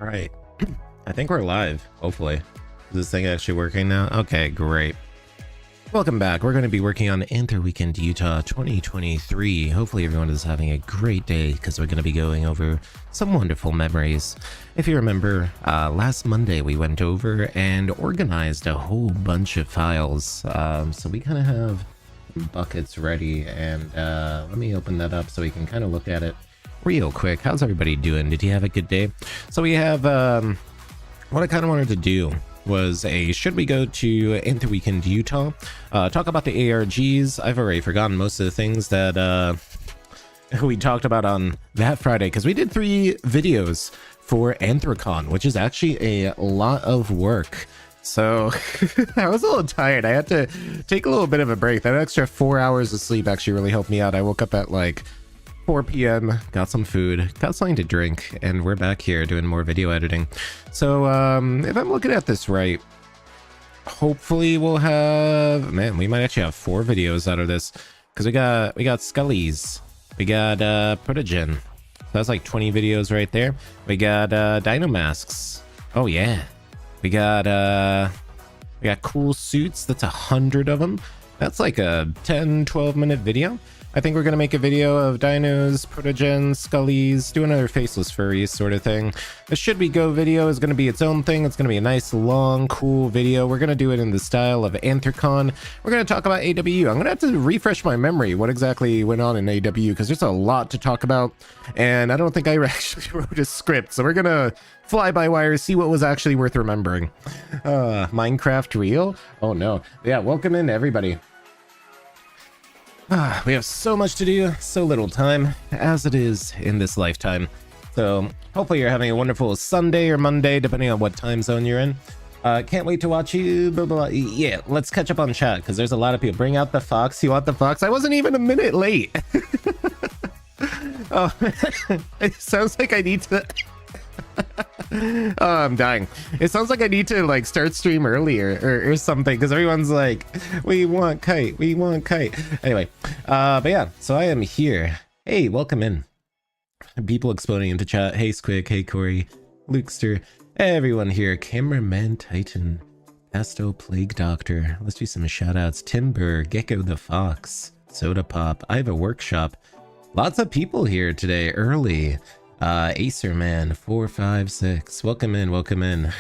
All right. I think we're live, hopefully. Is this thing actually working now? Okay, great. Welcome back. We're going to be working on Anthro Weekend Utah 2023. Hopefully everyone is having a great day because we're going to be going over some wonderful memories. If you remember, last Monday we went over and organized a whole bunch of files. So we kind of have buckets ready, and let me open that up so we can kind of look at it real quick. How's everybody doing? Did you have a good day? So we have what I kind of wanted to do was should we go to Anthro Weekend Utah, talk about the ARGs. I've already forgotten most of the things that we talked about on that Friday, because we did 3 videos for anthrocon, which is actually a lot of work. So I was a little tired. I had to take a little bit of a break. That extra 4 hours of sleep actually really helped me out. I woke up at like 4 p.m, got some food, got something to drink, and we're back here doing more video editing. So if I'm looking at this right, hopefully we'll have, man, we might actually have 4 videos out of this, because we got Scullies, we got Protogen, so that's like 20 videos right there. We got Dino Masks, oh yeah, we got cool suits, that's 100 of them. That's like a 10-12 minute video. I think we're going to make a video of dinos, protogens, scullies, do another faceless furries sort of thing. The Should We Go video is going to be its own thing. It's going to be a nice, long, cool video. We're going to do it in the style of anthrocon. We're going to talk about AW. I'm going to have to refresh my memory what exactly went on in AW, because there's a lot to talk about, and I don't think I actually wrote a script. So we're going to fly by wire, see what was actually worth remembering. Minecraft real? Oh no. Yeah, welcome in everybody. We have so much to do, so little time, as it is in this lifetime. So hopefully you're having a wonderful Sunday or Monday, depending on what time zone you're in. Can't wait to watch you, blah, blah, blah. Yeah, let's catch up on chat, because there's a lot of people. Bring out the fox. You want the fox? I wasn't even a minute late. Oh, it sounds like I need to... Oh, I'm dying. It sounds like I need to like start stream earlier or something, because everyone's like, we want kite, we want kite. Anyway, but yeah, so I am here. Hey, welcome in. People exploding into chat. Hey Squig, hey Corey, Lukester, everyone here. Cameraman Titan, Pasto Plague Doctor. Let's do some shout outs. Timber, Gecko the Fox, Soda Pop. I have a workshop. Lots of people here today early. Acer Man 456, welcome in, welcome in.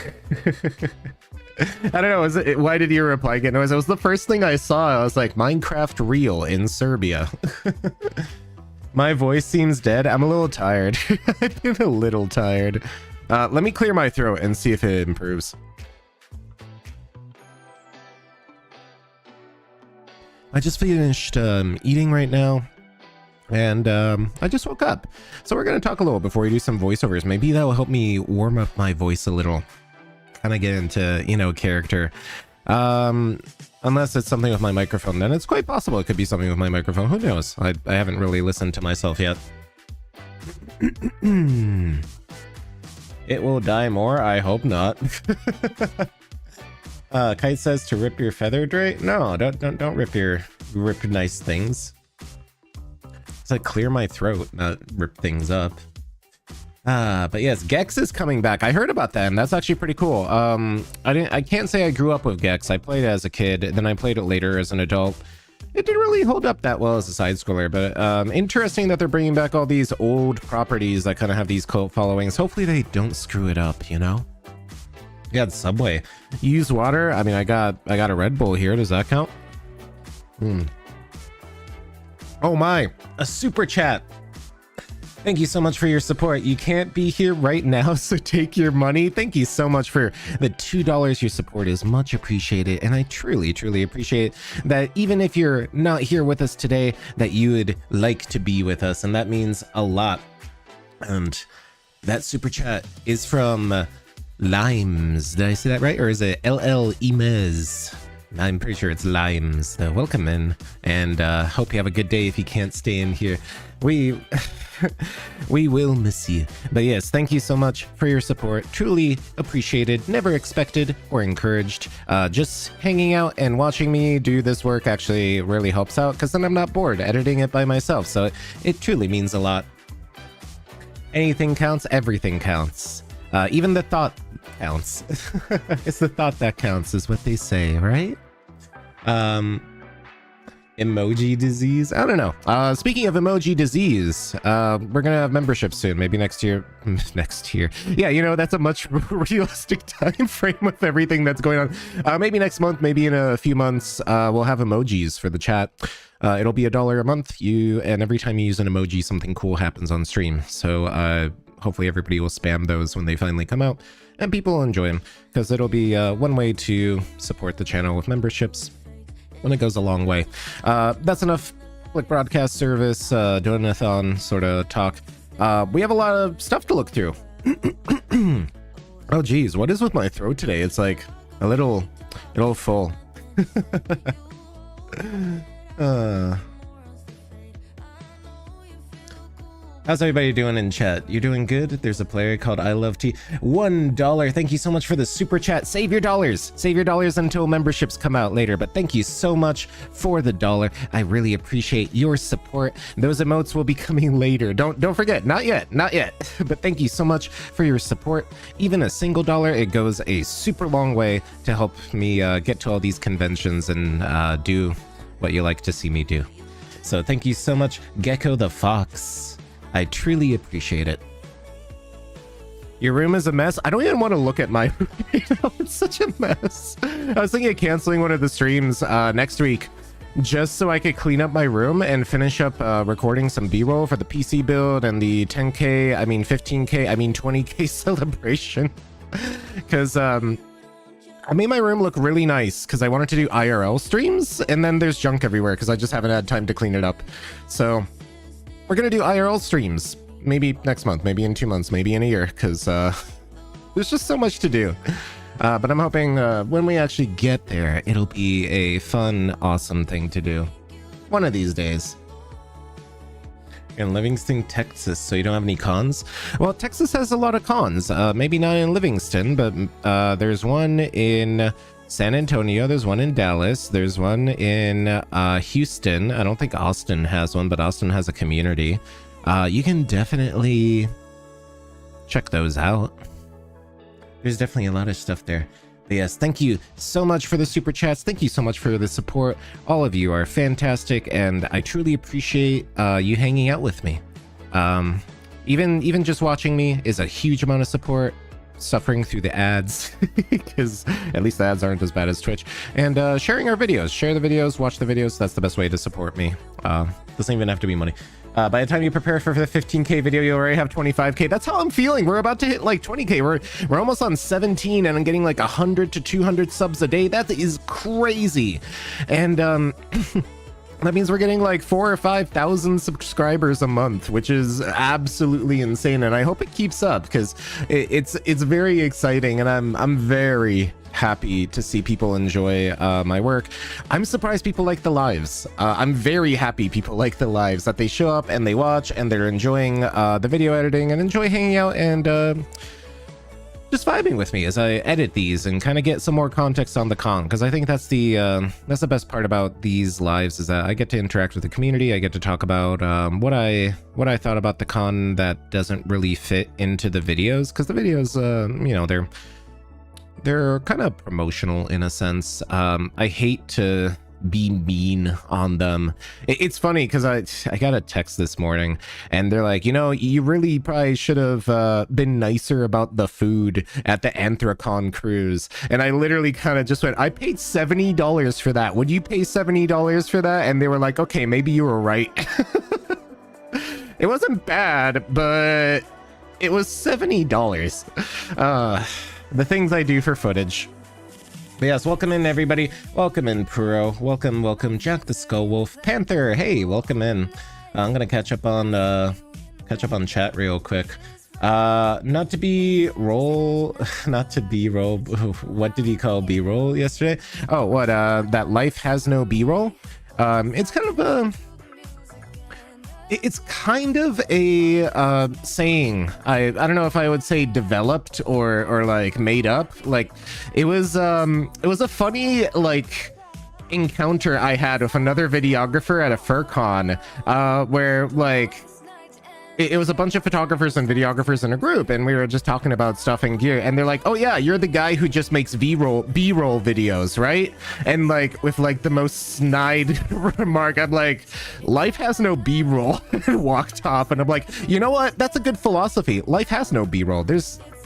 I don't know, why did your reply get noise? It was the first thing I saw. I was like, Minecraft real in Serbia. My voice seems dead. I'm a little tired. I've been a little tired. Let me clear my throat and see if it improves. I just finished eating right now, and I just woke up. So we're going to talk a little before we do some voiceovers. Maybe that will help me warm up my voice a little, kind of get into, you know, character. Unless it's something with my microphone, then it's quite possible it could be something with my microphone. Who knows? I haven't really listened to myself yet. It will die more? I hope not. Kite says to rip your feather drape. No, don't rip nice things. To clear my throat, not rip things up. But yes, Gex is coming back. I heard about that, and that's actually pretty cool. I can't say I grew up with Gex. I played it as a kid, then I played it later as an adult. It didn't really hold up that well as a side scroller, but interesting that they're bringing back all these old properties that kind of have these cult followings. Hopefully they don't screw it up, you know? You got Subway. Use water. I mean, I got a Red Bull here. Does that count? Oh my, a super chat. Thank you so much for your support. You can't be here right now, so take your money. Thank you so much for the $2. Your support is much appreciated, and I truly, truly appreciate that even if you're not here with us today, that you would like to be with us, and that means a lot. And that super chat is from Limes. Did I say that right? Or is it LL Imez? I'm pretty sure it's Limes. So welcome in, and hope you have a good day if you can't stay in here. We will miss you. But yes, thank you so much for your support. Truly appreciated, never expected or encouraged. Just hanging out and watching me do this work actually really helps out, because then I'm not bored editing it by myself. So it truly means a lot. Anything counts, everything counts. Even the thought counts. It's the thought that counts, is what they say, right? Emoji disease? I don't know. Speaking of emoji disease, we're gonna have membership soon, maybe next year. Next year. Yeah, you know, that's a much realistic time frame with everything that's going on. Maybe next month, maybe in a few months, we'll have emojis for the chat. It'll be $1 a month. And every time you use an emoji, something cool happens on stream. So hopefully everybody will spam those when they finally come out, and people will enjoy them, because it'll be one way to support the channel with memberships. When it goes a long way. That's enough like broadcast service, donathon sort of talk. We have a lot of stuff to look through. Oh geez, what is with my throat today? It's like a little full. How's everybody doing in chat? You doing good? There's a player called I Love Tea. $1. Thank you so much for the super chat. Save your dollars. Save your dollars until memberships come out later. But thank you so much for the $1. I really appreciate your support. Those emotes will be coming later. Don't forget. Not yet. Not yet. But thank you so much for your support. Even a single $1, it goes a super long way to help me get to all these conventions and do what you like to see me do. So thank you so much, Gecko the Fox. I truly appreciate it. Your room is a mess. I don't even want to look at my room right now. It's such a mess. I was thinking of canceling one of the streams next week just so I could clean up my room and finish up recording some B-roll for the PC build and the 10K, I mean 15K, I mean 20K celebration. Because I made my room look really nice because I wanted to do IRL streams, and then there's junk everywhere because I just haven't had time to clean it up. So we're gonna do IRL streams, maybe next month, maybe in 2 months, maybe in a year, because there's just so much to do. But I'm hoping when we actually get there, it'll be a fun, awesome thing to do. One of these days. In Livingston, Texas, so you don't have any cons? Well, Texas has a lot of cons. Maybe not in Livingston, but there's one in San Antonio, there's one in Dallas, there's one in Houston. I don't think Austin has one, but Austin has a community. You can definitely check those out. There's definitely a lot of stuff there. But yes, thank you so much for the super chats. Thank you so much for the support. All of you are fantastic, and I truly appreciate you hanging out with me. Even just watching me is a huge amount of support. Suffering through the ads, because at least the ads aren't as bad as Twitch, and sharing our videos. Share the videos, watch the videos. That's the best way to support me. Doesn't even have to be money. By the time you prepare for the 15K video, you already have 25K. That's how I'm feeling. We're about to hit like 20K. We're almost on 17, and I'm getting like 100 to 200 subs a day. That is crazy. And that means we're getting like 4,000 or 5,000 subscribers a month, which is absolutely insane. And I hope it keeps up, because it's very exciting, and I'm very happy to see people enjoy my work. I'm surprised people like the lives. I'm very happy people like the lives, that they show up and they watch and they're enjoying the video editing and enjoy hanging out and just vibing with me as I edit these and kind of get some more context on the con, because I think that's the best part about these lives, is that I get to interact with the community. I get to talk about what I thought about the con that doesn't really fit into the videos, because the videos, you know, they're kind of promotional in a sense. I hate to be mean on them. It's funny because I got a text this morning and they're like, you know, you really probably should have been nicer about the food at the anthrocon cruise. And I literally kind of just went, I paid $70 for that. Would you pay $70 for that? And they were like, okay, maybe you were right. It wasn't bad, but it was $70. The things I do for footage. But yes, welcome in everybody. Welcome in Puro. Welcome Jack the Skull Wolf. Panther, hey, welcome in. I'm gonna catch up on chat real quick. Not to be roll. What did he call B-roll yesterday? Oh, what? That life has no B-roll. It's kind of a. It's kind of a saying. I don't know if I would say developed or like made up. Like it was a funny like encounter I had with another videographer at a FurCon, where like it was a bunch of photographers and videographers in a group, and we were just talking about stuff and gear, and they're like, oh yeah, you're the guy who just makes b-roll videos, right? And like with like the most snide remark, I'm like, life has no b-roll. And walked off, and I'm like, you know what, that's a good philosophy. Life has no b-roll.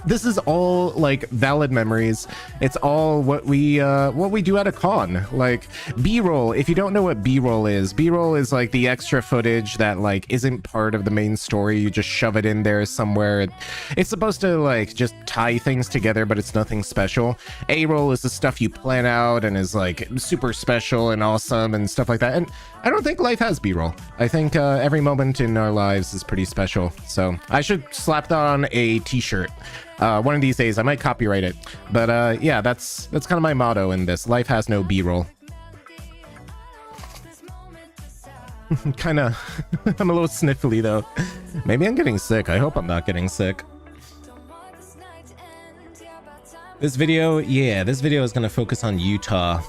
This is all like valid memories. It's all what we do at a con. Like b-roll, if you don't know what b-roll is like the extra footage that like isn't part of the main story. You just shove it in there somewhere. It's supposed to like just tie things together, but it's nothing special. A-roll is the stuff you plan out and is like super special and awesome and stuff like that. And I don't think life has b-roll. I think every moment in our lives is pretty special. So I should slap that on a t-shirt. One of these days I might copyright it, but yeah, that's kind of my motto in this. Life has no b-roll. Kind of I'm a little sniffly though. Maybe I'm getting sick. I hope I'm not getting sick. This video is gonna focus on Utah.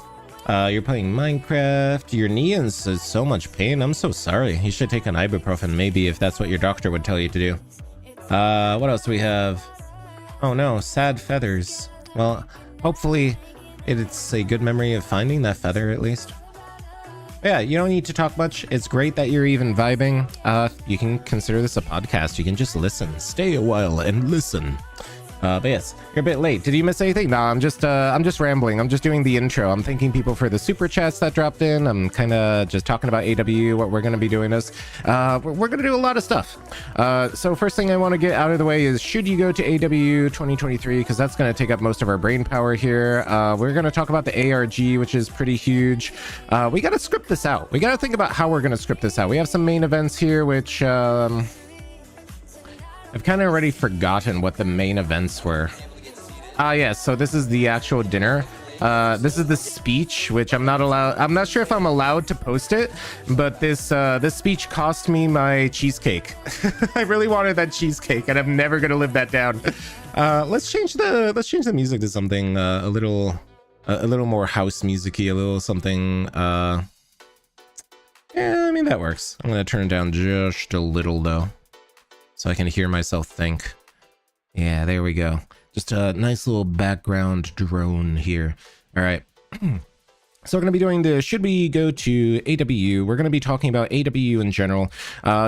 You're playing Minecraft. Your knee is in so much pain. I'm so sorry. You should take an ibuprofen, maybe, if that's what your doctor would tell you to do. What else do we have? Oh no, sad feathers. Well, hopefully it's a good memory of finding that feather at least. But yeah, you don't need to talk much. It's great that you're even vibing. You can consider this a podcast. You can just listen. Stay a while and listen. But yes, you're a bit late. Did you miss anything? No, I'm just rambling. I'm just doing the intro. I'm thanking people for the super chats that dropped in. I'm kind of just talking about AW, what we're going to be doing is, we're going to do a lot of stuff. So first thing I want to get out of the way is, should you go to AW 2023? Because that's going to take up most of our brain power here. We're going to talk about the ARG, which is pretty huge. We got to script this out. We got to think about how we're going to script this out. We have some main events here, which, I've kind of already forgotten what the main events were. Yeah, so this is the actual dinner. This is the speech, which I'm not sure if I'm allowed to post it, but this speech cost me my cheesecake. I really wanted that cheesecake, and I'm never gonna live that down. Let's change the music to something a little more house music-y, a little something. Yeah, I mean, that works. I'm gonna turn it down just a little though, so I can hear myself think. Yeah, there we go. Just a nice little background drone here. All right. So we're going to be doing the should we go to AW. We're going to be talking about AW in general.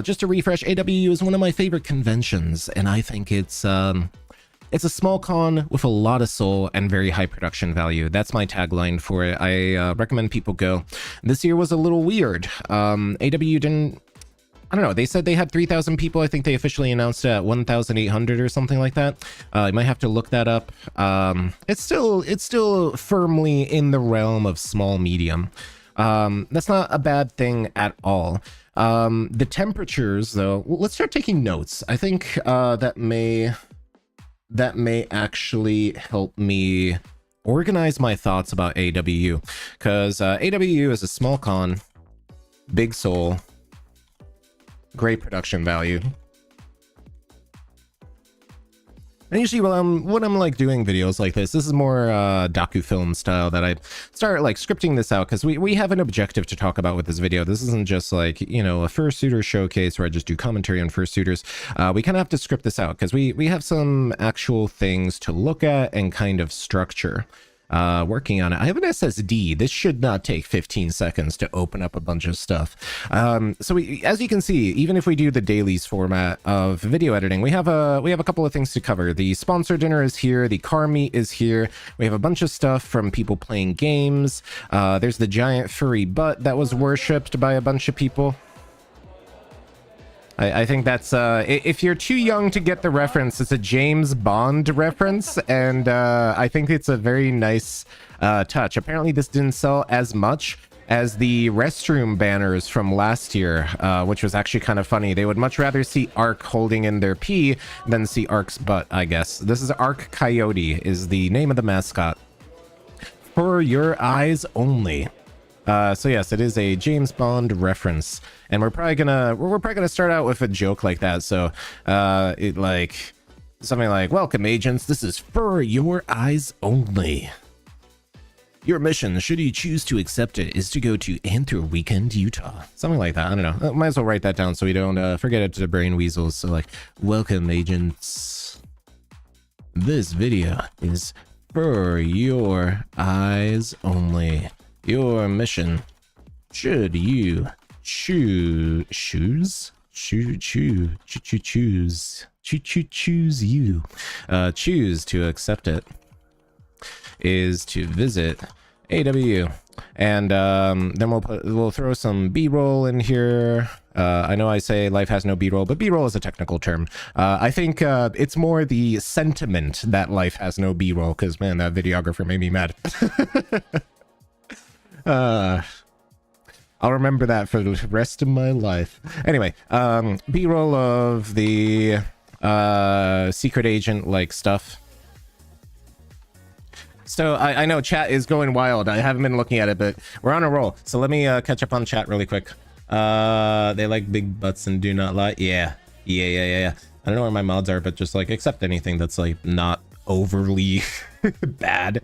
Just to refresh, AW is one of my favorite conventions, and I think it's a small con with a lot of soul and very high production value. That's my tagline for it. I recommend people go. This year was a little weird. AW didn't, I don't know, they said they had 3,000 people. I think they officially announced it at 1,800 or something like that. You might have to look that up. It's still firmly in the realm of small medium. That's not a bad thing at all. The temperatures though, let's start taking notes. I think that may actually help me organize my thoughts about AW, because AW is a small con, big soul, great production value. And usually when I'm like doing videos like this is more docu film style, that I start like scripting this out, because we have an objective to talk about with this video. This isn't just like, you know, a fursuiter showcase where I just do commentary on fursuiters. We kind of have to script this out because we have some actual things to look at and kind of structure. Working on it. I have an SSD. This should not take 15 seconds to open up a bunch of stuff. So as you can see, even if we do the dailies format of video editing, we have a couple of things to cover. The sponsor dinner is here. The car meet is here. We have a bunch of stuff from people playing games. There's the giant furry butt that was worshipped by a bunch of people. I think that's, if you're too young to get the reference, it's a James Bond reference, and I think it's a very nice touch. Apparently this didn't sell as much as the restroom banners from last year, which was actually kind of funny. They would much rather see Ark holding in their pee than see Ark's butt, I guess. This is Ark Coyote, is the name of the mascot. For your eyes only. So yes, it is a James Bond reference, and we're probably gonna start out with a joke like that. So it like something like, "Welcome, agents. This is for your eyes only." Your mission, should you choose to accept it, is to go to Anthro Weekend, Utah. Something like that. I don't know. Might as well write that down so we don't forget it to the brain weasels. So like, welcome agents. This video is for your eyes only. Your mission, should you choose to accept it, is to visit AW, and then we'll throw some B-roll in here. I know I say life has no B-roll, but B-roll is a technical term. I think it's more the sentiment that life has no B-roll, because man, that videographer made me mad. I'll remember that for the rest of my life. Anyway, B-roll of the secret agent like stuff. So I know chat is going wild. I haven't been looking at it, but we're on a roll. So let me catch up on chat really quick. They like big butts and do not lie. Yeah. I don't know where my mods are, but just like accept anything that's like not overly bad.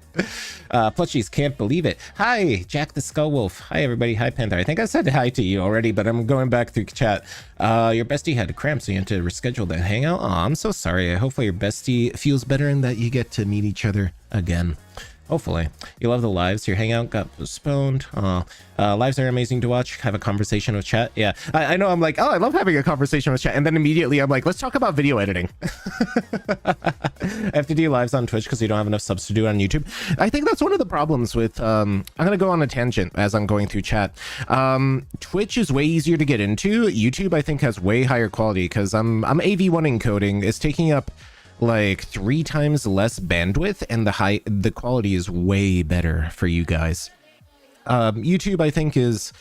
Plushies can't believe it. Hi, Jack the Skullwolf. Hi everybody. Hi Panther. I think I said hi to you already, but I'm going back through chat. Your bestie had a cramp, so you had to reschedule that hangout. Oh, I'm so sorry. Hopefully your bestie feels better and that you get to meet each other again. Hopefully. You love the lives. Your hangout got postponed. Lives are amazing to watch. Have a conversation with chat. Yeah, I know. I'm like, oh, I love having a conversation with chat. And then immediately I'm like, let's talk about video editing. I have to do lives on Twitch because you don't have enough subs to do on YouTube. I think that's one of the problems with, I'm going to go on a tangent as I'm going through chat. Twitch is way easier to get into. YouTube, I think, has way higher quality because I'm AV1 encoding. It's taking up like 3 times less bandwidth, and the quality is way better for you guys. YouTube, I think, is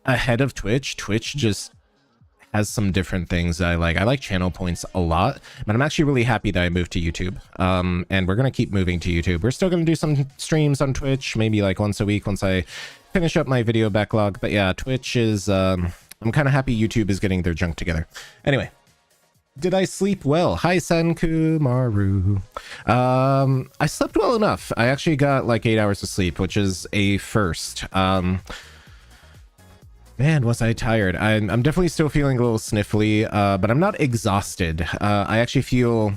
ahead of Twitch. Twitch just has some different things that I like. I like channel points a lot, but I'm actually really happy that I moved to YouTube. And we're gonna keep moving to YouTube. We're still gonna do some streams on Twitch, maybe like once a week once I finish up my video backlog. But yeah, Twitch is I'm kind of happy YouTube is getting their junk together. Anyway, did I sleep well? Hi, Sankumaru. I slept well enough. I actually got like 8 hours of sleep, which is a first. Man, was I tired. I'm definitely still feeling a little sniffly, but I'm not exhausted. I actually feel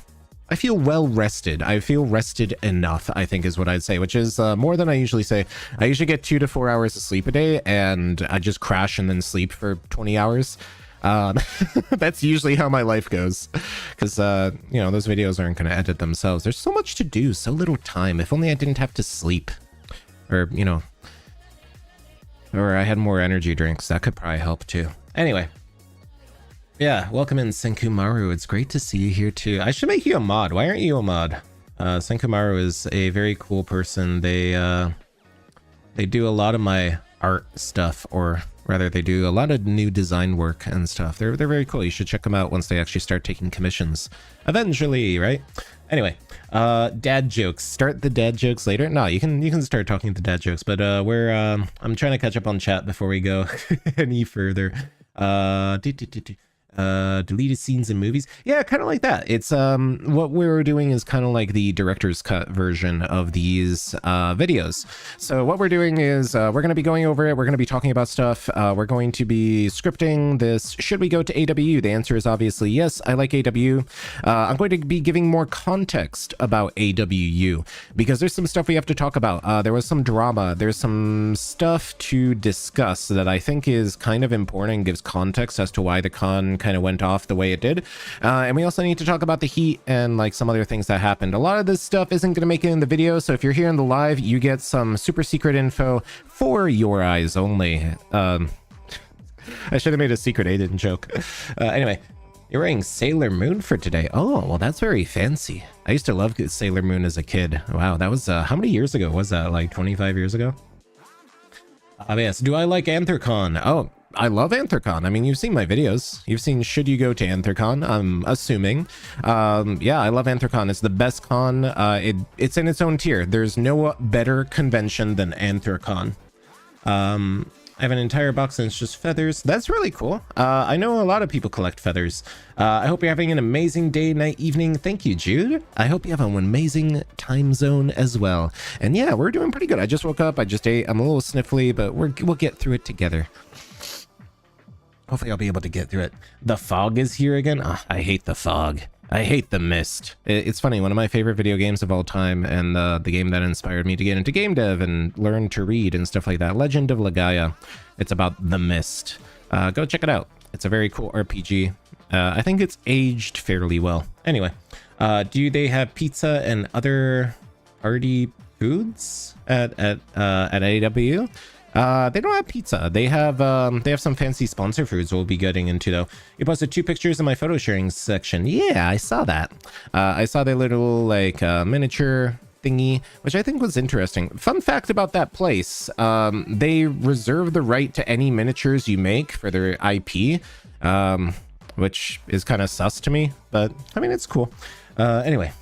well rested. I feel rested enough, I think is what I'd say, which is more than I usually say. I usually get 2 to 4 hours of sleep a day, and I just crash and then sleep for 20 hours. That's usually how my life goes, because you know, those videos aren't going to edit themselves. There's so much to do, so little time. If only I didn't have to sleep, or you know, or I had more energy drinks. That could probably help too. Anyway, yeah, welcome in, Senkumaru. It's great to see you here too. I should make you a mod. Why aren't you a mod? Senkumaru is a very cool person. They do a lot of my art stuff, or rather they do a lot of new design work and stuff. They're very cool. You should check them out once they actually start taking commissions eventually, right? Anyway, dad jokes. Start the dad jokes later. No, you can start talking the dad jokes, but I'm trying to catch up on chat before we go any further. Deleted scenes in movies. Yeah, kind of like that. It's what we're doing is kind of like the director's cut version of these videos. So what we're doing is we're going to be going over it. We're going to be talking about stuff. We're going to be scripting this. Should we go to AW? The answer is obviously yes. I like AW. I'm going to be giving more context about AWU because there's some stuff we have to talk about. There was some drama. There's some stuff to discuss that I think is kind of important and gives context as to why the con kind of went off the way it did. And we also need to talk about the heat and like some other things that happened. A lot of this stuff isn't going to make it in the video, so if you're here in the live, you get some super secret info for your eyes only. I should have made a secret agent joke. Anyway, you're wearing Sailor Moon for today. Oh, well, that's very fancy. I used to love Sailor Moon as a kid. Wow, that was how many years ago was that? Like 25 years ago? Yes. Do I like anthrocon? Oh, I love anthrocon. I mean, you've seen my videos. You've seen should you go to anthrocon, I'm assuming. Yeah, I love anthrocon. It's the best con. It's in its own tier. There's no better convention than anthrocon. I have an entire box and it's just feathers. That's really cool. I know a lot of people collect feathers. I hope you're having an amazing day, night, evening. Thank you, Jude. I hope you have an amazing time zone as well. And yeah, we're doing pretty good. I just woke up. I just ate. I'm a little sniffly, but we'll get through it together. Hopefully I'll be able to get through it. The fog is here again. Oh, I hate the fog. I hate the mist. It's funny, one of my favorite video games of all time, and the game that inspired me to get into game dev and learn to read and stuff like that, Legend of Legaia. It's about the mist. Go check it out. It's a very cool RPG. I think it's aged fairly well. Anyway, do they have pizza and other arty foods at AW? They don't have pizza. They have some fancy sponsor foods we'll be getting into though. You posted 2 pictures in my photo sharing section. Yeah, I saw that. I saw their little like miniature thingy, which I think was interesting. Fun fact about that place, they reserve the right to any miniatures you make for their IP, which is kind of sus to me, but I mean, it's cool. Anyway.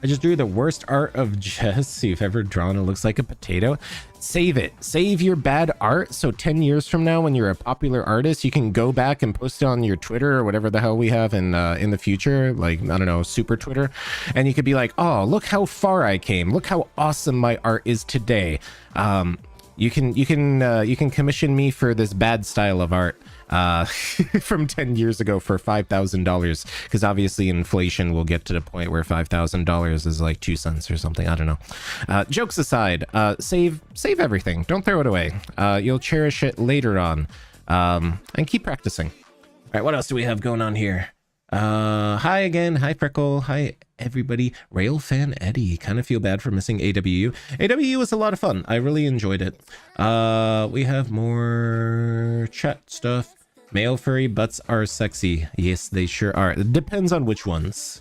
I just drew the worst art of Jess you've ever drawn. It looks like a potato. Save it. Save your bad art. So 10 years from now, when you're a popular artist, you can go back and post it on your Twitter or whatever the hell we have in the future. Like, I don't know, super Twitter. And you could be like, oh, look how far I came. Look how awesome my art is today. You can commission me for this bad style of art from 10 years ago for $5,000, because obviously inflation will get to the point where $5,000 is like 2 cents or something. I don't know. Jokes aside, save everything. Don't throw it away. You'll cherish it later on, and keep practicing. All right, what else do we have going on here? Hi again. Hi Freckle. Hi everybody. Rail fan Eddie. Kind of feel bad for missing AWU. AWU was a lot of fun. I really enjoyed it. We have more chat stuff. Male furry butts are sexy. Yes, they sure are. It depends on which ones.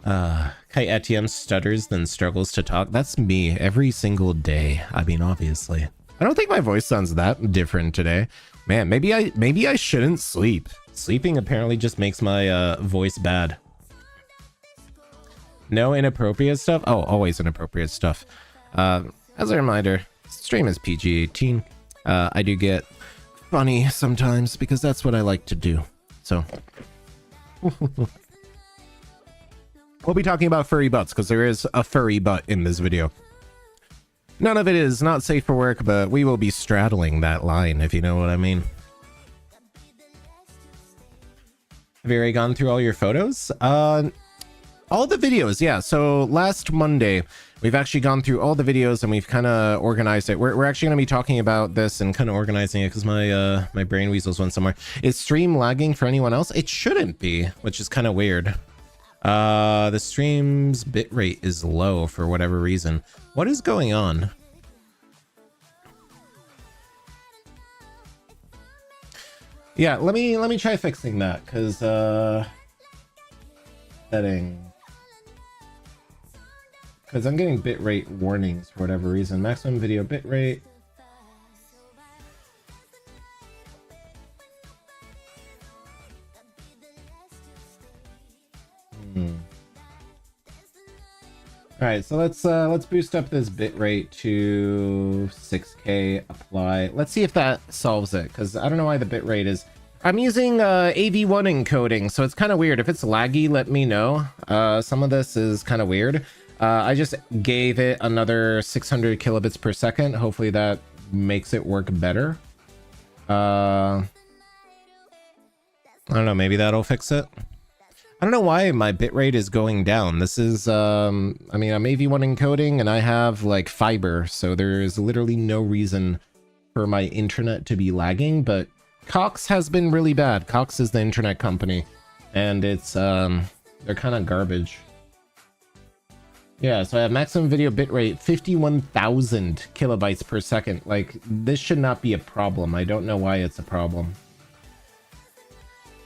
Kite.tube stutters, then struggles to talk. That's me every single day. I mean, obviously. I don't think my voice sounds that different today. Man, maybe I shouldn't sleep. Sleeping apparently just makes my voice bad. No inappropriate stuff? Oh, always inappropriate stuff. As a reminder, stream is PG-18. I do get funny sometimes because that's what I like to do. So we'll be talking about furry butts because there is a furry butt in this video. None of it is not safe for work, but we will be straddling that line, if you know what I mean. Have you already gone through all your photos? All the videos, yeah. So last Monday, we've actually gone through all the videos and we've kind of organized it. We're actually going to be talking about this and kind of organizing it because my brain weasels went somewhere. Is stream lagging for anyone else? It shouldn't be, which is kind of weird. The stream's bitrate is low for whatever reason. What is going on? Yeah, let me try fixing that because setting. Because I'm getting bitrate warnings for whatever reason. Maximum video bitrate. All right, so let's boost up this bitrate to 6K. Apply. Let's see if that solves it. Because I don't know why the bitrate is. I'm using AV1 encoding, so it's kind of weird. If it's laggy, let me know. Some of this is kind of weird. I just gave it another 600 kilobits per second. Hopefully that makes it work better. I don't know, maybe that'll fix it. I don't know why my bitrate is going down. This is, I mean, I'm AV1 encoding and I have like fiber, so there's literally no reason for my internet to be lagging, but Cox has been really bad. Cox is the internet company and it's, they're kind of garbage. Yeah, so I have maximum video bitrate 51,000 kilobytes per second. Like, this should not be a problem. I don't know why it's a problem.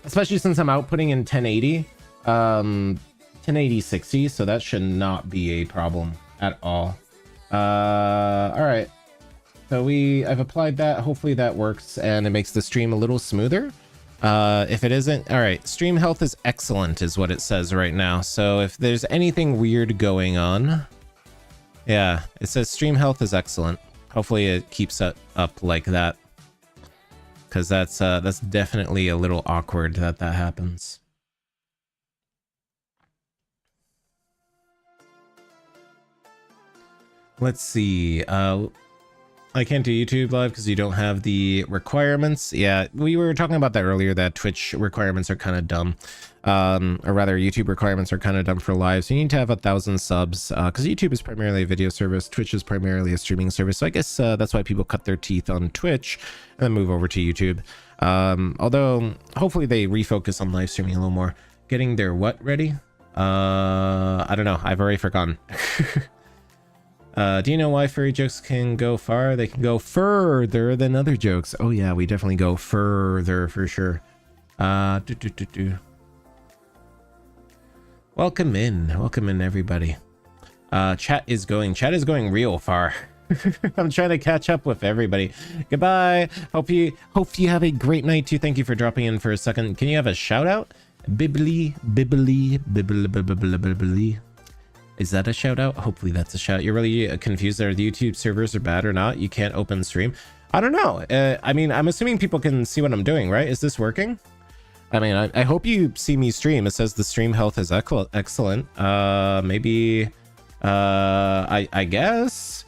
Especially since I'm outputting in 1080. 1080 60, so that should not be a problem at all. Alright. So I've applied that. Hopefully that works and it makes the stream a little smoother. If it isn't, all right, stream health is excellent is what it says right now. So if there's anything weird going on, yeah, it says stream health is excellent. Hopefully it keeps it up like that, because that's definitely a little awkward that happens. Let's see. I can't do YouTube live because you don't have the requirements. Yeah, we were talking about that earlier, that Twitch requirements are kind of dumb. Or rather, YouTube requirements are kind of dumb for live. So you need to have 1,000 subs, because YouTube is primarily a video service. Twitch is primarily a streaming service. So I guess that's why people cut their teeth on Twitch and then move over to YouTube. Although, hopefully they refocus on live streaming a little more. Getting their what ready? I don't know. I've already forgotten. Do you know why furry jokes can go far? They can go further than other jokes. Oh yeah, we definitely go further for sure. Welcome in everybody. Chat is going real far. I'm trying to catch up with everybody. Goodbye. Hope you have a great night too. Thank you for dropping in for a second. Can you have a shout out? Bibbly. Is that a shout out? Hopefully that's a shout. You're really confused that the YouTube servers are bad or not. You can't open stream. I don't know. I mean, I'm assuming people can see what I'm doing, right? Is this working? I mean, I hope you see me stream. It says the stream health is excellent. Maybe, I guess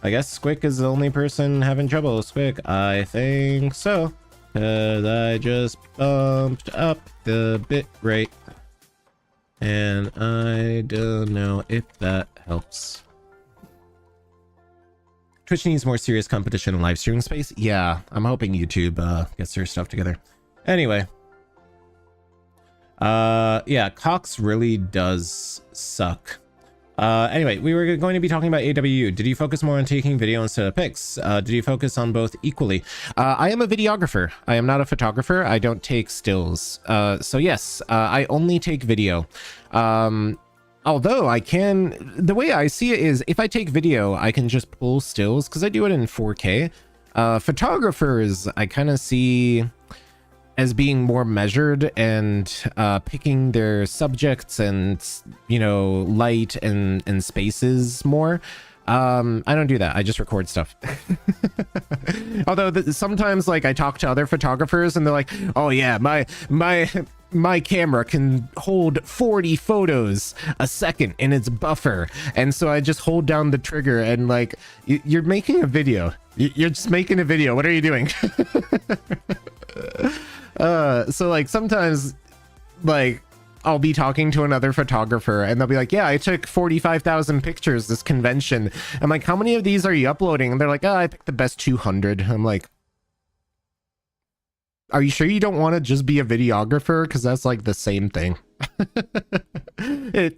Squick is the only person having trouble. Squick, I think so. 'Cause I just bumped up the bit rate. And I don't know if that helps. Twitch needs more serious competition in live streaming space. Yeah, I'm hoping YouTube gets their stuff together. Anyway. Yeah, Cox really does suck. Anyway, we were going to be talking about AWU. Did you focus more on taking video instead of pics? Did you focus on both equally? I am a videographer. I am not a photographer. I don't take stills. So yes, I only take video. Although I can, the way I see it is if I take video, I can just pull stills because I do it in 4K. Photographers, I kind of see as being more measured and picking their subjects and, you know, light and spaces more. I don't do that. I just record stuff. Although sometimes, like, I talk to other photographers and they're like, oh yeah, my camera can hold 40 photos a second in its buffer. And so I just hold down the trigger and, like, you're making a video. You're just making a video. What are you doing? So like sometimes, like, I'll be talking to another photographer and they'll be like, yeah, I took 45,000 pictures this convention. I'm like, how many of these are you uploading? And they're like, oh, I picked the best 200. I'm like, are you sure you don't want to just be a videographer? Because that's like the same thing.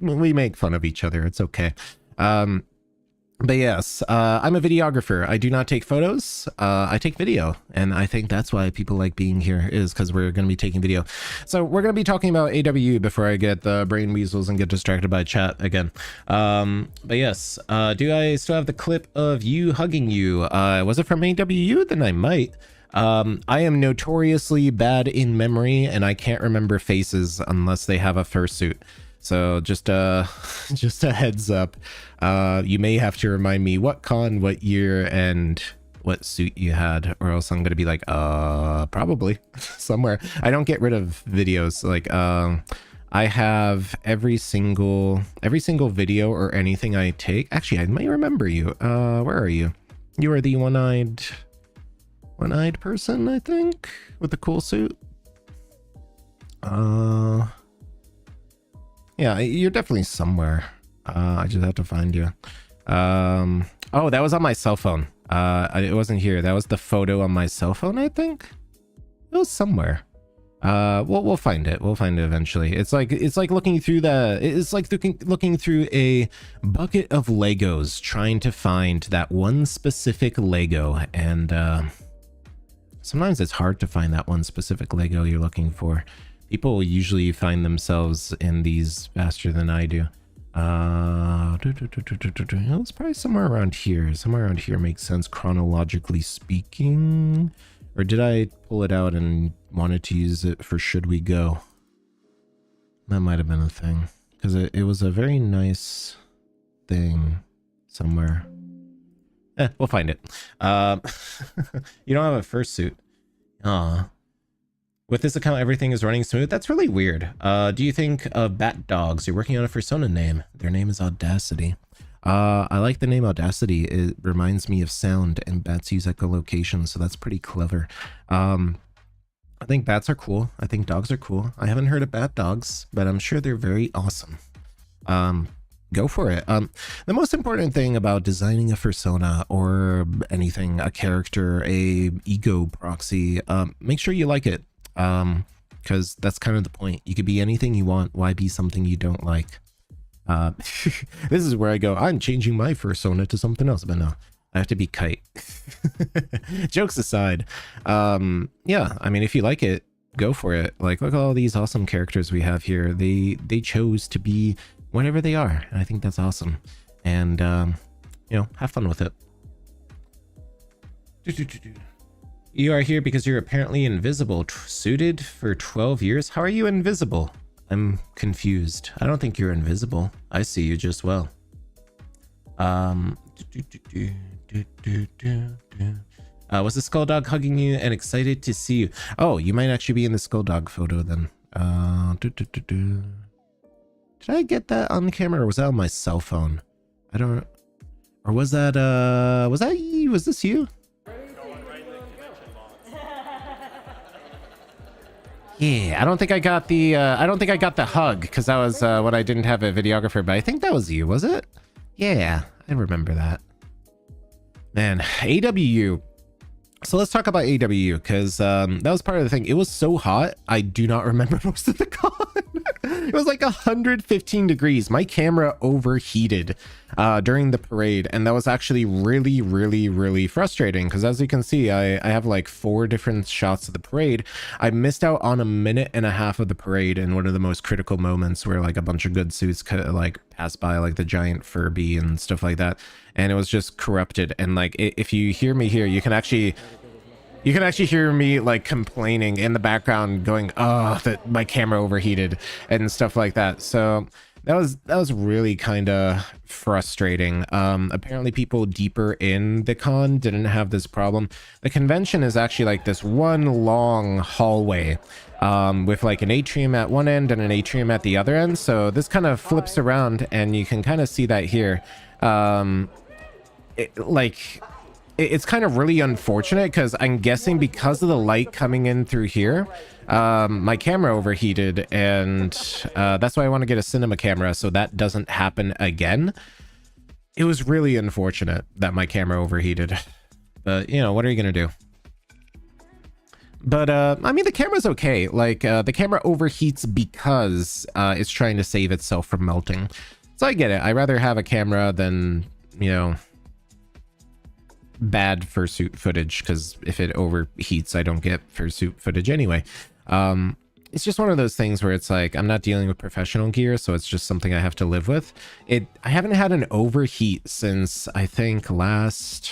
We make fun of each other. It's okay. But yes, I'm a videographer. I do not take photos. I take video. And I think that's why people like being here, is because we're going to be taking video. So we're going to be talking about AWU before I get the brain weasels and get distracted by chat again. But yes, do I still have the clip of you hugging you? Was it from AWU? Then I might. I am notoriously bad in memory and I can't remember faces unless they have a fursuit. So just a heads up. You may have to remind me what con, what year, and what suit you had, or else I'm gonna be like, probably somewhere. I don't get rid of videos. Like, I have every single video or anything I take. Actually, I might remember you. Where are you? You are the one-eyed person, I think, with the cool suit. Yeah, you're definitely somewhere. I just have to find you. Oh, that was on my cell phone. It wasn't here. That was the photo on my cell phone, I think. It was somewhere. We'll find it. We'll find it eventually. It's like looking through looking through a bucket of Legos, trying to find that one specific Lego, and sometimes it's hard to find that one specific Lego you're looking for. People usually find themselves in these faster than I do. It's probably somewhere around here. Somewhere around here makes sense chronologically speaking. Or did I pull it out and wanted to use it for Should We Go? That might have been a thing. Because it was a very nice thing somewhere. We'll find it. You don't have a fursuit. Aw. With this account, everything is running smooth. That's really weird. Do you think of Bat Dogs? You're working on a fursona name. Their name is Audacity. I like the name Audacity. It reminds me of sound, and bats use echolocation, so that's pretty clever. I think bats are cool. I think dogs are cool. I haven't heard of bat dogs, but I'm sure they're very awesome. Go for it. The most important thing about designing a fursona or anything, a character, a ego proxy, make sure you like it. Because that's kind of the point. You could be anything you want. Why be something you don't like? This is where I go, I'm changing my fursona to something else, but no, I have to be Kite. Jokes aside, yeah, I mean, if you like it, go for it. Like, look at all these awesome characters we have here. They chose to be whatever they are, and I think that's awesome. And you know, have fun with it. You are here because you're apparently invisible. Suited for 12 years? How are you invisible? I'm confused. I don't think you're invisible. I see you just well. Was the skull dog hugging you and excited to see you? Oh, you might actually be in the skull dog photo then. Did I get that on camera, or was that on my cell phone? I don't. Or was that you? Was this you? Yeah, I don't think I got the hug, because that was when I didn't have a videographer, but I think that was you, was it? Yeah, I remember that. Man, AWU. So let's talk about AWU, because that was part of the thing. It was so hot, I do not remember most of the con. It was like 115 degrees. My camera overheated during the parade, and that was actually really frustrating, because as you can see, I have like 4 different shots of the parade. I missed out on a minute and a half of the parade in one of the most critical moments, where like a bunch of good suits could like pass by, like the giant Furby and stuff like that, and it was just corrupted. And like, if you hear me here, you can actually hear me like complaining in the background, going, oh, that my camera overheated and stuff like that. So that was really kind of frustrating. Apparently people deeper in the con didn't have this problem. The convention is actually like this one long hallway with like an atrium at one end and an atrium at the other end. So this kind of flips around, and you can kind of see that here. It's kind of really unfortunate, because I'm guessing because of the light coming in through here, my camera overheated, and that's why I want to get a cinema camera so that doesn't happen again. It was really unfortunate that my camera overheated, but you know, what are you gonna do? But I mean, the camera's okay. Like the camera overheats because it's trying to save itself from melting. So I get it. I'd rather have a camera than, you know, bad fursuit footage, because if it overheats, I don't get fursuit footage anyway. It's just one of those things where it's like, I'm not dealing with professional gear, so it's just something I have to live with. I haven't had an overheat since, I think, last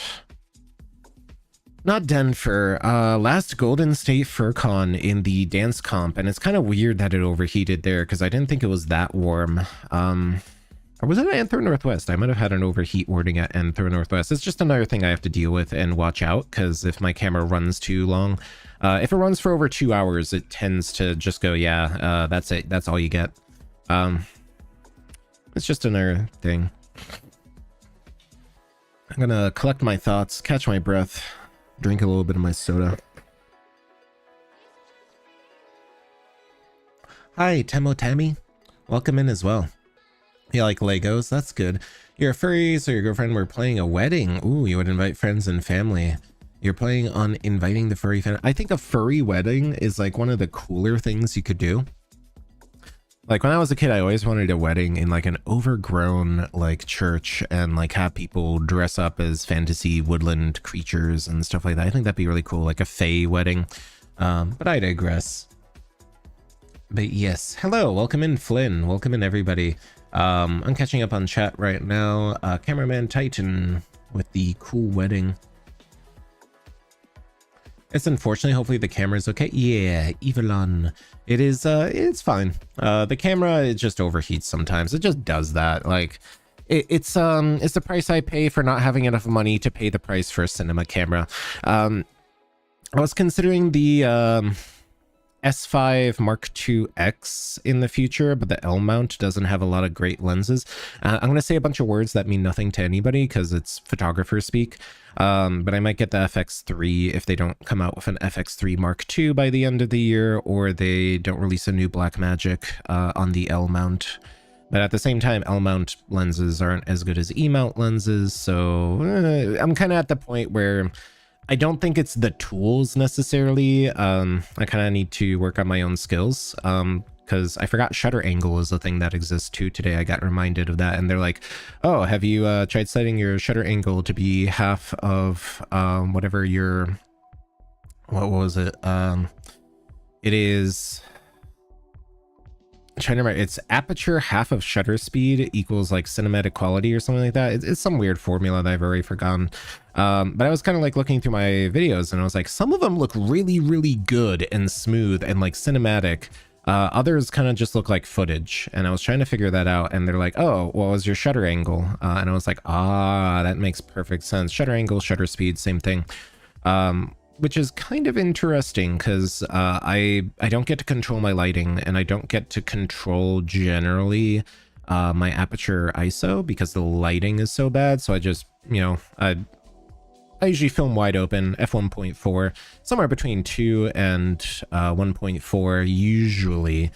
Golden State FurCon in the dance comp, and it's kind of weird that it overheated there, because I didn't think it was that warm. Or was it at Anthro Northwest? I might have had an overheat warning at Anthro Northwest. It's just another thing I have to deal with and watch out, because if my camera runs too long, if it runs for over 2 hours, it tends to just go, yeah, that's it. That's all you get. It's just another thing. I'm gonna collect my thoughts, catch my breath, drink a little bit of my soda. Hi, Temo Tammy. Welcome in as well. You like Legos? That's good. You're a furry, so your girlfriend were playing a wedding. Ooh, you would invite friends and family. You're planning on inviting the furry fan. I think a furry wedding is like one of the cooler things you could do. Like when I was a kid, I always wanted a wedding in like an overgrown like church, and like have people dress up as fantasy woodland creatures and stuff like that. I think that'd be really cool, like a fae wedding. But I digress. But yes, hello, welcome in Flynn, welcome in everybody. I'm catching up on chat right now. Cameraman Titan with the cool wedding. It's unfortunately, hopefully the camera's okay. Yeah, Evelyn. It is, it's fine. The camera, it just overheats sometimes. It just does that. Like, it's the price I pay for not having enough money to pay the price for a cinema camera. I was considering the S5 Mark II X in the future, but the L mount doesn't have a lot of great lenses. I'm going to say a bunch of words that mean nothing to anybody because it's photographer speak. But I might get the FX3 if they don't come out with an FX3 Mark II by the end of the year, or they don't release a new Blackmagic on the L mount. But at the same time, L mount lenses aren't as good as E mount lenses, so I'm kind of at the point where I don't think it's the tools necessarily. I kind of need to work on my own skills, because I forgot shutter angle is a thing that exists too. Today I got reminded of that, and they're like, oh, have you tried setting your shutter angle to be half of whatever your, what was it? It is, I'm trying to remember, it's aperture half of shutter speed equals like cinematic quality or something like that. It's some weird formula that I've already forgotten. But I was kind of like looking through my videos and I was like, some of them look really, really good and smooth and like cinematic. Others kind of just look like footage, and I was trying to figure that out, and they're like, oh, what was your shutter angle? And I was like, ah, that makes perfect sense. Shutter angle, shutter speed, same thing. Which is kind of interesting because I don't get to control my lighting, and I don't get to control generally my aperture ISO because the lighting is so bad. So I just, you know, I usually film wide open, f1.4, somewhere between 2 and 1.4 usually.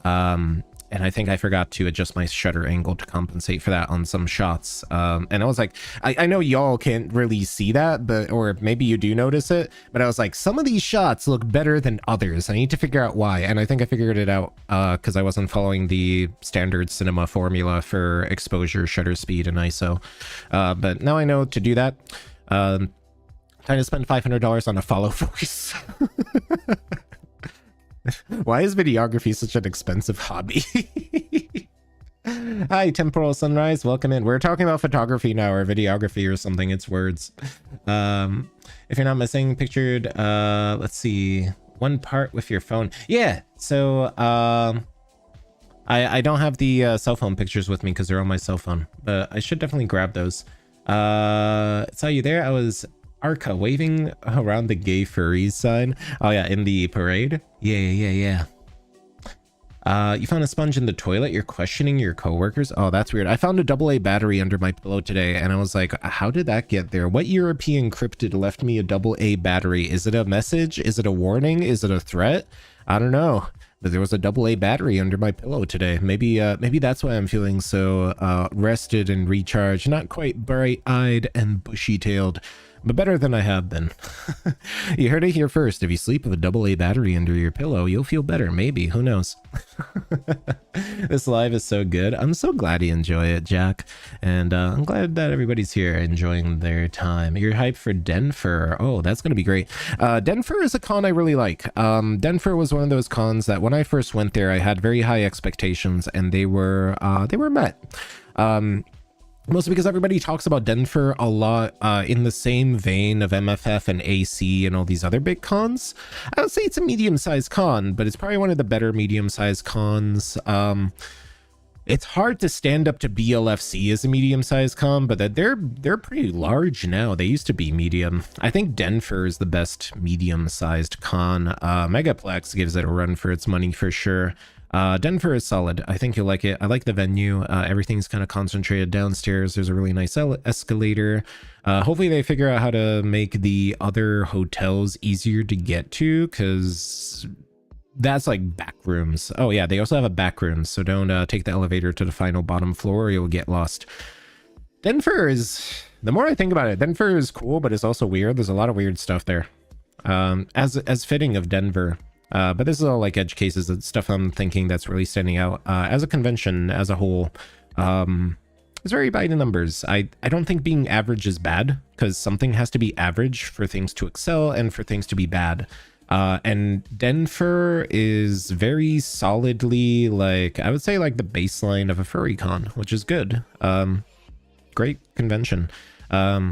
And I think I forgot to adjust my shutter angle to compensate for that on some shots. And I was like, I know y'all can't really see that, but, or maybe you do notice it, but I was like, some of these shots look better than others. I need to figure out why. And I think I figured it out because I wasn't following the standard cinema formula for exposure, shutter speed, and ISO. But now I know to do that. Time to spend $500 on a follow voice. Why is videography such an expensive hobby? Hi, Temporal Sunrise, welcome in. We're talking about photography now, or videography or something. It's words. If you're not missing, pictured, let's see, one part with your phone. Yeah, so I don't have the cell phone pictures with me because they're on my cell phone, but I should definitely grab those. Saw you there. I was Arca waving around the gay furries sign. Oh yeah, in the parade. Yeah. You found a sponge in the toilet. You're questioning your coworkers. Oh, that's weird. I found a AA battery under my pillow today, and I was like, how did that get there? What European cryptid left me a AA battery? Is it a message? Is it a warning? Is it a threat? I don't know. But there was a AA battery under my pillow today. Maybe that's why I'm feeling so rested and recharged. Not quite bright-eyed and bushy-tailed, but better than I have been. You heard it here first. If you sleep with a AA battery under your pillow, you'll feel better. Maybe. Who knows? This live is so good. I'm so glad you enjoy it, Jack. And I'm glad that everybody's here enjoying their time. You're hyped for Denver. Oh, that's going to be great. Denver is a con I really like. Denver was one of those cons that when I first went there, I had very high expectations, and they were met. Mostly because everybody talks about Denver a lot in the same vein of MFF and AC and all these other big cons. I would say it's a medium-sized con, but it's probably one of the better medium-sized cons. It's hard to stand up to BLFC as a medium-sized con, but they're pretty large now. They used to be medium. I think Denver is the best medium-sized con. Megaplex gives it a run for its money for sure. Denver is solid. I think you'll like it. I like the venue. Everything's kind of concentrated downstairs. There's a really nice escalator. Hopefully they figure out how to make the other hotels easier to get to, because that's like back rooms. Oh yeah, they also have a back room, so don't take the elevator to the final bottom floor or you'll get lost. Denver is, the more I think about it, Denver is cool, but it's also weird. There's a lot of weird stuff there. As fitting of Denver. But this is all like edge cases and stuff I'm thinking that's really standing out. As a convention as a whole, it's very by the numbers. I don't think being average is bad, because something has to be average for things to excel and for things to be bad. And Denver is very solidly, like, I would say like the baseline of a furry con, which is good. Great convention. I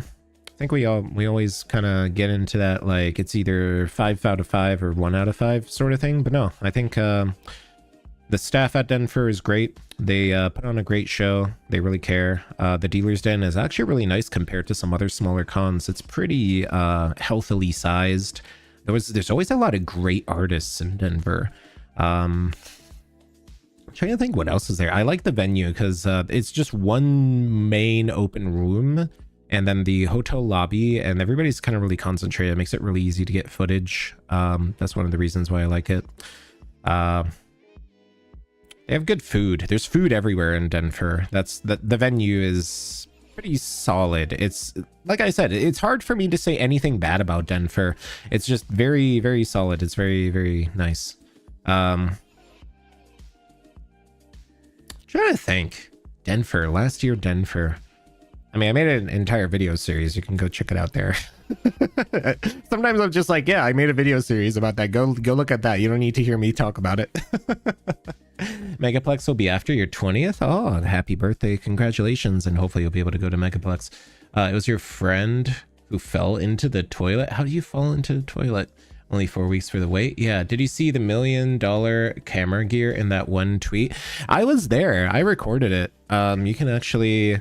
think we always kind of get into that, like it's either 5 out of 5 or 1 out of 5 sort of thing, but no, I think the staff at Denver is great. They put on a great show. They really care. The Dealer's Den is actually really nice compared to some other smaller cons. It's pretty healthily sized. There's always a lot of great artists in Denver. I'm trying to think what else is there. I like the venue because it's just one main open room and then the hotel lobby, and everybody's kind of really concentrated. It makes it really easy to get footage. That's one of the reasons why I like it. They have good food. There's food everywhere in Denver. The venue is pretty solid. It's like I said, it's hard for me to say anything bad about Denver. It's just very, very solid. It's very, very nice. Trying to think. Denver, last year Denver. I mean, I made an entire video series. You can go check it out there. Sometimes I'm just like, yeah, I made a video series about that. Go look at that. You don't need to hear me talk about it. Megaplex will be after your 20th. Oh, happy birthday. Congratulations. And hopefully you'll be able to go to Megaplex. It was your friend who fell into the toilet. How do you fall into the toilet? Only 4 weeks for the wait. Yeah. Did you see the $1 million camera gear in that one tweet? I was there. I recorded it. You can actually...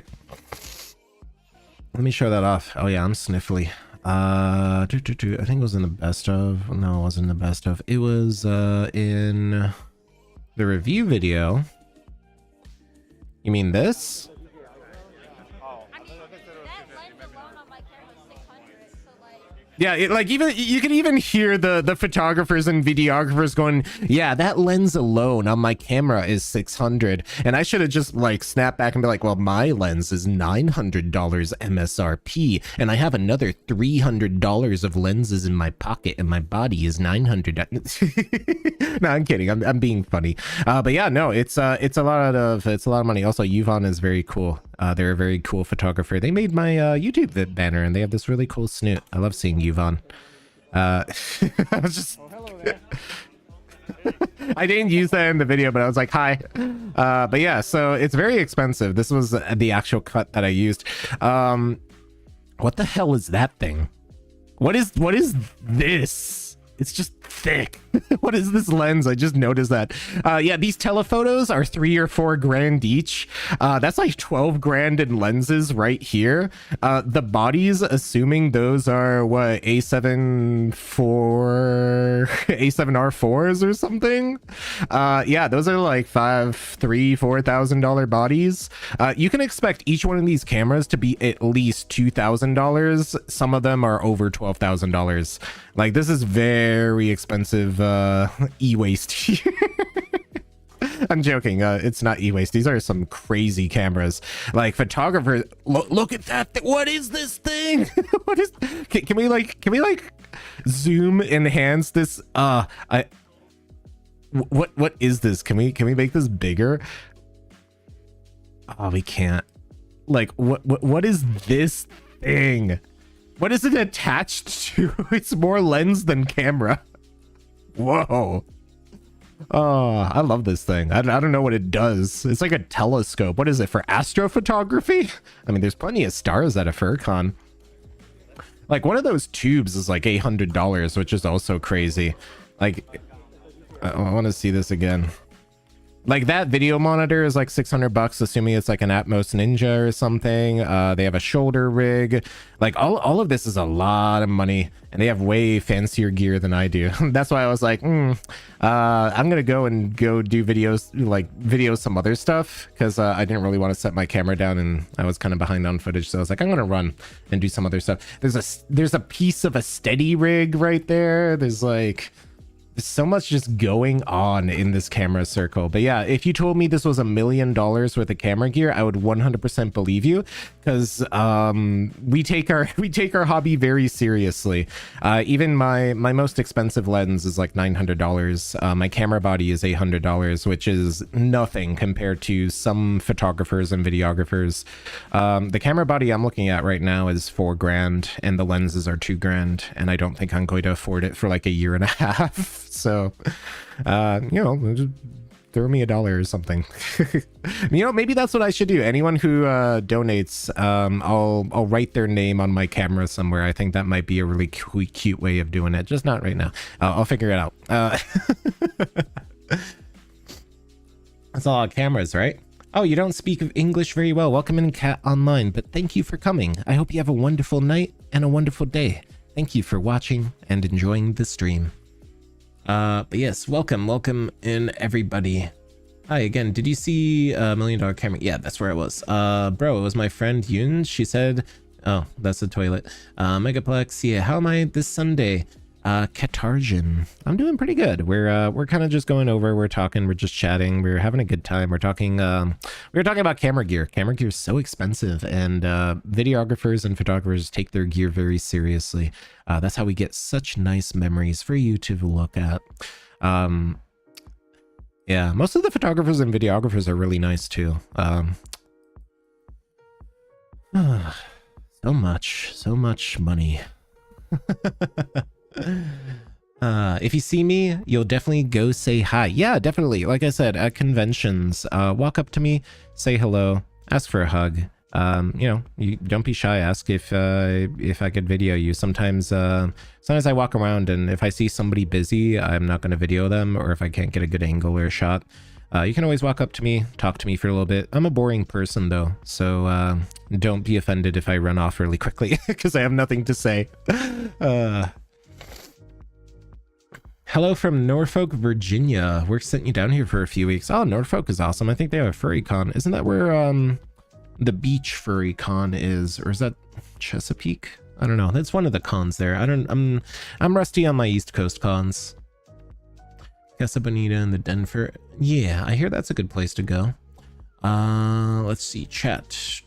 Let me show that off. Oh yeah, I'm sniffly. I think it was in the best of. No, it wasn't the best of. It was in the review video. You mean this? Yeah, even you can even hear the photographers and videographers going, yeah, that lens alone on my camera is $600. And I should have just like snapped back and be like, well, my lens is $900 MSRP, and I have another $300 of lenses in my pocket, and my body is $900. No, I'm kidding. I'm being funny. But yeah, no, it's a lot of money. Also, Yvonne is very cool. They're a very cool photographer. They made my YouTube banner, and they have this really cool snoot. I love seeing Yvonne. I was just... Oh, hello there. I didn't use that in the video, but I was like, hi. But yeah, so it's very expensive. This was the actual cut that I used. What the hell is that thing? What is this? It's just thick. What is this lens? I just noticed that. Yeah, these telephotos are $3 or $4 grand each. That's like 12 grand in lenses right here. The bodies, assuming those are what, A7R4s or something. Yeah, those are like $4,000 bodies. You can expect each one of these cameras to be at least $2,000. Some of them are over $12,000. Like, this is very expensive e-waste here. I'm joking. It's not e-waste. These are some crazy cameras. Like, photographers, look at that. What is this thing? What is? Can we like zoom enhance this? What is this? Can we make this bigger? Oh, we can't. Like, what is this thing? What is it attached to? It's more lens than camera. Whoa. Oh, I love this thing. I don't know what it does. It's like a telescope. What is it, for astrophotography? I mean, there's plenty of stars at a FurCon. Like, one of those tubes is like $800, which is also crazy. Like, I want to see this again. Like, that video monitor is like $600, assuming it's like an Atmos Ninja or something. They have a shoulder rig. Like, all of this is a lot of money, and they have way fancier gear than I do. That's why I was like, I'm gonna go do videos, some other stuff, because I didn't really want to set my camera down, and I was kind of behind on footage. So I was like, I'm gonna run and do some other stuff. There's a piece of a steady rig right there. There's so much just going on in this camera circle. But yeah, if you told me this was $1 million worth of camera gear, I would 100% believe you, because we take our hobby very seriously. Even my most expensive lens is like $900. My camera body is $800, which is nothing compared to some photographers and videographers. The camera body I'm looking at right now is $4 grand, and the lenses are $2 grand, and I don't think I'm going to afford it for like 1.5 years. So, you know, just throw me $1 or something. You know, maybe that's what I should do. Anyone who donates, I'll write their name on my camera somewhere. I think that might be a really cute way of doing it. Just not right now. I'll figure it out. That's a lot of cameras, right? Oh, you don't speak English very well. Welcome in, Cat Online, but thank you for coming. I hope you have a wonderful night and a wonderful day. Thank you for watching and enjoying the stream. But yes, welcome in, everybody. Hi again. Did you see $1 Million Camera? Yeah, that's where it was. Bro, it was my friend Yoon. She said, oh, that's the toilet. Megaplex, yeah, how am I this Sunday? Katarjan. I'm doing pretty good. We're kind of just going over, we're talking, we're just chatting, we're having a good time. We're talking, we were talking about camera gear. Camera gear is so expensive, and videographers and photographers take their gear very seriously. That's how we get such nice memories for you to look at. Yeah, most of the photographers and videographers are really nice too. So much money. If you see me, you'll definitely go say hi. Yeah, definitely. Like I said, at conventions, walk up to me, say hello, ask for a hug. You know, you don't be shy. Ask if I could video you. Sometimes I walk around, and if I see somebody busy, I'm not going to video them, or if I can't get a good angle or a shot, you can always walk up to me, talk to me for a little bit. I'm a boring person though, so don't be offended if I run off really quickly because I have nothing to say. Hello from Norfolk, Virginia. We're sent you down here for a few weeks. Oh, Norfolk is awesome. I think they have a furry con. Isn't that where the beach furry con is, or is that Chesapeake? I don't know. That's one of the cons there. I'm rusty on my East Coast cons. Casa Bonita and the Denver. Yeah, I hear that's a good place to go. Let's see, chat.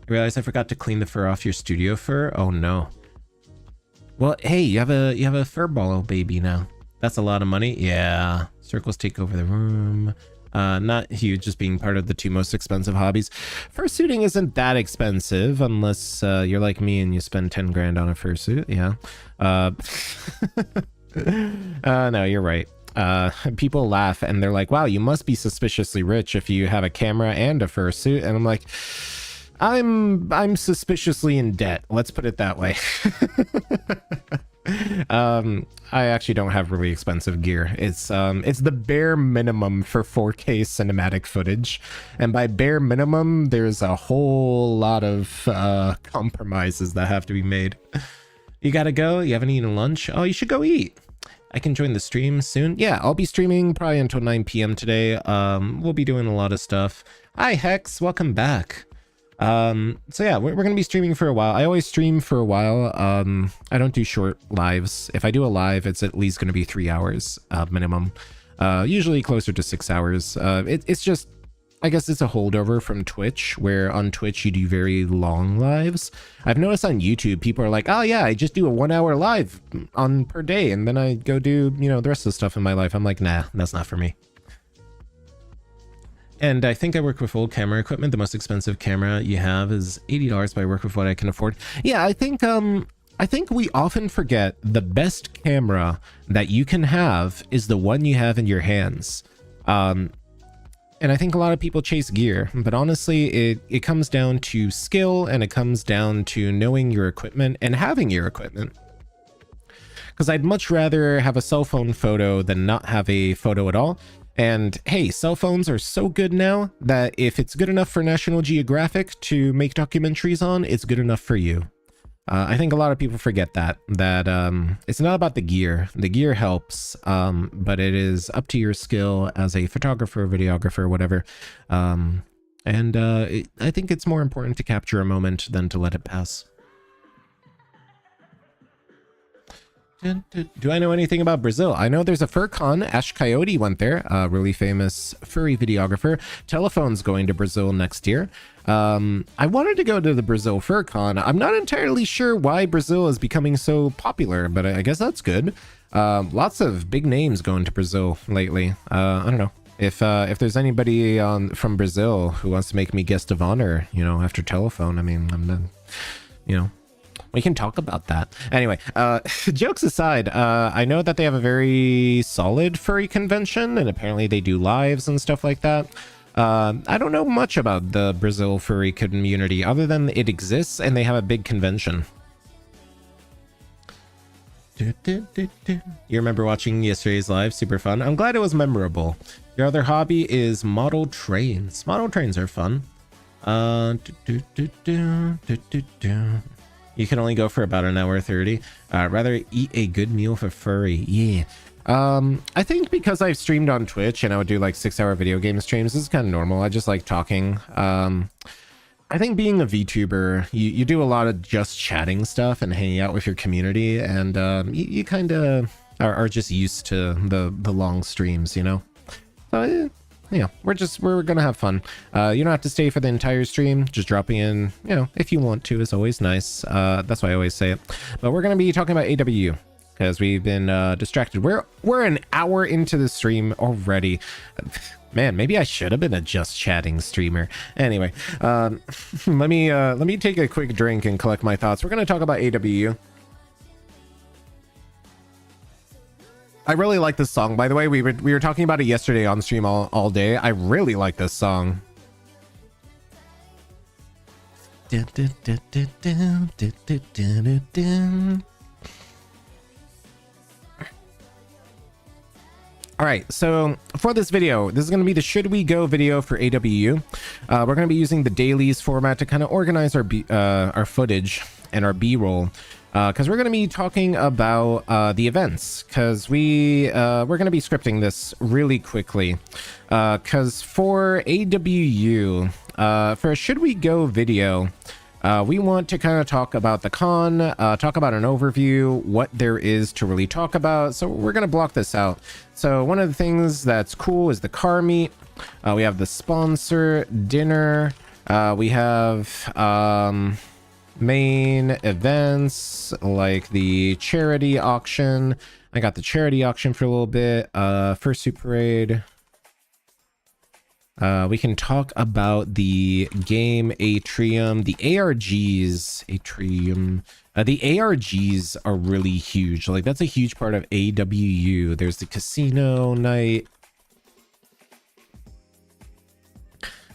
I realized I forgot to clean the fur off your studio fur. Oh no. Well, hey, you have a fur ball baby now. That's a lot of money. Yeah. Circles take over the room. Not huge, just being part of the 2 most expensive hobbies. Fursuiting isn't that expensive unless you're like me and you spend 10 grand on a fursuit. Yeah. No, you're right. People laugh and they're like, wow, you must be suspiciously rich if you have a camera and a fursuit. And I'm like, I'm suspiciously in debt. Let's put it that way. I actually don't have really expensive gear. It's the bare minimum for 4K cinematic footage, and by bare minimum, there's a whole lot of compromises that have to be made. You gotta go? You haven't eaten lunch? Oh, you should go eat. I can join the stream soon. Yeah, I'll be streaming probably until 9 p.m. today. We'll be doing a lot of stuff. Hi Hex, welcome back. So yeah, we're gonna be streaming for a while. I always stream for a while. I don't do short lives. If I do a live, it's at least gonna be 3 hours minimum. Usually closer to 6 hours. It's just, I guess it's a holdover from Twitch, where on Twitch you do very long lives. I've noticed on YouTube people are like, oh yeah, I just do a 1 hour live per day, and then I go do, you know, the rest of the stuff in my life. I'm like, nah, that's not for me. And I think I work with old camera equipment. The most expensive camera you have is $80, but I work with what I can afford. Yeah, I think we often forget the best camera that you can have is the one you have in your hands. And I think a lot of people chase gear, but honestly, it comes down to skill, and it comes down to knowing your equipment and having your equipment. Because I'd much rather have a cell phone photo than not have a photo at all. And hey, cell phones are so good now that if it's good enough for National Geographic to make documentaries on, it's good enough for you. I think a lot of people forget that it's not about the gear. The gear helps, but it is up to your skill as a photographer, videographer, whatever. I think it's more important to capture a moment than to let it pass. Do I know anything about Brazil? I know there's a FurCon. Ash Coyote went there, a really famous furry videographer. Telephone's going to Brazil next year. I wanted to go to the Brazil FurCon. I'm not entirely sure why Brazil is becoming so popular, but I guess that's good. Lots of big names going to Brazil lately. I don't know. If there's anybody from Brazil who wants to make me guest of honor, you know, after Telephone, I mean, I'm not, you know, we can talk about that. Anyway, jokes aside, I know that they have a very solid furry convention, and apparently they do lives and stuff like that. I don't know much about the Brazil furry community other than it exists and they have a big convention. You remember watching yesterday's live? Super fun. I'm glad it was memorable. Your other hobby is model trains. Model trains are fun. You can only go for about an hour 30. Rather eat a good meal for furry. Yeah. I think because I've streamed on Twitch and I would do like 6-hour video game streams, this is kind of normal. I just like talking. I think being a VTuber, you do a lot of just chatting stuff and hanging out with your community, and you kind of are just used to the long streams, you know? So yeah, we're gonna have fun. You don't have to stay for the entire stream. Just dropping in, you know, if you want to is always nice. That's why I always say it. But we're gonna be talking about AWU because we've been distracted. We're an hour into the stream already. Man, maybe I should have been a just chatting streamer. Anyway, let me take a quick drink and collect my thoughts. We're gonna talk about AWU. I really like this song, by the way. We were talking about it yesterday on stream all day. I really like this song. All right, so for this video, this is going to be the Should We Go video for AWU. We're going to be using the Dailies format to kind of organize our footage and our B-roll. Because we're going to be talking about the events, because we're going to be scripting this really quickly. Because for AWU, for a Should We Go video, we want to kind of talk about the con, talk about an overview, what there is to really talk about. So we're going to block this out. So one of the things that's cool is the car meet. We have the sponsor dinner. We have main events like the charity auction. I got the charity auction for a little bit. Fursuit parade. We can talk about the game atrium, the ARGs. Atrium. The ARGs are really huge. Like, that's a huge part of AWU. There's the casino night.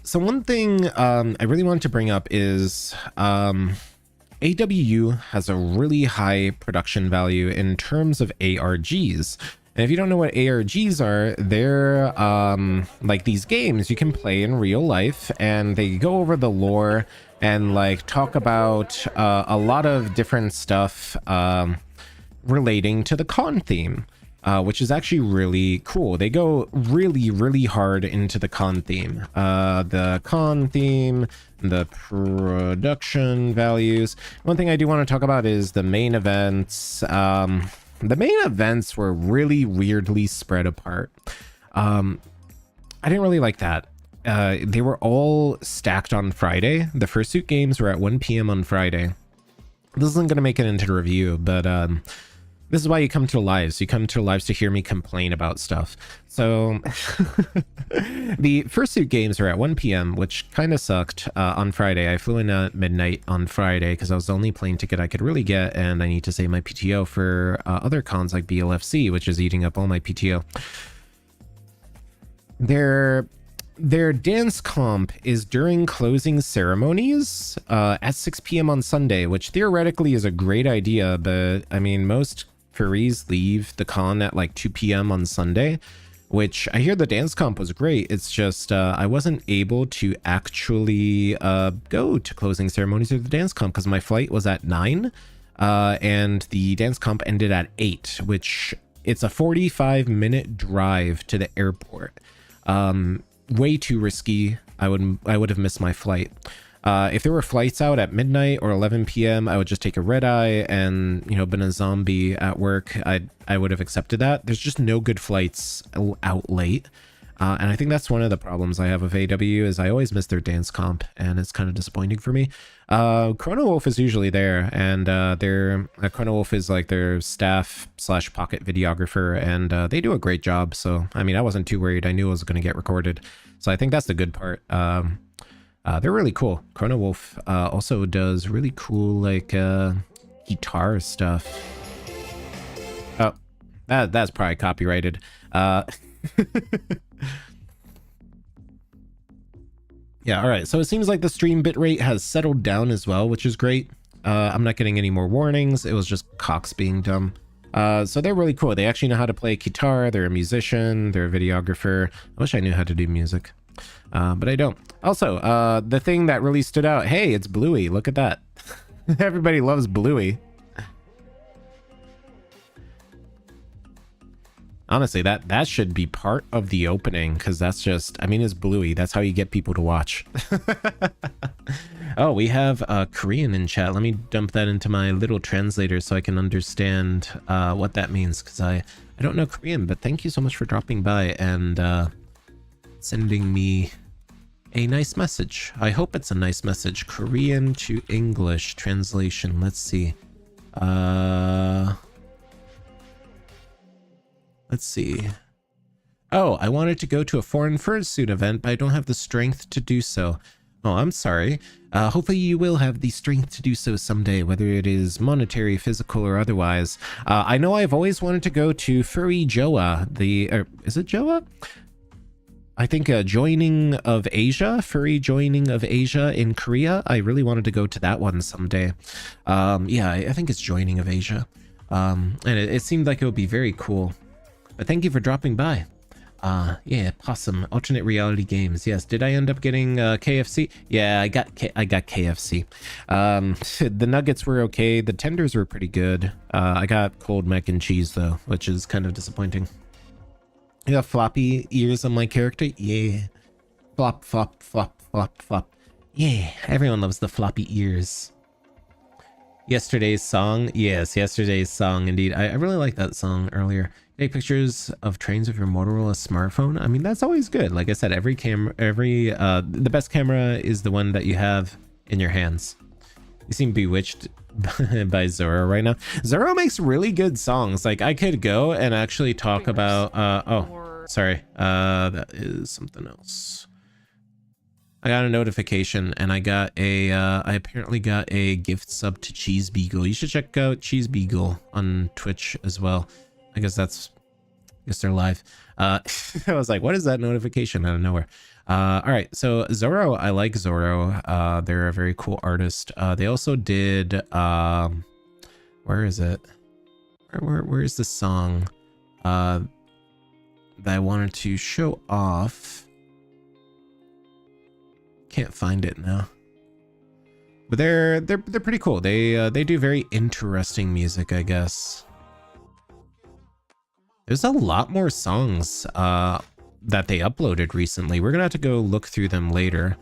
So one thing I really wanted to bring up is AWU has a really high production value in terms of ARGs. And if you don't know what ARGs are, they're like these games you can play in real life, and they go over the lore and like talk about a lot of different stuff relating to the con theme, which is actually really cool. They go really hard into the con theme. The con theme, the production values. One thing I do want to talk about is the main events. The main events were really weirdly spread apart. I didn't really like that. They were all stacked on Friday. The Fursuit games were at 1 p.m. on Friday. This isn't going to make it into the review, but this is why you come to the lives. You come to the lives to hear me complain about stuff. So the Fursuit games are at 1 p.m., which kind of sucked on Friday. I flew in at midnight on Friday because I was the only plane ticket I could really get, and I need to save my PTO for other cons like BLFC, which is eating up all my PTO. Their dance comp is during closing ceremonies at 6 p.m. on Sunday, which theoretically is a great idea, but I mean, most furries leave the con at like 2 p.m. on Sunday, which I hear the dance comp was great. It's just I wasn't able to actually go to closing ceremonies or the dance comp because my flight was at 9 and the dance comp ended at 8, which it's a 45-minute drive to the airport. Way too risky. I would have missed my flight. If there were flights out at midnight or 11 p.m., I would just take a red eye and, you know, been a zombie at work. I would have accepted that. There's just no good flights out late. And I think that's one of the problems I have with AW is I always miss their dance comp, and it's kind of disappointing for me. Chrono Wolf is usually there, and Chrono Wolf is like their staff / pocket videographer, and they do a great job. So, I mean, I wasn't too worried. I knew it was going to get recorded. So I think that's the good part. They're really cool. Chrono Wolf also does really cool like guitar stuff. Oh, that's probably copyrighted. Yeah, all right. So it seems like the stream bitrate has settled down as well, which is great. I'm not getting any more warnings. It was just Cox being dumb. So they're really cool. They actually know how to play guitar. They're a musician. They're a videographer. I wish I knew how to do music, but I don't. Also, the thing that really stood out, hey, it's Bluey. Look at that. Everybody loves Bluey. Honestly, that should be part of the opening, because that's just, I mean, it's Bluey. That's how you get people to watch. Oh, we have Korean in chat. Let me dump that into my little translator so I can understand what that means, because I don't know Korean, but thank you so much for dropping by and sending me a nice message. I hope it's a nice message. Korean to English translation. Let's see. Let's see. Oh, I wanted to go to a foreign fursuit event, but I don't have the strength to do so. Oh, I'm sorry. Hopefully you will have the strength to do so someday, whether it is monetary, physical, or otherwise. I know I've always wanted to go to Furry Joa, is it Joa? I think joining of Asia, Furry joining of Asia in Korea. I really wanted to go to that one someday. Yeah, I think it's joining of Asia. And it seemed like it would be very cool. But thank you for dropping by. Yeah, Possum, alternate reality games. Yes, did I end up getting KFC? Yeah, I got KFC. The nuggets were okay. The tenders were pretty good. I got cold mac and cheese though, which is kind of disappointing. You got floppy ears on my character? Yeah. Flop, flop, flop, flop, flop. Yeah, everyone loves the floppy ears. Yesterday's song? Yes, yesterday's song, indeed. I really like that song earlier. Take pictures of trains with your Motorola smartphone. I mean, that's always good. Like I said, the best camera is the one that you have in your hands. You seem bewitched by Zoro right now. Zoro makes really good songs. Like, I could go and actually talk about, oh, sorry. That is something else. I got a notification and I apparently got a gift sub to Cheese Beagle. You should check out Cheese Beagle on Twitch as well. I guess they're live. I was like, what is that notification out of nowhere? All right, so Zoro, I like Zoro. They're a very cool artist. They also did, where is it? Where is the song that I wanted to show off? Can't find it now. But they're pretty cool. They do very interesting music, I guess. There's a lot more songs that they uploaded recently. We're gonna have to go look through them later.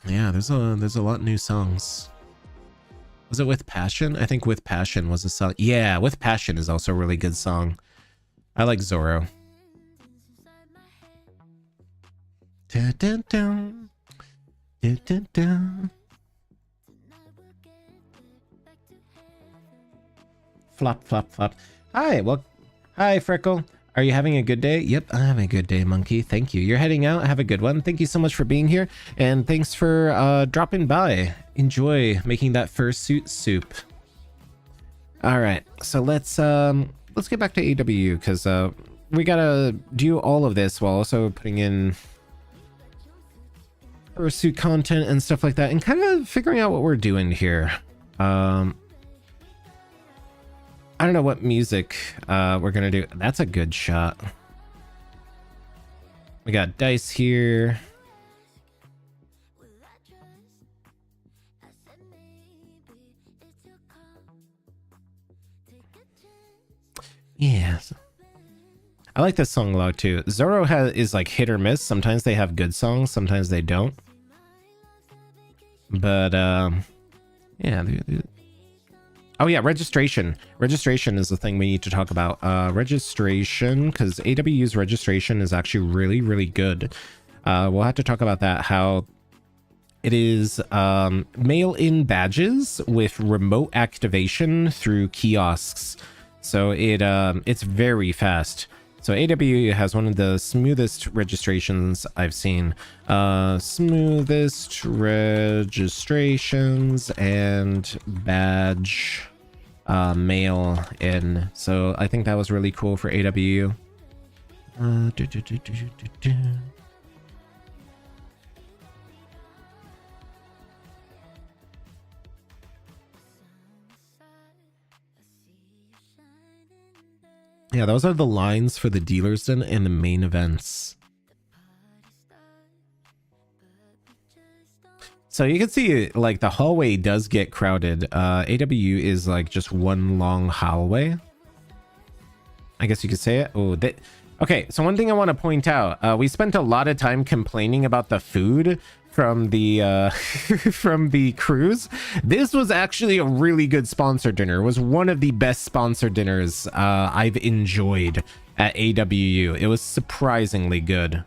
Yeah, there's a lot of new songs. Was it With Passion? I think With Passion was a song. Yeah, With Passion is also a really good song. I like Zoro. Dun, dun, dun. Dun, dun, dun. Flop, flop, flop. Hi, well, hi, Freckle. Are you having a good day? Yep, I'm having a good day, Monkey. Thank you. You're heading out. Have a good one. Thank you so much for being here, and thanks for dropping by. Enjoy making that fursuit soup. All right, so let's get back to AWU, because we gotta do all of this while also putting in fursuit content and stuff like that, and kind of figuring out what we're doing here. I don't know what music we're gonna do. That's a good shot. We got dice here. Yeah. I like this song a lot too. Zoro is like hit or miss. Sometimes they have good songs, sometimes they don't. But yeah. Oh yeah, registration. Registration is the thing we need to talk about. Registration, because AWU's registration is actually really, really good. We'll have to talk about that, how it is mail-in badges with remote activation through kiosks. So it's very fast. So AWU has one of the smoothest registrations I've seen. Smoothest registrations and badge mail in. So I think that was really cool for AWU. Yeah, those are the lines for the dealers den and the main events. So you can see like the hallway does get crowded. AW is like just one long hallway, I guess you could say it. Oh, okay. So one thing I want to point out, we spent a lot of time complaining about the food from the from the cruise. This was actually a really good sponsor dinner. It was one of the best sponsor dinners I've enjoyed at AWU. It was surprisingly good.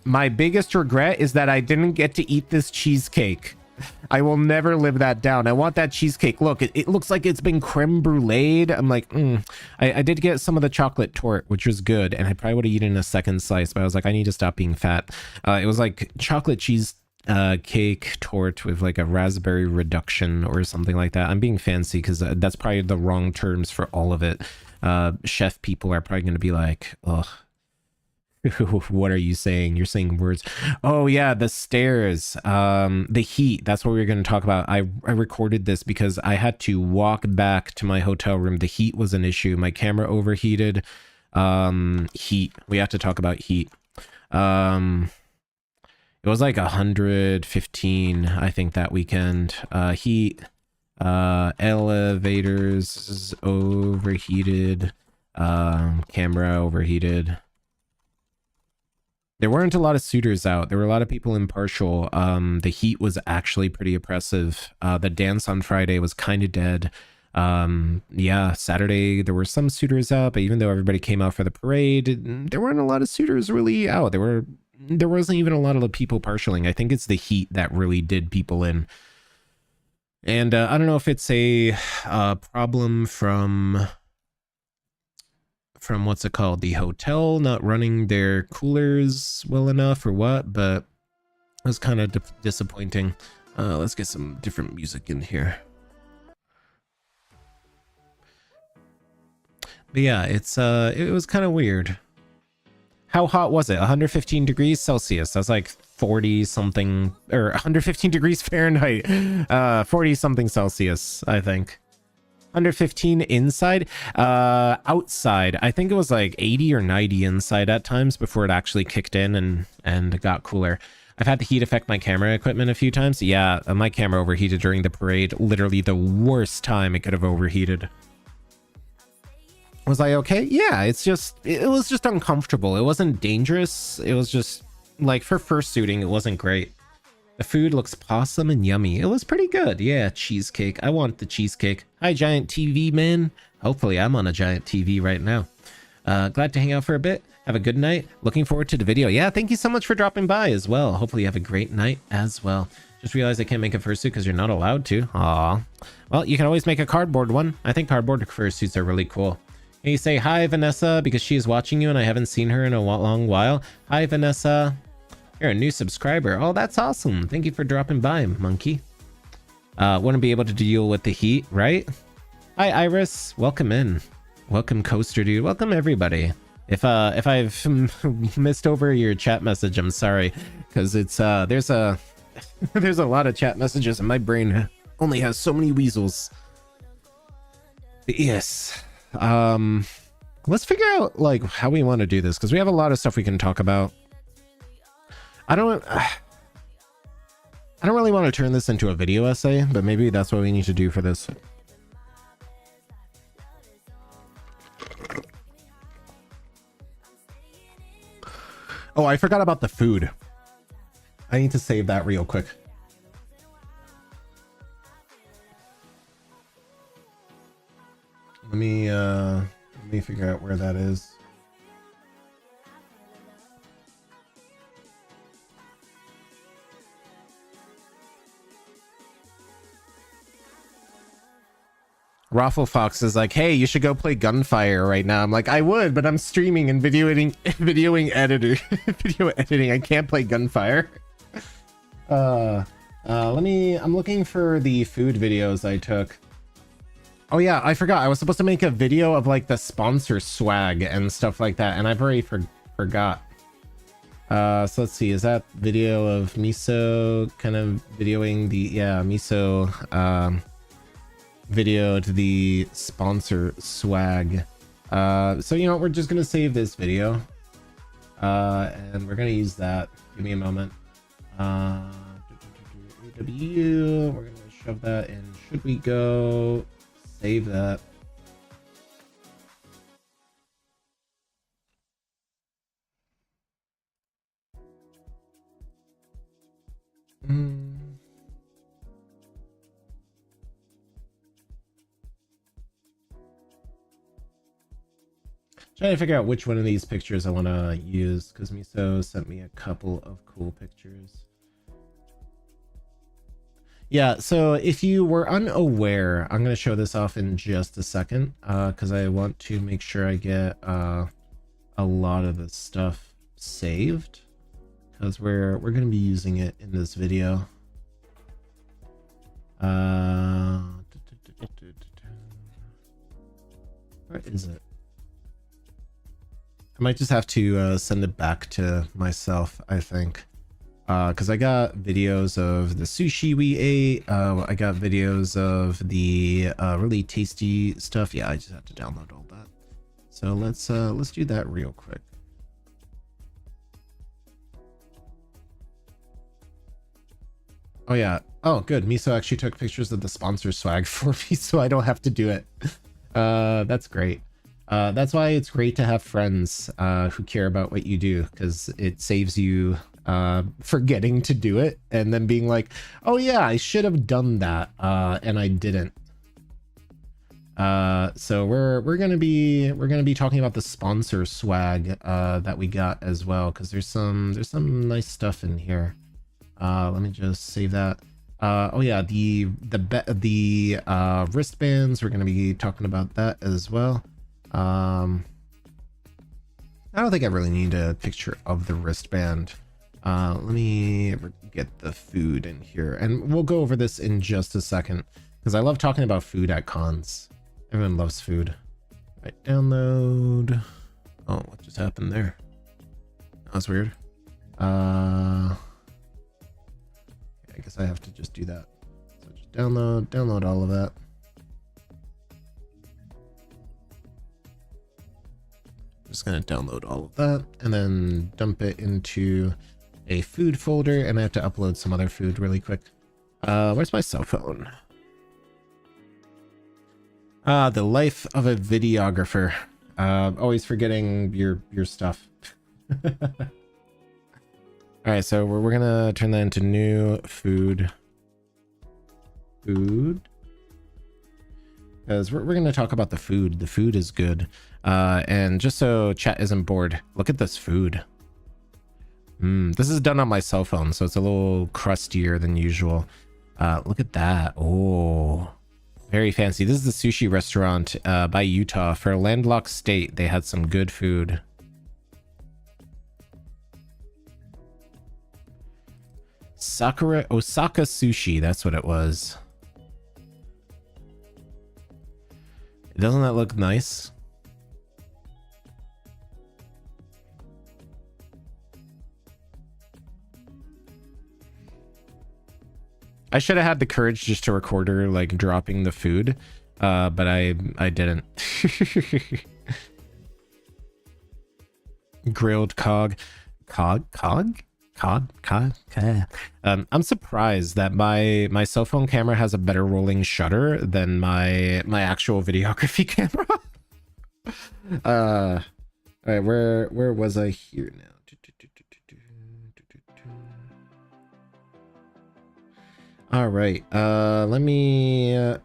My biggest regret is that I didn't get to eat this cheesecake. I will never live that down. I want that cheesecake. Look, it looks like it's been creme bruleed. I'm like, I did get some of the chocolate torte, which was good, and I probably would have eaten a second slice, but I was like, I need to stop being fat. It was like chocolate cheese cake torte with like a raspberry reduction or something like that. I'm being fancy because that's probably the wrong terms for all of it. Chef people are probably going to be like, ugh. What are you saying? You're saying words. Oh yeah, the stairs, the heat. That's what we were going to talk about. I recorded this because I had to walk back to my hotel room. The heat was an issue. My camera overheated. Heat. We have to talk about heat. It was like 115, I think, that weekend. Heat. Elevators overheated. Camera overheated. There weren't a lot of suitors out. There were a lot of people impartial. The heat was actually pretty oppressive. The dance on Friday was kind of dead. Yeah, Saturday there were some suitors out, but even though everybody came out for the parade, there weren't a lot of suitors really out. There wasn't even a lot of the people partialing. I think it's the heat that really did people in. And I don't know if it's a problem from what's it called, the hotel not running their coolers well enough or what, but it was kind of disappointing. Let's get some different music in here. But yeah, it was kind of weird. How hot was it? 115 degrees Celsius. That's like 40 something, or 115 degrees Fahrenheit. 40 something Celsius, I think. 115 inside. Outside, I think it was like 80 or 90 inside at times before it actually kicked in and got cooler. I've had the heat affect my camera equipment a few times. Yeah, my camera overheated during the parade. Literally the worst time it could have overheated. Was I okay? Yeah, it was just uncomfortable. It wasn't dangerous. It was just like, for fursuiting, it wasn't great. The food looks awesome and yummy. It was pretty good. Yeah, cheesecake. I want the cheesecake. Hi, giant TV man. Hopefully I'm on a giant TV right now. Glad to hang out for a bit. Have a good night. Looking forward to the video. Yeah, thank you so much for dropping by as well. Hopefully you have a great night as well. Just realized I can't make a fursuit because you're not allowed to. Aw. Well, you can always make a cardboard one. I think cardboard fursuits are really cool. Can you say hi, Vanessa, because she is watching you and I haven't seen her in a long while. Hi, Vanessa. You're a new subscriber. Oh, that's awesome. Thank you for dropping by, monkey. Wouldn't be able to deal with the heat, right? Hi, Iris. Welcome in. Welcome, Coaster Dude. Welcome, everybody. If I've missed over your chat message, I'm sorry, because it's there's a there's a lot of chat messages and my brain only has so many weasels. But yes. Let's figure out like how we want to do this, because we have a lot of stuff we can talk about. I don't really want to turn this into a video essay, but maybe that's what we need to do for this. Oh, I forgot about the food. I need to save that real quick. Let me figure out where that is. Raffle Fox is like, hey, you should go play Gunfire right now. I'm like, I would, but I'm streaming and video editing. I can't play Gunfire. I'm looking for the food videos I took. Oh yeah, I forgot. I was supposed to make a video of like the sponsor swag and stuff like that, and I've already forgot. So let's see, is that video of Miso kind of videoing the, yeah, Miso videoed the sponsor swag. So you know, we're just gonna save this video, and we're gonna use that. Give me a moment. AW, we're gonna shove that in. Should we go save that? Trying to figure out which one of these pictures I want to use, because Miso sent me a couple of cool pictures. Yeah, so if you were unaware, I'm going to show this off in just a second, because I want to make sure I get a lot of the stuff saved, because we're going to be using it in this video. Where is it? I might just have to send it back to myself, I think, because I got videos of the sushi we ate. I got videos of the really tasty stuff. Yeah, I just have to download all that. So let's do that real quick. Oh yeah. Oh good. Miso actually took pictures of the sponsor swag for me, so I don't have to do it. That's great. That's why it's great to have friends who care about what you do, because it saves you forgetting to do it and then being like, oh yeah, I should have done that, and I didn't. So we're gonna be talking about the sponsor swag that we got as well, because there's some nice stuff in here. Let me just save that. Oh yeah, the wristbands, we're gonna be talking about that as well. I don't think I really need a picture of the wristband. Let me get the food in here, and we'll go over this in just a second, because I love talking about food at cons. Everyone loves food. Right, download. Oh, what just happened there? That was weird. I guess I have to just do that. So just download all of that. Just gonna download all of that and then dump it into a food folder, and I have to upload some other food really quick. Where's my cell phone? The life of a videographer. Always forgetting your stuff. All right, so we're gonna turn that into new food, because we're going to talk about the food. The food is good. And just so chat isn't bored, look at this food. This is done on my cell phone, so it's a little crustier than usual. Look at that. Oh, very fancy. This is the sushi restaurant by Utah. For a landlocked state, they had some good food. Osaka Sushi, that's what it was. Doesn't that look nice? I should have had the courage just to record her like dropping the food, but I didn't. Grilled cog. I'm surprised that my cell phone camera has a better rolling shutter than my actual videography camera. All right, where was I here now? All right, let me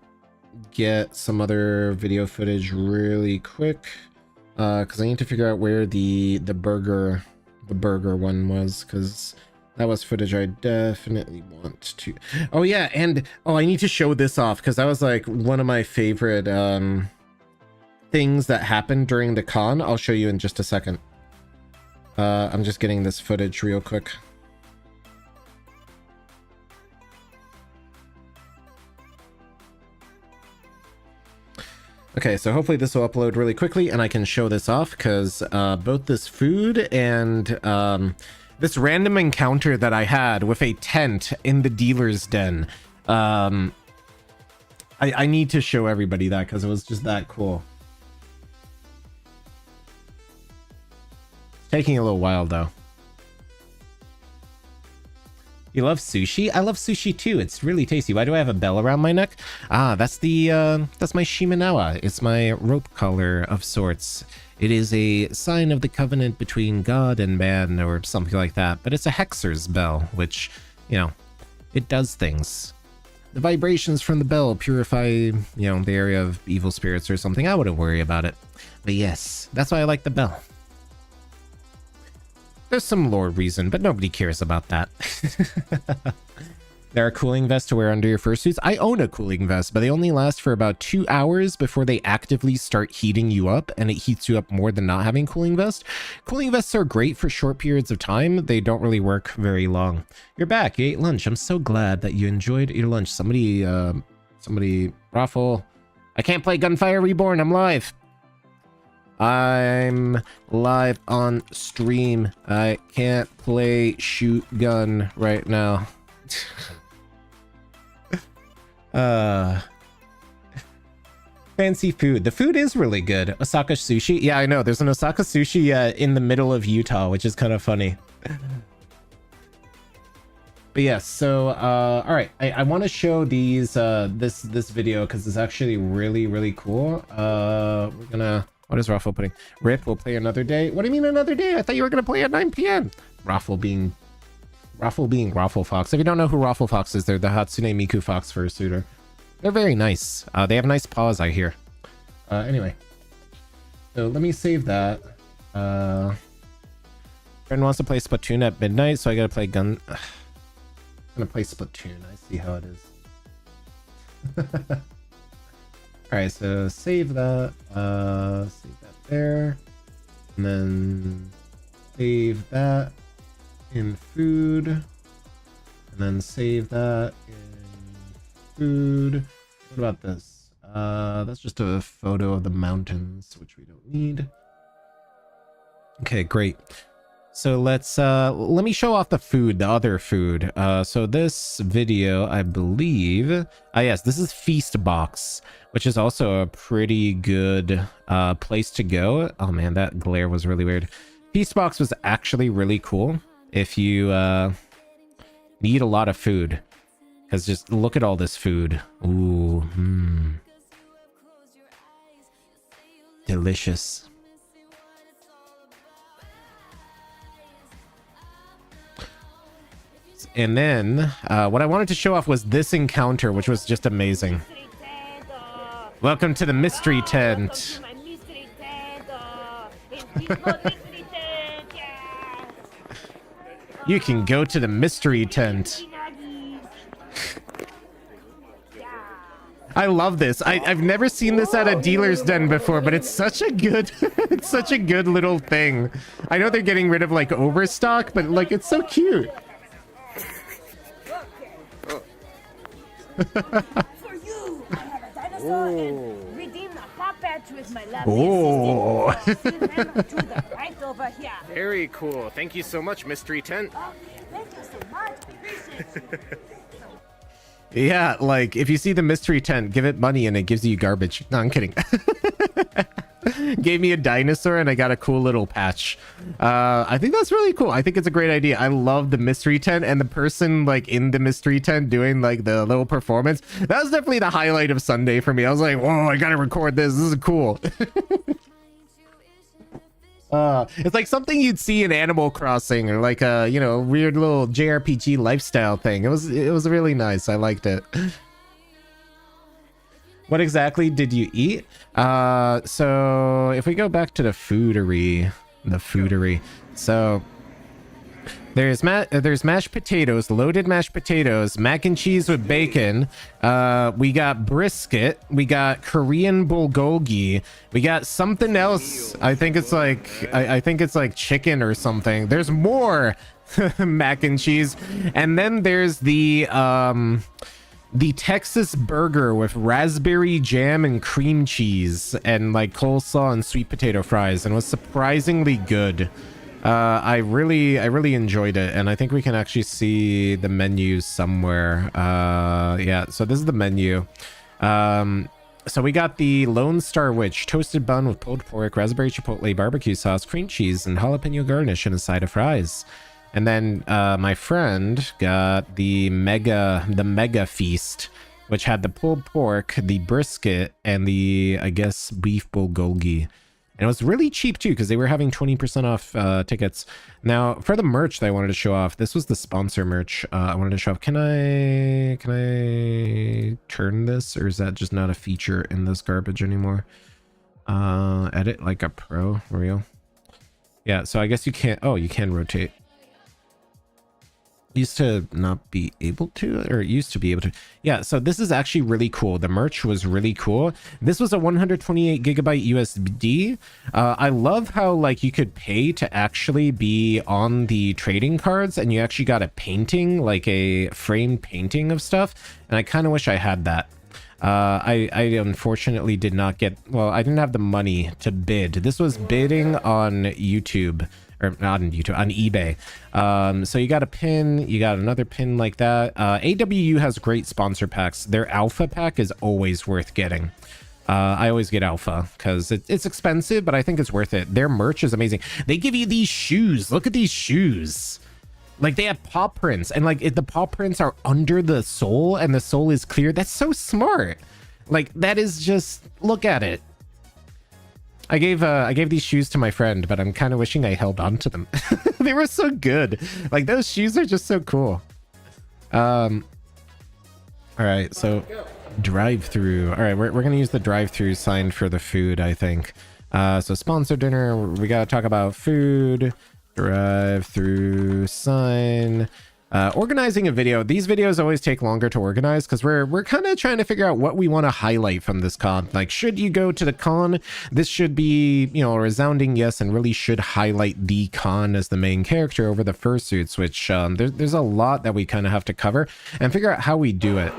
get some other video footage really quick, because I need to figure out where the burger one was, because that was footage I definitely want to. Oh yeah, and I need to show this off, because that was like one of my favorite things that happened during the con. I'll show you in just a second. I'm just getting this footage real quick. Okay, so hopefully this will upload really quickly and I can show this off, because both this food and this random encounter that I had with a tent in the dealer's den, I need to show everybody that, because it was just that cool. Taking a little while though. You love sushi? I love sushi too. It's really tasty. Why do I have a bell around my neck? Ah, that's my Shimenawa. It's my rope collar of sorts. It is a sign of the covenant between God and man or something like that. But it's a hexer's bell, which, you know, it does things. The vibrations from the bell purify, you know, the area of evil spirits or something. I wouldn't worry about it. But yes, that's why I like the bell. There's some lore reason, but nobody cares about that. There are cooling vests to wear under your fursuits. I own a cooling vest, but they only last for about 2 hours before they actively start heating you up, and it heats you up more than not having cooling vest. Cooling vests are great for short periods of time. They don't really work very long. You're back. You ate lunch. I'm so glad that you enjoyed your lunch. Somebody, Raffle. I can't play Gunfire Reborn. I'm live. I'm live on stream. I can't play Shoot Gun right now. Fancy food. The food is really good. Osaka sushi. Yeah, I know. There's an Osaka sushi in the middle of Utah, which is kind of funny. But yes, so all right, I want to show these this video because it's actually really cool. We're gonna, what is Raffle putting? Rip, we'll play another day. What do you mean another day? I thought you were gonna play at 9 p.m. Raffle being Raffle Fox. If you don't know who Raffle Fox is, they're the Hatsune Miku Fox fursuiter. They're very nice. They have nice paws, I hear. Anyway, so let me save that. Friend wants to play Splatoon at midnight, so I gotta play gun. I'm gonna play Splatoon. I see how it is. Alright, so save that. Save that there. And then save that in food. And then save that in food. What about this? That's just a photo of the mountains, which we don't need. Okay, great. So let's let me show off the food, the other food. So this video, I believe, yes, this is Feast Box, which is also a pretty good place to go. Oh man, that glare was really weird. Feast Box was actually really cool if you need a lot of food, because just look at all this food. Ooh, delicious. And then what I wanted to show off was this encounter, which was just amazing. Welcome to the mystery tent. You can go to the mystery tent. I love this. I've never seen this at a dealer's den before, but it's such a good it's such a good little thing. I know they're getting rid of like overstock, but like it's so cute. For you, I have a dinosaur and redeem a pop patch with my lovely assistant. To the right over here. Very cool. Thank you so much, mystery tent. Okay, thank you so much. Appreciate it. Yeah, like if you see the mystery tent, give it money and it gives you garbage. No, I'm kidding. Gave me a dinosaur and I got a cool little patch. I think that's really cool. I think it's a great idea. I love the mystery tent, and the person like in the mystery tent doing like the little performance. That was definitely the highlight of Sunday for me. I was like, whoa, I gotta record this. This is cool. It's like something you'd see in Animal Crossing, or like a, you know, weird little JRPG lifestyle thing. It was really nice. I liked it. What exactly did you eat? So if we go back to the foodery, so there's mashed potatoes, loaded mashed potatoes, mac and cheese with bacon. We got brisket. We got Korean bulgogi. We got something else. I think it's like chicken or something. There's more mac and cheese, and then there's the Texas burger with raspberry jam and cream cheese and like coleslaw and sweet potato fries, and it was surprisingly good. I really enjoyed it, and I think we can actually see the menu somewhere. Yeah, so this is the menu. So we got the Lone Star Witch toasted bun with pulled pork, raspberry chipotle, barbecue sauce, cream cheese, and jalapeno garnish, and a side of fries. And then my friend got the mega feast, which had the pulled pork, the brisket, and the, I guess, beef bulgogi. And it was really cheap too, because they were having 20% off tickets. Now, for the merch that I wanted to show off, this was the sponsor merch. I wanted to show off. Can I turn this, or is that just not a feature in this garbage anymore? Edit like a pro, real. Yeah, so I guess you can't. Oh, you can rotate. Used to not be able to, or used to be able to. Yeah, so this is actually really cool. The merch was really cool. This was a 128 gigabyte USD. I love how like you could pay to actually be on the trading cards, and you actually got a painting, like a framed painting of stuff. And I kind of wish I had that. I unfortunately did not get, well, I didn't have the money to bid. This was bidding on YouTube. Or not on YouTube, on eBay. So you got a pin, you got another pin like that. AWU has great sponsor packs. Their alpha pack is always worth getting. I always get alpha because it's expensive, but I think it's worth it. Their merch is amazing. They give you these shoes. Look at these shoes. Like they have paw prints, and like the paw prints are under the sole, and the sole is clear. That's so smart. Like that is just, look at it. I gave these shoes to my friend, but I'm kind of wishing I held on to them. They were so good. Like those shoes are just so cool. All right, so drive-through. All right, we're gonna use the drive-through sign for the food, I think. So sponsor dinner. We gotta talk about food. Drive-through sign. Organizing a video. These videos always take longer to organize because we're kind of trying to figure out what we want to highlight from this con. Like, should you go to the con? This should be, you know, a resounding yes, and really should highlight the con as the main character over the fursuits, which there's a lot that we kind of have to cover and figure out how we do it.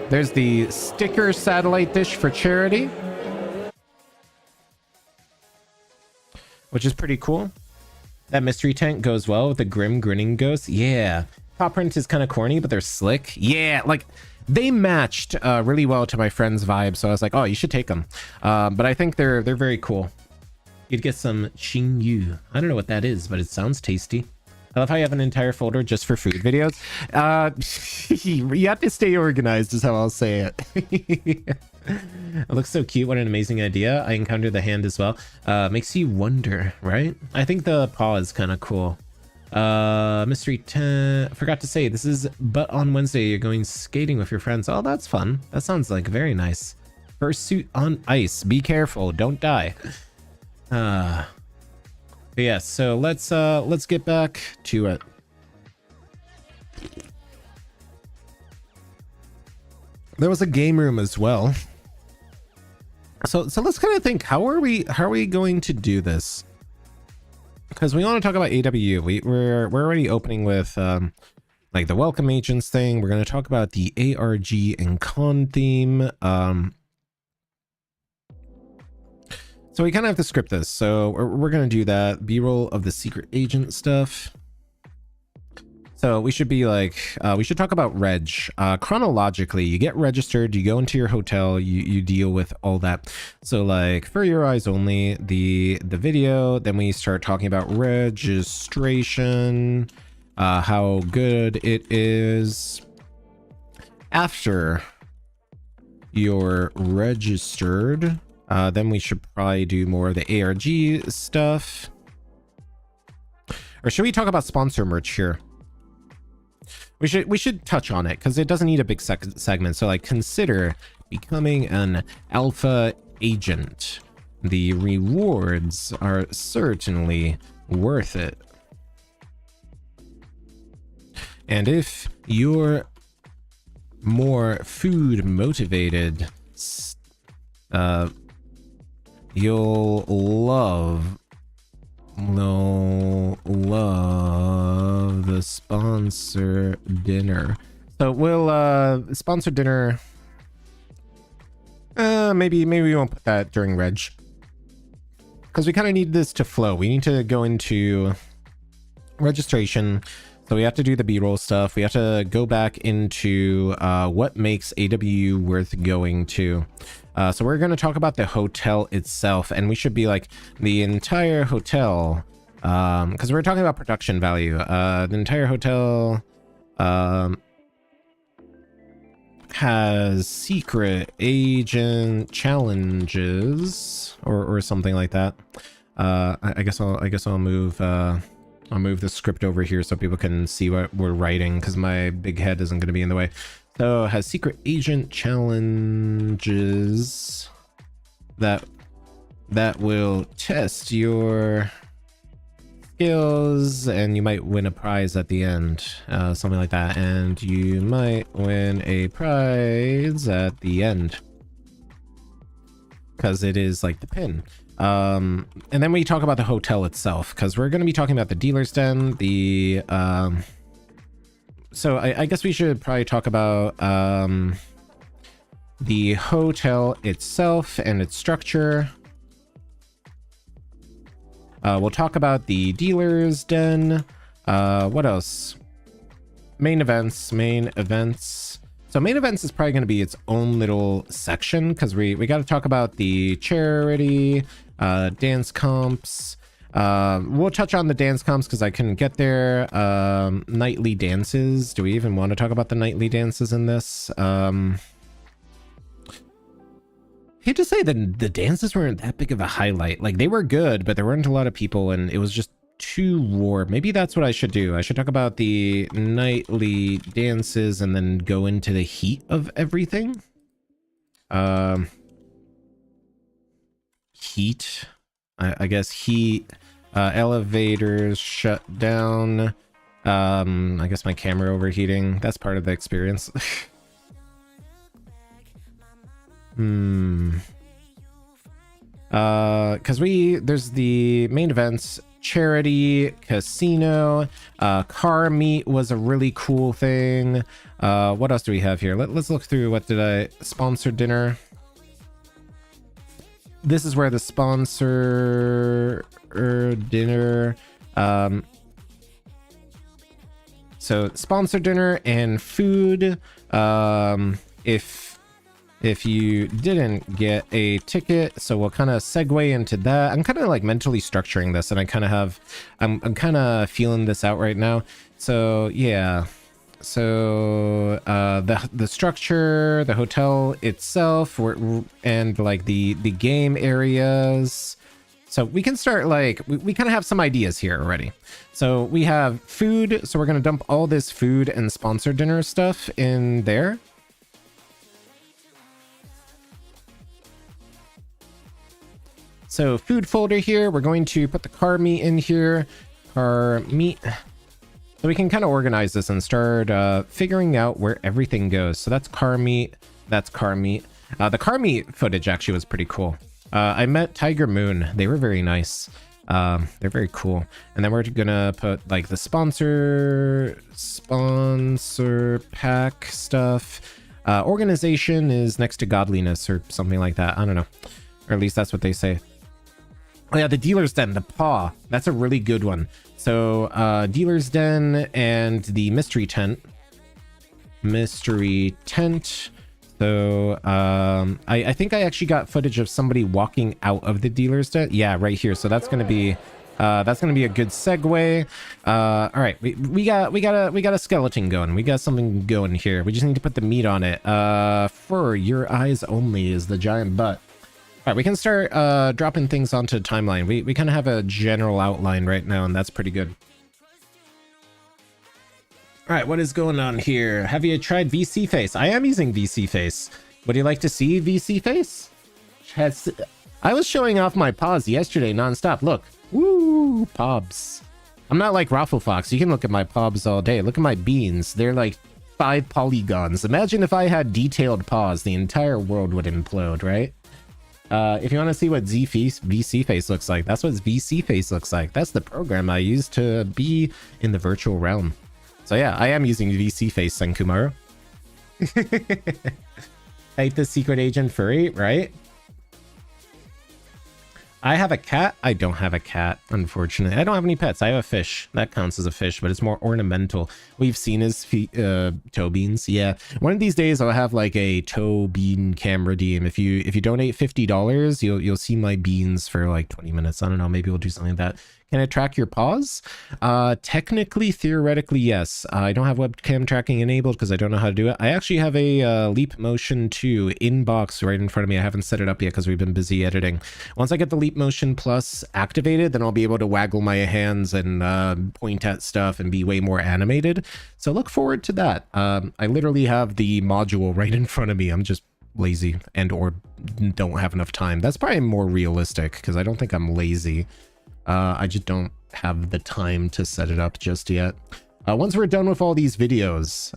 There's the sticker satellite dish for charity, which is pretty cool. That mystery tent goes well with the grim grinning ghost. Yeah. Paw print is kind of corny, but they're slick. Yeah, like they matched really well to my friend's vibe, so I was like, oh, you should take them. But I think they're very cool. You'd get some Xingyu. I don't know what that is, but it sounds tasty. I love how you have an entire folder just for food videos. You have to stay organized is how I'll say it. It looks so cute. What an amazing idea. I encountered the hand as well. Makes you wonder, right? I think the paw is kind of cool. Mystery tent. Forgot to say, this is but on Wednesday you're going skating with your friends. Oh, that's fun. That sounds like very nice. Fursuit on ice. Be careful. Don't die. But yeah, so let's get back to it. There was a game room as well. So let's kind of think, how are we going to do this? Because we want to talk about AWU. We're already opening with like the welcome agents thing. We're going to talk about the ARG and con theme. So we kind of have to script this. So we're going to do that. B-roll of the secret agent stuff. So we should be like, we should talk about reg. Chronologically, you get registered, you go into your hotel, you deal with all that. So like for your eyes only, the video, then we start talking about registration, how good it is. After you're registered, then we should probably do more of the ARG stuff. Or should we talk about sponsor merch here? We should touch on it because it doesn't need a big segment. So like, consider becoming an alpha agent. The rewards are certainly worth it. And if you're more food motivated, you'll love the sponsor dinner. So we'll sponsor dinner. Maybe we won't put that during reg, because we kind of need this to flow. We need to go into registration, so we have to do the b-roll stuff. We have to go back into what makes AWU worth going to. So we're going to talk about the hotel itself, and we should be like the entire hotel, because we're talking about production value. The entire hotel has secret agent challenges or something like that. I guess I'll move the script over here so people can see what we're writing, because my big head isn't going to be in the way. So it has secret agent challenges that will test your skills, and you might win a prize at the end, something like that. And you might win a prize at the end, because it is like the pin. And then we talk about the hotel itself, because we're going to be talking about the dealer's den, the so I guess we should probably talk about the hotel itself and its structure. We'll talk about the dealer's den. What else? Main events. So main events is probably going to be its own little section, because we got to talk about the charity, dance comps. We'll touch on the dance comps because I couldn't get there. Nightly dances. Do we even want to talk about the nightly dances in this? Hate to say that the dances weren't that big of a highlight. Like, they were good, but there weren't a lot of people, and it was just too warm. Maybe that's what I should do. I should talk about the nightly dances and then go into the heat of everything. Heat. I guess heat. Elevators shut down. I guess my camera overheating. That's part of the experience. Because there's the main events, charity, casino, car meet was a really cool thing. What else do we have here? Let's look through. What did I sponsor dinner? This is where the sponsor dinner, so sponsor dinner and food. If you didn't get a ticket, so we'll kind of segue into that. I'm kind of like mentally structuring this, and I'm kind of feeling this out right now. So yeah, so the structure, the hotel itself, and like the game areas. So we can start, like, we kind of have some ideas here already. So we have food, so we're going to dump all this food and sponsor dinner stuff in there. So food folder here, we're going to put the car meat in here. Car meat. So we can kind of organize this and start figuring out where everything goes. So that's car meat. That's car meat. The car meat footage actually was pretty cool. I met Tiger Moon. They were very nice. They're very cool. And then we're gonna put like the sponsor pack stuff. Organization is next to godliness or something like that. I don't know. Or at least that's what they say. Oh yeah, the dealer's den, the paw. That's a really good one. So dealer's den and the mystery tent. Mystery tent. So I think I actually got footage of somebody walking out of the dealer's den. Yeah, right here. So that's gonna be a good segue. All right, we got a skeleton going. We got something going here. We just need to put the meat on it. For your eyes only is the giant butt. All right, we can start dropping things onto the timeline. We kind of have a general outline right now, and that's pretty good. All right, what is going on here? Have you tried VC Face? I am using VC Face. Would you like to see VC Face? I was showing off my paws yesterday nonstop. Look, woo, pobs. I'm not like Rafflefox. You can look at my pobs all day. Look at my beans. They're like 5 polygons. Imagine if I had detailed paws. The entire world would implode, right? If you want to see what VC Face looks like, that's what VC Face looks like. That's the program I use to be in the virtual realm. So yeah, I am using VC Face, Senkumaru. Type the secret agent Furry, right? I have a cat. I don't have a cat, unfortunately. I don't have any pets. I have a fish. That counts as a fish, but it's more ornamental. What you've seen is toe beans. Yeah. One of these days I'll have like a toe bean cam redeem. If you donate $50, you'll see my beans for like 20 minutes. I don't know. Maybe we'll do something like that. Can I track your paws? Technically, theoretically, yes. I don't have webcam tracking enabled because I don't know how to do it. I actually have a Leap Motion 2 inbox right in front of me. I haven't set it up yet because we've been busy editing. Once I get the Leap Motion Plus activated, then I'll be able to waggle my hands and point at stuff and be way more animated. So look forward to that. I literally have the module right in front of me. I'm just lazy and or don't have enough time. That's probably more realistic because I don't think I'm lazy. I just don't have the time to set it up just yet. Once we're done with all these videos,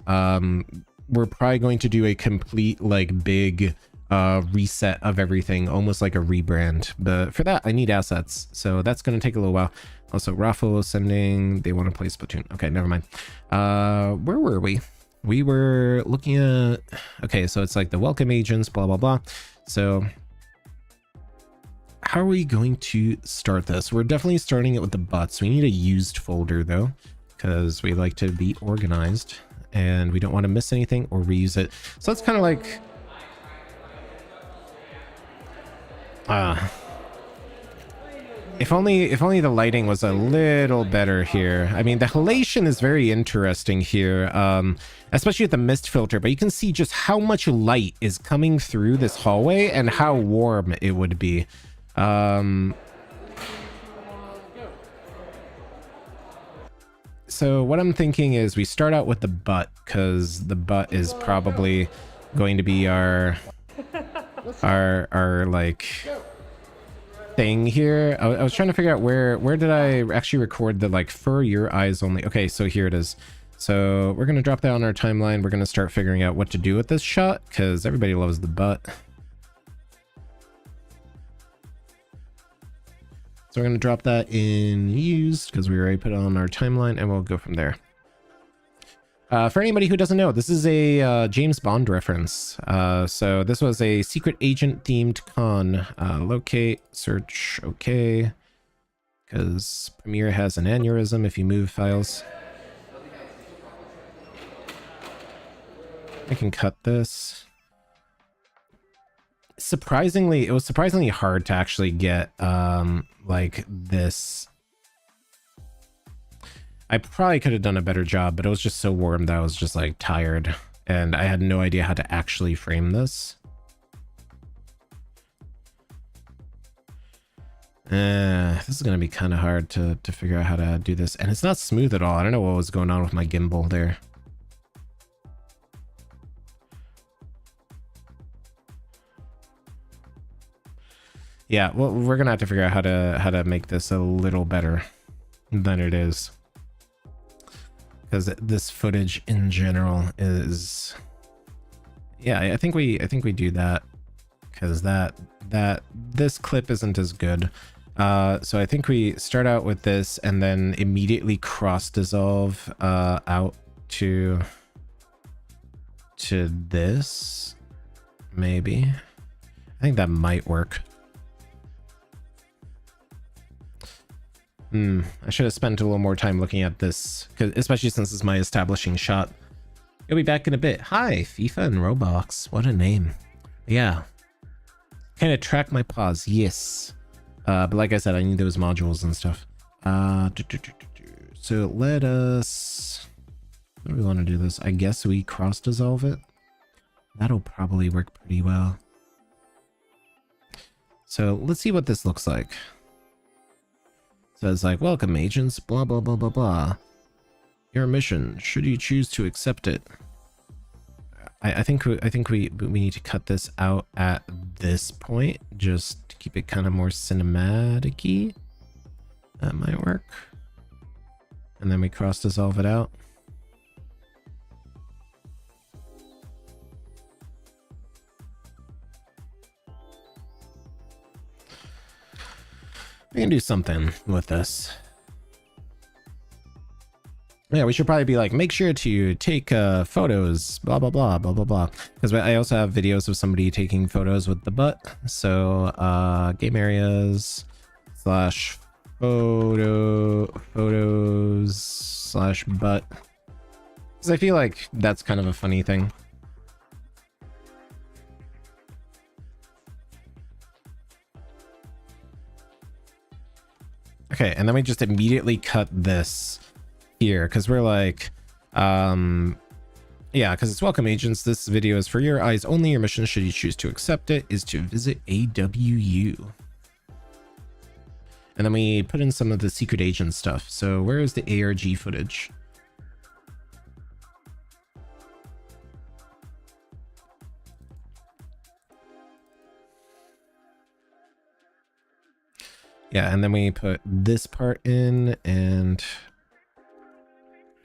we're probably going to do a complete like big reset of everything, almost like a rebrand. But for that, I need assets. So that's going to take a little while. Also, Raffle sending, they want to play Splatoon. Okay, never mind. Where were we? We were looking at, okay, so it's like the welcome agents, blah, blah, blah. So how are we going to start this? We're definitely starting it with the butts. We need a used folder though, because we like to be organized and we don't want to miss anything or reuse it. So it's kind of like, if only the lighting was a little better here. I mean, the halation is very interesting here, especially with the mist filter, but you can see just how much light is coming through this hallway and how warm it would be. So what I'm thinking is we start out with the butt, because the butt is probably going to be our like thing here. I was trying to figure out where did I actually record the like fur your eyes only. Okay, so here it is. So we're gonna drop that on our timeline. We're gonna start figuring out what to do with this shot because everybody loves the butt. So we're going to drop that in used because we already put it on our timeline and we'll go from there. For anybody who doesn't know, this is a James Bond reference. So this was a secret agent themed con. Locate, search, okay. Because Premiere has an aneurysm if you move files. I can cut this. Surprisingly, it was surprisingly hard to actually get like this. I probably could have done a better job, but it was just so warm that I was just like tired and I had no idea how to actually frame this. This is gonna be kind of hard to figure out how to do this, and it's not smooth at all. I don't know what was going on with my gimbal there. Yeah, well, we're gonna have to figure out how to make this a little better than it is, because this footage in general is, yeah, I think we do that because this clip isn't as good. So I think we start out with this and then immediately cross dissolve out to this, maybe. I think that might work. I should have spent a little more time looking at this, especially since it's my establishing shot. You'll be back in a bit. Hi, FIFA and Roblox. What a name. Yeah. Kind of track my paws. Yes. But like I said, I need those modules and stuff. So let us... What do we want to do this? I guess we cross dissolve it. That'll probably work pretty well. So let's see what this looks like. So it's like, welcome agents, blah, blah, blah, blah, blah. Your mission, should you choose to accept it. I think we need to cut this out at this point, just to keep it kind of more cinematic-y. That might work. And then we cross dissolve it out. We can do something with this. Yeah, we should probably be like, make sure to take photos, blah, blah, blah, blah, blah, blah. Because I also have videos of somebody taking photos with the butt. So game areas, slash photos slash butt. Because I feel like that's kind of a funny thing. Okay, and then we just immediately cut this here because we're like, yeah, because it's welcome agents. This video is for your eyes only. Your mission, should you choose to accept it, is to visit AWU. And then we put in some of the secret agent stuff. So where is the ARG footage? Yeah, and then we put this part in, and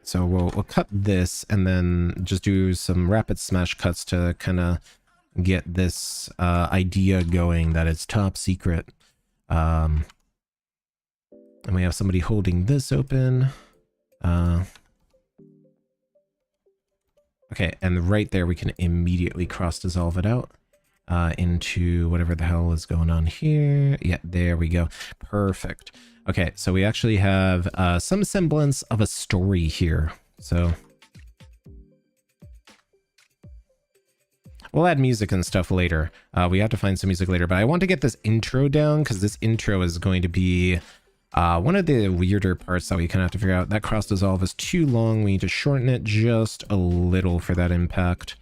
so we'll cut this and then just do some rapid smash cuts to kind of get this idea going that it's top secret. And we have somebody holding this open. Okay, and right there we can immediately cross dissolve it out. Into whatever the hell is going on here. Yeah, there we go. Perfect. Okay, so we actually have some semblance of a story here. So we'll add music and stuff later. We have to find some music later, but I want to get this intro down because this intro is going to be one of the weirder parts that we kind of have to figure out. That cross dissolve is too long. We need to shorten it just a little for that impact.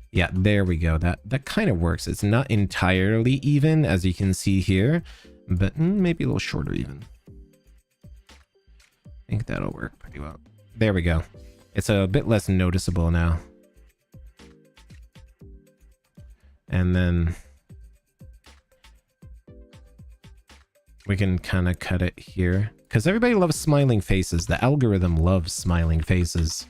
Yeah, there we go. That kind of works. It's not entirely even, as you can see here, but maybe a little shorter even. I think that'll work pretty well. There we go. It's a bit less noticeable now. And then we can kind of cut it here because everybody loves smiling faces. The algorithm loves smiling faces.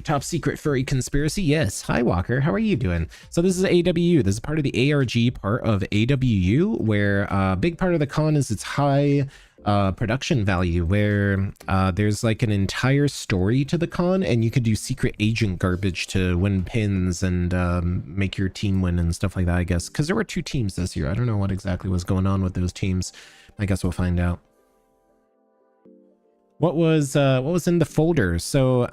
Top secret furry conspiracy. Yes. Hi, Walker. How are you doing? So this is AWU. This is part of the ARG part of AWU, where a big part of the con is its high production value, where there's like an entire story to the con, and you could do secret agent garbage to win pins and make your team win and stuff like that, I guess. Because there were 2 teams this year. I don't know what exactly was going on with those teams. I guess we'll find out. What was in the folder? So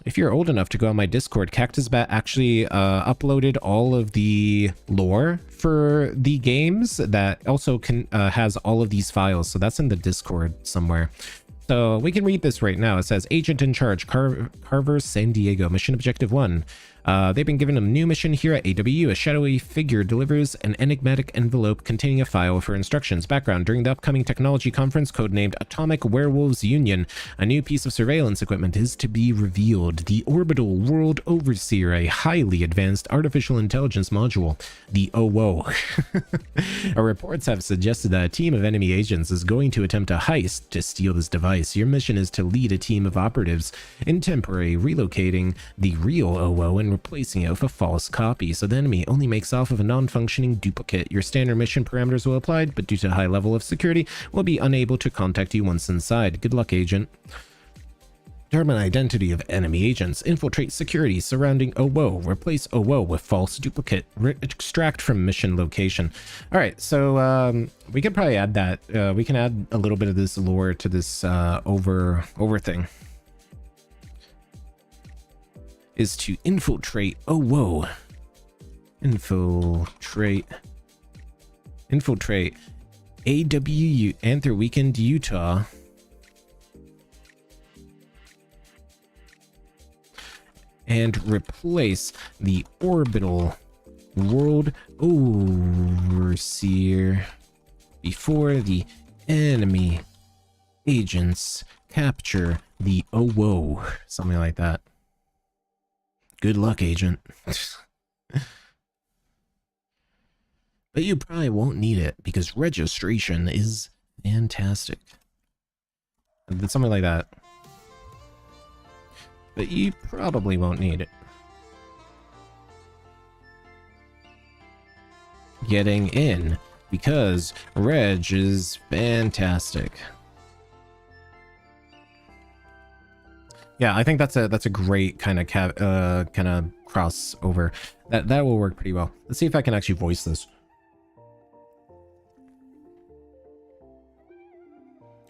if you're old enough to go on my Discord, CactusBat actually uploaded all of the lore for the games that also has all of these files. So that's in the Discord somewhere. So we can read this right now. It says, Agent in Charge, Carver, San Diego, Mission Objective 1. They've been given a new mission here at AWU. A shadowy figure delivers an enigmatic envelope containing a file for instructions. Background: during the upcoming technology conference, codenamed Atomic Werewolves Union, a new piece of surveillance equipment is to be revealed. The Orbital World Overseer, a highly advanced artificial intelligence module. The OWO. Reports have suggested that a team of enemy agents is going to attempt a heist to steal this device. Your mission is to lead a team of operatives in temporary relocating the real OWO and replacing it with a false copy, so the enemy only makes off of a non-functioning duplicate. Your standard mission parameters will apply, but due to high level of security, will be unable to contact you once inside. Good luck, Agent. Determine identity of enemy agents. Infiltrate security surrounding OWO. Replace OWO with false duplicate. Extract from mission location. All right, so we could probably add that. We can add a little bit of this lore to this over thing. Is to infiltrate. Oh, whoa. Infiltrate AWU, Anthro Weekend, Utah. And replace the Orbital World Overseer before the enemy agents capture the OWO. Something like that. Good luck, Agent. But you probably won't need it because registration is fantastic. Something like that. But you probably won't need it. Getting in because Reg is fantastic. Yeah, I think that's a great kind of crossover. That will work pretty well. Let's see if I can actually voice this.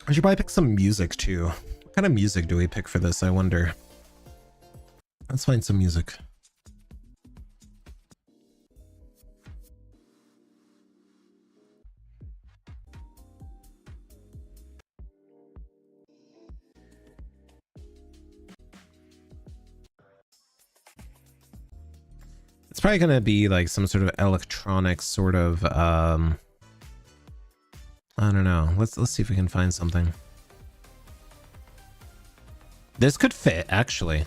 I should probably pick some music too. What kind of music do we pick for this, I wonder? Let's find some music. It's probably gonna be like some sort of electronic sort of I don't know. Let's see if we can find something. This could fit, actually.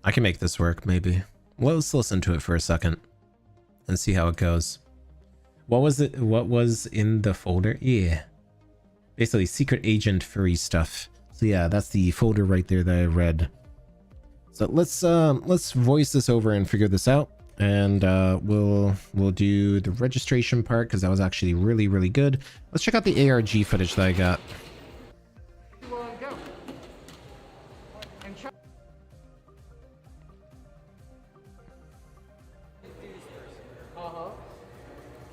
I can make this work, maybe. Well, let's listen to it for a second and see how it goes. What was it? What was in the folder? Yeah. Basically, secret agent furry stuff. So yeah, that's the folder right there that I read. So let's voice this over and figure this out. And we'll do the registration part because that was actually really good. Let's check out the ARG footage that I got.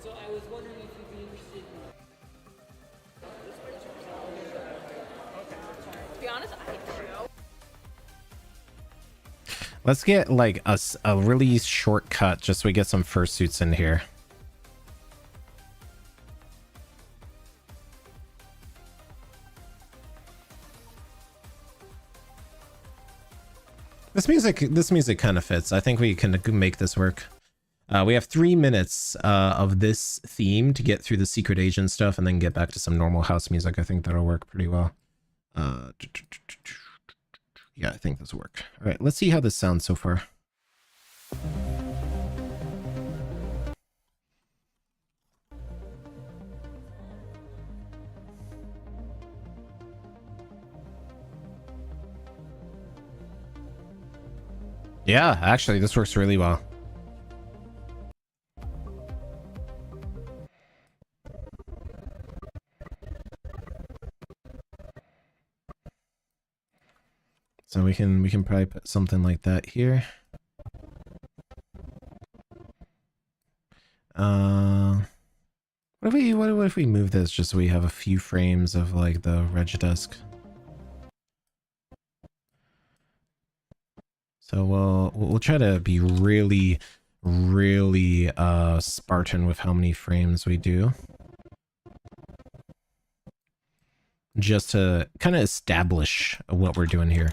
So I was wondering if you'd be interested in... To be honest, I don't know. Let's get like a really short cut just so we get some fursuits in here. This music kind of fits. I think we can make this work. We have 3 minutes of this theme to get through the secret agent stuff and then get back to some normal house music. I think that'll work pretty well. Yeah, I think this will work. All right, let's see how this sounds so far. Yeah, actually, this works really well. So we can probably put something like that here. What if we move this just so we have a few frames of like the reg desk? So we'll try to be really Spartan with how many frames we do. Just to kind of establish what we're doing here.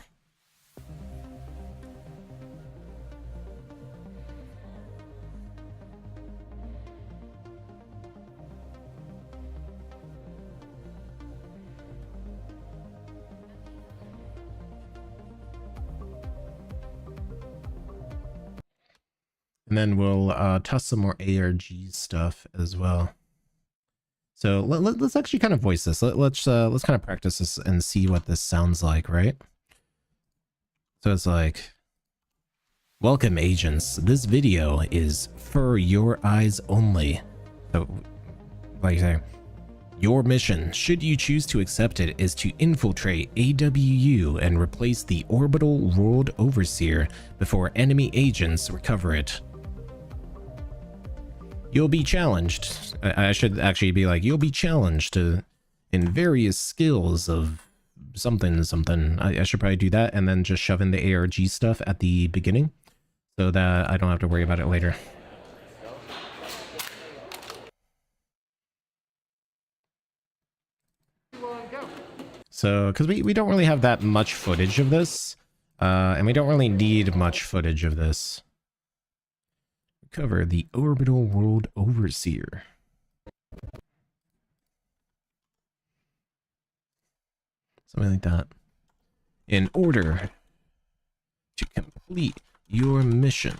And then we'll toss some more ARG stuff as well. So let's actually kind of voice this. Let's kind of practice this and see what this sounds like, right? So it's like, welcome agents. This video is for your eyes only. So, like I say, your mission, should you choose to accept it, is to infiltrate AWU and replace the orbital world overseer before enemy agents recover it. You'll be challenged. I should actually be like, you'll be challenged in various skills of something. I should probably do that and then just shove in the ARG stuff at the beginning so that I don't have to worry about it later. So, because we don't really have that much footage of this, and we don't really need much footage of this. Cover the orbital world overseer. Something like that. In order to complete your mission,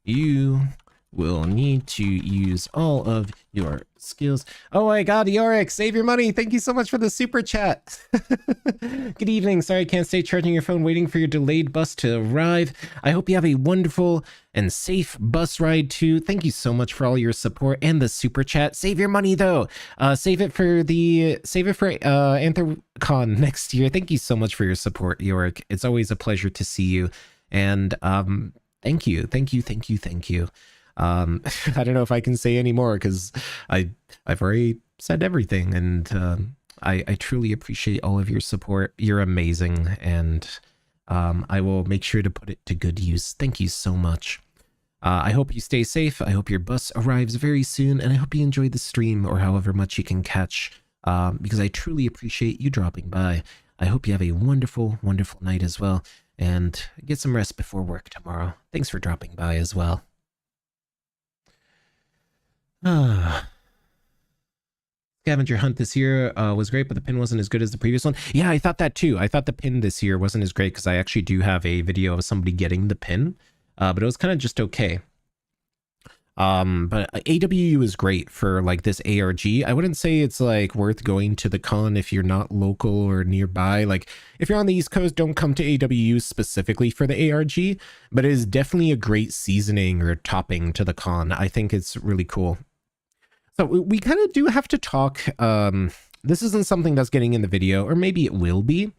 you will need to use all of your skills. Oh my god, Yorick, save your money. Thank you so much for the super chat. Good evening. Sorry I can't stay charging your phone waiting for your delayed bus to arrive. I hope you have a wonderful and safe bus ride too. Thank you so much for all your support and the super chat. Save your money though. Save it for anthrocon next year. Thank you so much for your support, Yorick. It's always a pleasure to see you. And thank you. I don't know if I can say any more because I've already said everything, and I truly appreciate all of your support. You're amazing, and I will make sure to put it to good use. Thank you so much. I hope you stay safe. I hope your bus arrives very soon, and I hope you enjoy the stream or however much you can catch, because I truly appreciate you dropping by. I hope you have a wonderful, wonderful night as well, and get some rest before work tomorrow. Thanks for dropping by as well. Scavenger hunt this year was great, but the pin wasn't as good as the previous one. Yeah, I thought that too. I thought the pin this year wasn't as great because I actually do have a video of somebody getting the pin, but it was kind of just okay. But AWU is great for like this ARG. I wouldn't say it's like worth going to the con if you're not local or nearby. Like if you're on the East Coast, don't come to AWU specifically for the ARG, but it is definitely a great seasoning or topping to the con. I think it's really cool. So we kind of do have to talk. This isn't something that's getting in the video, or maybe it will be.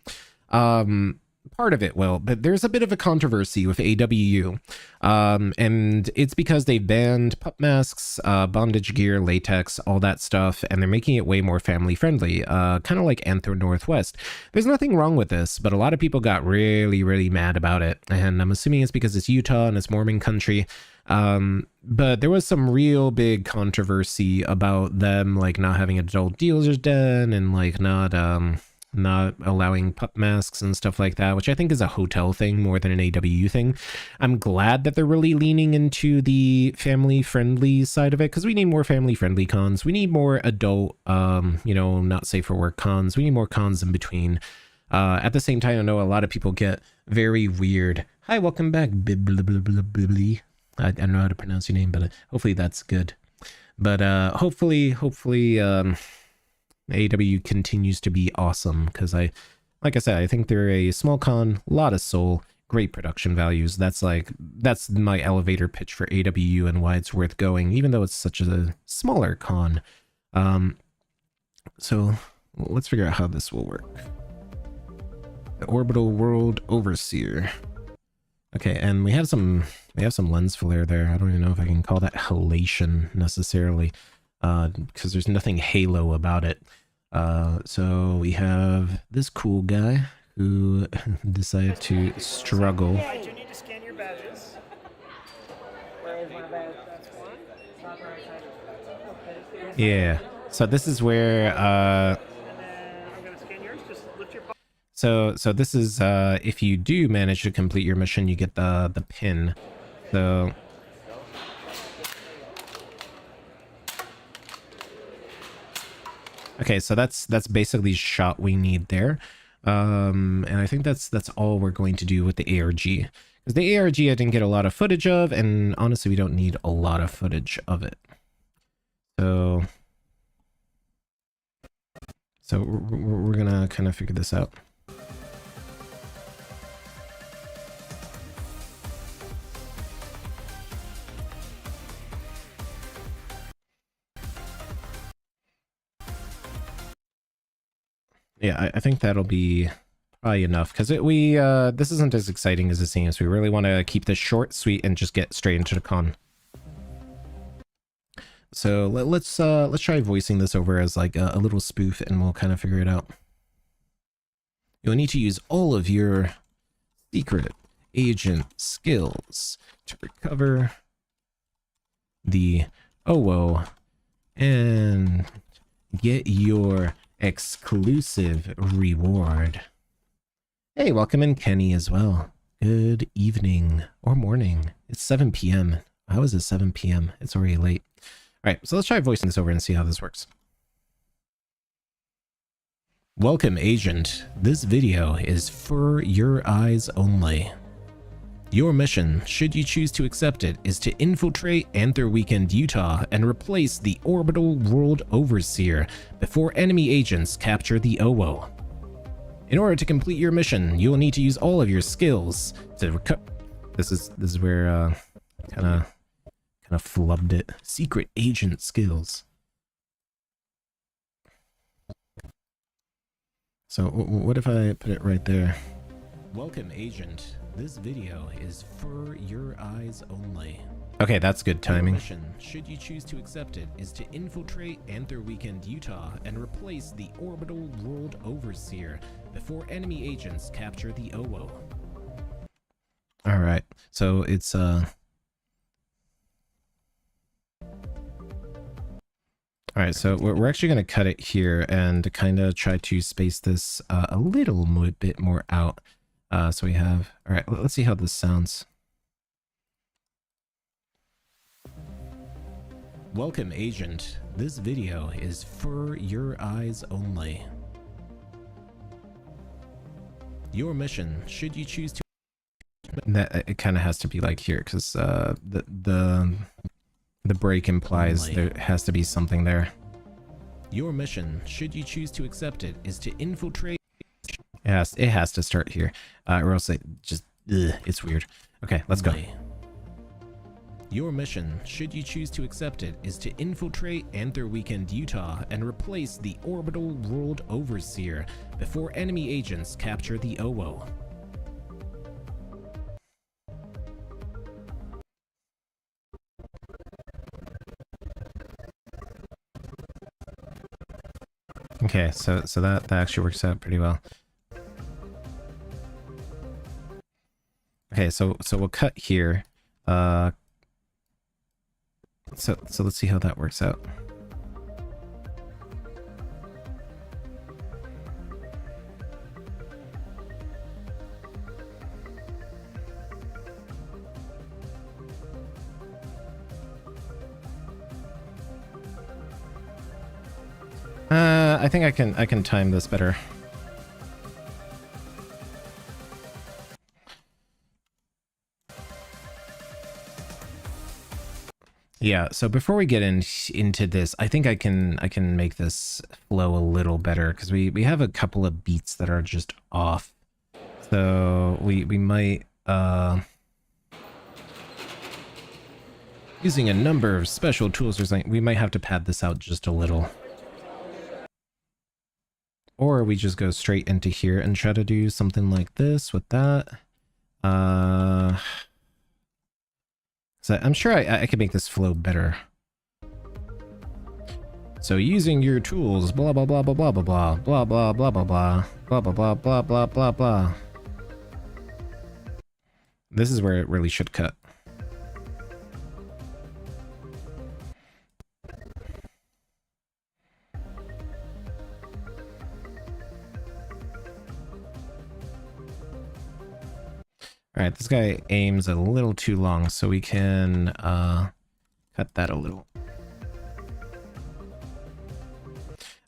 Part of it will, but there's a bit of a controversy with AWU, and it's because they banned pup masks, bondage gear, latex, all that stuff, and they're making it way more family friendly, kind of like Anthro Northwest. There's nothing wrong with this, but a lot of people got really mad about it, and I'm assuming it's because it's Utah and it's Mormon country. But there was some real big controversy about them like not having adult dealers den and like not allowing pup masks and stuff like that, which I think is a hotel thing more than an AWU thing. I'm glad that they're really leaning into the family friendly side of it, because we need more family friendly cons. We need more adult, you know, not safe for work cons. We need more cons in between. At the same time, I know a lot of people get very weird. Hi, welcome back. Bibbly. I don't know how to pronounce your name, but hopefully that's good. But hopefully AW continues to be awesome, because like I said, I think they're a small con, a lot of soul, great production values. That's my elevator pitch for AWU and why it's worth going, even though it's such a smaller con. So let's figure out how this will work. The Orbital World Overseer. Okay, and we have some lens flare there. I don't even know if I can call that halation necessarily, because there's nothing halo about it. So we have this cool guy who decided to struggle. Yeah, you need to scan your badges. Where is my badge? That's one. Top right side. Yeah. So this is where And then I'm gonna scan yours. Just lift your. so this is if you do manage to complete your mission, you get the pin. So okay, so that's basically the shot we need there. And I think that's all we're going to do with the ARG. Because the ARG I didn't get a lot of footage of, and honestly we don't need a lot of footage of it. So we're gonna kind of figure this out. Yeah, I think that'll be probably enough, because this isn't as exciting as it seems. We really want to keep this short, sweet, and just get straight into the con. So let's try voicing this over as like a little spoof, and we'll kind of figure it out. You'll need to use all of your secret agent skills to recover the OWO and get your exclusive reward. Hey, welcome in Kenny as well. Good evening or morning. It's 7 p.m. How is it 7 p.m.? It's already late. All right, so let's try voicing this over and see how this works. Welcome, agent. This video is for your eyes only. Your mission, should you choose to accept it, is to infiltrate Anther Weekend, Utah, and replace the Orbital World Overseer before enemy agents capture the OWO. In order to complete your mission, you will need to use all of your skills to recover. This is where kind of flubbed it. Secret agent skills. So what if I put it right there? Welcome, agent. This video is for your eyes only. Okay, that's good timing. Your mission, should you choose to accept it, is to infiltrate Anthro Weekend, Utah, and replace the orbital world overseer before enemy agents capture the OWO. All right, so it's all right, so we're actually going to cut it here and kind of try to space this a little bit more out. So we have, all right, let's see how this sounds. Welcome, agent. This video is for your eyes only. Your mission, should you choose to... That it kind of has to be like here, because the break implies there has to be something there. Your mission, should you choose to accept it, is to infiltrate... It has to start here, or else it just... it's weird. Okay, let's go. Your mission, should you choose to accept it, is to infiltrate Anthro Weekend, Utah, and replace the orbital world overseer before enemy agents capture the OWO. Okay, so that actually works out pretty well. Okay, so we'll cut here. So let's see how that works out. I think I can time this better. Yeah, so before we get into this, I think I can make this flow a little better, because we have a couple of beats that are just off. So we might using a number of special tools or something, we might have to pad this out just a little. Or we just go straight into here and try to do something like this with that. So I'm sure I can make this flow better. So using your tools, blah blah blah blah blah blah blah blah blah blah blah blah blah blah blah blah blah blah blah. This is where it really should cut. All right, this guy aims a little too long, so we can cut that a little.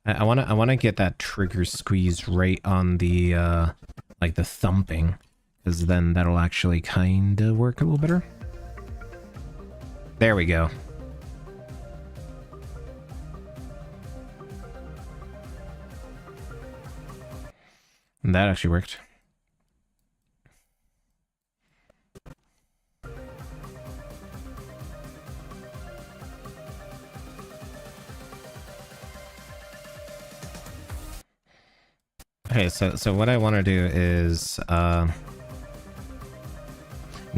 I wanna get that trigger squeeze right on the like the thumping, because then that'll actually kind of work a little better. There we go. And that actually worked. Okay, so what I want to do is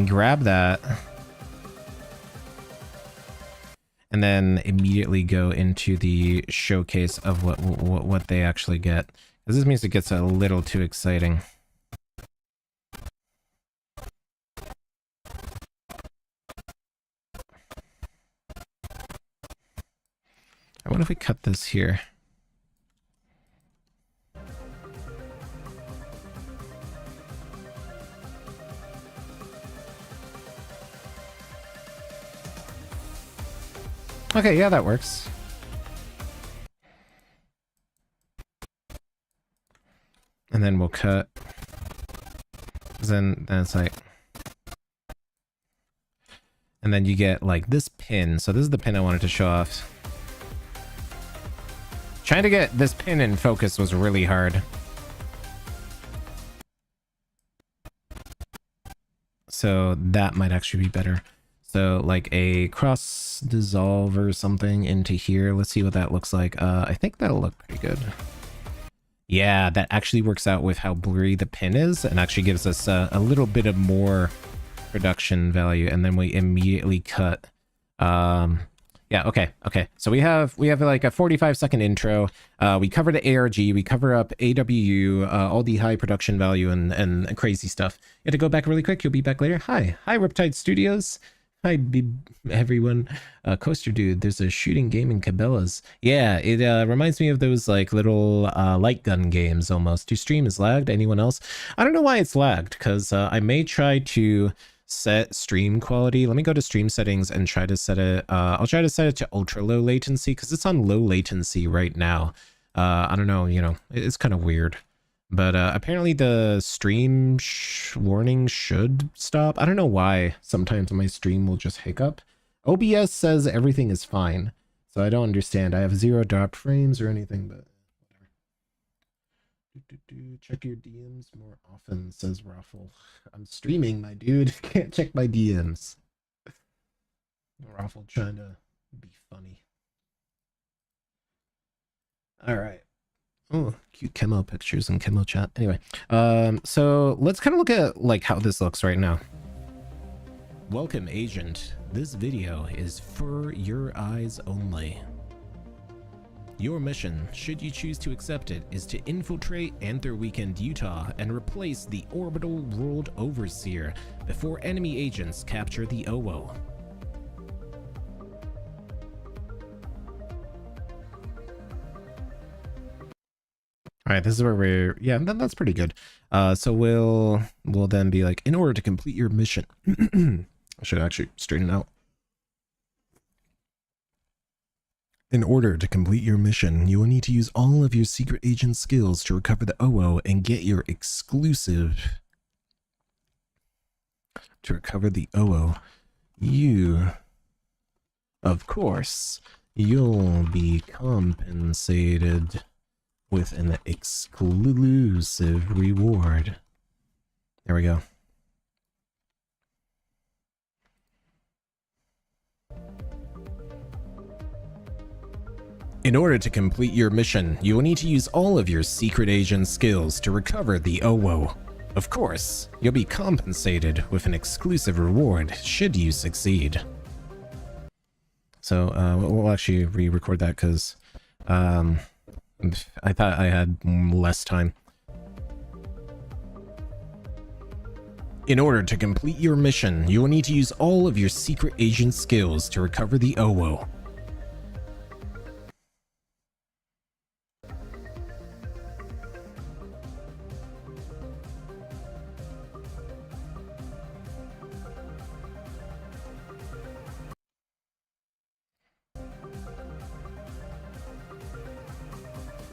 grab that and then immediately go into the showcase of what they actually get, because this music gets a little too exciting. I wonder if we cut this here. Okay, yeah, that works. And then we'll cut. Then it's like... And then you get like this pin. So this is the pin I wanted to show off. Trying to get this pin in focus was really hard. So that might actually be better. So like a cross dissolve or something into here. Let's see what that looks like. I think that'll look pretty good. Yeah, that actually works out with how blurry the pin is and actually gives us a little bit of more production value, and then we immediately cut. Yeah, okay. So we have like a 45-second intro. We covered the ARG, we cover up AWU, all the high production value and crazy stuff. You have to go back really quick. You'll be back later. Hi, Riptide Studios. Hi, everyone. Coaster Dude, there's a shooting game in Cabela's. Yeah, it reminds me of those like little light gun games almost. Your stream is lagged. Anyone else? I don't know why it's lagged, because I may try to set stream quality. Let me go to stream settings and try to set it. I'll try to set it to ultra low latency, because it's on low latency right now. I don't know, you know, it's kind of weird. But apparently the stream warning should stop. I don't know why sometimes my stream will just hiccup. OBS says everything is fine, so I don't understand. I have 0 dropped frames or anything, but whatever. Check your DMs more often, says Raffle. I'm streaming, my dude. Can't check my DMs. Raffle trying to be funny. All right. Oh, cute camo pictures and camo chat. Anyway, so let's kind of look at like how this looks right now. Welcome, agent. This video is for your eyes only. Your mission, should you choose to accept it, is to infiltrate Anthro Weekend, Utah, and replace the Orbital World Overseer before enemy agents capture the OWO. All right, this is where we're, yeah, that's pretty good. So we'll then be like, in order to complete your mission, I should actually straighten it out. In order to complete your mission, you will need to use all of your secret agent skills to recover the OWO and get your exclusive. To recover the OWO, of course, you'll be compensated with an exclusive reward. There we go. In order to complete your mission, you will need to use all of your secret agent skills to recover the OWO. Of course, you'll be compensated with an exclusive reward should you succeed. So we'll actually re-record that because I thought I had less time. In order to complete your mission, you will need to use all of your secret agent skills to recover the OWO.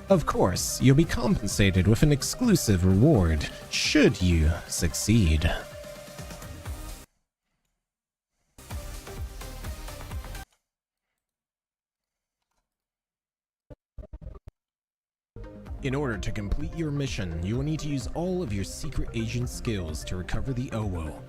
Of course, you'll be compensated with an exclusive reward, should you succeed. In order to complete your mission, you will need to use all of your secret agent skills to recover the OWO.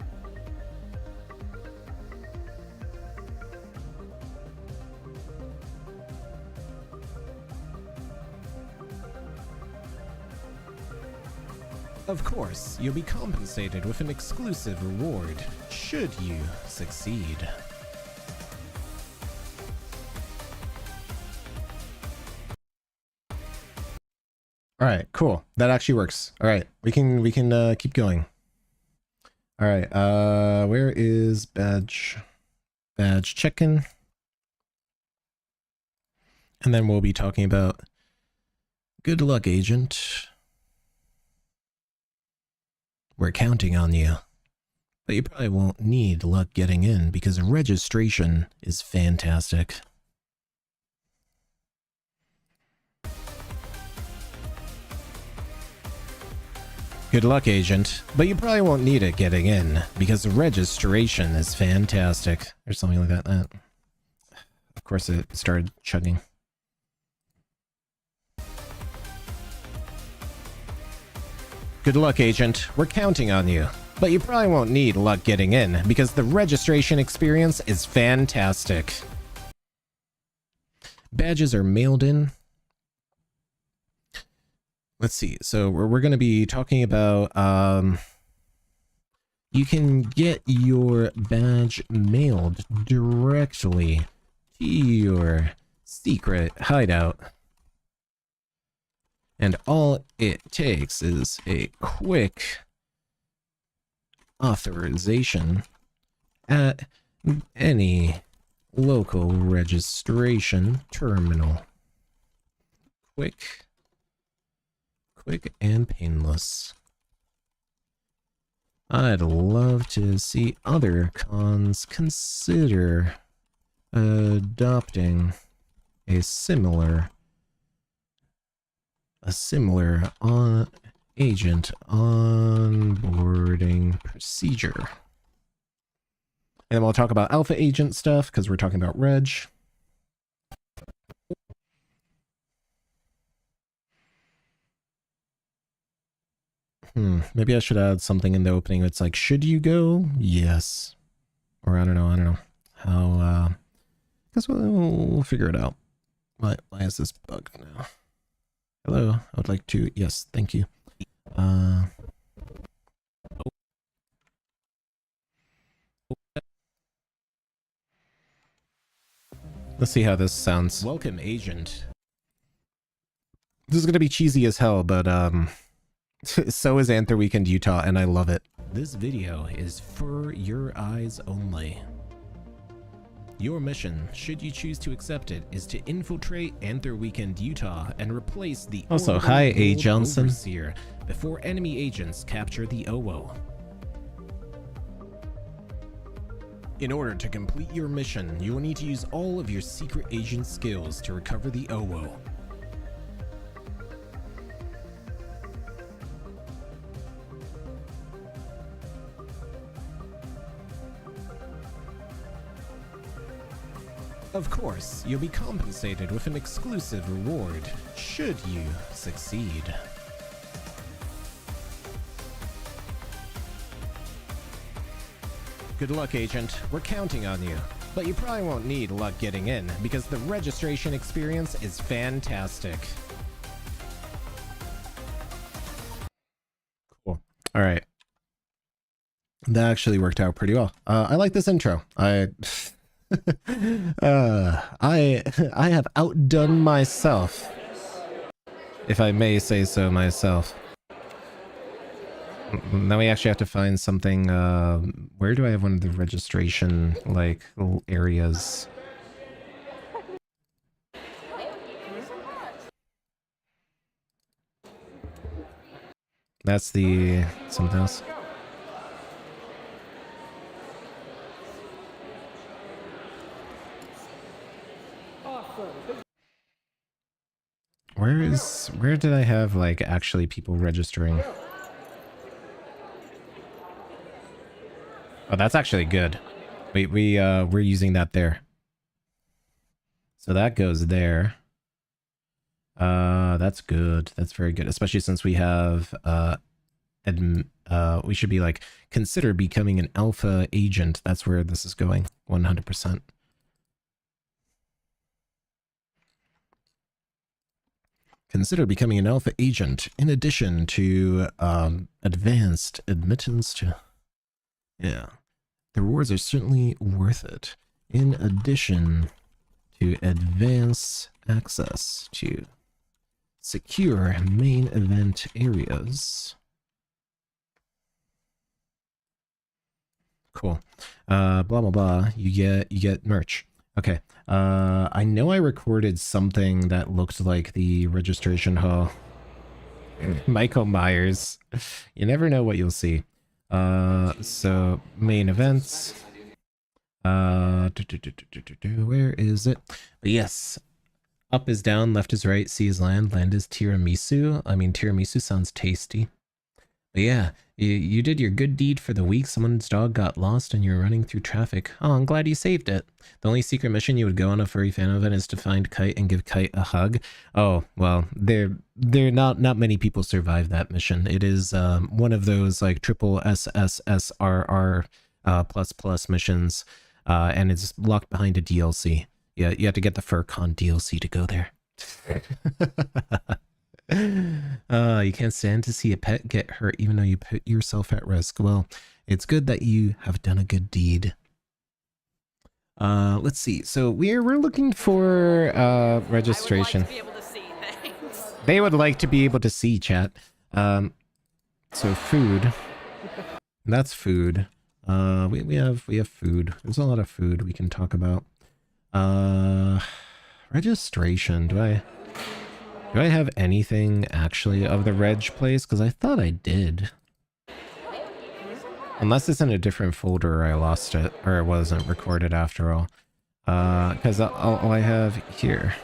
Of course, you'll be compensated with an exclusive reward, should you succeed. All right, cool. That actually works. All right, we can keep going. All right, where is badge check-in? And then we'll be talking about good luck, agent. We're counting on you, but you probably won't need luck getting in because registration is fantastic. Good luck, agent, but you probably won't need it getting in because registration is fantastic. Or something like that. Of course it started chugging. Good luck, agent. We're counting on you. But you probably won't need luck getting in because the registration experience is fantastic. Badges are mailed in. let's see. So we're going to be talking about you can get your badge mailed directly to your secret hideout. And all it takes is a quick authorization at any local registration terminal. Quick and painless. I'd love to see other cons consider adopting a similar agent onboarding procedure. And then we'll talk about alpha agent stuff because we're talking about reg. Maybe I should add something in the opening that's like, should you go? Yes. Or I don't know. How, guess we'll figure it out. Why is this bugged now? Hello, I would like to, yes, thank you. Let's see how this sounds. Welcome, agent. This is gonna be cheesy as hell, but so is Anthro Weekend Utah, and I love it. This video is for your eyes only. Your mission, should you choose to accept it, is to infiltrate Anthro Weekend Utah and replace the Also, hi, A. Johnson. Overseer before enemy agents capture the OWO. In order to complete your mission, you will need to use all of your secret agent skills to recover the OWO. Of course, you'll be compensated with an exclusive reward, should you succeed. Good luck, Agent. We're counting on you. But you probably won't need luck getting in, because the registration experience is fantastic. Cool. Alright. That actually worked out pretty well. I like this intro. I have outdone myself, if I may say so myself. Now we actually have to find something. Where do I have one of the registration like little areas? That's the something else. Where did I have like actually people registering? Oh, that's actually good. We're using that there. So that goes there. That's good. That's very good, especially since we have we should be like consider becoming an alpha agent. That's where this is going 100%. Consider becoming an alpha agent in addition to advanced admittance to... Yeah. The rewards are certainly worth it. In addition to advanced access to secure main event areas. Cool. Blah, blah, blah. You get merch. Okay. I know I recorded something that looked like the registration hall. Michael Myers. You never know what you'll see. So main events. Where is it? But yes. Up is down, left is right, C is land, land is tiramisu. I mean, tiramisu sounds tasty. But yeah, you did your good deed for the week. Someone's dog got lost and you're running through traffic. Oh, I'm glad you saved it. The only secret mission you would go on a furry fan event is to find Kite and give Kite a hug. Oh, well, they're not many people survive that mission. It is one of those like triple SSSRR plus missions, and it's locked behind a DLC. Yeah, you have to get the FurCon DLC to go there. You can't stand to see a pet get hurt even though you put yourself at risk. Well, it's good that you have done a good deed. Let's see. So we're looking for registration. I would like to be able to see, thanks. They would like to be able to see, chat. So food. That's food. We have food. There's a lot of food we can talk about. Registration. Do I have anything actually of the reg place? Because I thought I did. Unless it's in a different folder or I lost it, or it wasn't recorded after all. Because all I have here.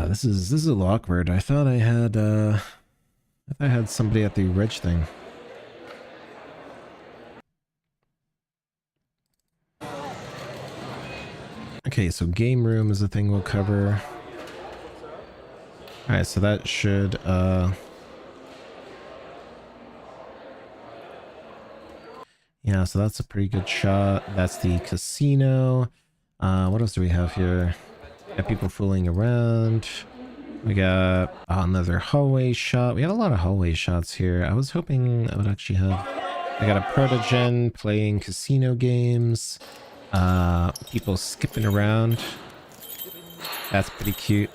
This is a little awkward. I thought I had somebody at the reg thing. Okay, so game room is the thing we'll cover. Alright, so that should yeah, so that's a pretty good shot. That's the casino. What else do we have here? Got people fooling around. We got another hallway shot. We have a lot of hallway shots here. I was hoping I would actually have... I got a protogen playing casino games. People skipping around. That's pretty cute.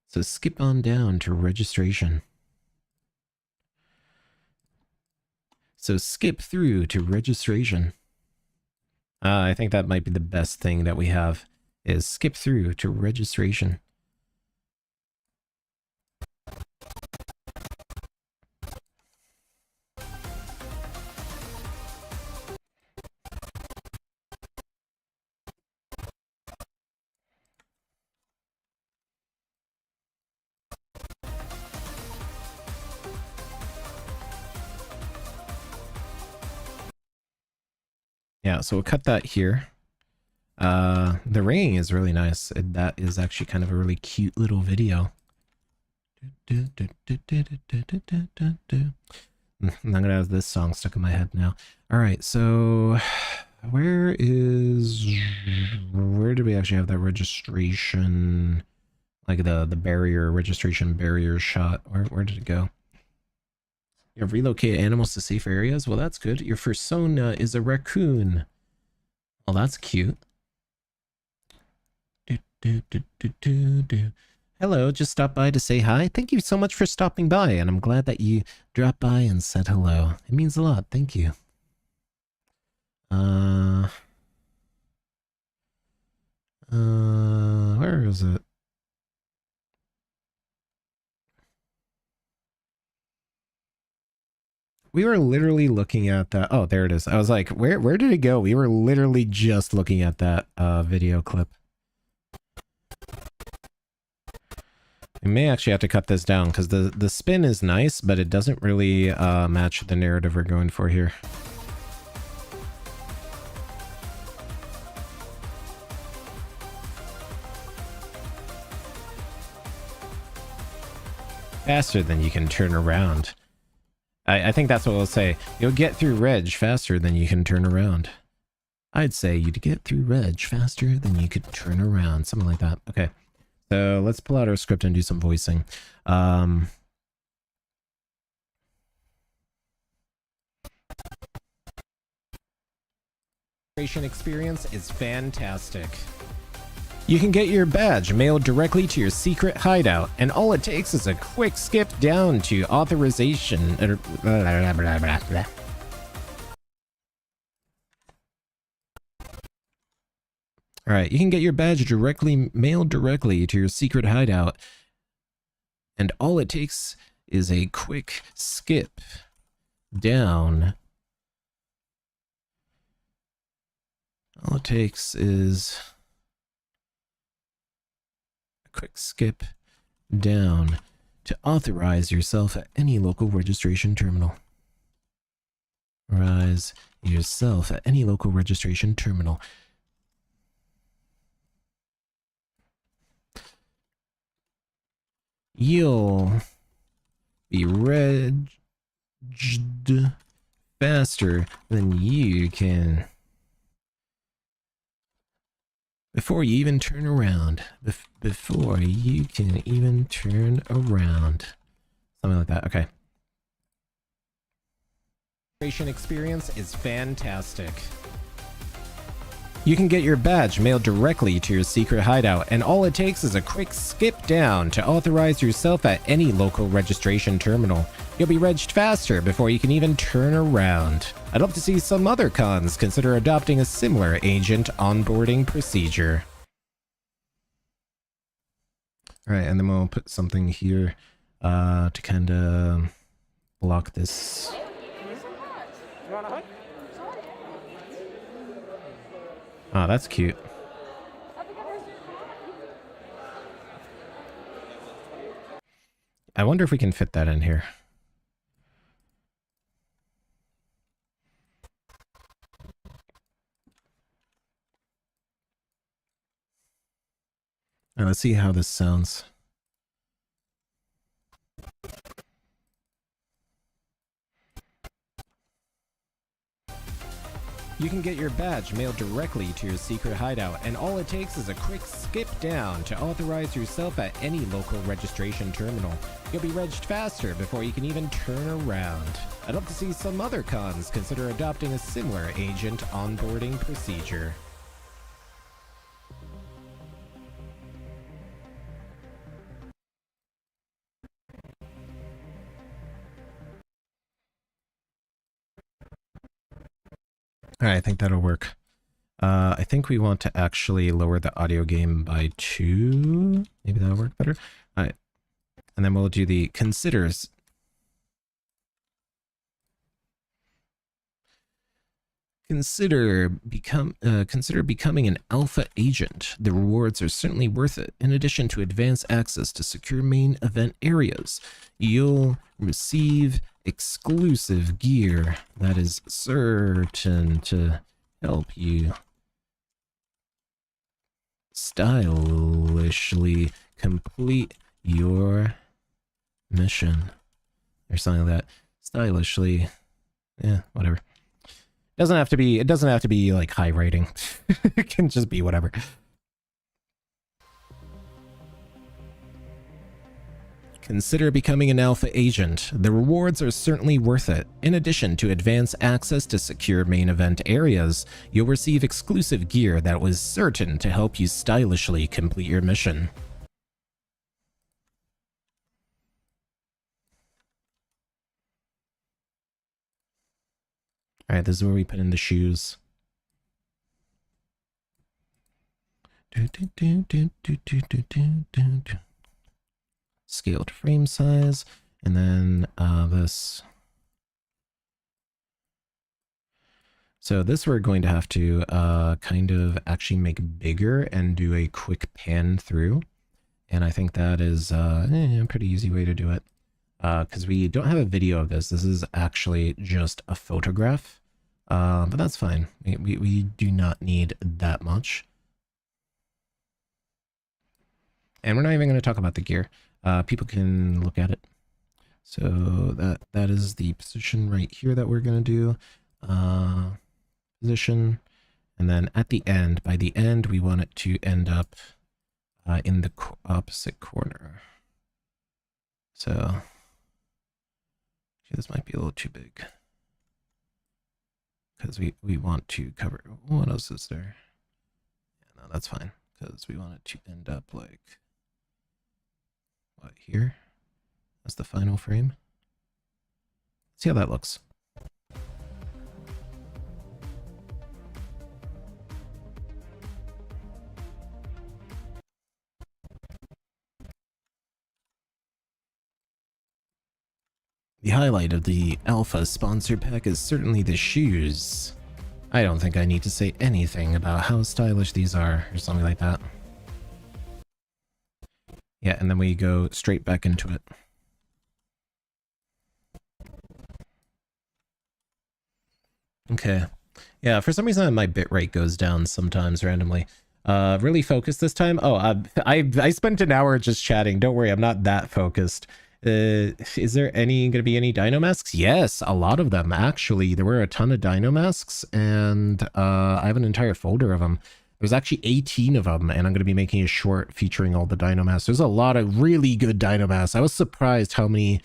So skip on down to registration. So skip through to registration. I think that might be the best thing that we have, is skip through to registration. Yeah, so we'll cut that here. The ringing is really nice. That is actually kind of a really cute little video. I'm gonna have this song stuck in my head now. Alright, so where do we actually have that registration, like the barrier, registration barrier shot? Where did it go? You have relocated animals to safer areas? Well, that's good. Your fursona is a raccoon. Well, that's cute. Hello, just stopped by to say hi. Thank you so much for stopping by, and I'm glad that you dropped by and said hello. It means a lot. Thank you. Where is it? We were literally looking at that. Oh, there it is. I was like, where did it go? We were literally just looking at that video clip. We may actually have to cut this down because the spin is nice, but it doesn't really match the narrative we're going for here. Faster than you can turn around. I think that's what we'll say. You'll get through reg faster than you can turn around. I'd say you'd get through reg faster than you could turn around. Something like that. Okay. So let's pull out our script and do some voicing. Experience is fantastic. You can get your badge mailed directly to your secret hideout, and all it takes is a quick skip down to authorization. Alright, you can get your badge mailed directly to your secret hideout, and all it takes is a quick skip down. All it takes is quick skip down to authorize yourself at any local registration terminal. Authorize yourself at any local registration terminal. You'll be regged faster than you can. Before you even turn around. Before you can even turn around. Something like that. Okay. Experience is fantastic. You can get your badge mailed directly to your secret hideout, and all it takes is a quick skip down to authorize yourself at any local registration terminal. You'll be regged faster before you can even turn around. I'd love to see some other cons consider adopting a similar agent onboarding procedure. Alright, and then we'll put something here to kind of block this. You want a hug? Oh, that's cute. I wonder if we can fit that in here. Now let's see how this sounds. You can get your badge mailed directly to your secret hideout, and all it takes is a quick skip down to authorize yourself at any local registration terminal. You'll be regged faster before you can even turn around. I'd love to see some other cons consider adopting a similar agent onboarding procedure. Alright, I think that'll work. I think we want to actually lower the audio gain by 2. Maybe that'll work better. Alright. And then we'll do the considers. Consider becoming an alpha agent. The rewards are certainly worth it. In addition to advanced access to secure main event areas, you'll receive exclusive gear that is certain to help you stylishly complete your mission. Or something like that. Stylishly. Yeah, whatever. It doesn't have to be like high rating. It can just be whatever. Consider becoming an alpha agent. The rewards are certainly worth it. In addition to advanced access to secure main event areas, you'll receive exclusive gear that was certain to help you stylishly complete your mission. Alright, this is where we put in the shoes. Scaled frame size, and then this. So this we're going to have to kind of actually make bigger and do a quick pan through. And I think that is a pretty easy way to do it. Because we don't have a video of this. This is actually just a photograph. But that's fine. We do not need that much. And we're not even going to talk about the gear. People can look at it. So that is the position right here that we're going to do. Position. And then at the end, by the end, we want it to end up in the opposite corner. So this might be a little too big. Because we want to cover... What else is there? Yeah, no, that's fine. Because we want it to end up like... What, here? That's the final frame. See how that looks. The highlight of the Alpha sponsor pack is certainly the shoes. I don't think I need to say anything about how stylish these are, or something like that. Yeah, and then we go straight back into it. Okay. Yeah, for some reason my bitrate goes down sometimes randomly. Really focused this time? Oh, I spent an hour just chatting. Don't worry, I'm not that focused. Is there gonna be any dino masks? Yes, a lot of them actually. There were a ton of dino masks, and I have an entire folder of them. There's actually 18 of them, and I'm gonna be making a short featuring all the dino masks. There's a lot of really good dino masks. I was surprised how many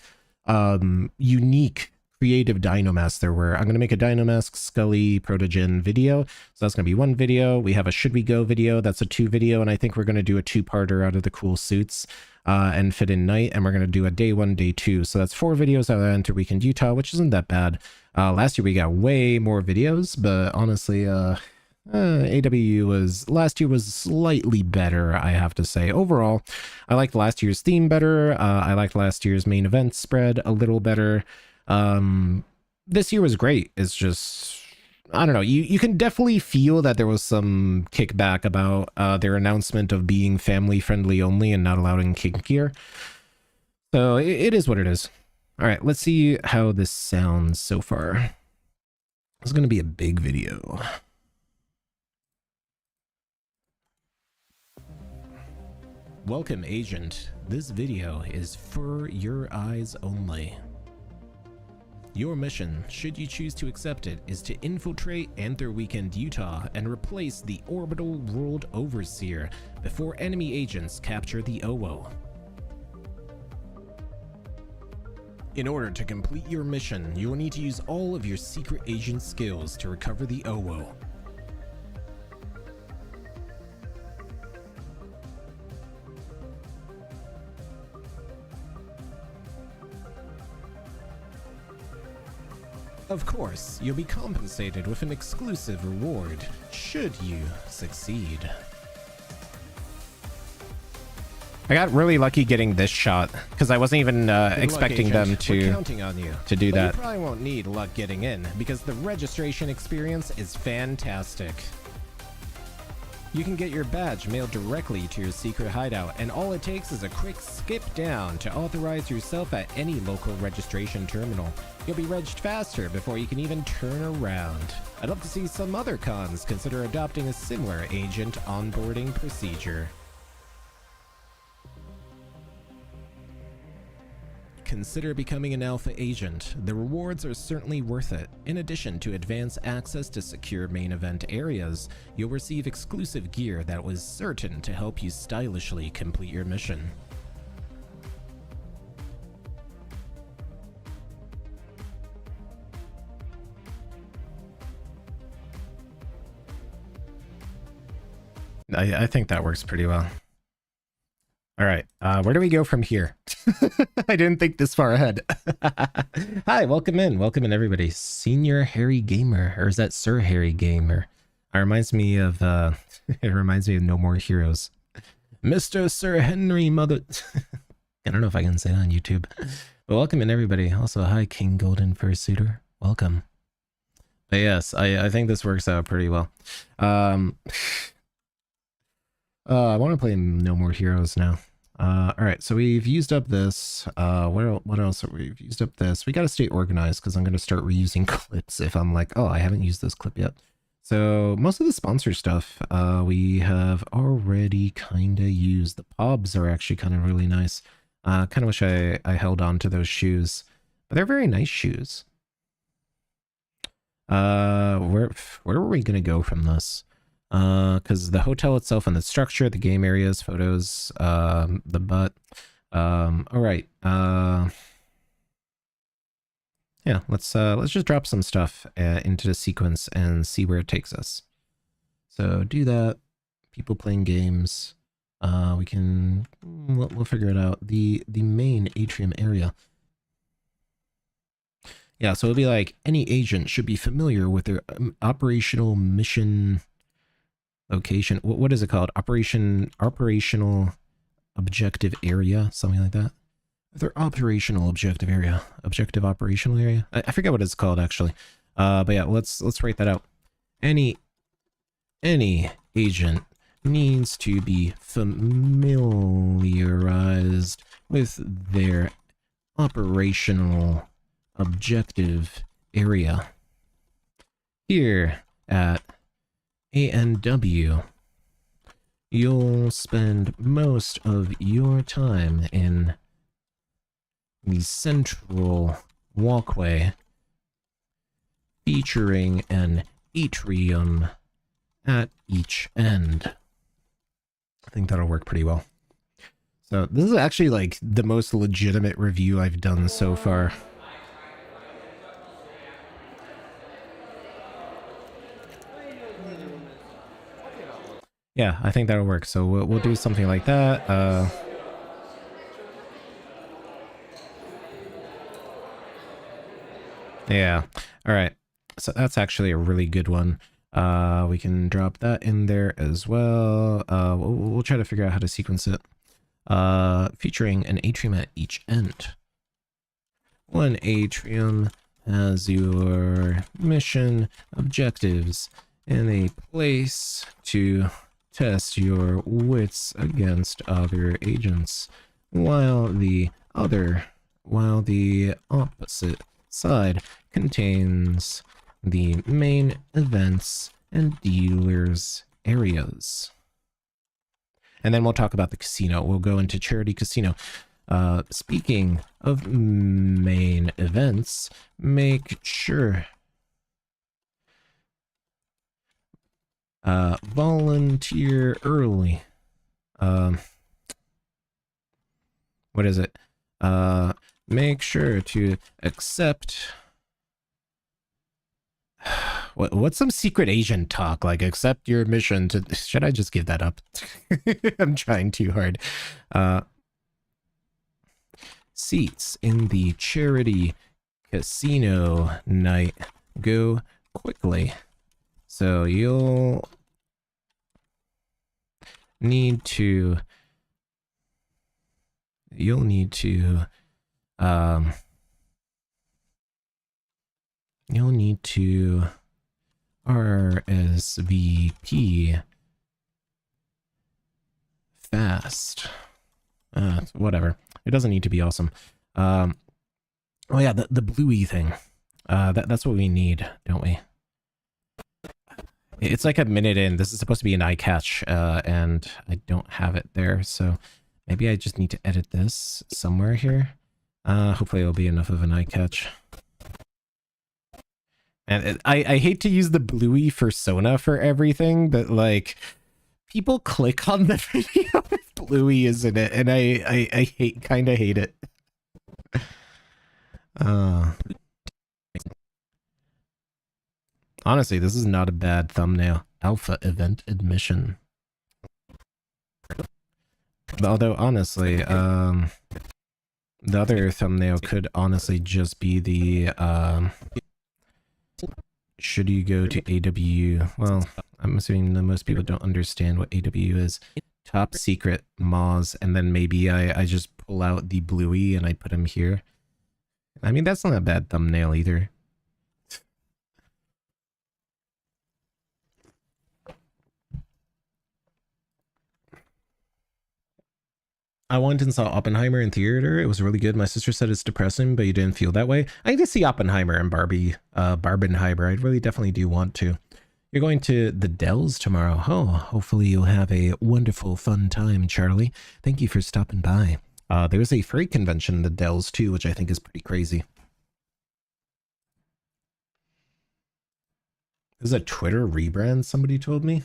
unique creative Dynomasks there were. I'm going to make a Dynomask Scully Protogen video. So that's going to be one video. We have a Should We Go video. That's a 2 video. And I think we're going to do a 2-parter out of the cool suits and fit in night. And we're going to do a day 1, day 2. So that's 4 videos out of Enter Weekend Utah, which isn't that bad. Last year we got way more videos, but honestly, last year was slightly better, I have to say. Overall, I liked last year's theme better. I liked last year's main event spread a little better. This year was great. It's just, I don't know. You can definitely feel that there was some kickback about their announcement of being family friendly only and not allowing kink gear. So it is what it is. All right, let's see how this sounds so far. It's going to be a big video. Welcome, Agent. This video is for your eyes only. Your mission, should you choose to accept it, is to infiltrate Anthro Weekend Utah and replace the Orbital World Overseer before enemy agents capture the OWO. In order to complete your mission, you will need to use all of your secret agent skills to recover the OWO. Of course, you'll be compensated with an exclusive reward, should you succeed. I got really lucky getting this shot, because I wasn't even expecting them to do that. You probably won't need luck getting in, because the registration experience is fantastic. You can get your badge mailed directly to your secret hideout, and all it takes is a quick skip down to authorize yourself at any local registration terminal. You'll be regged faster before you can even turn around. I'd love to see some other cons consider adopting a similar agent onboarding procedure. Consider becoming an alpha agent. The rewards are certainly worth it. In addition to advanced access to secure main event areas, you'll receive exclusive gear that was certain to help you stylishly complete your mission. I think that works pretty well. All right, where do we go from here? I didn't think this far ahead. Hi, welcome in everybody. Senior Harry Gamer, or is that Sir Harry Gamer? It reminds me of No More Heroes. Mr. Sir Henry Mother. I don't know if I can say that on YouTube. But welcome in everybody. Also, hi King Golden Fursuiter. Welcome. But yes, I think this works out pretty well. I want to play No More Heroes now. All right, so we've used up this. What else have we used up? This. We got to stay organized because I'm going to start reusing clips if I'm like, oh, I haven't used this clip yet. So most of the sponsor stuff we have already kind of used. The pobs are actually kind of really nice. Kind of wish I held on to those shoes, but they're very nice shoes. Where were we going to go from this? Because the hotel itself and the structure, the game areas, photos, the butt. All right. Yeah, let's just drop some stuff into the sequence and see where it takes us. So do that. People playing games. We'll figure it out. The main atrium area. Yeah, so it'll be like any agent should be familiar with their operational mission. Location, what is it called? Operational objective area, something like that. Their operational objective area, objective operational area. I forget what it's called actually. But yeah, let's write that out. Any agent needs to be familiarized with their operational objective area. Here at ANW, you'll spend most of your time in the central walkway featuring an atrium at each end. I think that'll work pretty well. So this is actually like the most legitimate review I've done so far. Yeah, I think that'll work. So we'll do something like that. Yeah. All right. So that's actually a really good one. We can drop that in there as well. We'll try to figure out how to sequence it. Featuring an atrium at each end. One atrium has your mission objectives and a place to test your wits against other agents, while the opposite side contains the main events and dealers areas. And then we'll talk about the casino. We'll go into Charity Casino. Speaking of main events, make sure volunteer early. What is it? Make sure to accept. What's some secret Asian talk? Like, accept your mission to. Should I just give that up? I'm trying too hard. Seats in the Charity Casino night go quickly. So you'll need to RSVP fast. Whatever. It doesn't need to be awesome. Oh yeah, the bluey thing. That's what we need, don't we? It's like a minute in. This is supposed to be an eye catch, and I don't have it there, so maybe I just need to edit this somewhere here. Hopefully it'll be enough of an eye catch. And I hate to use the bluey fursona for everything, but like people click on the video if bluey is in it, and I kind of hate it. Honestly, this is not a bad thumbnail. Alpha event admission. Although honestly, the other thumbnail could honestly just be the should you go to AW? Well, I'm assuming that most people don't understand what AW is. Top secret Moz, and then maybe I just pull out the bluey and I put him here. I mean, that's not a bad thumbnail either. I went and saw Oppenheimer in theater. It was really good. My sister said it's depressing, but you didn't feel that way. I need to see Oppenheimer and Barbenheimer. I really definitely do want to. You're going to the Dells tomorrow. Oh, hopefully you'll have a wonderful, fun time, Charlie. Thank you for stopping by. There's a furry convention in the Dells too, which I think is pretty crazy. This is a Twitter rebrand, somebody told me.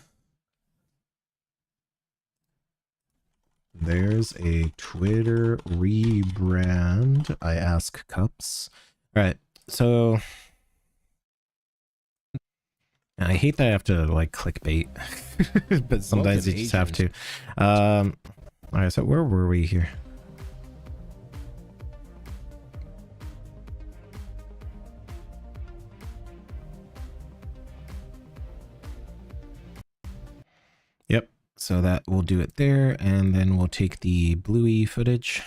There's a Twitter rebrand. I ask cups. All right, so I hate that I have to like clickbait, but sometimes you just have to. All right, so where were we here? Yep. So that we'll do it there, and then we'll take the bluey footage.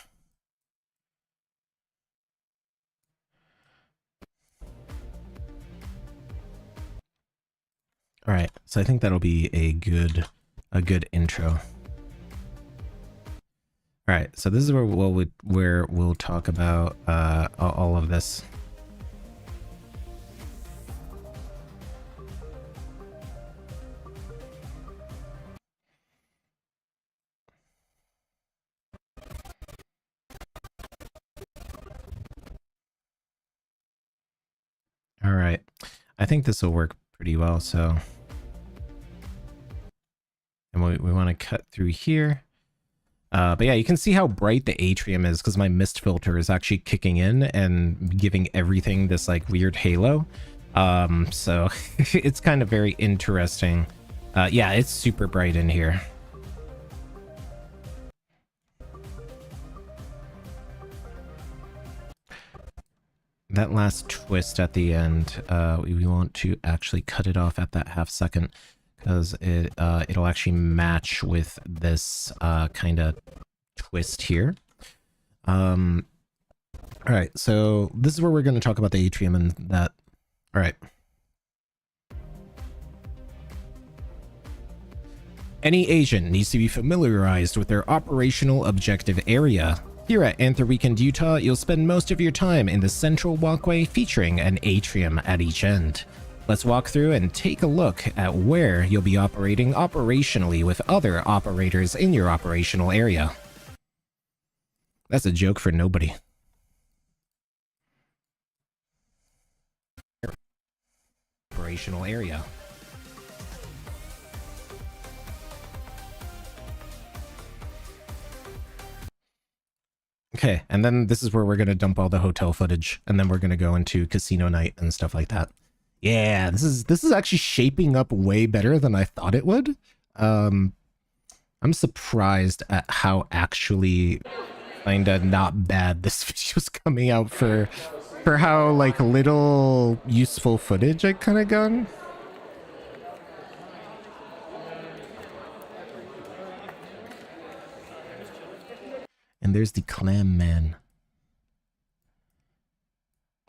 All right, so I think that'll be a good intro. All right, so this is where we'll talk about all of this. I think this will work pretty well, so... And we want to cut through here. But yeah, you can see how bright the atrium is because my mist filter is actually kicking in and giving everything this like weird halo. So it's kind of very interesting. Yeah, it's super bright in here. That last twist at the end, we want to actually cut it off at that half second because it'll actually match with this kind of twist here. All right, so this is where we're going to talk about the atrium and that. All right. Any agent needs to be familiarized with their operational objective area. Here at Anthro Weekend Utah, you'll spend most of your time in the central walkway featuring an atrium at each end. Let's walk through and take a look at where you'll be operating operationally with other operators in your operational area. That's a joke for nobody. Operational area. Okay, and then this is where we're going to dump all the hotel footage, and then we're going to go into casino night and stuff like that. Yeah, this is actually shaping up way better than I thought it would. I'm surprised at how actually kinda not bad this video's coming out for how like little useful footage I kind of gotten. And there's the clam man.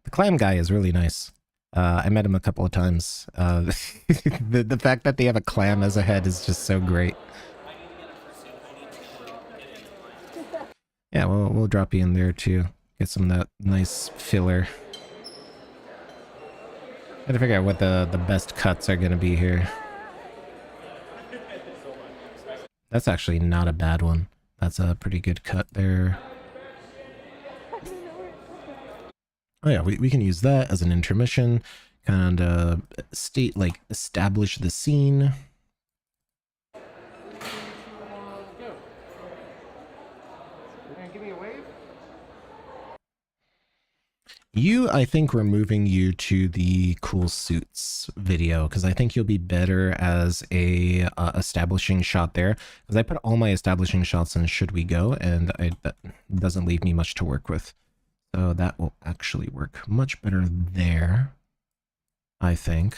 The clam guy is really nice. I met him a couple of times. The fact that they have a clam as a head is just so great. Yeah, we'll drop you in there too. Get some of that nice filler. Gotta figure out what the best cuts are gonna be here. That's actually not a bad one. That's a pretty good cut there. Oh yeah, we can use that as an intermission. Kind of establish the scene. I think we're moving you to the cool suits video because I think you'll be better as a establishing shot there because I put all my establishing shots in Should We Go and that doesn't leave me much to work with. So that will actually work much better there, I think,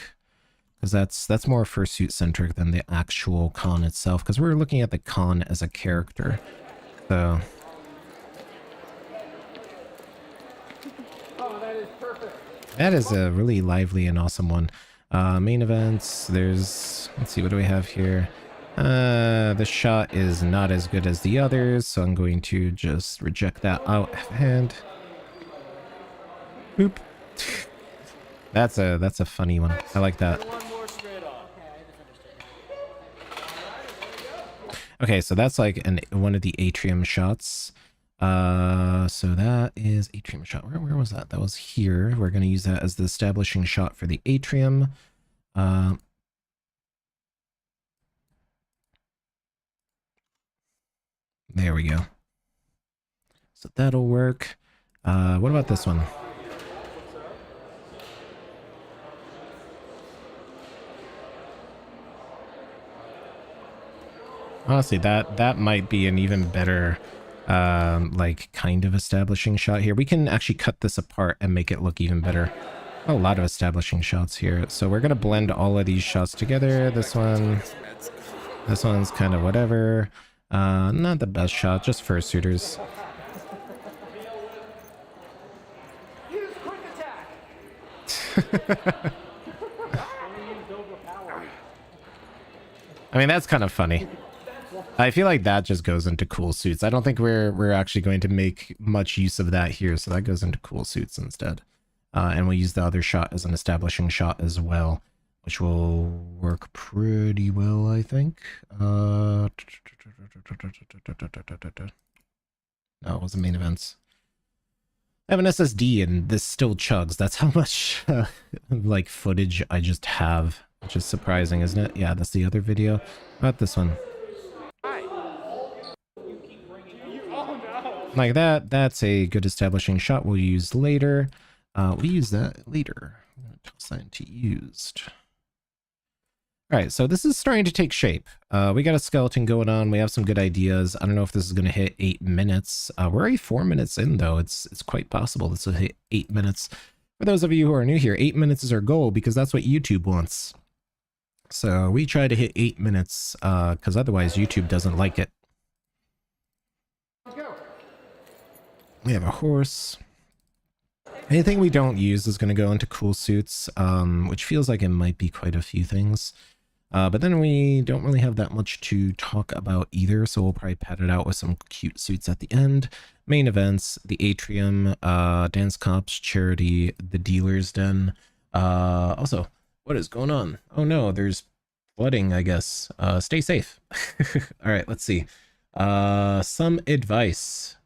because that's more fursuit centric than the actual con itself because we're looking at the con as a character. So that is a really lively and awesome one. Main events, let's see, what do we have here? The shot is not as good as the others, so I'm going to just reject that out of hand. Boop. That's a funny one. I like that. Okay, so that's like one of the atrium shots. So that is atrium shot. Where was that? That was here. We're going to use that as the establishing shot for the atrium. There we go. So that'll work. What about this one? Honestly, that might be an even better like kind of establishing shot here. We can actually cut this apart and make it look even better. A lot of establishing shots here. So we're gonna blend all of these shots together. This one's kind of whatever. Not the best shot, just fursuiters. I mean, that's kind of funny. I feel like that just goes into cool suits. I don't think we're actually going to make much use of that here, so that goes into cool suits instead. And we'll use the other shot as an establishing shot as well, which will work pretty well, I think. No, it wasn't main events. I have an SSD and this still chugs. That's how much like footage I just have, which is surprising, isn't it? Yeah, that's the other video. How about this one? Like that. That's a good establishing shot we'll use later. We use that later. Toss that into used. All right, so this is starting to take shape. We got a skeleton going on. We have some good ideas. I don't know if this is going to hit 8 minutes. We're already 4 minutes in, though. It's quite possible this will hit 8 minutes. For those of you who are new here, 8 minutes is our goal because that's what YouTube wants. So we try to hit 8 minutes because otherwise YouTube doesn't like it. Let's go. We have a horse. Anything we don't use is going to go into cool suits, which feels like it might be quite a few things. But then we don't really have that much to talk about either, so we'll probably pad it out with some cute suits at the end. Main events, the atrium, dance cops, charity, the dealer's den. Also, what is going on? Oh no, there's flooding, I guess. Stay safe. All right, let's see. Some advice.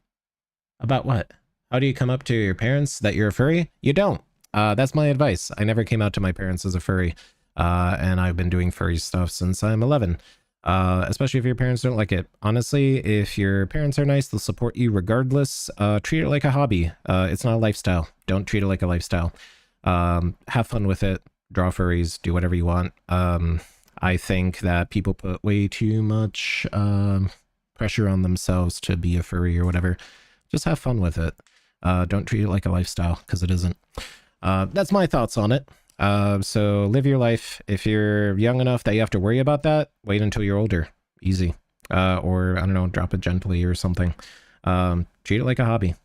About what? How do you come up to your parents that you're a furry? You don't. That's my advice. I never came out to my parents as a furry. And I've been doing furry stuff since I'm 11. Especially if your parents don't like it. Honestly, if your parents are nice, they'll support you regardless. Treat it like a hobby. It's not a lifestyle. Don't treat it like a lifestyle. Have fun with it. Draw furries. Do whatever you want. I think that people put way too much pressure on themselves to be a furry or whatever. Just have fun with it. Don't treat it like a lifestyle, because it isn't. That's my thoughts on it. So live your life. If you're young enough that you have to worry about that, wait until you're older. Easy. Or, I don't know, drop it gently or something. Treat it like a hobby.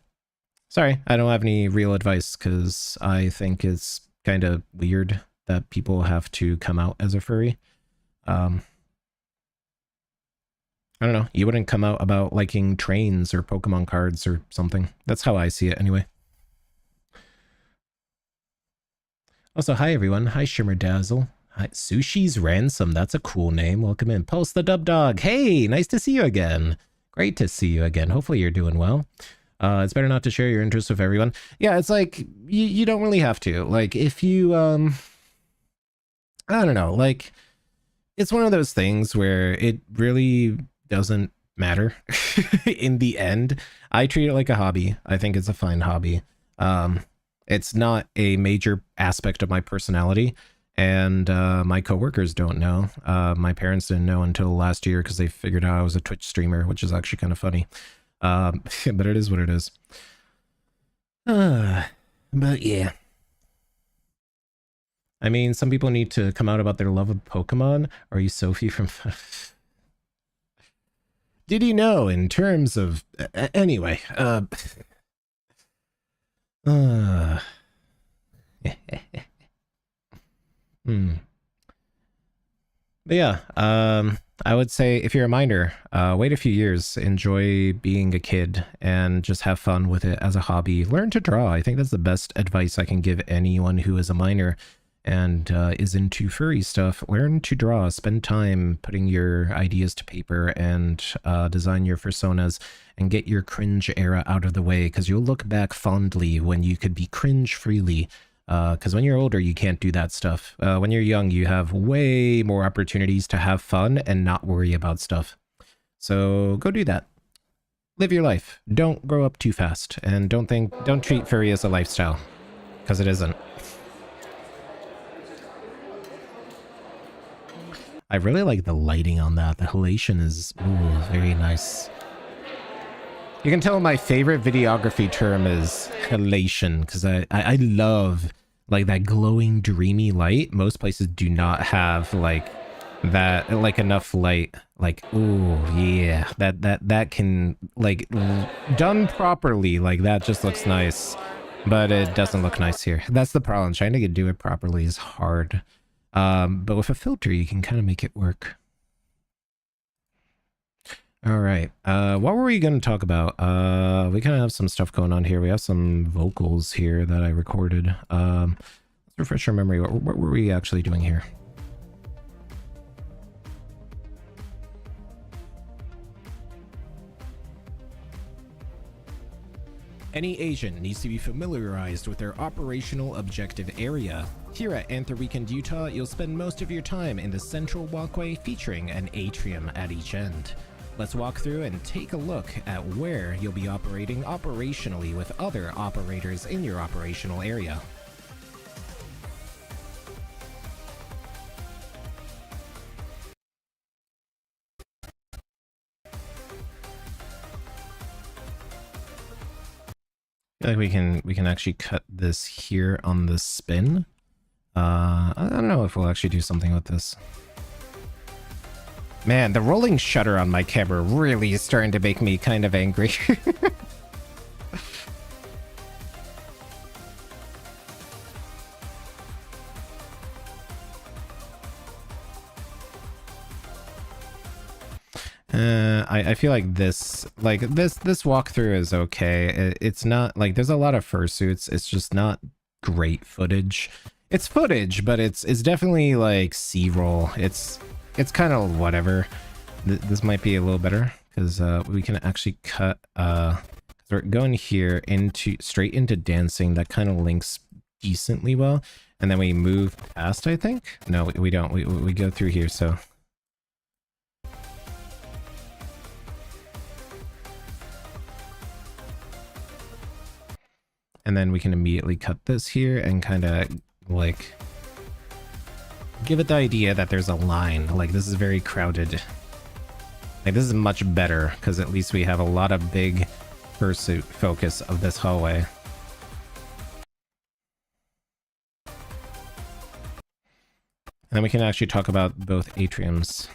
Sorry, I don't have any real advice, because I think it's kind of weird that people have to come out as a furry. I don't know, you wouldn't come out about liking trains or Pokemon cards or something. That's how I see it anyway. Also, hi everyone. Hi Shimmer Dazzle. Hi, Sushi's Ransom. That's a cool name. Welcome in. Pulse the Dub Dog. Hey, nice to see you again. Great to see you again. Hopefully you're doing well. It's better not to share your interests with everyone. Yeah, it's like, you don't really have to. Like, if you, I don't know, like, it's one of those things where it really doesn't matter in the end. I treat it like a hobby. I think it's a fine hobby. It's not a major aspect of my personality, and my coworkers don't know. My parents didn't know until last year because they figured out I was a Twitch streamer, which is actually kind of funny. But it is what it is. But yeah. I mean, some people need to come out about their love of Pokemon. Are you Sophie from... Did you know in terms of... Anyway, But yeah, I would say if you're a minor, wait a few years, enjoy being a kid, and just have fun with it as a hobby. Learn to draw. I think that's the best advice I can give anyone who is a minor and is into furry stuff. Learn to draw. Spend time putting your ideas to paper and design your personas and get your cringe era out of the way, because you'll look back fondly when you could be cringe freely. Because when you're older, you can't do that stuff. When you're young, you have way more opportunities to have fun and not worry about stuff. So go do that. Live your life. Don't grow up too fast, and don't treat furry as a lifestyle, because it isn't. I really like the lighting on that. The halation is very nice. You can tell my favorite videography term is halation, because I love like that glowing, dreamy light. Most places do not have like that, like enough light. Like, ooh, yeah, that can, like, done properly, like that just looks nice, but it doesn't look nice here. That's the problem. Trying to do it properly is hard. But with a filter, you can kind of make it work. All right. What were we going to talk about? We kind of have some stuff going on here. We have some vocals here that I recorded. Let's refresh our memory. What were we actually doing here? What were we actually doing here? Any agent needs to be familiarized with their operational objective area. Here at Anthro Weekend Utah, you'll spend most of your time in the central walkway featuring an atrium at each end. Let's walk through and take a look at where you'll be operating operationally with other operators in your operational area. I feel like we can actually cut this here on the spin. I don't know if we'll actually do something with this. Man, the rolling shutter on my camera really is starting to make me kind of angry. I feel like this walkthrough is okay. It's not like there's a lot of fursuits. It's just not great footage. It's footage, but it's definitely like C-roll. It's kind of whatever. This might be a little better because we can actually cut. We're going here straight into dancing. That kind of links decently well, and then we move past. I think no, we don't. We go through here. So. And then we can immediately cut this here and kind of like give it the idea that there's a line. Like this is very crowded. Like this is much better because at least we have a lot of big fursuit focus of this hallway. And then we can actually talk about both atriums.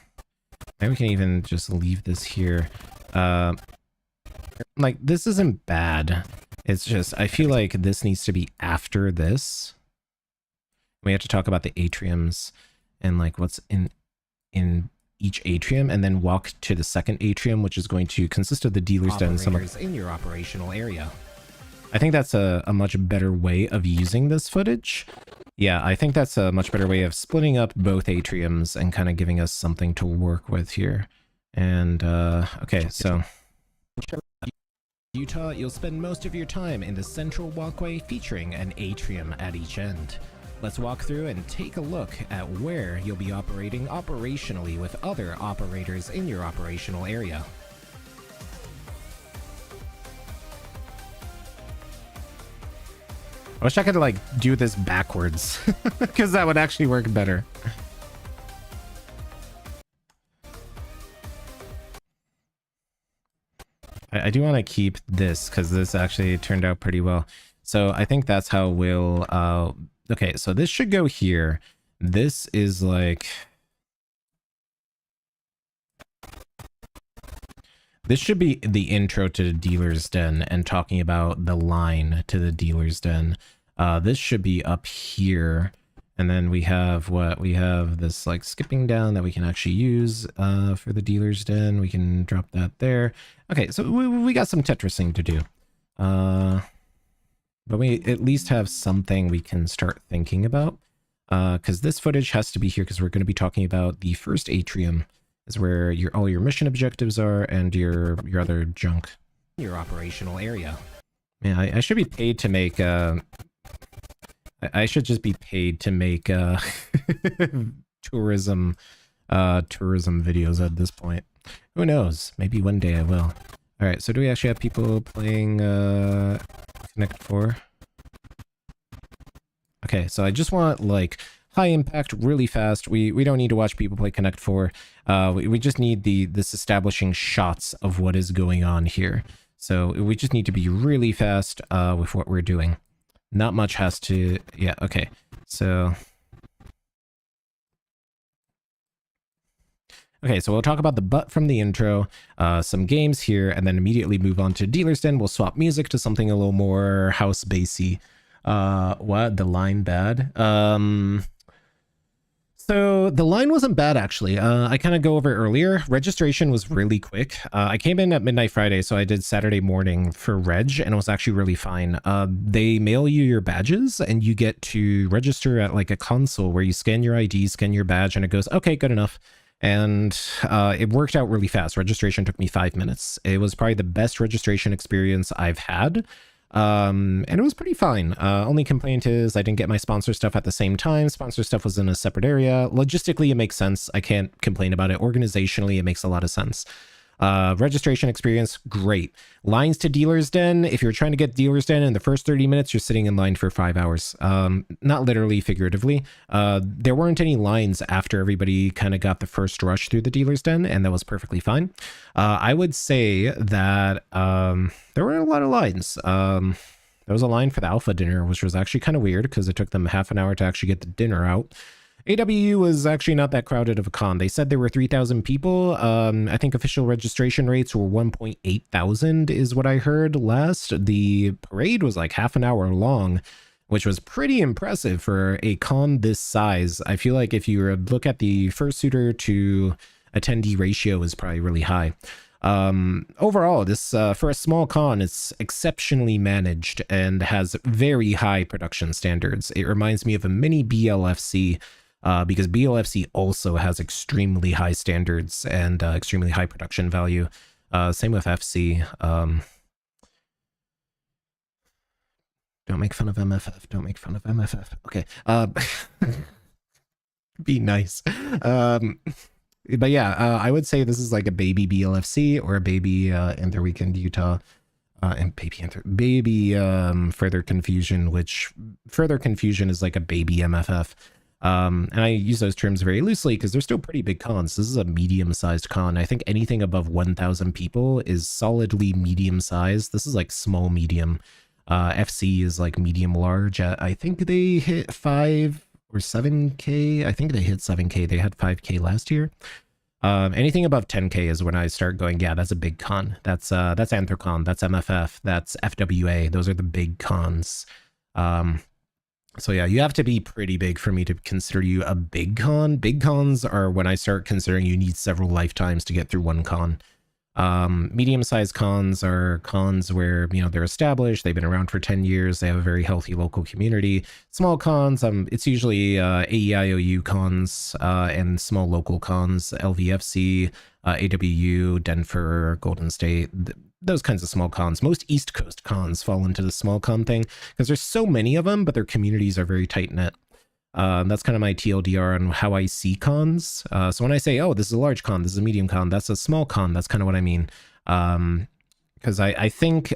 And we can even just leave this here. Like this isn't bad. It's just, I feel like this needs to be after this. We have to talk about the atriums and like what's in each atrium, and then walk to the second atrium, which is going to consist of the dealer's den and some in your operational area. I think that's a much better way of using this footage. Yeah, I think that's a much better way of splitting up both atriums and kind of giving us something to work with here. And okay, so Utah, you'll spend most of your time in the central walkway featuring an atrium at each end. Let's walk through and take a look at where you'll be operating operationally with other operators in your operational area. I wish I could like do this backwards because that would actually work better. I do want to keep this because this actually turned out pretty well. So I think that's how we'll, okay, so this should go here. This is like, this should be the intro to the dealer's den and talking about the line to the dealer's den. This should be up here. And then we have what? We have this like skipping down that we can actually use for the dealer's den. We can drop that there. Okay, so we got some Tetrising to do. But we at least have something we can start thinking about. Because this footage has to be here because we're going to be talking about the first atrium is where all your mission objectives are and your other junk. Your operational area. Man, I should be paid to make... I should just be paid to make tourism videos at this point. Who knows? Maybe one day I will. All right, so do we actually have people playing Connect 4? Okay, so I just want like high impact, really fast. We don't need to watch people play Connect 4. We just need this establishing shots of what is going on here. So we just need to be really fast with what we're doing. Not much has to, yeah, okay. So, okay, so we'll talk about the butt from the intro, some games here, and then immediately move on to Dealer's Den. We'll swap music to something a little more house bassy. What? The line bad? So the line wasn't bad, actually. I kind of go over it earlier. Registration was really quick. I came in at midnight Friday, so I did Saturday morning for reg, and it was actually really fine. They mail you your badges, and you get to register at like a console where you scan your ID, scan your badge, and it goes, okay, good enough. And it worked out really fast. Registration took me 5 minutes. It was probably the best registration experience I've had. And it was pretty fine. Only complaint is I didn't get my sponsor stuff at the same time. Sponsor stuff was in a separate area. Logistically, it makes sense. I can't complain about it. Organizationally, it makes a lot of sense. Registration experience, great. Lines to Dealer's Den. If you're trying to get Dealer's Den in the first 30 minutes, you're sitting in line for 5 hours. Not literally, figuratively. There weren't any lines after everybody kind of got the first rush through the Dealer's Den, and that was perfectly fine. I would say that there were a lot of lines. There was a line for the alpha dinner, which was actually kind of weird because it took them half an hour to actually get the dinner out. AWU was actually not that crowded of a con. They said there were 3,000 people. I think official registration rates were 1.8 thousand is what I heard last. The parade was like half an hour long, which was pretty impressive for a con this size. I feel like if you look at the fursuiter to attendee ratio is probably really high. Overall, this for a small con, it's exceptionally managed and has very high production standards. It reminds me of a mini BLFC. Because BLFC also has extremely high standards and extremely high production value. Same with FC. Don't make fun of MFF. Don't make fun of MFF. Okay. Be nice. But yeah, I would say this is like a baby BLFC or a baby Anther Weekend Utah. And baby Further Confusion, which Further Confusion is like a baby MFF. And I use those terms very loosely because they're still pretty big cons. This is a medium-sized con. I think anything above 1,000 people is solidly medium-sized. This is like small medium. FC is like medium-large. I think they hit 5 or 7K. I think they hit 7K. They had 5K last year. Anything above 10K is when I start going, yeah, that's a big con. That's anthrocon. That's MFF. That's FWA. Those are the big cons. So yeah, you have to be pretty big for me to consider you a big con. Big cons are when I start considering you need several lifetimes to get through one con. Medium-sized cons are cons where, you know, they're established, they've been around for 10 years, they have a very healthy local community. Small cons, it's usually AEIOU cons and small local cons, LVFC, AWU, Denver, Golden State, those kinds of small cons. Most East Coast cons fall into the small con thing because there's so many of them, but their communities are very tight-knit. That's kind of my TLDR on how I see cons. So when I say, oh, this is a large con, this is a medium con, that's a small con, that's kind of what I mean. Because I think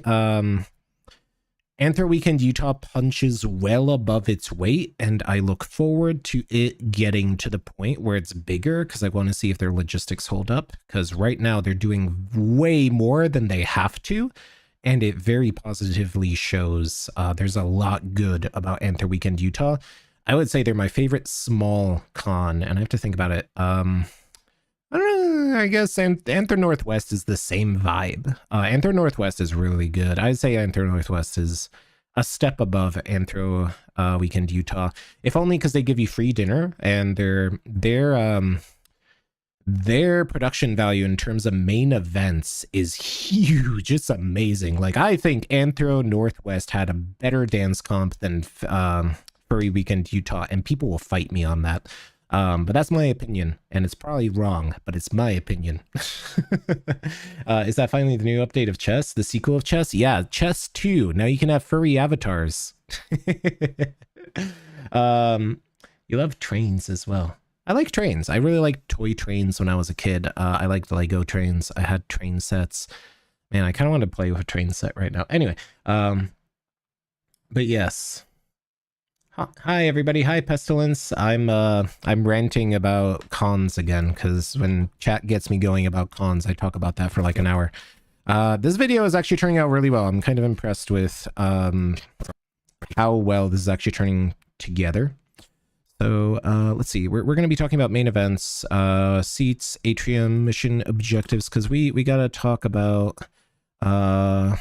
Anther Weekend Utah punches well above its weight, and I look forward to it getting to the point where it's bigger because I want to see if their logistics hold up. Because right now they're doing way more than they have to, and it very positively shows. There's a lot good about Anther Weekend Utah. I would say they're my favorite small con, and I have to think about it. I don't know, I guess Anther Northwest is the same vibe. Anther Northwest is really good. I'd say Anther Northwest is a step above Anthro Weekend Utah, if only because they give you free dinner, and their production value in terms of main events is huge. It's amazing. Like, I think Anthro Northwest had a better dance comp than Furry Weekend Utah, and people will fight me on that. But that's my opinion, and it's probably wrong, but it's my opinion. Is that finally the new update of Chess? The sequel of Chess? Yeah, Chess 2. Now you can have furry avatars. You love trains as well. I like trains. I really liked toy trains when I was a kid. I liked Lego trains. I had train sets. Man, I kind of want to play with a train set right now. Anyway, but yes. Hi everybody. Hi Pestilence. I'm ranting about cons again because when chat gets me going about cons, I talk about that for like an hour. This video is actually turning out really well. I'm kind of impressed with how well this is actually turning together. So let's see. We're going to be talking about main events, seats, atrium, mission objectives, because we got to talk about what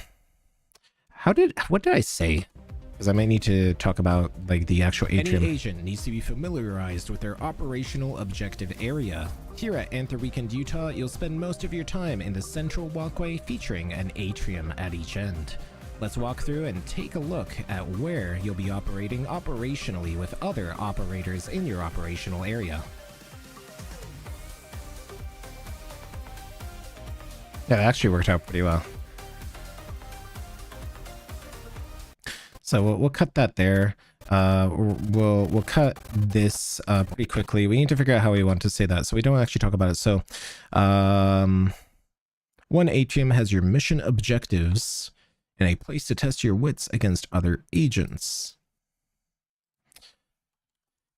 did I say? Because I might need to talk about like the actual atrium. Any Asian needs to be familiarized with their operational objective area. Here at Anther Weekend Utah, you'll spend most of your time in the central walkway featuring an atrium at each end. Let's walk through and take a look at where you'll be operating operationally with other operators in your operational area. Yeah, that actually worked out pretty well. So we'll cut that there. We'll cut this pretty quickly. We need to figure out how we want to say that, so we don't actually talk about it. So, one atrium has your mission objectives and a place to test your wits against other agents.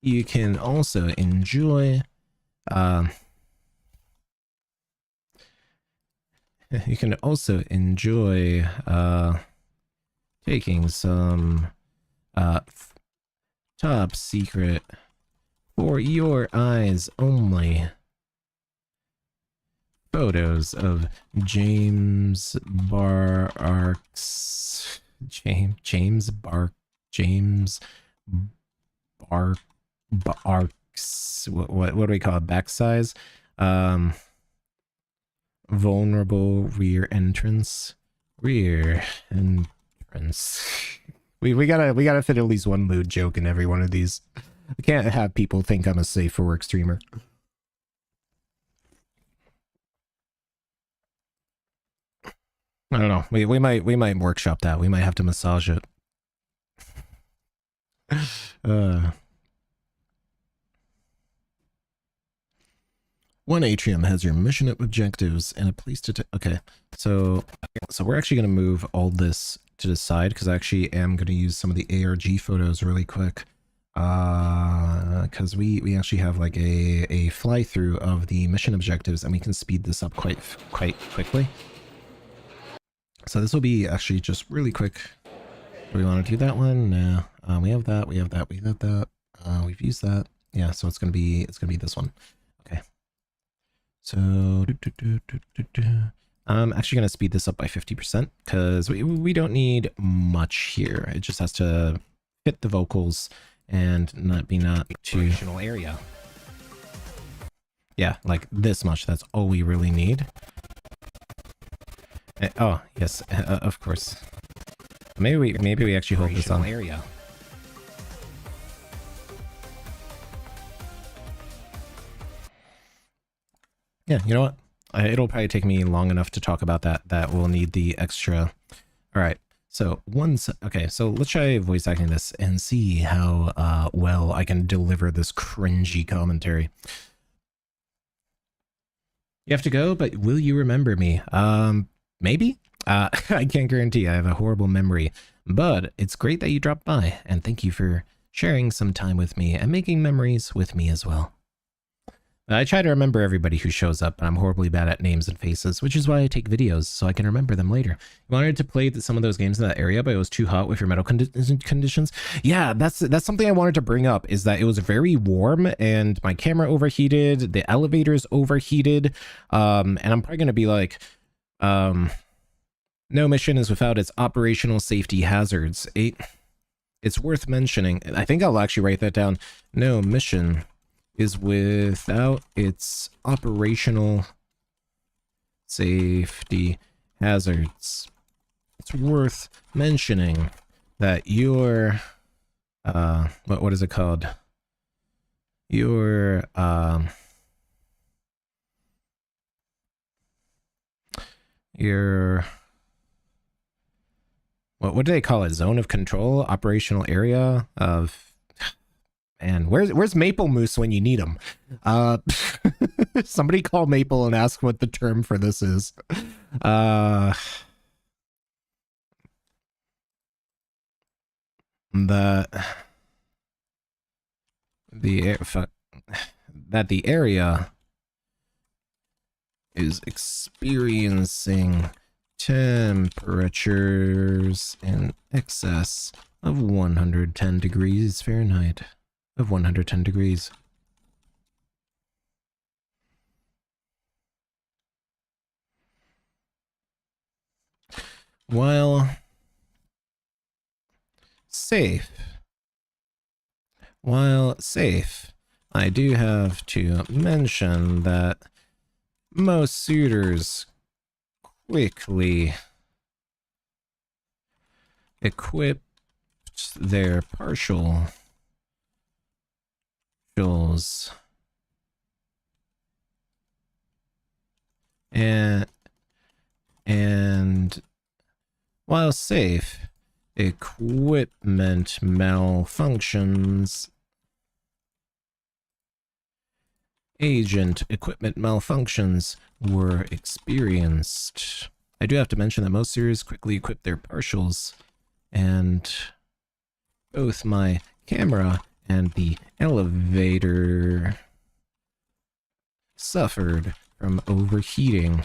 You can also enjoy taking some top secret for your eyes only photos of James Barks. What do we call it? Back size. Vulnerable rear entrance. We gotta fit at least one lewd joke in every one of these. I can't have people think I'm a safe for work streamer. I don't know. We might workshop that. We might have to massage it. One atrium has your mission objectives and a place to okay. So we're actually going to move all this to the side because I actually am going to use some of the ARG photos really quick. Because we actually have like a fly through of the mission objectives and we can speed this up quite quickly. So this will be actually just really quick. Do we want to do that one? No. We have that. We have that. We have that. We've used that. Yeah. So it's gonna be this one. Okay. So I'm actually gonna speed this up by 50% because we don't need much here. It just has to fit the vocals and not too operational area. Yeah, like this much. That's all we really need. Oh yes, of course. Maybe we actually hold this on area. Yeah, you know what? It'll probably take me long enough to talk about that. That will need the extra. All right. So okay. So let's try voice acting this and see how well I can deliver this cringy commentary. You have to go, but will you remember me? Maybe? I can't guarantee. I have a horrible memory, but it's great that you dropped by, and thank you for sharing some time with me and making memories with me as well. I try to remember everybody who shows up, but I'm horribly bad at names and faces, which is why I take videos, so I can remember them later. You wanted to play some of those games in that area, but it was too hot with your metal conditions? Yeah, that's something I wanted to bring up, is that it was very warm, and my camera overheated, the elevators overheated, and I'm probably going to be like, no mission is without its operational safety hazards. It's worth mentioning. I think I'll actually write that down. No mission is without its operational safety hazards. It's worth mentioning that your what is it called? Your what do they call it? Zone of control, operational area of. And where's Maple Moose when you need him? Somebody call Maple and ask what the term for this is. That the area is experiencing temperatures in excess of 110 degrees Fahrenheit. Of 110 degrees. While safe, I do have to mention that most suitors quickly equipped their partial and while safe, equipment malfunctions. Agent equipment malfunctions were experienced. I do have to mention that most series quickly equip their partials, and both my camera and the elevator suffered from overheating.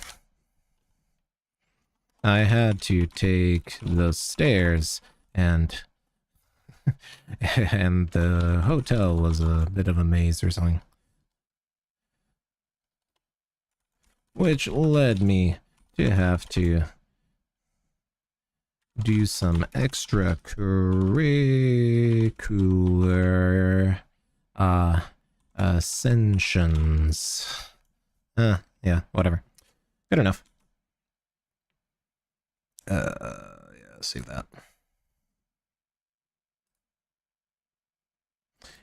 I had to take the stairs, and and the hotel was a bit of a maze or something, which led me to have to do some extracurricular ascensions. Yeah, whatever. Good enough. Yeah, save that.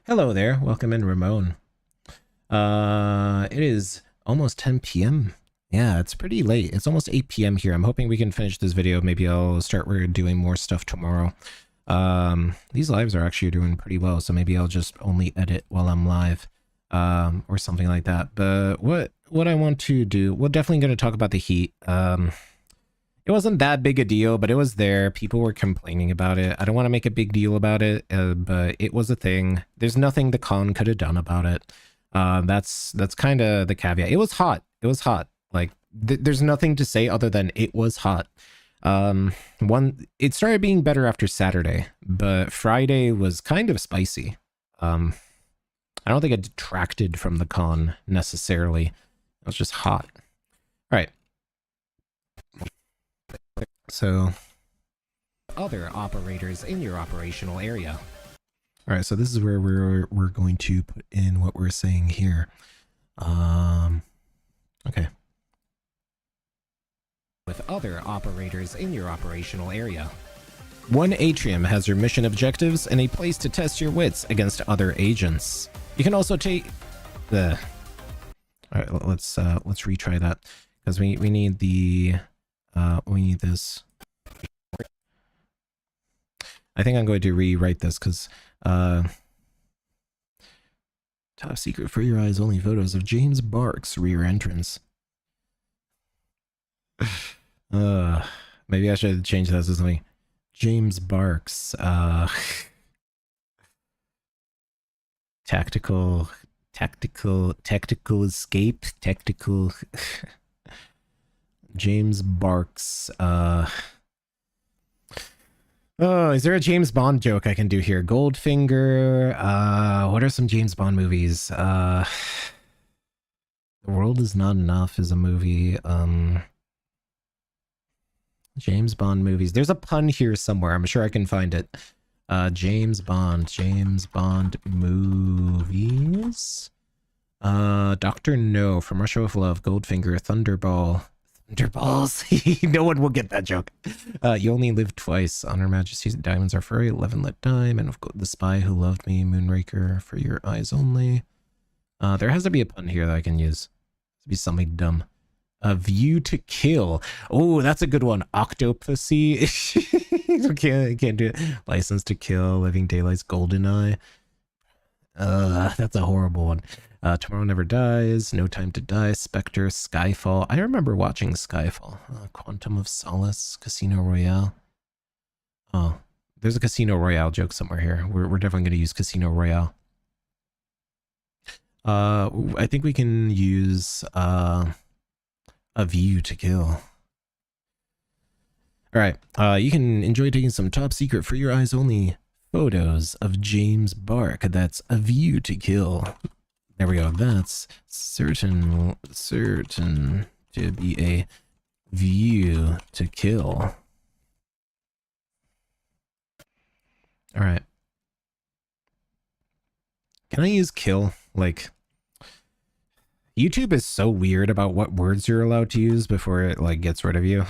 Hello there, welcome in, Ramon. It is almost 10 p.m. Yeah, it's pretty late. It's almost 8 p.m. here. I'm hoping we can finish this video. Maybe I'll start doing more stuff tomorrow. These lives are actually doing pretty well, so maybe I'll just only edit while I'm live, or something like that. But what I want to do, we're definitely going to talk about the heat. It wasn't that big a deal, but it was there. People were complaining about it. I don't want to make a big deal about it, but it was a thing. There's nothing the con could have done about it. That's kind of the caveat. It was hot. It was hot. Like, there's nothing to say other than it was hot. It started being better after Saturday, but Friday was kind of spicy. I don't think it detracted from the con necessarily. It was just hot. All right. So, other operators in your operational area. All right, so this is where we're going to put in what we're saying here. Okay. With other operators in your operational area. One atrium has your mission objectives and a place to test your wits against other agents. You can also take the. All right, let's retry that, because we need the. We need this. I think I'm going to rewrite this because top secret for your eyes only photos of James Bark's rear entrance. Maybe I should change that to something. James Bark's tactical escape, James Bark's oh, is there a James Bond joke I can do here? Goldfinger. What are some James Bond movies? The World Is Not Enough is a movie. James Bond movies. There's a pun here somewhere. I'm sure I can find it. James Bond movies. Dr. No, From Russia with Love, Goldfinger, Thunderballs. No one will get that joke. You Only Live Twice, On Her Majesty's Diamonds Are Furry, 11 Let Dime, and The Spy Who Loved Me, Moonraker, For Your Eyes Only. There has to be a pun here that I can use. It be something dumb. A View to Kill. Oh, that's a good one. Octopussy. Can't do it. License to Kill, Living Daylights, GoldenEye. That's a horrible one. Tomorrow Never Dies, No Time to Die, Spectre, Skyfall. I remember watching Skyfall. Quantum of Solace, Casino Royale. Oh, there's a Casino Royale joke somewhere here. We're definitely going to use Casino Royale. I think we can use A View to Kill. All right. You can enjoy taking some top secret for your eyes only photos of James Bark. That's A View to Kill. There we go. That's certain to be a view to kill. All right. Can I use kill? Like, YouTube is so weird about what words you're allowed to use before it like gets rid of you.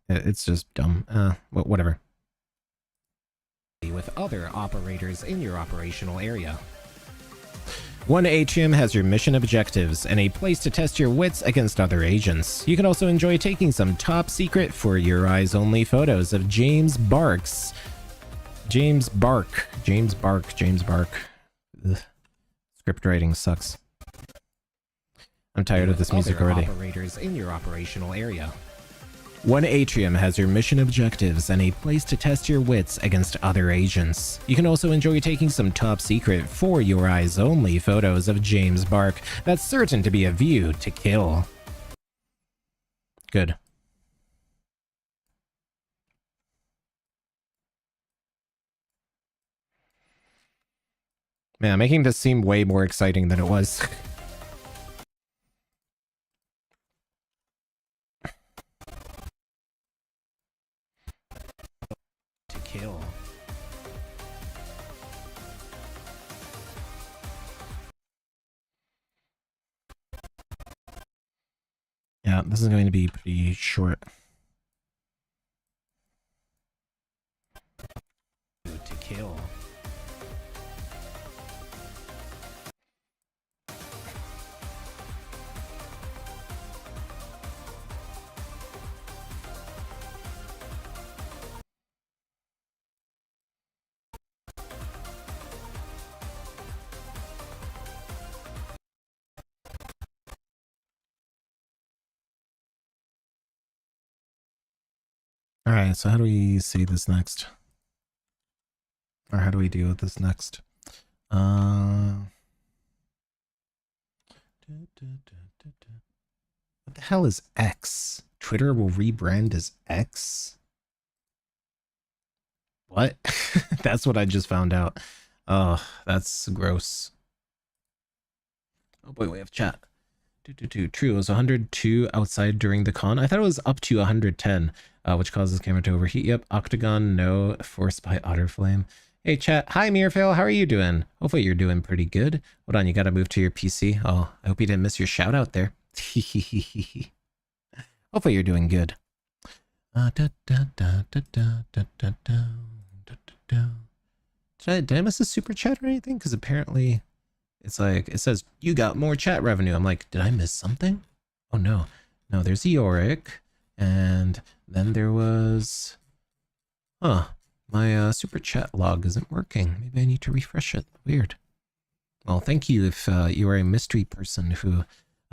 It's just dumb. Whatever. With other operators in your operational area. One atrium has your mission objectives and a place to test your wits against other agents. You can also enjoy taking some top secret for your eyes only photos of James Bark's James Bark. James Bark. James Bark. Ugh. Script writing sucks. I'm tired of this music already. Operators in your operational area. One atrium has your mission objectives and a place to test your wits against other agents. You can also enjoy taking some top secret, for your eyes only photos of James Bark that's certain to be a view to kill. Good. Man, making this seem way more exciting than it was. To kill. Yeah, this is going to be pretty short. To kill. Alright, so how do we say this next? Or how do we deal with this next? What the hell is X? Twitter will rebrand as X? What? That's what I just found out. Oh, that's gross. Oh boy, we have chat. True, it was 102 outside during the con. I thought it was up to 110, which causes camera to overheat. Yep, Octagon, no, forced by Otterflame. Hey chat, hi Mirfail, how are you doing? Hopefully you're doing pretty good. Hold on, you gotta move to your PC. Oh, I hope you didn't miss your shout out there. Hopefully you're doing good. Did I miss a super chat or anything? Because apparently it's like, it says, you got more chat revenue. I'm like, did I miss something? Oh no. No, there's Yorick. And then there was... Huh. My super chat log isn't working. Maybe I need to refresh it. Weird. Well, thank you if you are a mystery person who...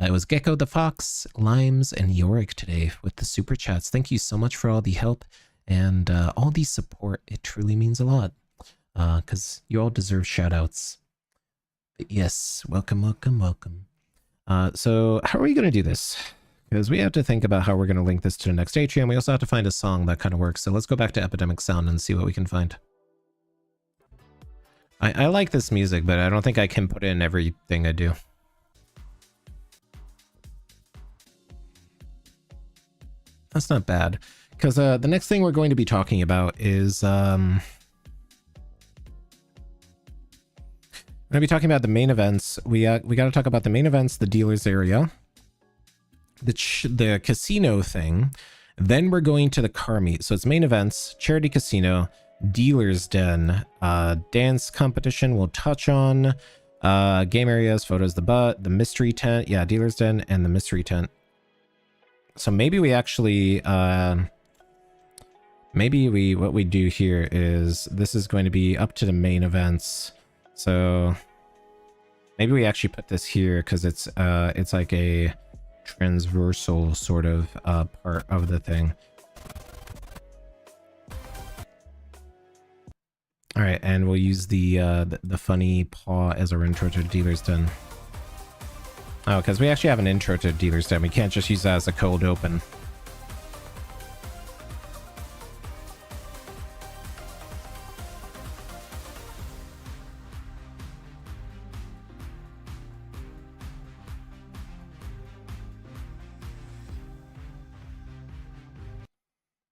it was Gecko the Fox, Limes, and Yorick today with the super chats. Thank you so much for all the help and all the support. It truly means a lot. Because you all deserve shout outs. But yes, welcome, welcome, welcome. So how are we going to do this? Because we have to think about how we're going to link this to the next atrium. We also have to find a song that kind of works. So let's go back to Epidemic Sound and see what we can find. I like this music, but I don't think I can put it in everything I do. That's not bad. Because the next thing we're going to be talking about is... we're going to be talking about the main events. We got to talk about the main events, the dealers area, the casino thing. Then we're going to the car meet. So it's main events, charity casino, dealer's den, dance competition we'll touch on, game areas, photos, the mystery tent. Yeah, dealer's den and the mystery tent. So maybe we actually, what we do here is this is going to be up to the main events. So maybe we actually put this here because it's like a transversal sort of part of the thing. All right, and we'll use the funny paw as our intro to Dealer's Den. Oh, because we actually have an intro to Dealer's Den. We can't just use that as a cold open.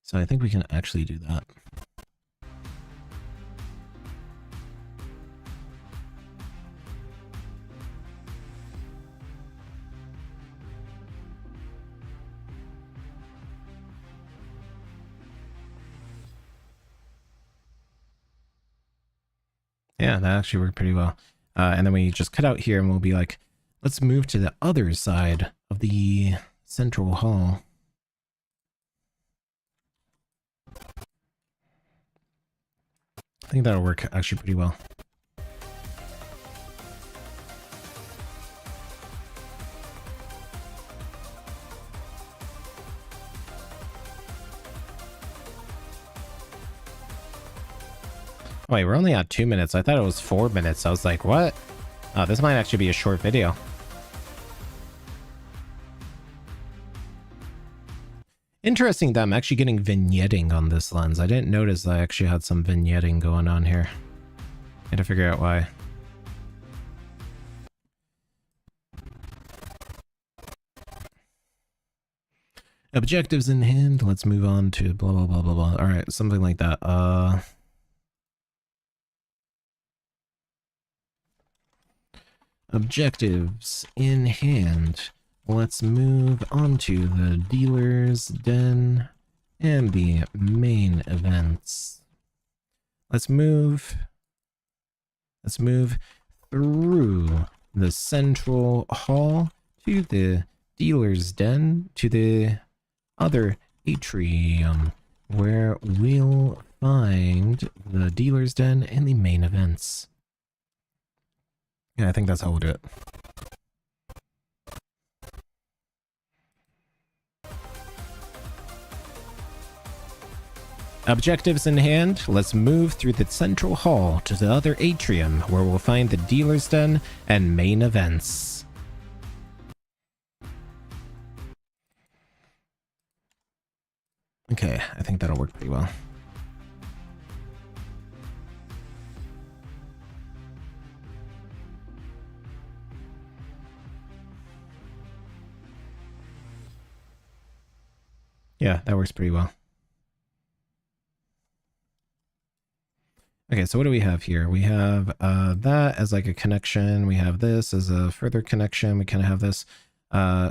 So I think we can actually do that. Yeah, that actually worked pretty well. And then we just cut out here and we'll be like, let's move to the other side of the central hall. I think that'll work actually pretty well. Oh, wait, we're only at 2 minutes. I thought it was 4 minutes. I was like, what? Oh, this might actually be a short video. Interesting that I'm actually getting vignetting on this lens. I didn't notice I actually had some vignetting going on here. I had to figure out why. Objectives in hand. Let's move on to blah, blah, blah, blah, blah. All right, something like that. Objectives in hand. Let's move on to the dealer's den and the main events. Let's move through the central hall to the dealer's den to the other atrium, where we'll find the dealer's den and the main events. Yeah, I think that's how we'll do it. Objectives in hand, let's move through the central hall to the other atrium, where we'll find the dealer's den and main events. Okay, I think that'll work pretty well. Yeah, that works pretty well. Okay, so what do we have here? We have that as like a connection. We have this as a further connection. We kind of have this.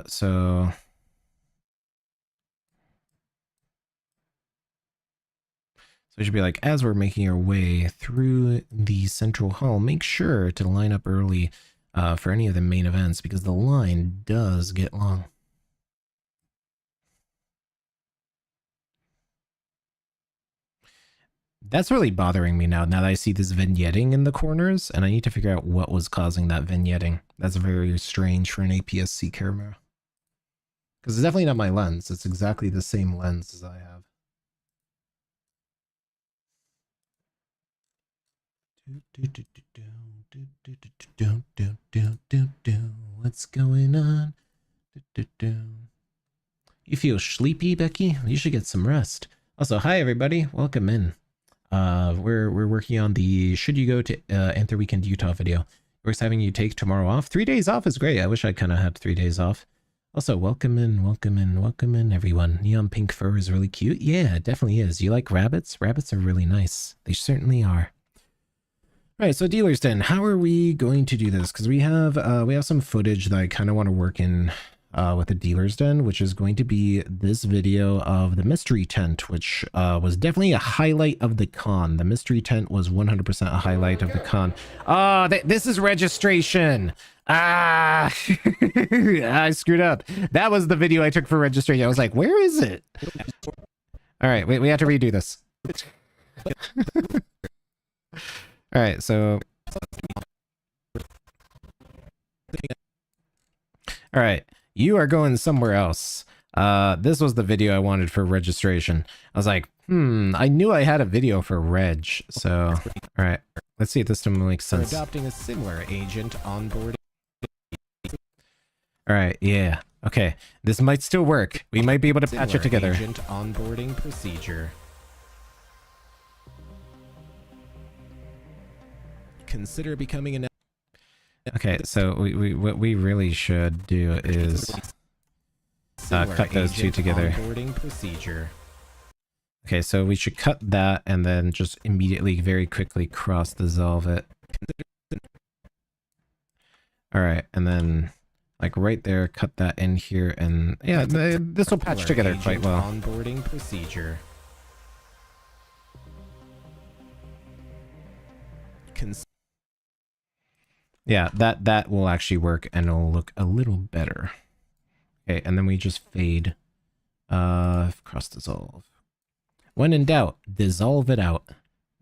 So it should be like, as we're making our way through the central hall, make sure to line up early for any of the main events, because the line does get long. That's really bothering me now that I see this vignetting in the corners, and I need to figure out what was causing that vignetting. That's very strange for an APS-C camera. Because it's definitely not my lens. It's exactly the same lens as I have. What's going on? You feel sleepy, Becky? You should get some rest. Also, hi everybody. Welcome in. We're working on the should you go to Anther Weekend Utah video. We're having you take tomorrow off. 3 days off is great. I wish I kind of had 3 days off. Also, welcome in everyone. Neon pink fur is really cute. Yeah, it definitely is. You like rabbits? Rabbits are really nice. They certainly are. All right, so dealer's den. How are we going to do this? Because we have some footage that I kind of want to work in with the dealer's den, which is going to be this video of the mystery tent, which was definitely a highlight of the con. The mystery tent was 100% a highlight of the con. Oh, this is registration. Ah, I screwed up. That was the video I took for registration. I was like, where is it? All right, we have to redo this. All right, so. All right. You are going somewhere else. This was the video I wanted for registration. I was like, I knew I had a video for reg. So, all right, let's see if this one makes sense. We're adopting a similar agent onboarding. All right, yeah, okay. This might still work. We might be able to patch it together. Agent onboarding procedure. Consider becoming an. Okay, so what we really should do is cut those two together. Procedure. Okay, so we should cut that and then just immediately, very quickly cross dissolve it. All right, and then like right there, cut that in here, and yeah, this will patch together quite well. Onboarding procedure. Yeah, that will actually work and it'll look a little better. Okay, and then we just fade. Cross dissolve. When in doubt, dissolve it out. All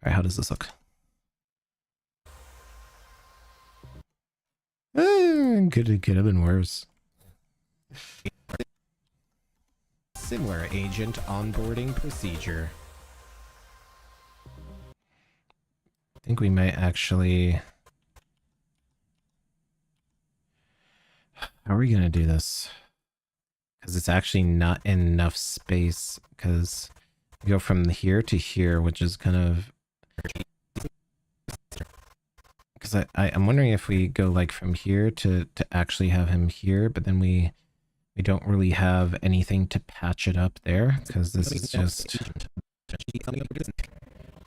right, how does this look? Could have been worse. Similar agent onboarding procedure. I think we might actually... How are we gonna do this? Because it's actually not enough space, because we go from here to here, which is kind of... Because I'm wondering if we go like from here to actually have him here, but then we don't really have anything to patch it up there, because this is just...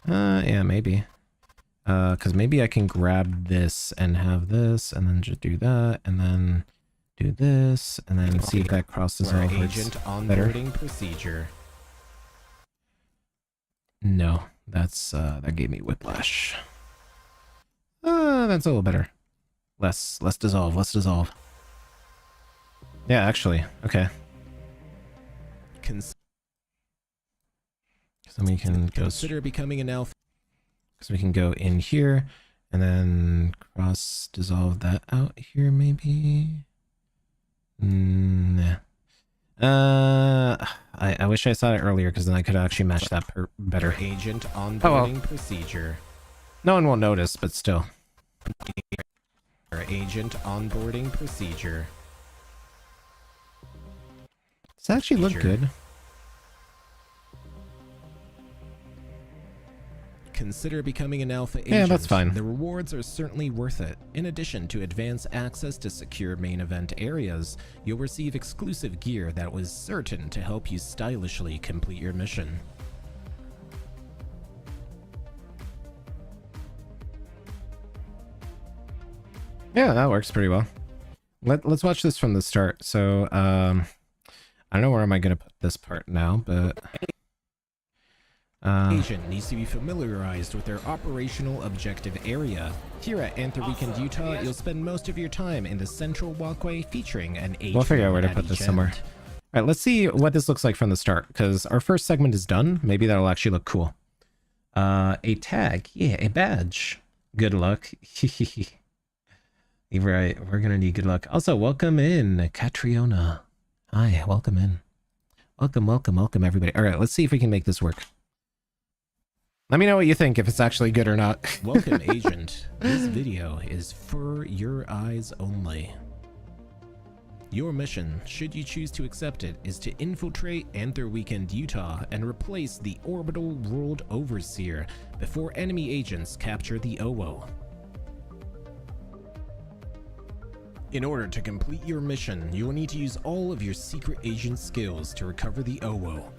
yeah, maybe. Because maybe I can grab this and have this, and then just do that, and then do this, and then see if that crosses over. Agent onboarding procedure. No, that's that gave me whiplash. That's a little better. Less dissolve, less dissolve. Yeah, actually, okay. So we can consider becoming an elf. Because we can go in here and then cross dissolve that out here, maybe. Nah. I wish I saw it earlier, because then I could actually match that better. Agent onboarding procedure. No one will notice, but still. Agent onboarding procedure. Does that actually look good? Consider becoming an alpha agent. Yeah, that's fine. The rewards are certainly worth it. In addition to advanced access to secure main event areas, you'll receive exclusive gear that was certain to help you stylishly complete your mission. Yeah, that works pretty well. Let's watch this from the start. So, I don't know where am I going to put this part now, but... Agent needs to be familiarized with their operational objective area. Here at Anther Weekend, Utah, you'll spend most of your time in the central walkway featuring an atrium. We'll figure out where to put this somewhere. All right, let's see what this looks like from the start, because our first segment is done. Maybe that'll actually look cool. A tag. Yeah, a badge. Good luck. Right, we're gonna need good luck. Also, welcome in, Catriona. Hi, welcome in. Welcome, everybody. All right, let's see if we can make this work. Let me know what you think, if it's actually good or not. Welcome, Agent. This video is for your eyes only. Your mission, should you choose to accept it, is to infiltrate Anther Weekend, Utah, and replace the Orbital World Overseer before enemy agents capture the OWO. In order to complete your mission, you will need to use all of your secret agent skills to recover the OWO.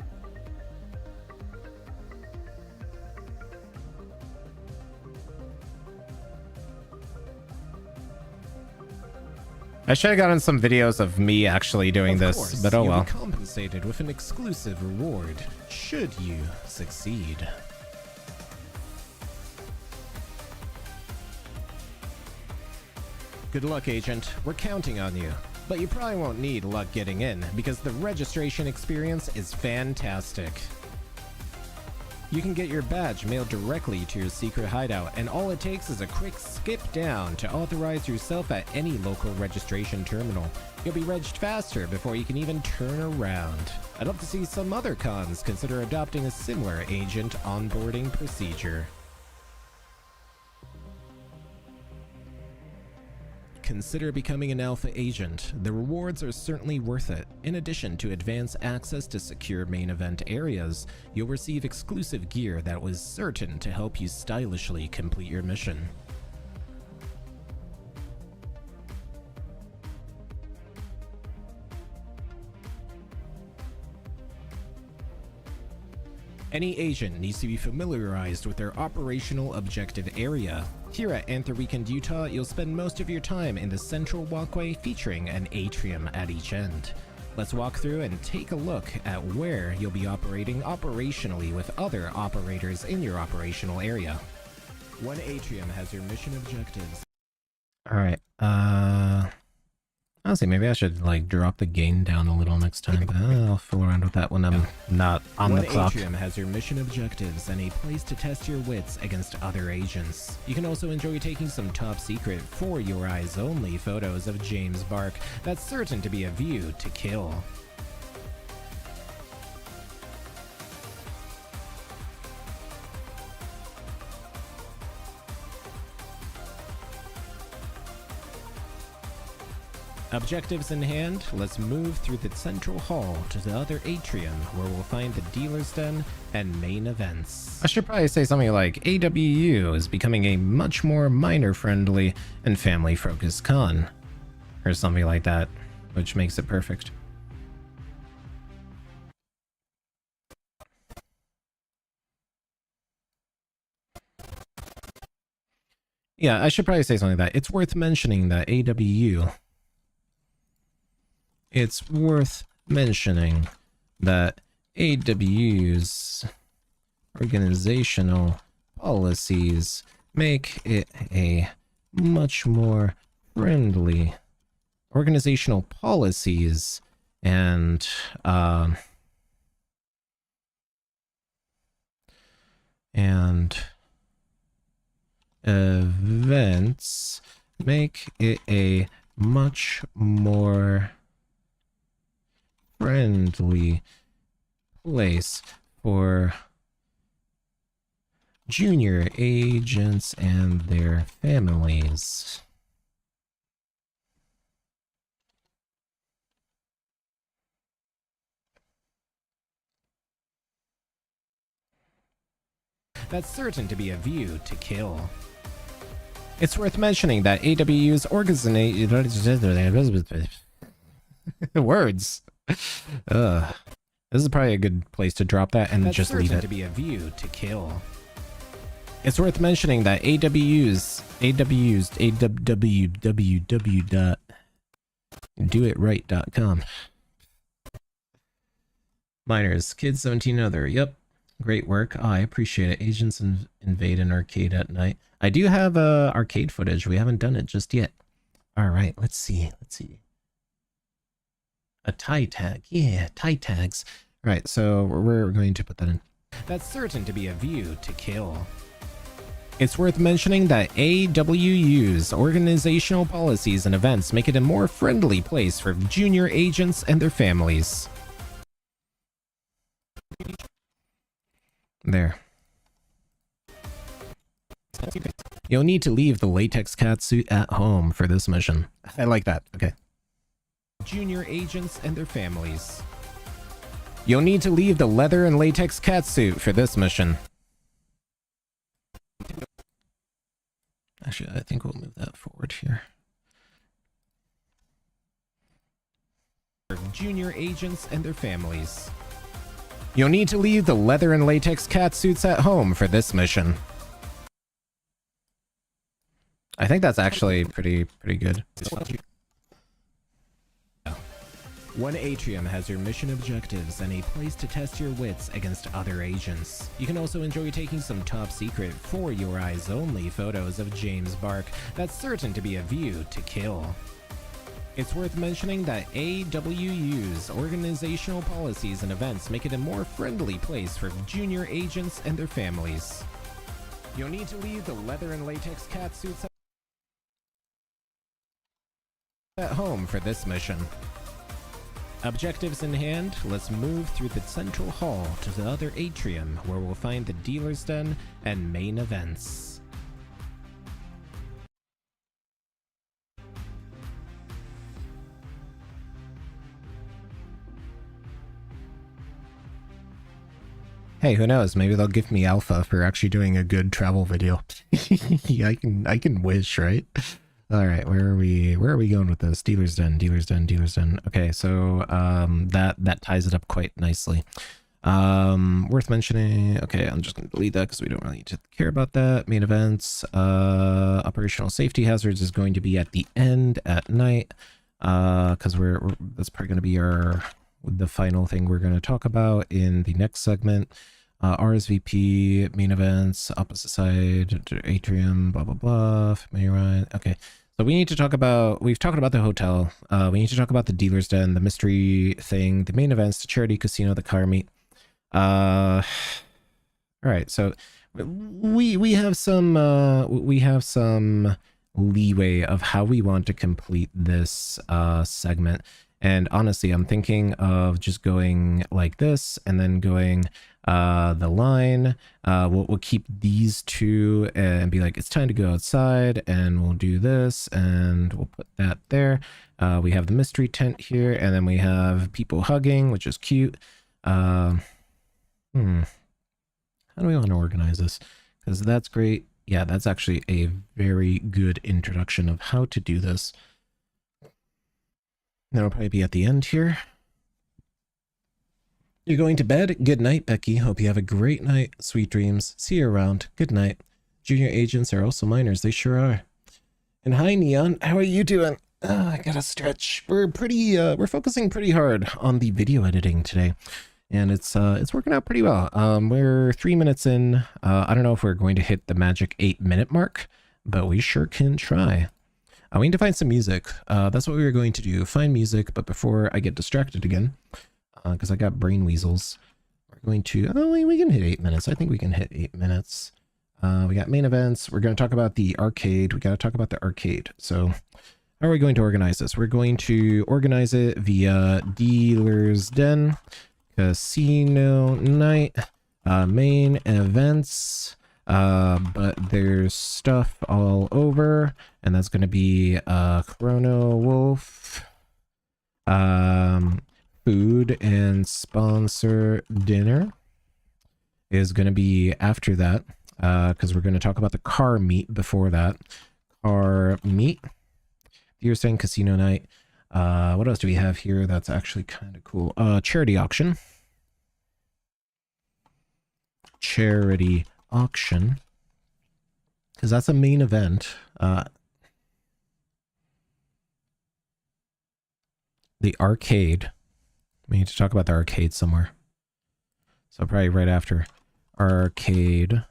I should have gotten some videos of me actually doing this, but oh well. You'll be compensated with an exclusive reward, should you succeed. Good luck, Agent. We're counting on you. But you probably won't need luck getting in, because the registration experience is fantastic. You can get your badge mailed directly to your secret hideout, and all it takes is a quick skip down to authorize yourself at any local registration terminal. You'll be regged faster before you can even turn around. I'd love to see some other cons consider adopting a similar agent onboarding procedure. Consider becoming an alpha agent. The rewards are certainly worth it. In addition to advanced access to secure main event areas, you'll receive exclusive gear that was certain to help you stylishly complete your mission. Any agent needs to be familiarized with their operational objective area. Here at Anther Weekend, Utah, you'll spend most of your time in the central walkway featuring an atrium at each end. Let's walk through and take a look at where you'll be operating operationally with other operators in your operational area. One atrium has your mission objectives. Alright, Honestly, maybe I should like drop the gain down a little next time, but I'll fool around with that when I'm not on the clock. Atrium has your mission objectives and a place to test your wits against other agents. You can also enjoy taking some top secret, for your eyes only photos of James Bark that's certain to be a view to kill. Objectives in hand, let's move through the central hall to the other atrium where we'll find the dealer's den and main events. I should probably say something like AWU is becoming a much more miner-friendly and family-focused con, or something like that, which makes it perfect. Yeah, I should probably say something like that. It's worth mentioning that AWU... It's worth mentioning that AW's organizational policies make it a much more friendly organizational policies and events make it a much more friendly place for junior agents and their families. That's certain to be a view to kill. It's worth mentioning that AWU's words. This is probably a good place to drop that and just leave it. To be a view to kill. It's worth mentioning that www.doitright.com. Miners, kids 17 and other. Yep. Great work. I appreciate it. Agents invade an arcade at night. I do have arcade footage. We haven't done it just yet. All right, let's see. A tie tag. Yeah, tie tags. All right, so we're going to put that in. That's certain to be a view to kill. It's worth mentioning that AWU's organizational policies and events make it a more friendly place for junior agents and their families. There. You'll need to leave the latex catsuit at home for this mission. I like that. Okay. Junior agents and their families. You'll need to leave the leather and latex catsuit for this mission. Actually, I think we'll move that forward here. Junior agents and their families. You'll need to leave the leather and latex catsuits at home for this mission. I think that's actually pretty good. One atrium has your mission objectives and a place to test your wits against other agents. You can also enjoy taking some top secret, for your eyes only photos of James Bark that's certain to be a view to kill. It's worth mentioning that AWU's organizational policies and events make it a more friendly place for junior agents and their families. You'll need to leave the leather and latex catsuits at home for this mission. Objectives in hand, let's move through the central hall to the other atrium where we'll find the dealer's den and main events. Hey, who knows? Maybe they'll give me alpha for actually doing a good travel video. Yeah, I can wish, right? All right, where are we going with this? Dealer's den. Okay, so that ties it up quite nicely. Worth mentioning. Okay, I'm just going to delete that because we don't really need to care about that. Main events. Operational safety hazards is going to be at the end at night. Because that's probably going to be the final thing we're going to talk about in the next segment. RSVP, main events, opposite side, atrium, blah, blah, blah, familiar ride. Okay, So we need to talk about, we've talked about the hotel. We need to talk about the dealer's den, the mystery thing, the main events, the charity casino, the car meet. All right, so we have some leeway of how we want to complete this segment. And honestly, I'm thinking of just going like this and then going the line. We'll keep these two and be like, it's time to go outside, and we'll do this and we'll put that there. We have the mystery tent here, and then we have people hugging, which is cute. How do we want to organize this? Because that's great. Yeah, that's actually a very good introduction of how to do this. That'll probably be at the end here. You're going to bed? Good night, Becky. Hope you have a great night. Sweet dreams. See you around. Good night. Junior agents are also minors. They sure are. And hi, Neon. How are you doing? I gotta stretch. We're focusing pretty hard on the video editing today, and it's working out pretty well. We're 3 minutes in. I don't know if we're going to hit the magic 8-minute mark, but we sure can try. We need to find some music. That's what we were going to do. Find music, but before I get distracted again, because I got brain weasels, we're going to, we can hit 8 minutes. I think we can hit 8 minutes. We got main events. We're going to talk about the arcade. We got to talk about the arcade. So how are we going to organize this? We're going to organize it via dealer's den, casino night, main events, but there's stuff all over, and that's going to be Chrono Wolf, food and sponsor dinner is going to be after that, because we're going to talk about the car meet before that. Car meet. You're saying casino night. What else do we have here that's actually kind of cool? Charity auction. Charity auction, because that's a main event. The arcade. We need to talk about the arcade somewhere. So probably right after arcade.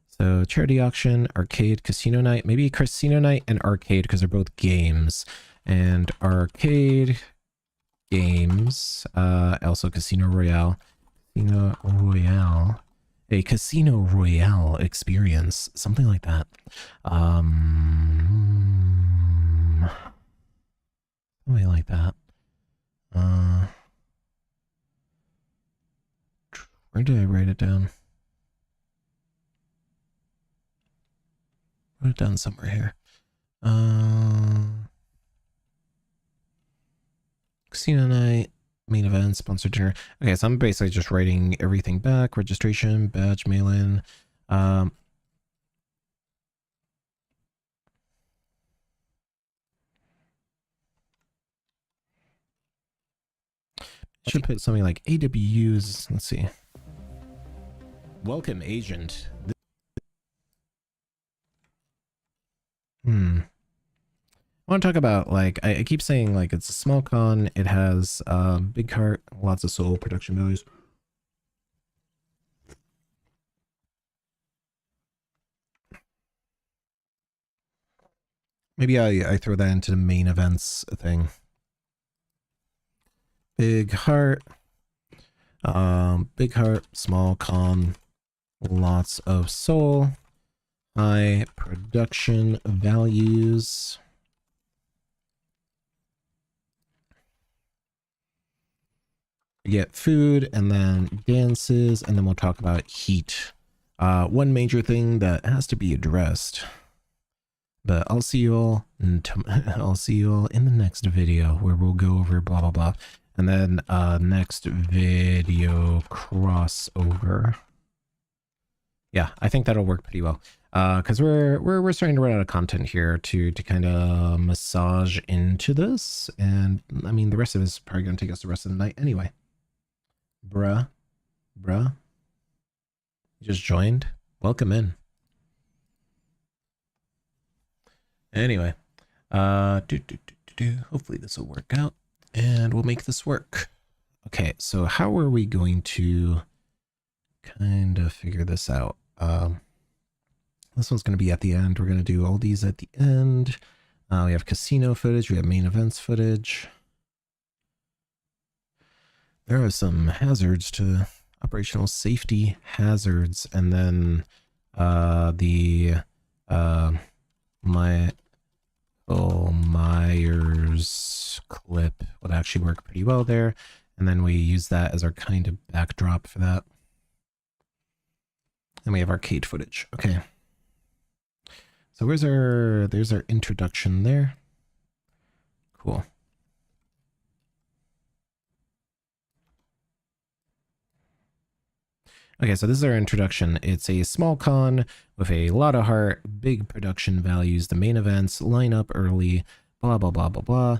So charity auction, arcade, casino night, maybe casino night and arcade, because they're both games. And arcade games, also Casino Royale. Casino Royale. A Casino Royale experience, something like that. Something like that. Where did I write it down? Wrote it down somewhere here. Casino night, main event, sponsored dinner. Okay, so I'm basically just writing everything back. Registration, badge, mail-in. Should put something like AWUs. Let's see. Welcome, agent. I want to talk about, like, I keep saying, like, it's a small con. It has big heart, lots of soul, production values. Maybe I throw that into the main events thing. Big heart, small con, lots of soul, high production values. We get food and then dances, and then we'll talk about heat. One major thing that has to be addressed. But I'll see you all in the next video where we'll go over blah blah blah. And then next video crossover. Yeah, I think that'll work pretty well. Because we're starting to run out of content here to kind of massage into this. And I mean, the rest of it is probably gonna take us the rest of the night anyway. Bruh. You just joined? Welcome in. Anyway, hopefully this will work out, and we'll make this work. Okay, so how are we going to kind of figure this out? This one's going to be at the end. We're going to do all these at the end. We have casino footage. We have main events footage. There are some hazards to operational safety hazards, and then Myers clip would actually work pretty well there, and then we use that as our kind of backdrop for that. And we have arcade footage. Okay. So there's our introduction there. Cool. Okay, so this is our introduction. It's a small con with a lot of heart, big production values. The main events line up early, blah, blah, blah, blah, blah.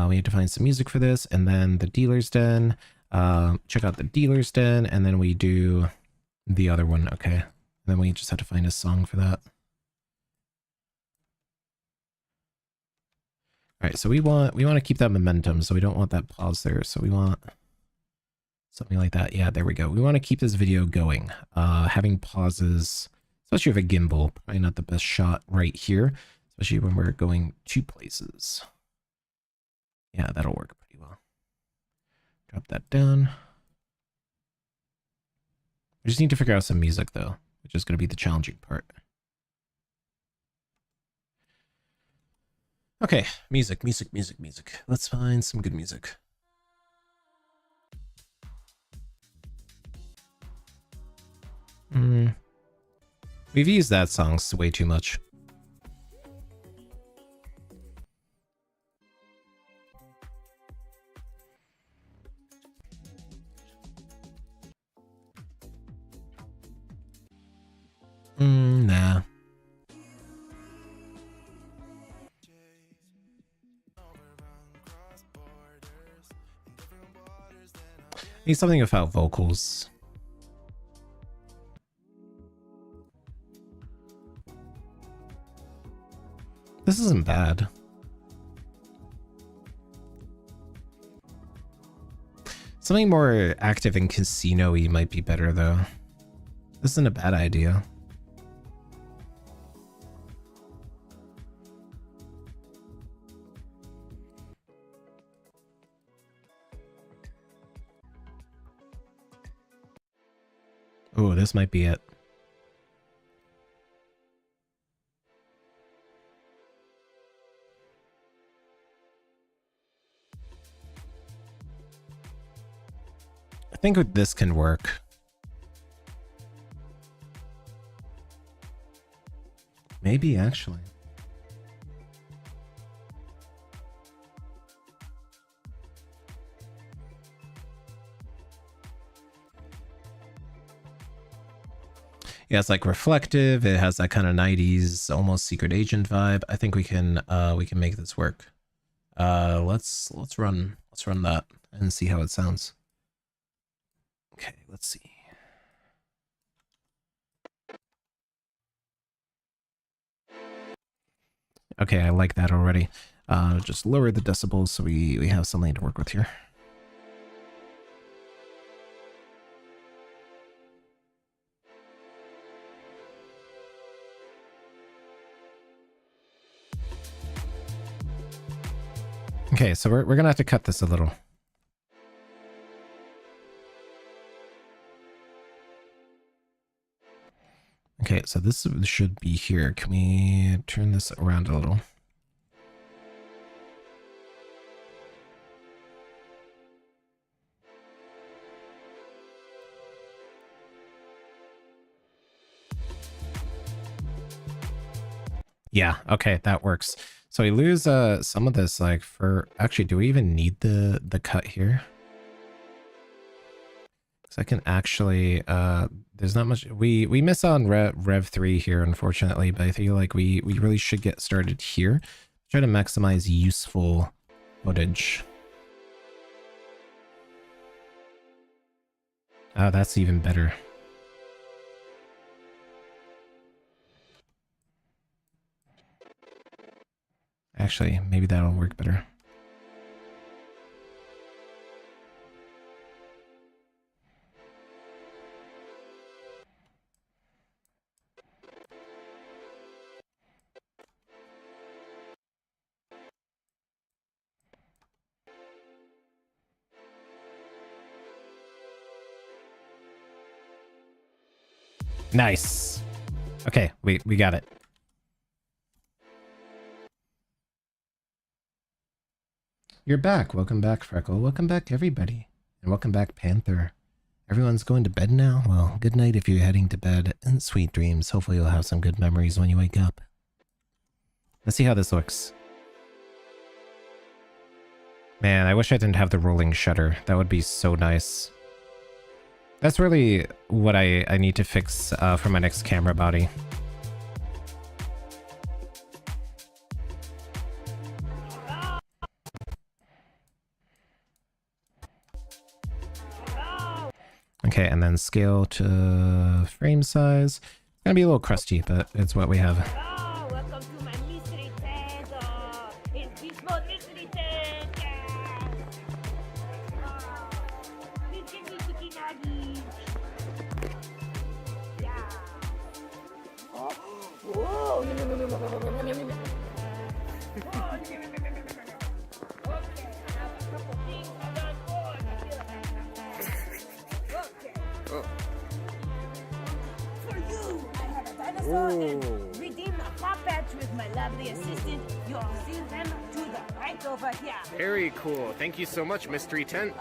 We have to find some music for this, and then the dealer's den. Check out the dealer's den, and then we do the other one. Okay, and then we just have to find a song for that. All right, so we want to keep that momentum, so we don't want that pause there. So we want something like that. Yeah, there we go. We want to keep this video going. Having pauses, especially with a gimbal, probably not the best shot right here, especially when we're going to places. Yeah, that'll work pretty well. Drop that down. We just need to figure out some music though, which is going to be the challenging part. Okay, music. Let's find some good music. We've used that song way too much. Nah. Need something without vocals. This isn't bad. Something more active and casino-y might be better though. This isn't a bad idea. Oh, this might be it. I think this can work. Maybe actually. Yeah, it's like reflective. It has that kind of 90s almost secret agent vibe. I think we can make this work. Let's run that and see how it sounds. Okay, let's see. Okay, I like that already. Just lower the decibels so we have something to work with here. Okay, so we're gonna have to cut this a little. Okay, so this should be here. Can we turn this around a little? Yeah, okay, that works. So we lose some of this, like, for actually, do we even need the cut here? Because I can actually there's not much we miss on rev 3 here, unfortunately, but I feel like we really should get started here. Try to maximize useful footage. Oh, that's even better. Actually, maybe that'll work better. Nice. Okay, we got it. You're back. Welcome back, Freckle. Welcome back, everybody. And welcome back, Panther. Everyone's going to bed now? Well, good night if you're heading to bed, and sweet dreams. Hopefully you'll have some good memories when you wake up. Let's see how this looks. Man, I wish I didn't have the rolling shutter. That would be so nice. That's really what I need to fix for my next camera body. Okay, and then scale to frame size. It's gonna be a little crusty, but it's what we have. Hello, welcome to my mystery tent. It's this mode mystery tent. Please give me chicken nuggets. Yeah. Whoa. Okay, I have a couple things on board. Okay. For you, I have a dinosaur and redeem a pop patch with my lovely assistant. You'll see them to the right over here. Very cool. Thank you so much, Mystery Tent.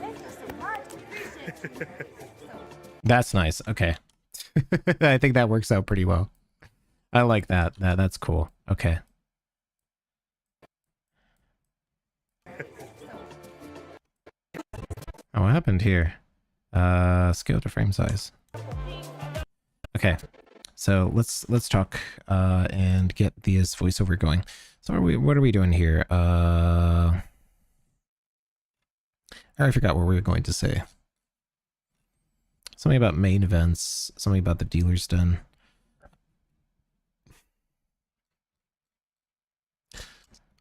Thank you so much. Appreciate it. That's nice. Okay. I think that works out pretty well. I like that. That's cool. Okay. Oh, what happened here? Scale to frame size. Okay. So let's talk and get this voiceover going. So what are we doing here? I already forgot what we were going to say. Something about main events, something about the dealer's den.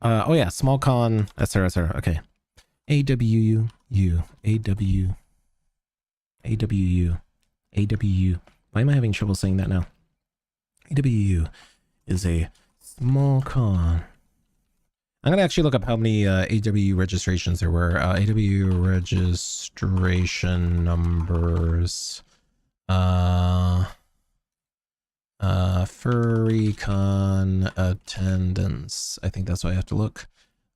Oh yeah, small con, etc, etc. Okay. AWU, AWU, AWU, AWU. Why am I having trouble saying that now? AWU is a small con. I'm gonna actually look up how many AWU registrations there were. AWU registration numbers. Furry con attendance. I think that's what I have to look.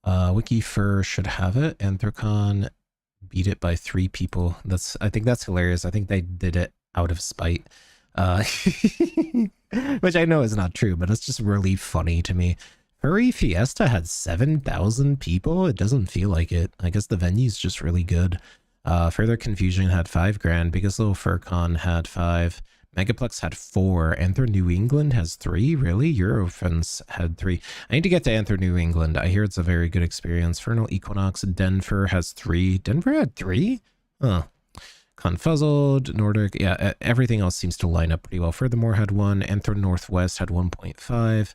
Wiki Fur should have it. Anthrocon beat it by 3 people. I think that's hilarious. I think they did it out of spite. Which I know is not true, but it's just really funny to me. Furry Fiesta had 7,000 people. It doesn't feel like it. I guess the venue's just really good. Further Confusion had 5 grand. Biggest Little FurCon had 5. Megaplex had 4. Anthro New England has 3. Really? Eurofence had 3. I need to get to Anthro New England. I hear it's a very good experience. Fernal Equinox Denver has 3. Denver had 3? Huh. Confuzzled, Nordic, yeah, everything else seems to line up pretty well. Furthermore had 1. Anthro Northwest had 1.5.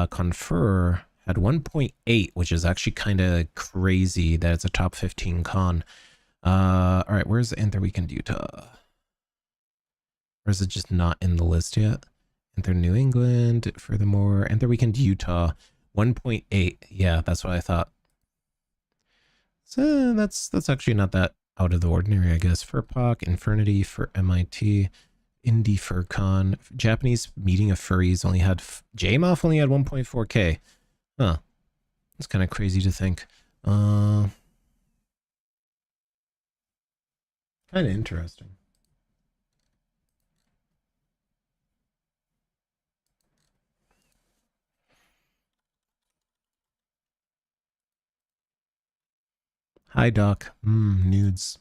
Confer had 1.8, which is actually kind of crazy that it's a top 15 con. All right, where's Anthro Weekend Utah? Or is it just not in the list yet? Anthro New England, furthermore, Anthro Weekend Utah, 1.8. Yeah, that's what I thought. So that's actually not that out of the ordinary, I guess. Furpoc, Infernity, for MIT, Indie FurCon, Japanese Meeting of Furries only had, JMOF only had 1.4K. Huh. That's kind of crazy to think. Kind of interesting. Hi, Doc. Nudes.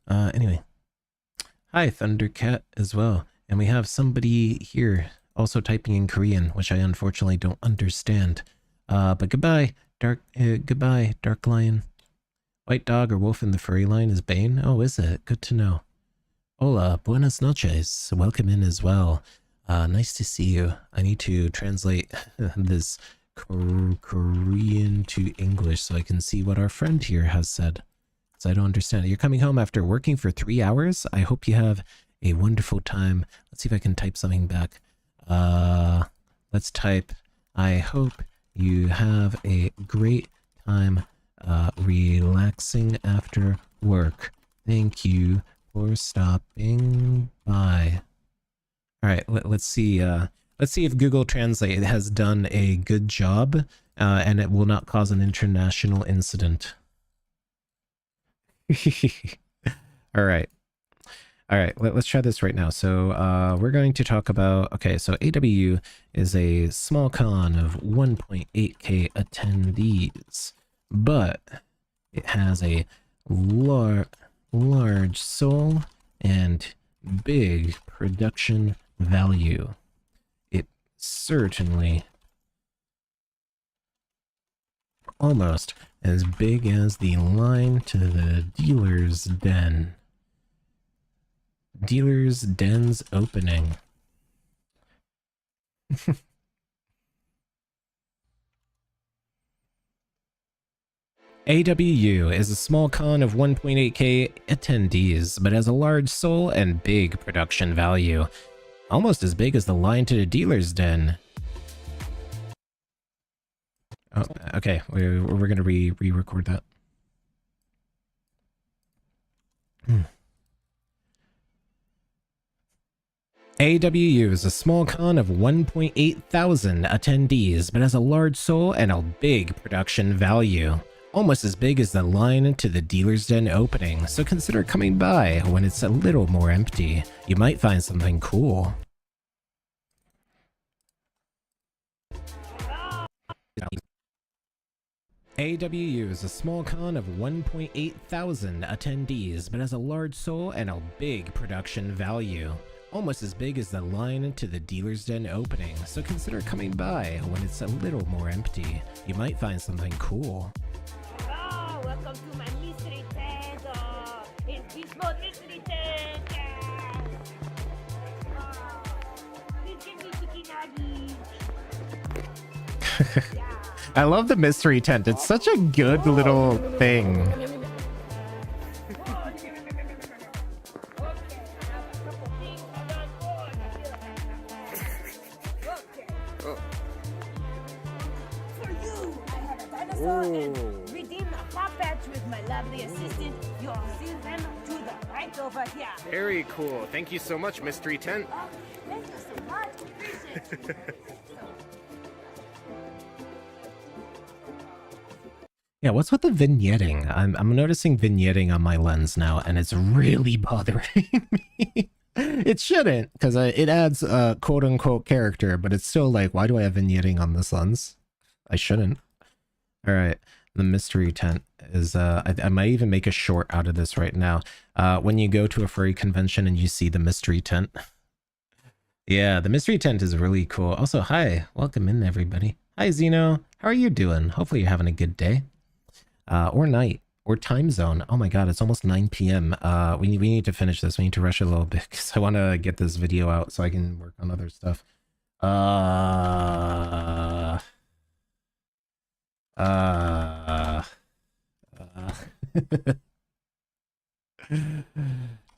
Anyway. Hi, Thundercat as well. And we have somebody here also typing in Korean, which I unfortunately don't understand. But goodbye, goodbye, Dark Lion. White Dog or Wolf in the Furry line is Bane? Oh, is it? Good to know. Hola, buenas noches. Welcome in as well. Nice to see you. I need to translate this Korean to English so I can see what our friend here has said. So I don't understand it. You're coming home after working for 3 hours? I hope you have a wonderful time. Let's see if I can type something back. Let's type, I hope you have a great time relaxing after work. Thank you for stopping by. All right, let's see. Let's see if Google Translate has done a good job, and it will not cause an international incident. All right. All right, let's try this right now. So we're going to talk about, okay, so AWU is a small con of 1.8K attendees, but it has a large soul and big production value. It certainly almost as big as the line to the dealer's den. Dealer's den's opening. AWU is a small con of 1.8K attendees, but has a large soul and big production value. Almost as big as the line to the dealer's den. Oh, okay, we're gonna re-record that. AWU is a small con of 1.8 thousand attendees, but has a large soul and a big production value. Almost as big as the line to the dealer's den opening, so consider coming by when it's a little more empty. You might find something cool. AWU is a small con of 1.8 thousand attendees, but has a large soul and a big production value. Almost as big as the line to the dealer's den opening, so consider coming by when it's a little more empty. You might find something cool. Oh, welcome to my mystery tent. It's Beast Mode Mystery Tent. Yes. Please give me chicken nuggets. Yeah. I love the mystery tent. It's such a good little thing. For you, I have a dinosaur and redeem a pop patch with my lovely assistant. You'll see them to the right over here. Very cool. Thank you so much, Mystery Tent. Oh, thank you so much. Appreciate it. Yeah, what's with the vignetting? I'm noticing vignetting on my lens now, and it's really bothering me. It shouldn't, because it adds a quote-unquote character, but it's still like, why do I have vignetting on this lens? I shouldn't. All right, the mystery tent is, I might even make a short out of this right now. When you go to a furry convention and you see the mystery tent. Yeah, the mystery tent is really cool. Also, hi, welcome in everybody. Hi Zeno, how are you doing? Hopefully you're having a good day. Or night, or time zone. Oh my god, it's almost 9 p.m. We need to finish this. We need to rush a little bit because I want to get this video out so I can work on other stuff.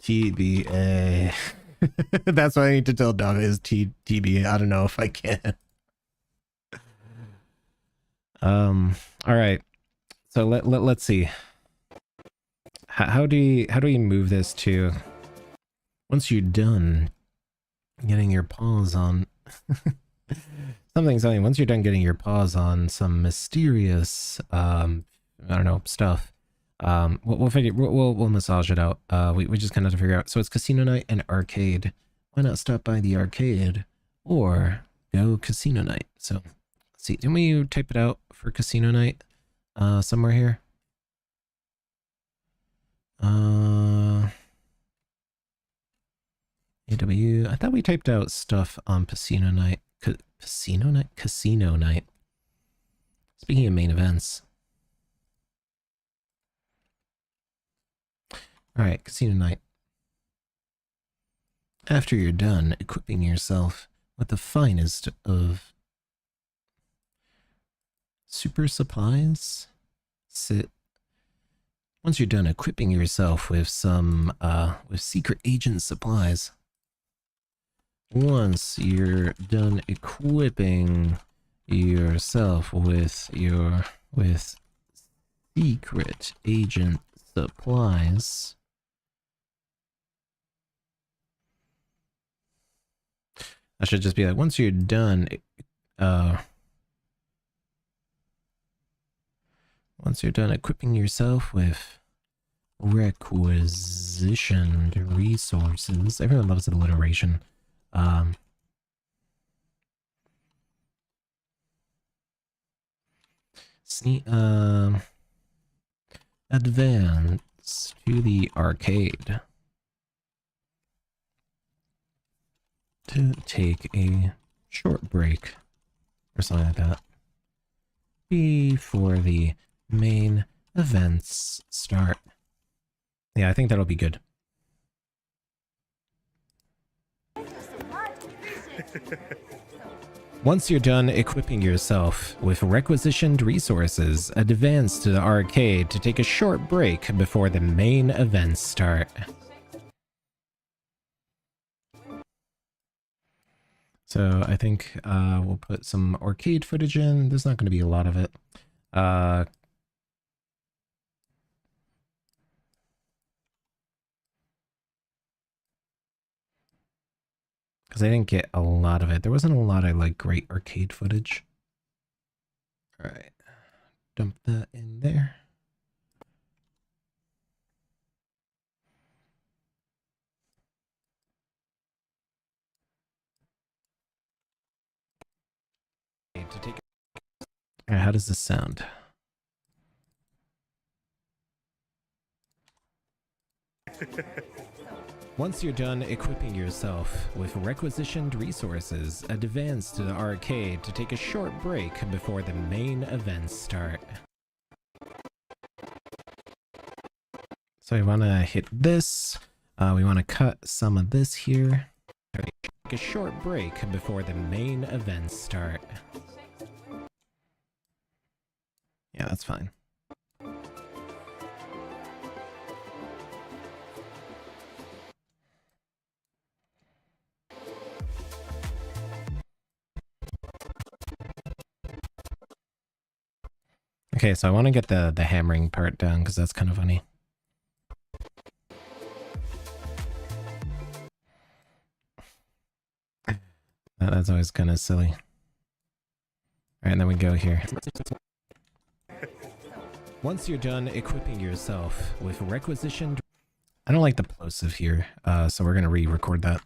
TBA. That's what I need to tell Donna is TBA. I don't know if I can. All right. So let's see. How do you move this to once you're done getting your paws on something once you're done getting your paws on some mysterious I don't know stuff, we'll massage it out. We just kind of have to figure out. So it's casino night and arcade. Why not stop by the arcade or go casino night? So let's see, didn't we type it out for casino night somewhere here? AW, I thought we typed out stuff on casino night. Casino night? Casino night. Speaking of main events. Alright, casino night. After you're done equipping yourself with the finest of super supplies, once you're done equipping yourself with some with secret agent supplies, once you're done equipping yourself with secret agent supplies, I should just be like, once you're done, once you're done equipping yourself with requisitioned resources. Everyone loves alliteration. Advance to the arcade to take a short break or something like that before the main events start. Yeah, I think that'll be good. Once you're done equipping yourself with requisitioned resources, advance to the arcade to take a short break before the main events start. So I think we'll put some arcade footage in. There's not going to be a lot of it. Because I didn't get a lot of it. There wasn't a lot of like great arcade footage. All right, dump that in there. To take. All right, how does this sound? Once you're done equipping yourself with requisitioned resources, advance to the arcade to take a short break before the main events start. So we want to hit this. We want to cut some of this here. Take a short break before the main events start. Yeah, that's fine. Okay, so I want to get the hammering part down because that's kind of funny. That's always kind of silly. All right, and then we go here. Once you're done equipping yourself with requisitioned... I don't like the plosive here, so we're going to re-record that.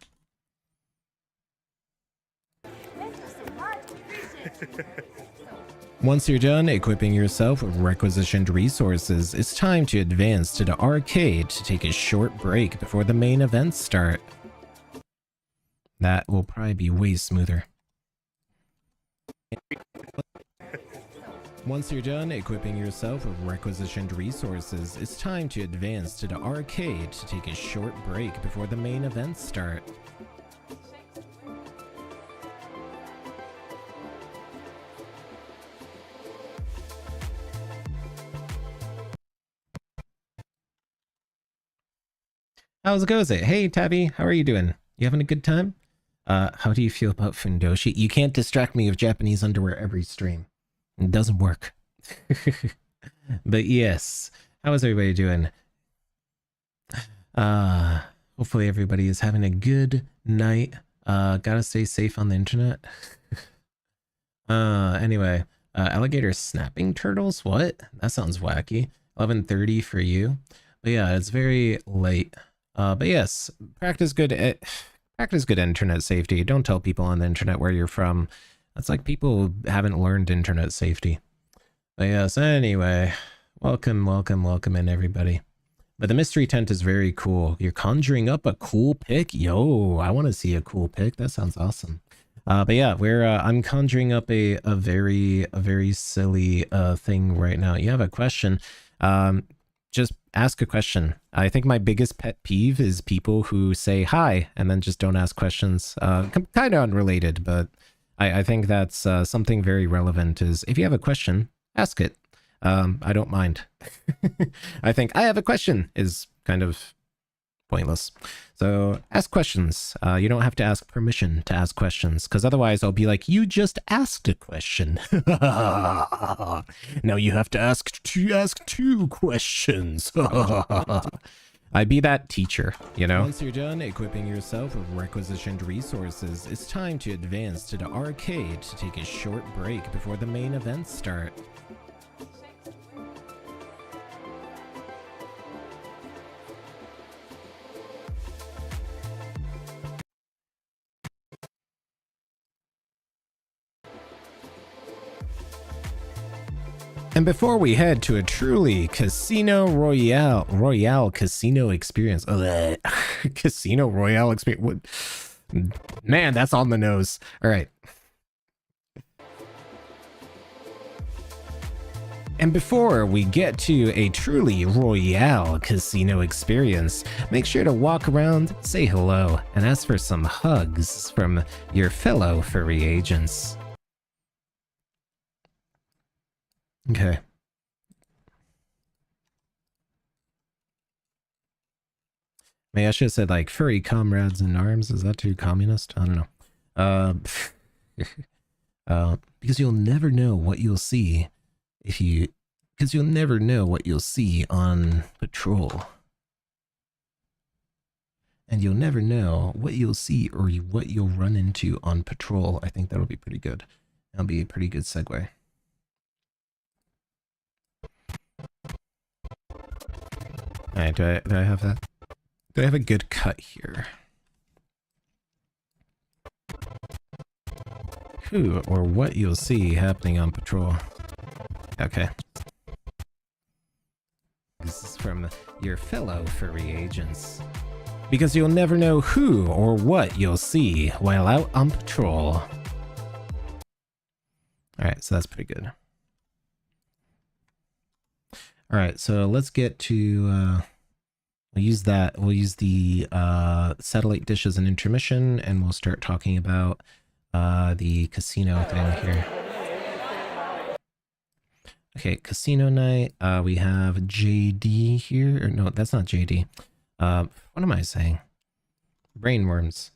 Once you're done equipping yourself with requisitioned resources, it's time to advance to the arcade to take a short break before the main events start. That will probably be way smoother. Once you're done equipping yourself with requisitioned resources, it's time to advance to the arcade to take a short break before the main events start. How's it goes? Hey Tabby, how are you doing? You having a good time? How do you feel about Fundoshi? You can't distract me with Japanese underwear every stream. It doesn't work. But yes, how is everybody doing? Hopefully everybody is having a good night. Gotta stay safe on the internet. Anyway, alligator snapping turtles? What? That sounds wacky. 11:30 for you. But yeah, it's very late. But yes, practice good internet safety. Don't tell people on the internet where you're from. That's like people who haven't learned internet safety. But yes, anyway, welcome in everybody. But the mystery tent is very cool. You're conjuring up a cool pic? Yo, I want to see a cool pic. That sounds awesome. But yeah, I'm conjuring up a very silly thing right now. You have a question. Just ask a question. I think my biggest pet peeve is people who say hi and then just don't ask questions. Kind of unrelated, but I think that's something very relevant is if you have a question, ask it. I don't mind. I think I have a question is kind of pointless. So ask questions. You don't have to ask permission to ask questions because otherwise I'll be like, you just asked a question. Now you have to ask two questions. I be that teacher, you know? Once you're done equipping yourself with requisitioned resources, it's time to advance to the arcade to take a short break before the main events start. And before we head to a truly Casino Royale casino experience, Casino Royale experience, man, that's on the nose. All right. And before we get to a truly Royale casino experience, make sure to walk around, say hello, and ask for some hugs from your fellow furry agents. Okay. Maybe I should have said like furry comrades in arms. Is that too communist? I don't know. Because you'll never know what you'll see because you'll never know what you'll see on patrol. And you'll never know what you'll see or what you'll run into on patrol. I think that'll be pretty good. That'll be a pretty good segue. Alright, do I have that? Do I have a good cut here? Who or what you'll see happening on patrol. Okay. This is from your fellow furry agents. Because you'll never know who or what you'll see while out on patrol. Alright, so that's pretty good. All right, so let's get to, we'll use the satellite dish as an intermission, and we'll start talking about the casino thing here. Okay, casino night, we have JD here, or no, that's not JD. What am I saying? Brainworms.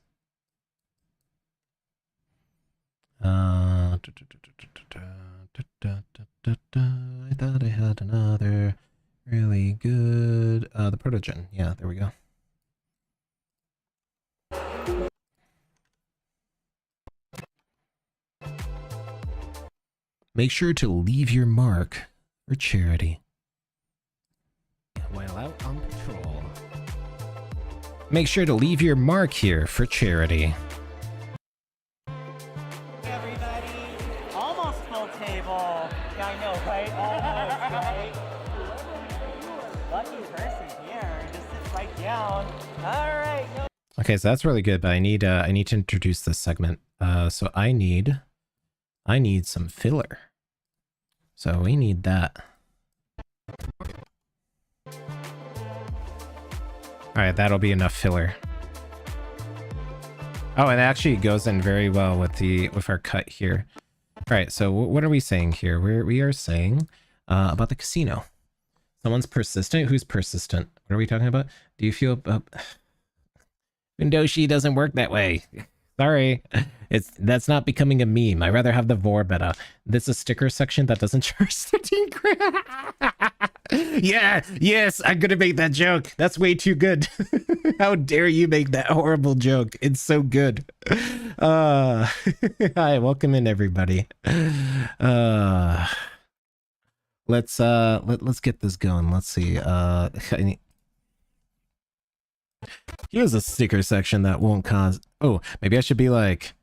I thought I had another really good, the Protogen. Yeah, there we go. Make sure to leave your mark for charity. While out on patrol. Make sure to leave your mark here for charity. Okay, so that's really good, but I need to introduce this segment. So I need some filler. So we need that. All right, that'll be enough filler. Oh, and it actually goes in very well with our cut here. All right, so what are we saying here? We are saying about the casino. Someone's persistent. Who's persistent? What are we talking about? Do you feel Windoshi doesn't work that way. Sorry. That's not becoming a meme. I'd rather have the vor beta. This is a sticker section that doesn't charge 13 grand. Yeah, yes, I'm gonna make that joke. That's way too good. How dare you make that horrible joke? It's so good. Hi, welcome in everybody. Let's get this going. Let's see. Here's a sticker section that won't cause... Oh, maybe I should be like...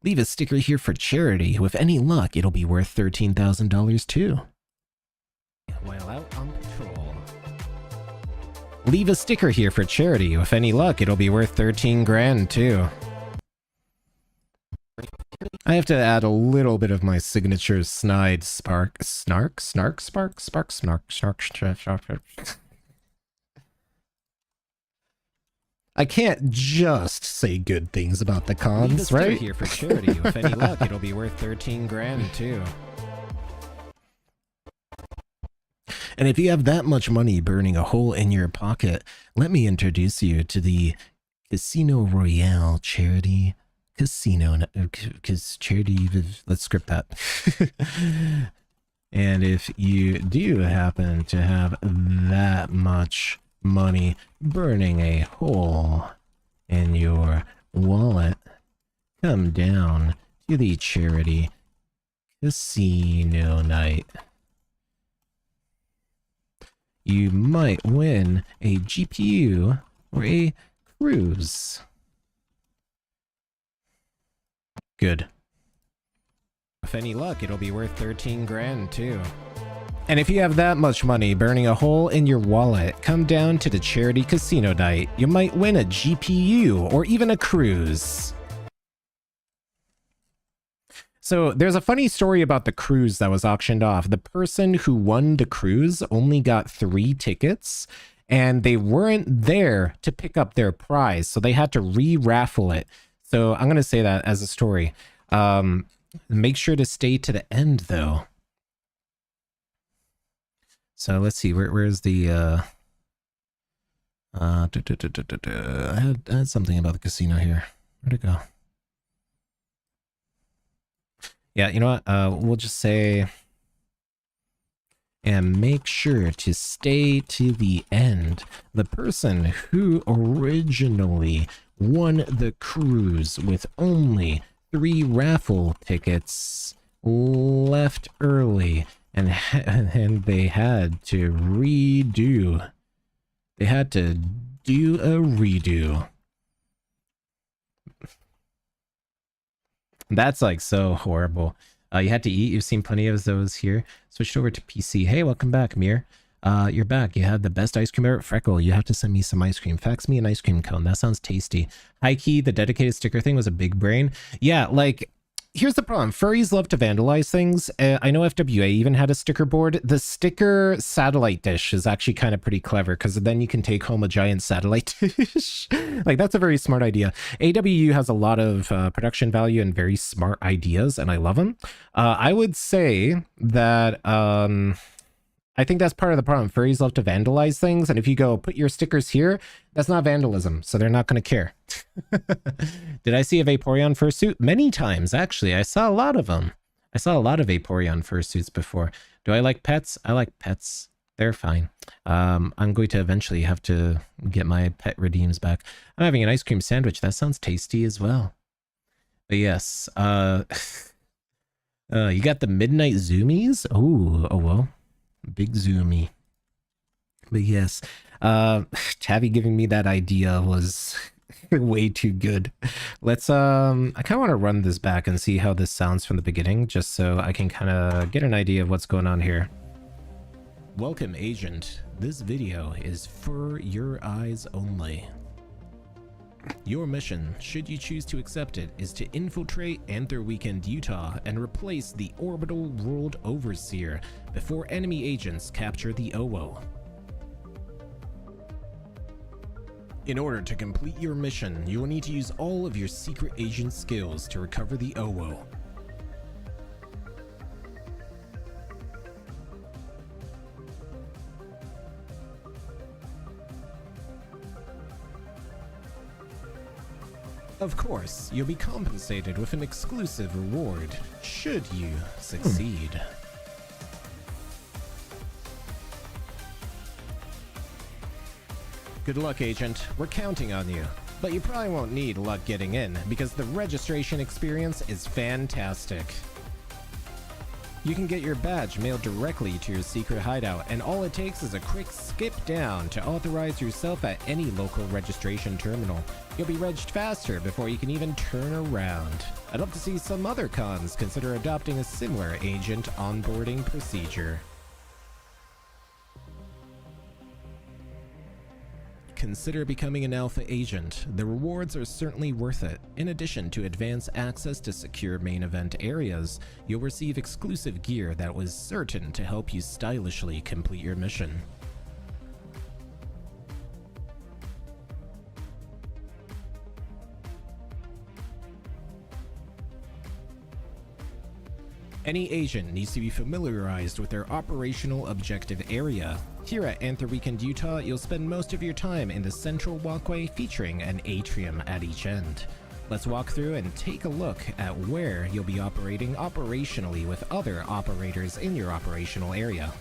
Leave a sticker here for charity. With any luck, it'll be worth $13,000 too. While out on patrol. Leave a sticker here for charity. With any luck, it'll be worth 13 grand too. I have to add a little bit of my signature snide snark, snark, snark, snark, snark. I can't just say good things about the cons, right? Here for charity. With any luck, it'll be worth 13 grand too. And if you have that much money burning a hole in your pocket, let me introduce you to the Casino Royale charity casino. Because charity, let's script that. And if you do happen to have that much money burning a hole in your wallet, come down to the charity casino night. You might win a GPU or a cruise. Good. With any luck, it'll be worth 13 grand too. And if you have that much money burning a hole in your wallet, come down to the charity casino night. You might win a GPU or even a cruise. So there's a funny story about the cruise that was auctioned off. The person who won the cruise only got 3 tickets and they weren't there to pick up their prize. So they had to re-raffle it. So I'm going to say that as a story. Make sure to stay to the end though. So let's see, where's the, I had something about the casino here. Where'd it go? Yeah, you know what? We'll just say, and make sure to stay to the end. The person who originally won the cruise with only 3 raffle tickets left early, and they had to redo. They had to do a redo. That's like so horrible. You had to eat. You've seen plenty of those here. Switched over to PC. Hey, welcome back, Mir. You're back. You had the best ice cream ever. Freckle, you have to send me some ice cream. Fax me an ice cream cone. That sounds tasty. High key, the dedicated sticker thing was a big brain. Yeah, like, here's the problem. Furries love to vandalize things. I know FWA even had a sticker board. The sticker satellite dish is actually kind of pretty clever because then you can take home a giant satellite dish. Like, that's a very smart idea. AWU has a lot of production value and very smart ideas, and I love them. I would say that I think that's part of the problem. Furries love to vandalize things, and if you go put your stickers here, that's not vandalism, so they're not going to care. Did I see a Vaporeon fursuit? Many times, actually. I saw a lot of them. I saw a lot of Vaporeon fursuits before. Do I like pets? I like pets. They're fine. I'm going to eventually have to get my pet redeems back. I'm having an ice cream sandwich. That sounds tasty as well. But yes, you got the midnight zoomies? Oh well. Big zoomy. But yes, Tavi giving me that idea was way too good. Let's I kind of want to run this back and see how this sounds from the beginning, just so I can kind of get an idea of what's going on here. Welcome, agent. This video is for your eyes only. Your mission, should you choose to accept it, is to infiltrate Anthro Weekend, Utah and replace the Orbital World Overseer before enemy agents capture the OWO. In order to complete your mission, you will need to use all of your secret agent skills to recover the OWO. Of course, you'll be compensated with an exclusive reward, should you succeed. Good luck, Agent. We're counting on you. But you probably won't need luck getting in, because the registration experience is fantastic. You can get your badge mailed directly to your secret hideout, and all it takes is a quick skip down to authorize yourself at any local registration terminal. You'll be regged faster before you can even turn around. I'd love to see some other cons consider adopting a similar agent onboarding procedure. Consider becoming an alpha agent. The rewards are certainly worth it. In addition to advanced access to secure main event areas, you'll receive exclusive gear that was certain to help you stylishly complete your mission. Any agent needs to be familiarized with their operational objective area. Here at Anthro Weekend, Utah, you'll spend most of your time in the central walkway featuring an atrium at each end. Let's walk through and take a look at where you'll be operating operationally with other operators in your operational area.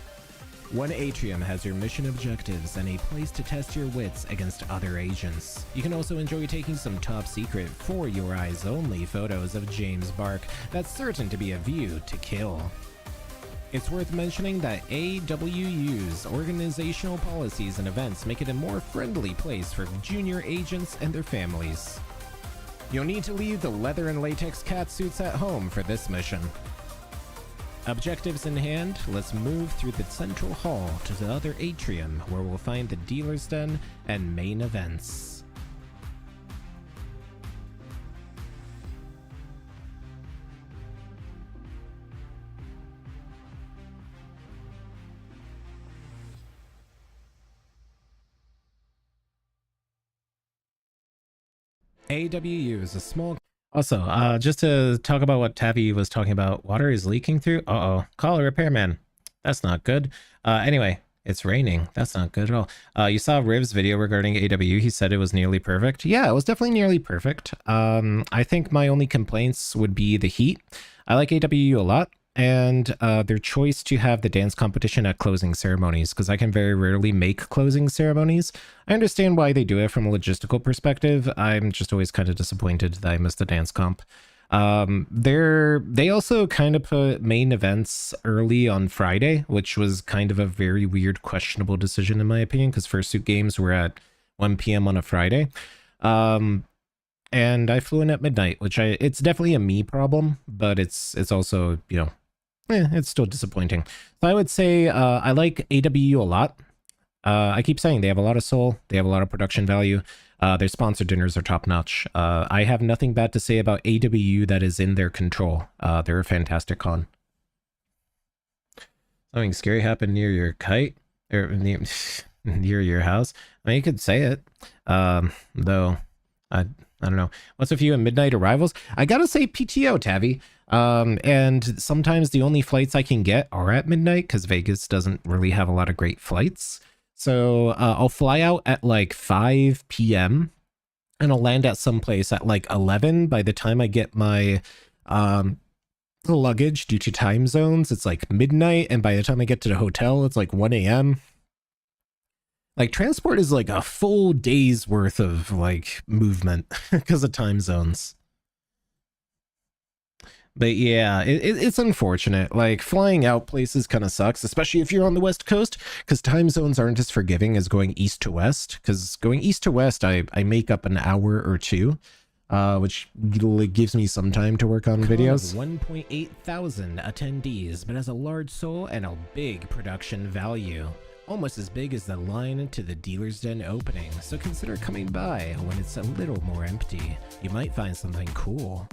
One atrium has your mission objectives and a place to test your wits against other agents. You can also enjoy taking some top secret, for your eyes only photos of James Bark that's certain to be a view to kill. It's worth mentioning that AWU's organizational policies and events make it a more friendly place for junior agents and their families. You'll need to leave the leather and latex cat suits at home for this mission. Objectives in hand, let's move through the central hall to the other atrium where we'll find the dealer's den and main events. AWU is a small... Also, just to talk about what Tavi was talking about, water is leaking through. Uh-oh, call a repairman. That's not good. Anyway, it's raining. That's not good at all. You saw Riv's video regarding AWU. He said it was nearly perfect. Yeah, it was definitely nearly perfect. I think my only complaints would be the heat. I like AWU a lot, and their choice to have the dance competition at closing ceremonies, because I can very rarely make closing ceremonies. I understand why they do it from a logistical perspective. I'm just always kind of disappointed that I missed the dance comp. They also kind of put main events early on Friday, which was kind of a very weird, questionable decision in my opinion, because Fursuit games were at 1 p.m. on a Friday. And I flew in at midnight, which it's definitely a me problem, but it's also, you know, it's still disappointing. So I would say I like AWU a lot. I keep saying they have a lot of soul, they have a lot of production value. Their sponsor dinners are top notch. I have nothing bad to say about AWU that is in their control. They're a fantastic con. Something scary happened near your kite, or near your house. I mean, you could say it, though. I don't know. What's a few midnight arrivals? I gotta say PTO, Tavi. And sometimes the only flights I can get are at midnight because Vegas doesn't really have a lot of great flights. So I'll fly out at like 5 p.m. and I'll land at some place at like 11. By the time I get my luggage due to time zones, it's like midnight. And by the time I get to the hotel, it's like 1 a.m. Like transport is like a full day's worth of like movement because of time zones. But yeah, it's unfortunate. Like flying out places kind of sucks, especially if you're on the West Coast, because time zones aren't as forgiving as going east to west. Because going east to west, I make up an hour or two, which gives me some time to work on videos. 1.8 thousand attendees, but has a large soul and a big production value. Almost as big as the line to the dealer's den opening, so consider coming by when it's a little more empty. You might find something cool.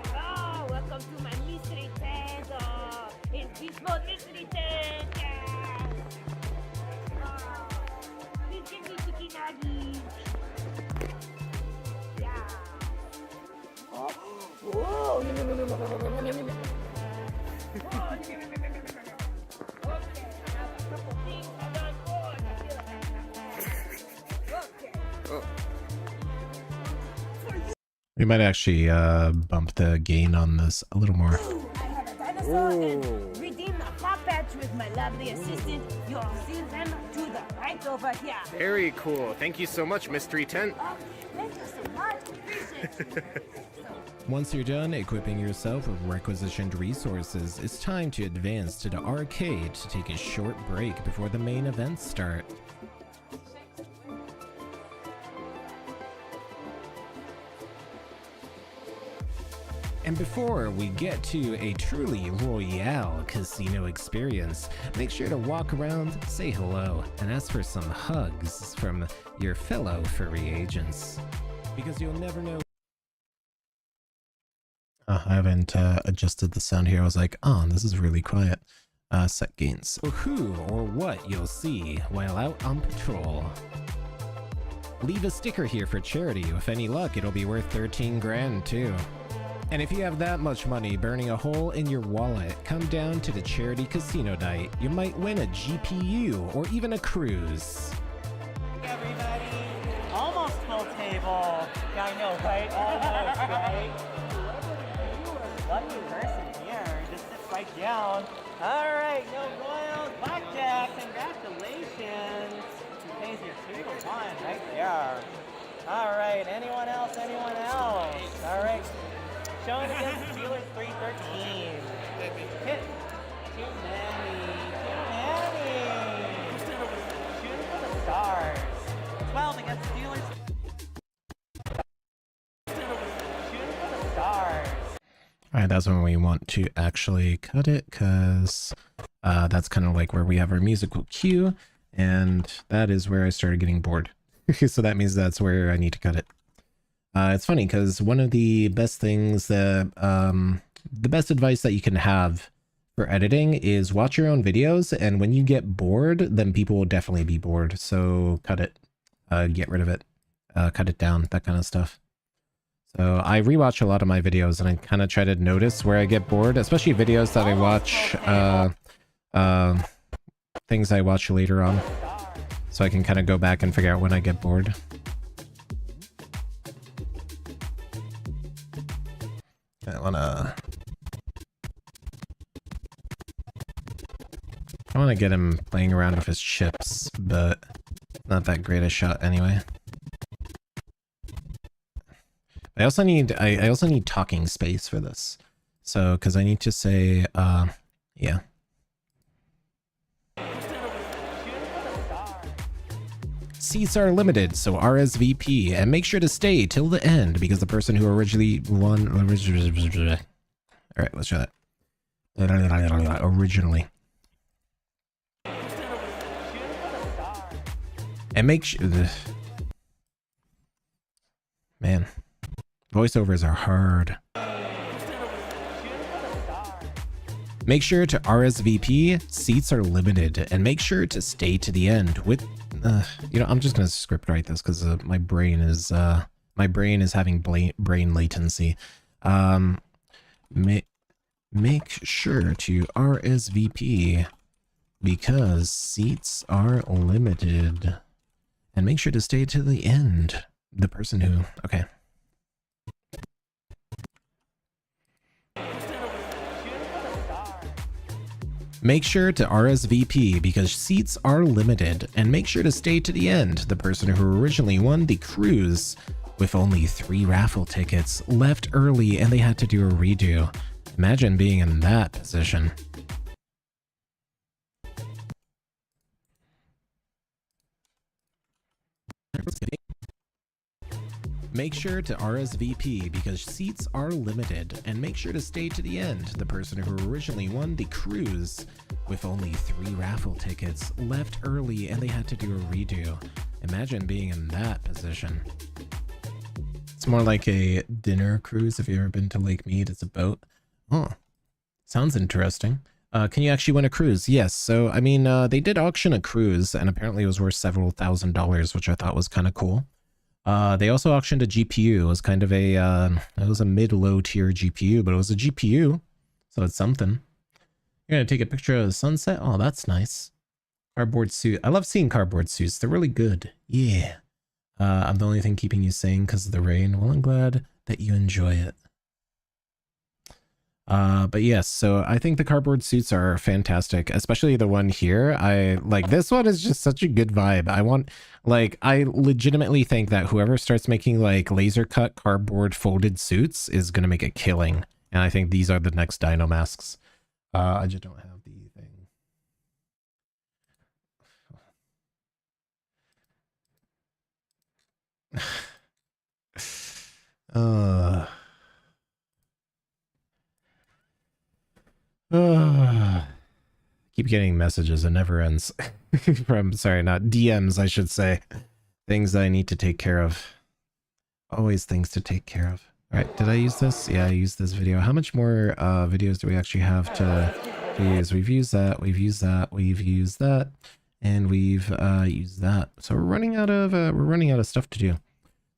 Hello, welcome to my mystery tent. It's Beast Mode Mystery Tent. Yes. Please give me chicken nuggets. Yeah. Oh. We might actually bump the gain on this a little more. I have a dinosaur and redeem a pop patch with my lovely assistant. You'll see them to the right over here. Very cool. Thank you so much, Mystery Tent. Thank you so much. Appreciate it. Once you're done equipping yourself with requisitioned resources, it's time to advance to the arcade to take a short break before the main events start. And before we get to a truly royale casino experience, make sure to walk around, say hello, and ask for some hugs from your fellow furry agents. Because you'll never know. I haven't adjusted the sound here. I was like, oh, this is really quiet. Set gains. Or who or what you'll see while out on patrol. Leave a sticker here for charity. With any luck, it'll be worth 13 grand too. And if you have that much money burning a hole in your wallet, come down to the charity casino night. You might win a GPU or even a cruise. Hey everybody, almost full table. Yeah, I know, right? Almost, right? Lucky person here, just sit right down. All right, no royals, blackjack, congrats. Congratulations. You pays your 2 to 1 right there. All right, anyone else? Anyone else? All right. Showing against Steelers 313. Hit. Too many. Too many. Shooting for the stars. 12 against Steelers. Shooting for the stars. All right, that's when we want to actually cut it, because that's kind of like where we have our musical cue, and that is where I started getting bored. So that means that's where I need to cut it. It's funny because one of the best things that, the best advice that you can have for editing is watch your own videos, and when you get bored, then people will definitely be bored. So cut it, get rid of it, cut it down, that kind of stuff. So I rewatch a lot of my videos, and I kind of try to notice where I get bored, especially videos that I watch, things I watch later on. So I can kind of go back and figure out when I get bored. I wanna get him playing around with his chips, but not that great a shot anyway. I also need talking space for this. So, because I need to say, yeah. Seats are limited, so RSVP, and make sure to stay till the end because the person who originally won. All right, let's try that. Originally. And make sure. Man, voiceovers are hard. Make sure to RSVP, seats are limited, and make sure to stay to the end with, you know, I'm just going to script write this because my brain is having brain latency. Make sure to RSVP because seats are limited, and make sure to stay to the end. The person who, okay. Make sure to RSVP because seats are limited, and make sure to stay to the end. The person who originally won the cruise with only 3 raffle tickets left early and they had to do a redo. Imagine being in that position. Make sure to RSVP because seats are limited, and make sure to stay to the end. The person who originally won the cruise with only 3 raffle tickets left early and they had to do a redo. Imagine being in that position. It's more like a dinner cruise if you've ever been to Lake Mead. It's a boat. Oh, sounds interesting. Can you actually win a cruise? Yes. So, I mean, they did auction a cruise, and apparently it was worth several $1,000s, which I thought was kind of cool. They also auctioned a GPU. It was kind of a, it was a mid-low tier GPU, but it was a GPU, so it's something. You're gonna take a picture of the sunset? Oh, that's nice. Cardboard suit. I love seeing cardboard suits. They're really good. Yeah. I'm the only thing keeping you sane because of the rain. Well, I'm glad that you enjoy it. But yes, so I think the cardboard suits are fantastic, especially the one here. I like this one is just such a good vibe. I legitimately think that whoever starts making like laser cut cardboard folded suits is going to make a killing. And I think these are the next dino masks. I just don't have the thing. Keep getting messages. It never ends. From, sorry, not DMs, I should say. Things that I need to take care of. Always things to take care of. All right, did I use this? Yeah, I used this video. How much more videos do we actually have to use? We've used that, we've used that, we've used that, and we've used that. So we're running out of stuff to do.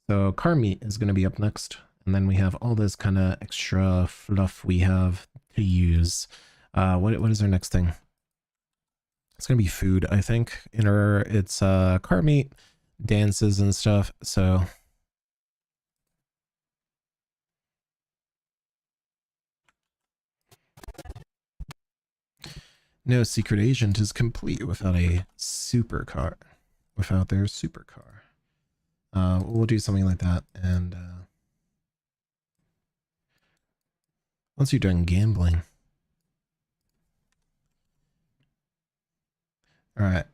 So car meat is going to be up next, and then we have all this kind of extra fluff we have to use. What is our next thing? It's gonna be food, I think. It's car meat, dances and stuff. So No secret agent is complete without a supercar. Without their supercar. We'll do something like that, and once you're done gambling. Alright.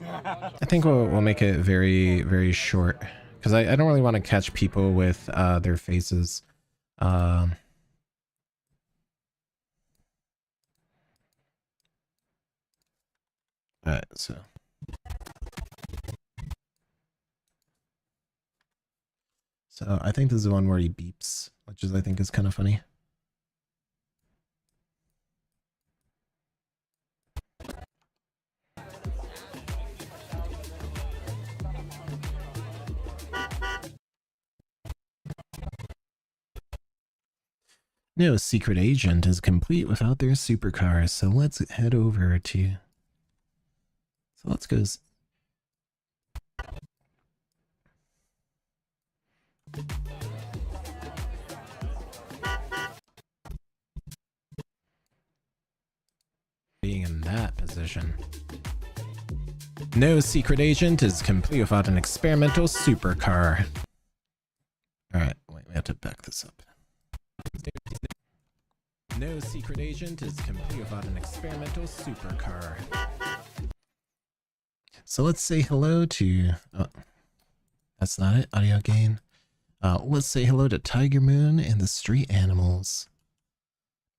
I think we'll make it very, very short. Because I don't really want to catch people with their faces. Alright, so. So I think this is the one where he beeps, which is I think is kind of funny. No secret agent is complete without their supercar, so let's head over to... So let's go... Being in that position. No secret agent is complete without an experimental supercar. Alright, wait, we have to back this up. No secret agent is complete without an experimental supercar. So let's say hello to... Oh, that's not it, audio gain. Let's say hello to Tiger Moon and the street animals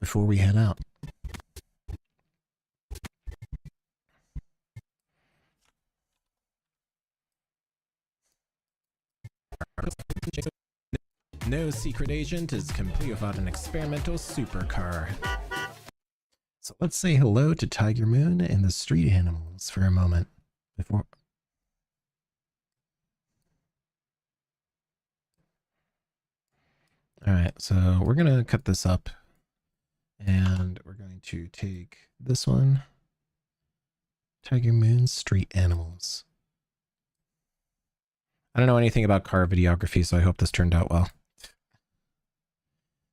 before we head out. No secret agent is complete without an experimental supercar. So let's say hello to Tiger Moon and the street animals for a moment before... Alright, so we're going to cut this up and we're going to take this one, Tiger Moon Street Animals. I don't know anything about car videography, so I hope this turned out well.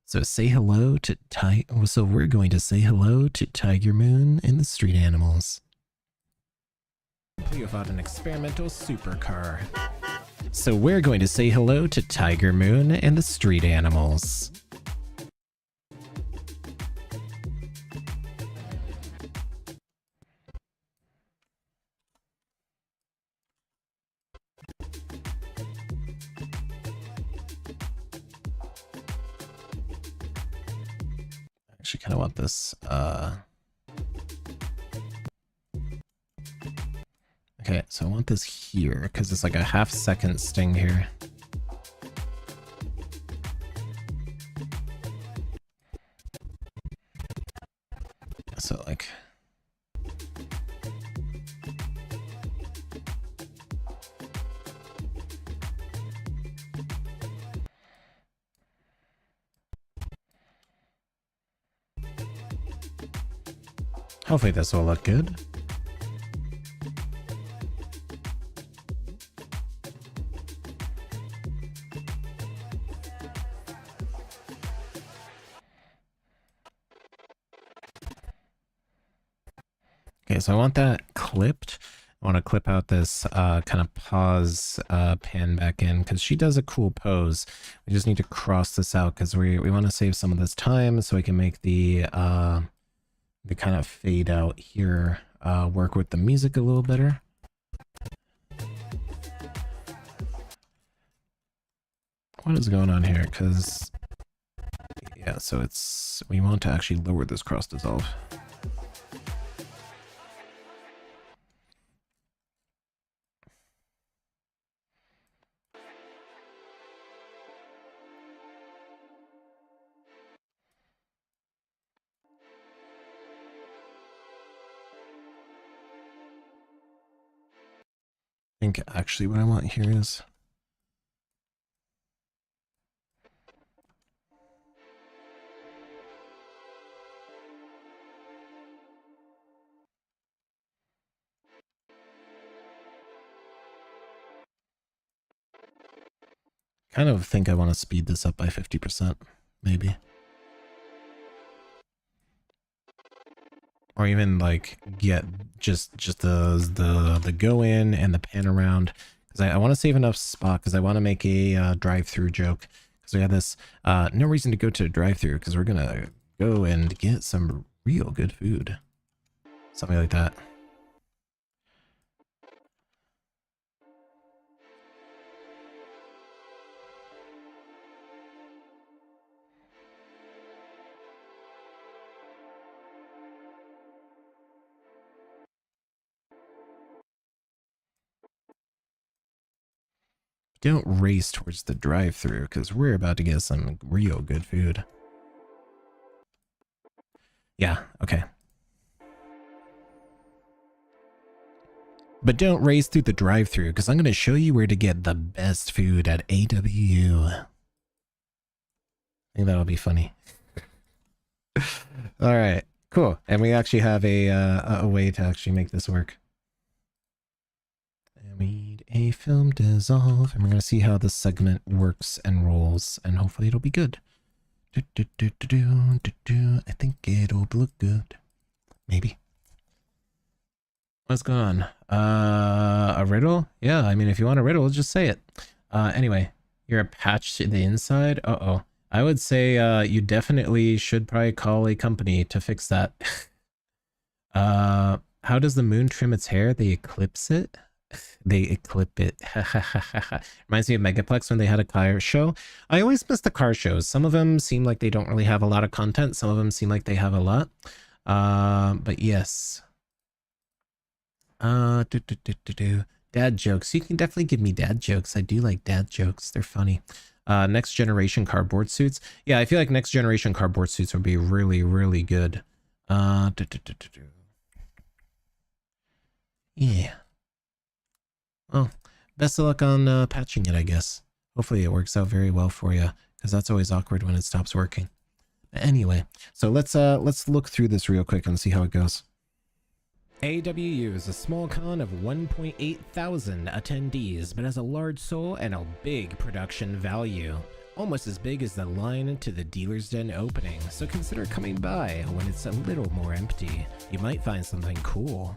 So say hello to So we're going to say hello to Tiger Moon and the street animals. Without an experimental supercar. So we're going to say hello to Tiger Moon and the street animals. Actually kind of want this, okay, so I want this here, because it's like a half-second sting here. So, like... Hopefully this will look good. Okay, so I want that clipped. I want to clip out this kind of pause pan back in because she does a cool pose. We just need to cross this out because we want to save some of this time so we can make the kind of fade out here work with the music a little better. What is going on here? Because yeah, so we want to actually lower this cross dissolve. I think actually what I want here is kind of think I want to speed this up by 50%, maybe. or even like get just the go in and the pan around, because I want to save enough spot, because I want to make a drive-through joke, because we have this no reason to go to a drive-through, because we're gonna go and get some real good food, something like that. Don't race towards the drive-through, because we're about to get some real good food. Yeah, okay. But don't race through the drive-through, because I'm going to show you where to get the best food at AWU. I think that'll be funny. All right, cool. And we actually have a way to actually make this work. And we need a film dissolve, and we're going to see how this segment works and rolls, and hopefully it'll be good. I think it'll look good. Maybe. What's going on? A riddle? Yeah, I mean, if you want a riddle, just say it. Anyway, you're a patch to the inside. Uh-oh. I would say you definitely should probably call a company to fix that. How does the moon trim its hair? They eclipse it? They eclipse it. Reminds me of Megaplex when they had a car show. I always miss the car shows. Some of them seem like they don't really have a lot of content. Some of them seem like they have a lot. But yes. Dad jokes. You can definitely give me dad jokes. I do like dad jokes. They're funny. Next generation cardboard suits. Yeah, I feel like next generation cardboard suits would be really, really good. Yeah. Well, best of luck on patching it, I guess. Hopefully it works out very well for you, because that's always awkward when it stops working. Anyway, so let's look through this real quick and see how it goes. AWU is a small con of 1.8 thousand attendees, but has a large soul and a big production value. Almost as big as the line to the Dealer's Den opening, so consider coming by when it's a little more empty. You might find something cool.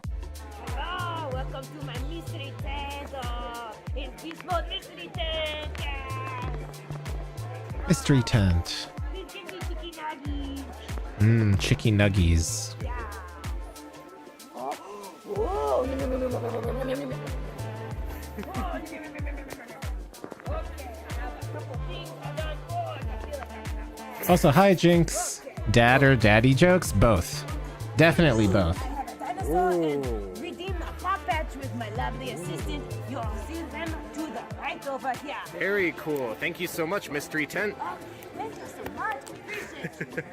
Hello, welcome to my mystery tent. It's this mode mystery tent. Yeah. Mystery tent. Please give me chicken nuggets. Chicken nuggies. Yeah. Oh, no. Also, hi Jinx. Dad or daddy jokes? Both. Definitely both. I have a dinosaur and redeem a hot patch with my lovely assistant. You'll see them to the right over here. Very cool. Thank you so much, Mystery Tent. Oh, thank you so much. Appreciate it.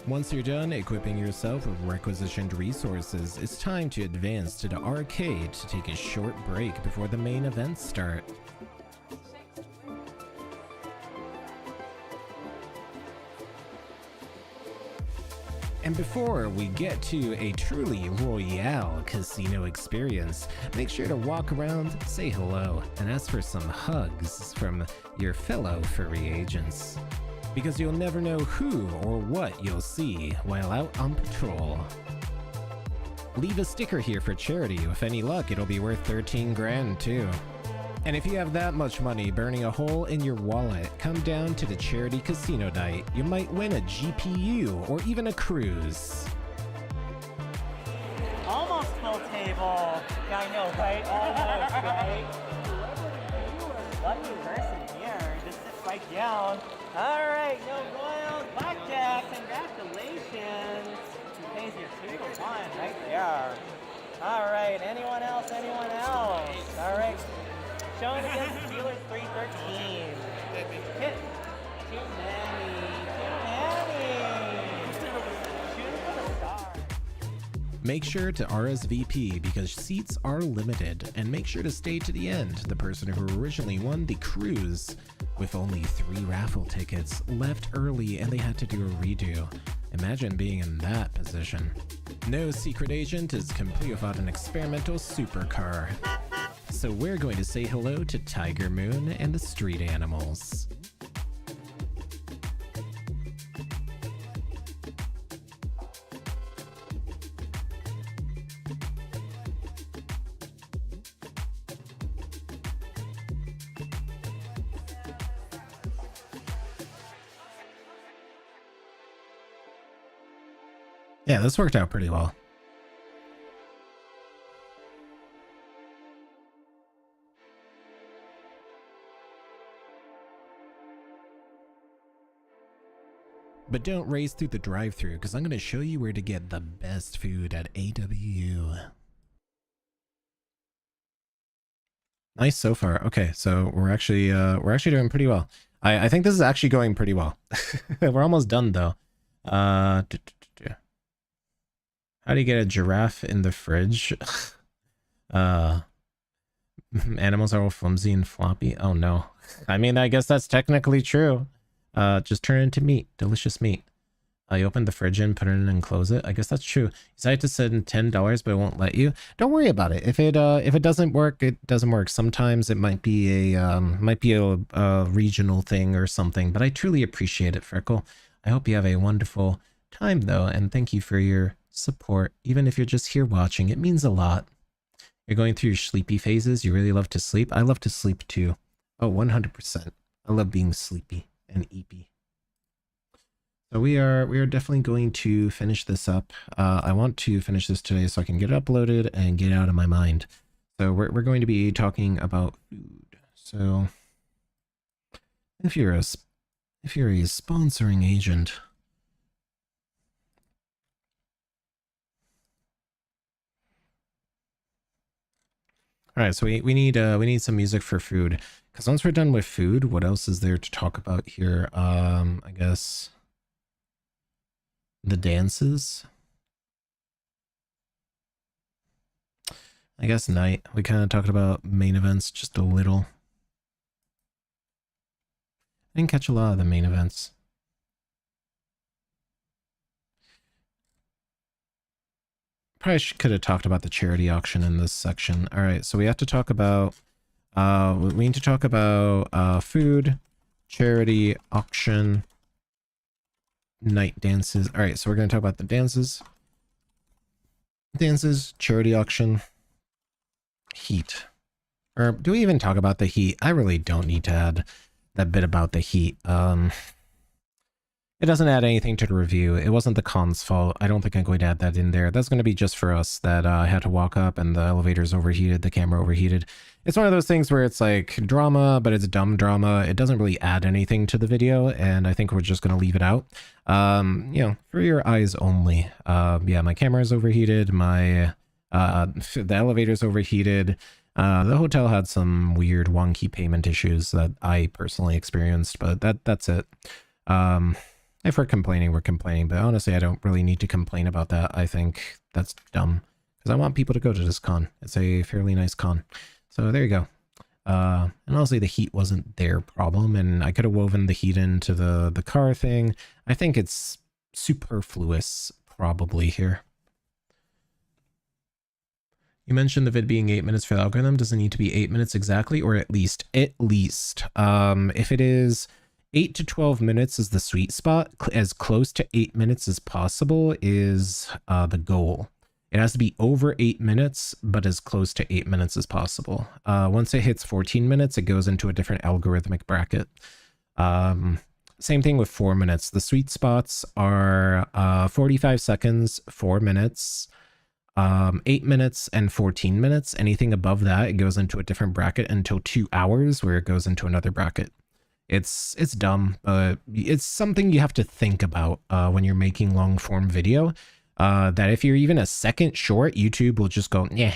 Once you're done equipping yourself with requisitioned resources, it's time to advance to the arcade to take a short break before the main events start. And before we get to a truly royale casino experience, make sure to walk around, say hello, and ask for some hugs from your fellow furry agents. Because you'll never know who or what you'll see while out on patrol. Leave a sticker here for charity. With any luck, it'll be worth 13 grand too. And if you have that much money burning a hole in your wallet, come down to the charity casino night. You might win a GPU or even a cruise. Almost full table. Yeah, I know, right? Almost, right? Lucky person here. Just sit right down. All right, no royals, blackjack. Congratulations. Who pays your 2 to 1 right there? All right, anyone else? Anyone else? All right. Showing against Steelers 313. Hit. Too many. Shooting for the star. Make sure to RSVP because seats are limited, and make sure to stay to the end. The person who originally won the cruise with only 3 raffle tickets left early and they had to do a redo. Imagine being in that position. No secret agent is complete without an experimental supercar. So we're going to say hello to Tiger Moon and the street animals. Yeah, this worked out pretty well. But don't race through the drive-thru because I'm going to show you where to get the best food at AWU. Nice so far. Okay, so we're actually doing pretty well. I think this is actually going pretty well. We're almost done though. How do you get a giraffe in the fridge? Animals are all flimsy and floppy. Oh no. I mean, I guess that's technically true. Just turn it into meat. Delicious meat. You open the fridge and put it in and close it. I guess that's true. You decided to send $10, but it won't let you. Don't worry about it. If it doesn't work, it doesn't work. Sometimes it might be a regional thing or something. But I truly appreciate it, Freckle. I hope you have a wonderful time though, and thank you for your support. Even if you're just here watching, it means a lot. You're going through your sleepy phases. You really love to sleep. I love to sleep too. Oh, 100%. I love being sleepy and eepy. So we are definitely going to finish this up. I want to finish this today so I can get it uploaded and get it out of my mind. So we're going to be talking about food. So if you're a sponsoring agent, all right. So we need some music for food, because once we're done with food, what else is there to talk about here? I guess the dances. I guess night. We kind of talked about main events just a little. I didn't catch a lot of the main events. Probably could have talked about the charity auction in this section. All right, so we have to talk about we need to talk about food, charity, auction, night dances. All right, so we're going to talk about the dances, charity auction, heat. Or do we even talk about the heat? I really don't need to add that bit about the heat. It doesn't add anything to the review. It wasn't the con's fault. I don't think I'm going to add that in there. That's going to be just for us that I had to walk up and the elevator's overheated, the camera overheated. It's one of those things where it's like drama, but it's dumb drama. It doesn't really add anything to the video, and I think we're just going to leave it out. You know, for your eyes only. Yeah, my camera's overheated. The elevator's overheated. The hotel had some weird wonky payment issues that I personally experienced, but that's it. If we're complaining, we're complaining, but honestly, I don't really need to complain about that. I think that's dumb, because I want people to go to this con. It's a fairly nice con. So there you go. And honestly, the heat wasn't their problem, and I could have woven the heat into the car thing. I think it's superfluous, probably, here. You mentioned the vid being 8 minutes for the algorithm. Does it need to be 8 minutes exactly, or at least? If it is 8 to 12 minutes is the sweet spot. As close to 8 minutes as possible is the goal. It has to be over 8 minutes, but as close to 8 minutes as possible. Once it hits 14 minutes, it goes into a different algorithmic bracket. Same thing with 4 minutes. The sweet spots are 45 seconds, 4 minutes, 8 minutes, and 14 minutes. Anything above that, it goes into a different bracket until 2 hours, where it goes into another bracket. It's dumb, but it's something you have to think about when you're making long form video. That if you're even a second short, YouTube will just go, nah,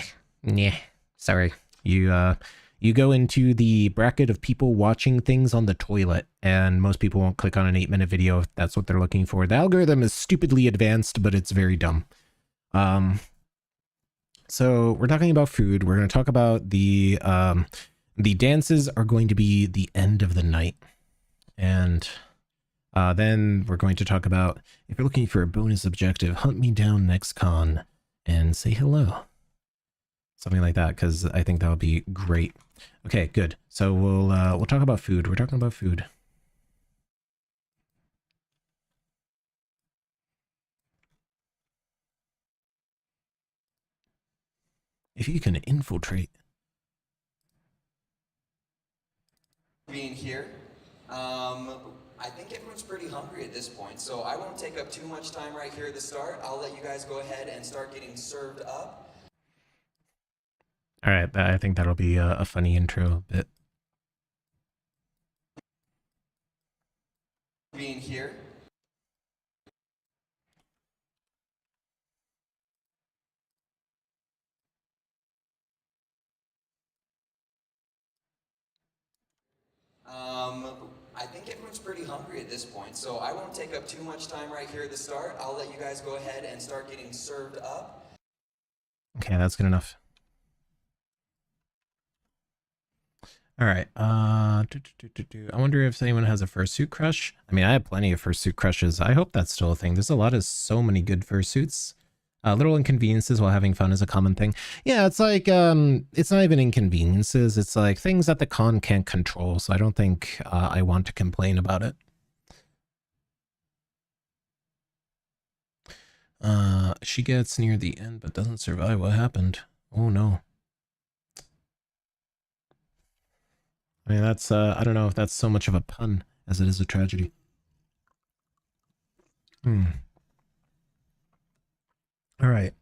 sorry. You go into the bracket of people watching things on the toilet, and most people won't click on an 8-minute video if that's what they're looking for. The algorithm is stupidly advanced, but it's very dumb. So we're talking about food. We're going to talk about the dances are going to be the end of the night. And then we're going to talk about, if you're looking for a bonus objective, hunt me down next con and say hello. Something like that, because I think that would be great. Okay, good. So we'll talk about food. We're talking about food. If you can infiltrate. Being here. I think everyone's pretty pretty hungry at this point, so I won't take up too much time right here at the start. I'll let you guys go ahead and start getting served up. All right, I think that'll be a funny intro bit. Being here. I think everyone's pretty hungry at this point, so I won't take up too much time right here at the start. I'll let you guys go ahead and start getting served up. Okay, that's good enough. All right. I wonder if anyone has a fursuit crush. I mean, I have plenty of fursuit crushes. I hope that's still a thing. There's a lot of so many good fursuits. Little inconveniences while having fun is a common thing. Yeah, it's like, it's not even inconveniences. It's like things that the con can't control. So I don't think I want to complain about it. She gets near the end but doesn't survive. What happened? Oh no. I mean, that's, I don't know if that's so much of a pun as it is a tragedy. All right.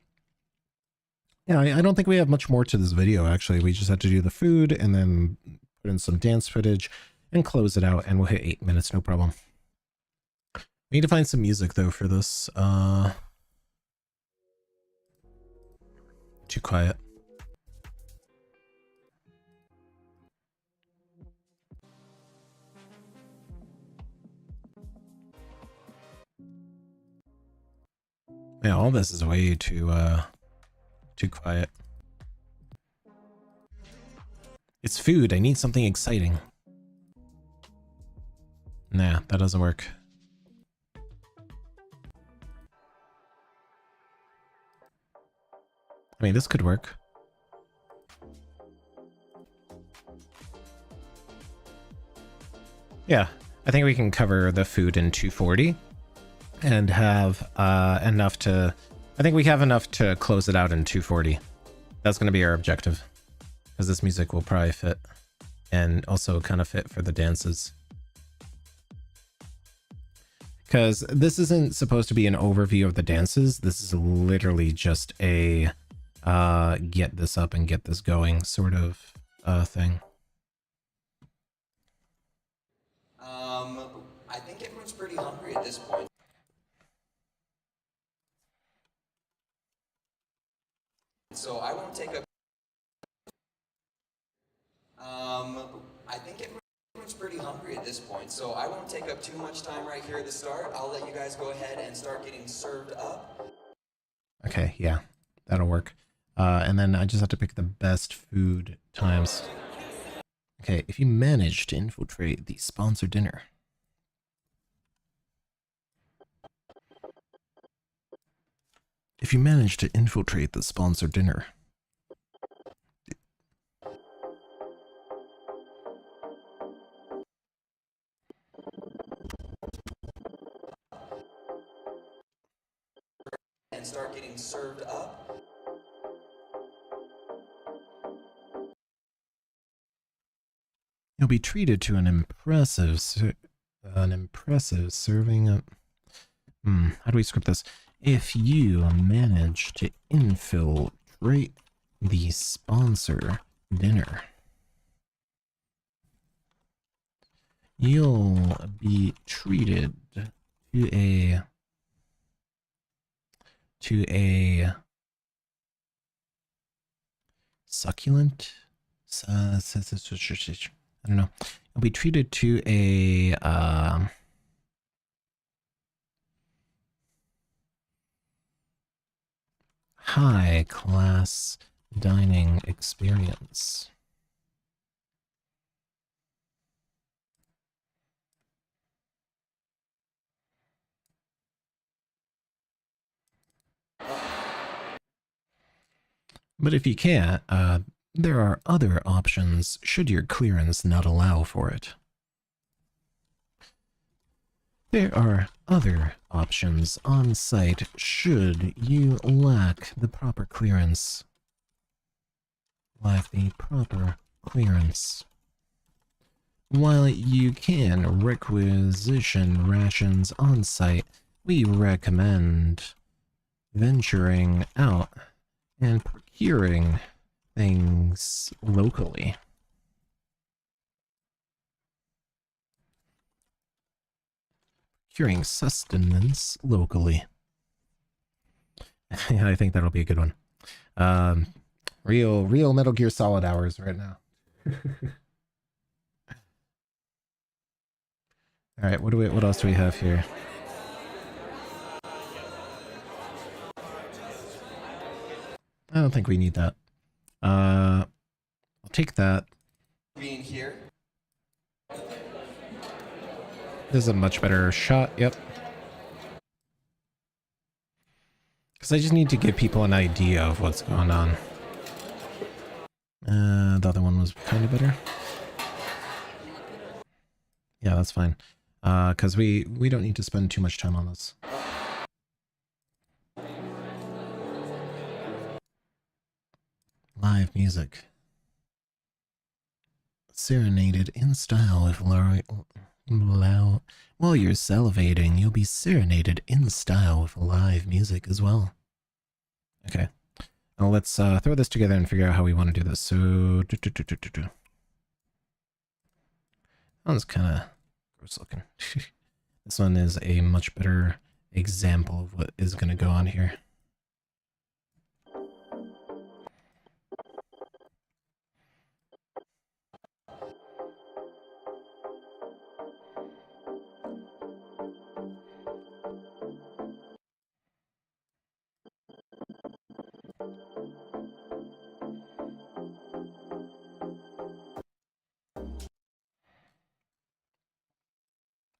Yeah, I don't think we have much more to this video, actually. We just had to do the food and then put in some dance footage and close it out, and we'll hit 8 minutes, no problem. We need to find some music, though, for this. Too quiet. Yeah, all this is way too quiet. It's food. I need something exciting. Nah, that doesn't work. I mean, this could work. Yeah, I think we can cover the food in 240. And have enough to... I think we have enough to close it out in 240. That's going to be our objective. Because this music will probably fit. And also kind of fit for the dances. Because this isn't supposed to be an overview of the dances. This is literally just a get this up and get this going sort of thing. I think everyone's pretty hungry at this point. So I won't take up. I think everyone's pretty hungry at this point, so I won't take up too much time right here at the start. I'll let you guys go ahead and start getting served up. Okay, yeah, that'll work. And then I just have to pick the best food times. Okay, if you manage to infiltrate the sponsored dinner. If you manage to infiltrate the sponsored dinner. And start getting served up. You'll be treated to an impressive serving of... how do we script this? If you manage to infiltrate the sponsor dinner, you'll be treated to a succulent, I don't know. You'll be treated to a high-class dining experience. But if you can't, there are other options should your clearance not allow for it. There are other options on site should you lack the proper clearance. While you can requisition rations on site, we recommend venturing out and procuring things locally. Procuring sustenance locally. I think that'll be a good one. Real Metal Gear Solid hours right now. All right, what else do we have here? I don't think we need that. I'll take that. Being here. This is a much better shot. Yep. Because I just need to give people an idea of what's going on. The other one was kind of better. Yeah, that's fine. Because we don't need to spend too much time on this. Live music. Serenaded in style with while you're salivating, you'll be serenaded in style with live music as well. Okay. Now let's throw this together and figure out how we want to do this. So, that one's kind of gross looking. This one is a much better example of what is going to go on here.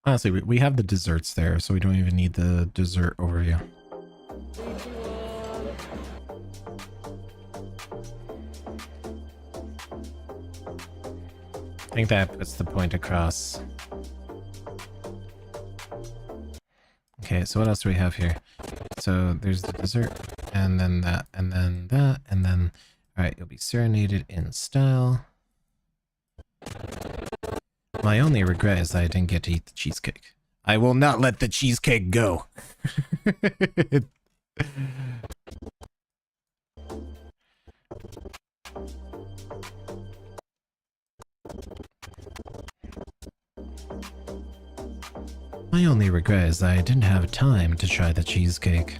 Honestly, we have the desserts there, so we don't even need the dessert overview. I think that puts the point across. Okay, so what else do we have here? So there's the dessert, and then that, and then that, and then... Alright, you'll be serenaded in style. My only regret is that I didn't get to eat the cheesecake. I will not let the cheesecake go. My only regret is that I didn't have time to try the cheesecake.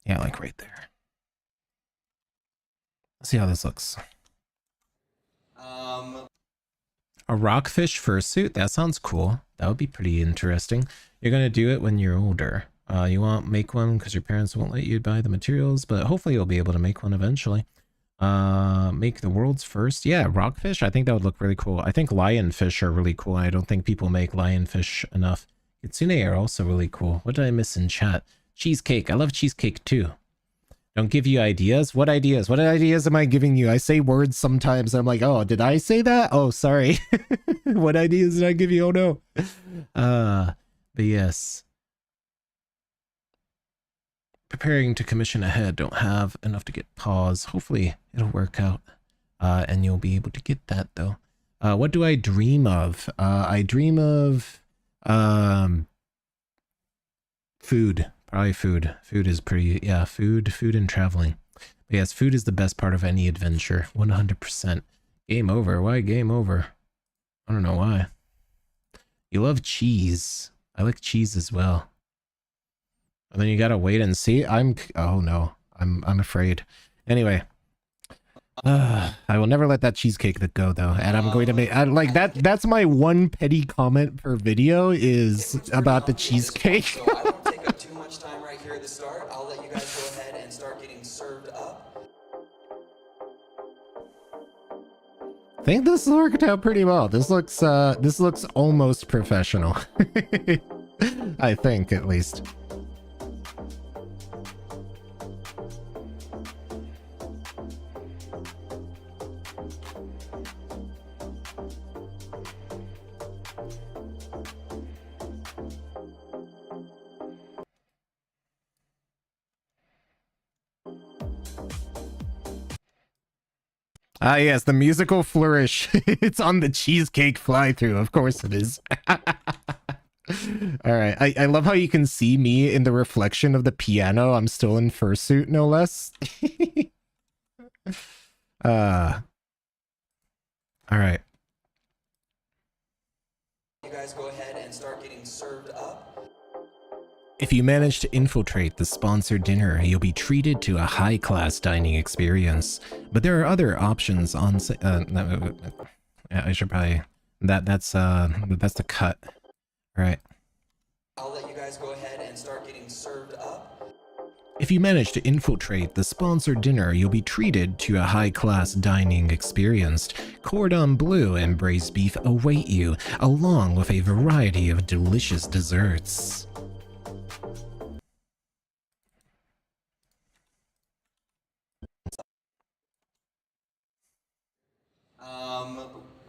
Yeah, like right there. Let's see how this looks. A rockfish fursuit? That sounds cool. That would be pretty interesting. You're gonna do it when you're older. You won't make one because your parents won't let you buy the materials, but hopefully you'll be able to make one eventually. Make the world's first. Yeah, rockfish. I think that would look really cool. I think lionfish are really cool. I don't think people make lionfish enough. Kitsune are also really cool. What did I miss in chat? Cheesecake. I love cheesecake too. Don't give you ideas? What ideas? What ideas am I giving you? I say words sometimes. I'm like, oh, did I say that? Oh, sorry. What ideas did I give you? Oh, no. But yes. Preparing to commission ahead. Don't have enough to get pause. Hopefully it'll work out. And you'll be able to get that though. What do I dream of? I dream of food. Probably food. Food is pretty, yeah, food and traveling. But yes, food is the best part of any adventure. 100%. Game over. Why game over? I don't know why. You love cheese. I like cheese as well. And then you gotta wait and see. Oh no. I'm afraid. Anyway. I will never let that cheesecake go though. And I'm going to make, like that's my one petty comment per video is about the cheesecake. So I won't take up too much time right here at the start. I'll let you guys go ahead and start getting served up. I think this worked out pretty well. This looks almost professional. I think at least. Ah, yes, the musical flourish. It's on the cheesecake fly-through. Of course it is. All right. I love how you can see me in the reflection of the piano. I'm still in fursuit, no less. All right. You guys go ahead and start getting served up. If you manage to infiltrate the sponsored dinner, you'll be treated to a high-class dining experience. But there are other options on. I should probably. That's the cut. All right. I'll let you guys go ahead and start getting served up. If you manage to infiltrate the sponsored dinner, you'll be treated to a high-class dining experience. Cordon bleu and braised beef await you, along with a variety of delicious desserts.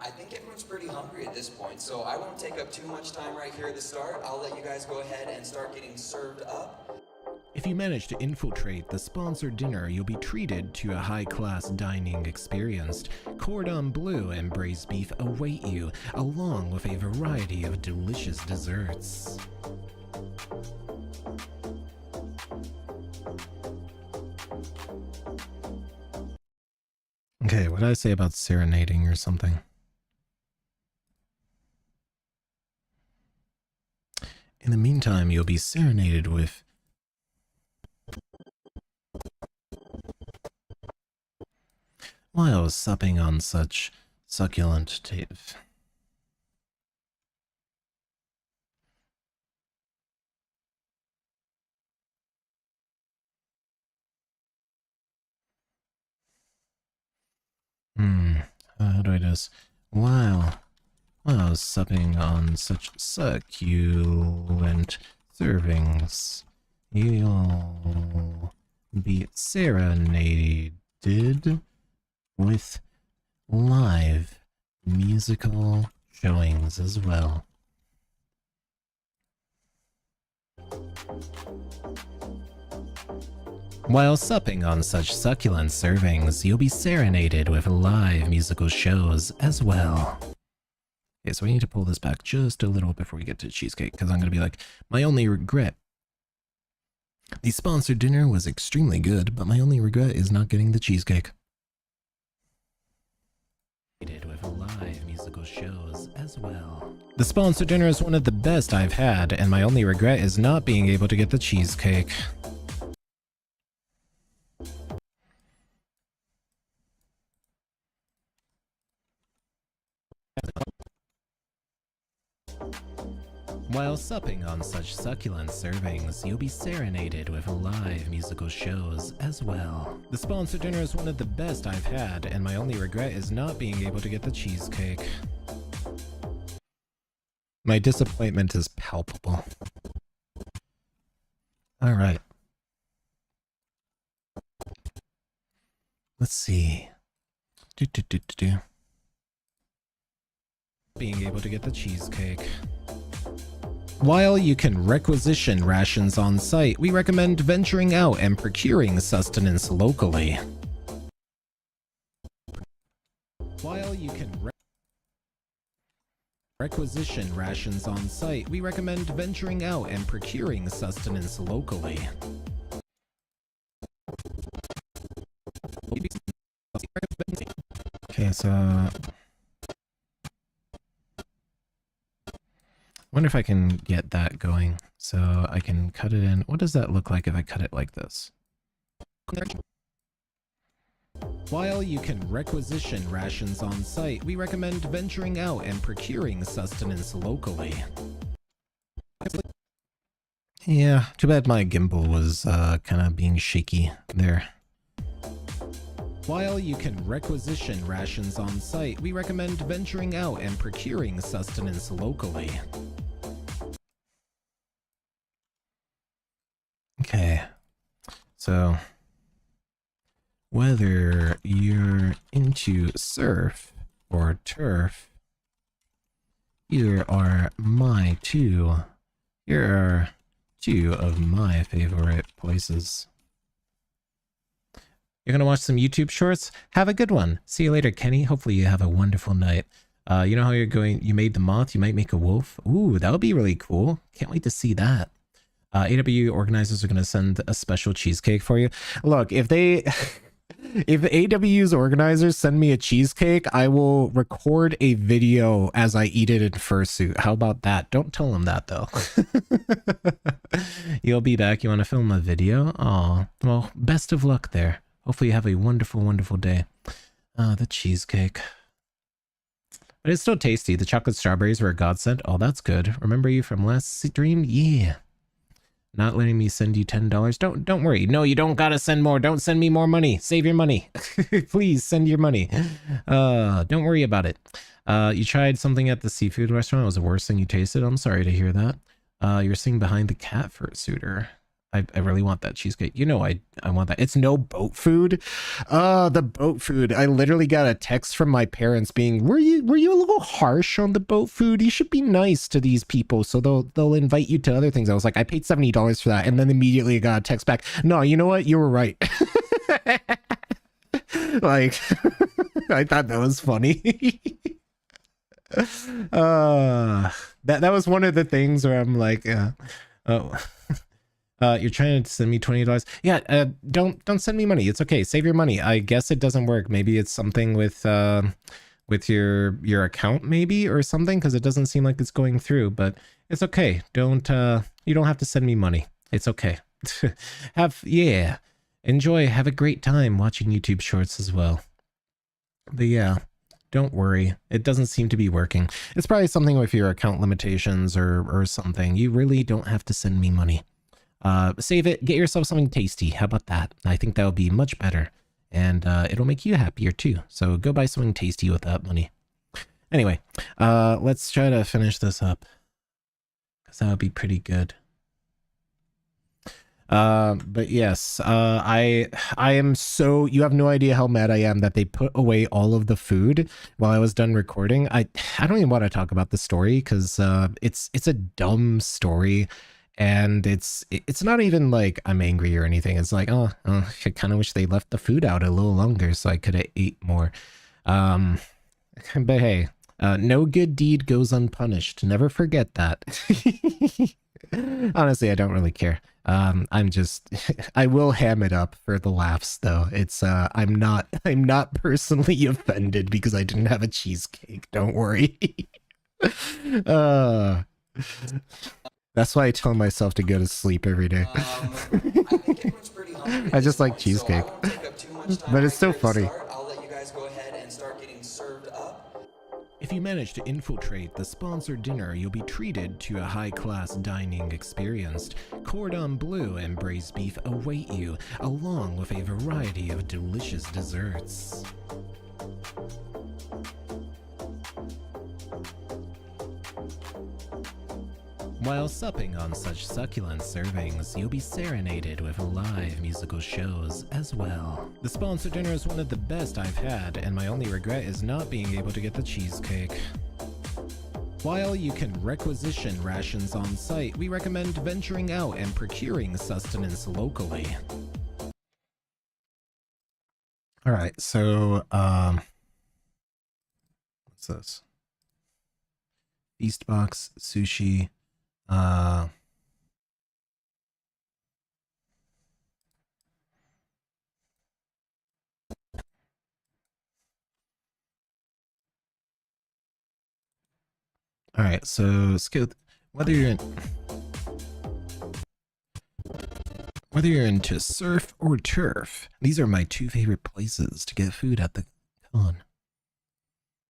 I think everyone's pretty hungry at this point, so I won't take up too much time right here at the start. I'll let you guys go ahead and start getting served up. If you manage to infiltrate the sponsored dinner, you'll be treated to a high-class dining experience. Cordon bleu and braised beef await you, along with a variety of delicious desserts. Okay, what did I say about serenading or something? In the meantime, you'll be serenaded with while supping on such succulent taste. How do I do this? While supping on such succulent servings, you'll be serenaded with live musical showings as well. While supping on such succulent servings, you'll be serenaded with live musical shows as well. Okay, so we need to pull this back just a little before we get to cheesecake, because I'm going to be like, my only regret. The sponsored dinner was extremely good, but my only regret is not getting the cheesecake. With live musical shows as well. The sponsored dinner is one of the best I've had, and my only regret is not being able to get the cheesecake. While supping on such succulent servings, you'll be serenaded with live musical shows as well. The sponsored dinner is one of the best I've had, and my only regret is not being able to get the cheesecake. My disappointment is palpable. Alright. Let's see. Being able to get the cheesecake. While you can requisition rations on site, we recommend venturing out and procuring sustenance locally. While you can requisition rations on site, we recommend venturing out and procuring sustenance locally. Okay, so wonder if I can get that going so I can cut it in. What does that look like if I cut it like this? While you can requisition rations on site, we recommend venturing out and procuring sustenance locally. Yeah, too bad my gimbal was kind of being shaky there. While you can requisition rations on site, we recommend venturing out and procuring sustenance locally. Okay, so whether you're into surf or turf, here are two of my favorite places. You're gonna watch some YouTube shorts? Have a good one. See you later, Kenny. Hopefully you have a wonderful night. You know how you made the moth, you might make a wolf? Ooh, that would be really cool. Can't wait to see that. AW organizers are gonna send a special cheesecake for you. Look, if they... If AW's organizers send me a cheesecake, I will record a video as I eat it in fursuit. How about that? Don't tell them that, though. You'll be back. You want to film a video? Aw, well, best of luck there. Hopefully you have a wonderful, wonderful day. The cheesecake. But it's still tasty. The chocolate strawberries were a godsend. Oh, that's good. Remember you from last stream? Yeah. Not letting me send you $10. Don't worry. No, you don't gotta send more. Don't send me more money. Save your money. Please send your money. Don't worry about it. You tried something at the seafood restaurant. It was the worst thing you tasted. I'm sorry to hear that. You're sitting behind the cat fursuiter. I really want that cheesecake. You know I want that. It's no boat food. The boat food. I literally got a text from my parents being, were you a little harsh on the boat food? You should be nice to these people so they'll invite you to other things. I was like, I paid $70 for that, and then immediately I got a text back. No, you know what? You were right. Like, I thought that was funny. That was one of the things where I'm like, oh. You're trying to send me $20. Yeah, don't send me money. It's okay. Save your money. I guess it doesn't work. Maybe it's something with your account maybe or something, because it doesn't seem like it's going through, but it's okay. You don't have to send me money. It's okay. Enjoy. Have a great time watching YouTube shorts as well. But yeah, don't worry. It doesn't seem to be working. It's probably something with your account limitations or something. You really don't have to send me money. Save it, get yourself something tasty. How about that? I think that would be much better, and it'll make you happier too. So go buy something tasty with that money. Anyway, let's try to finish this up, because that would be pretty good. But yes, I am so, you have no idea how mad I am that they put away all of the food while I was done recording. I don't even want to talk about the story, because it's a dumb story. And it's not even like I'm angry or anything. It's like, oh I kind of wish they left the food out a little longer so I could have ate more. But hey, no good deed goes unpunished. Never forget that. Honestly, I don't really care. I will ham it up for the laughs though. It's I'm not personally offended because I didn't have a cheesecake. Don't worry. That's why I tell myself to go to sleep every day. I just like cheesecake. But it's so funny. I'll let you guys go ahead and start getting served up. If you manage to infiltrate the sponsored dinner, you'll be treated to a high-class dining experience. Cordon bleu and braised beef await you, along with a variety of delicious desserts. While supping on such succulent servings, you'll be serenaded with live musical shows as well. The sponsored dinner is one of the best I've had, and my only regret is not being able to get the cheesecake. While you can requisition rations on site, we recommend venturing out and procuring sustenance locally. Alright, so, what's this? Feast box, sushi. All right, so whether you're into surf or turf, these are my two favorite places to get food at the con.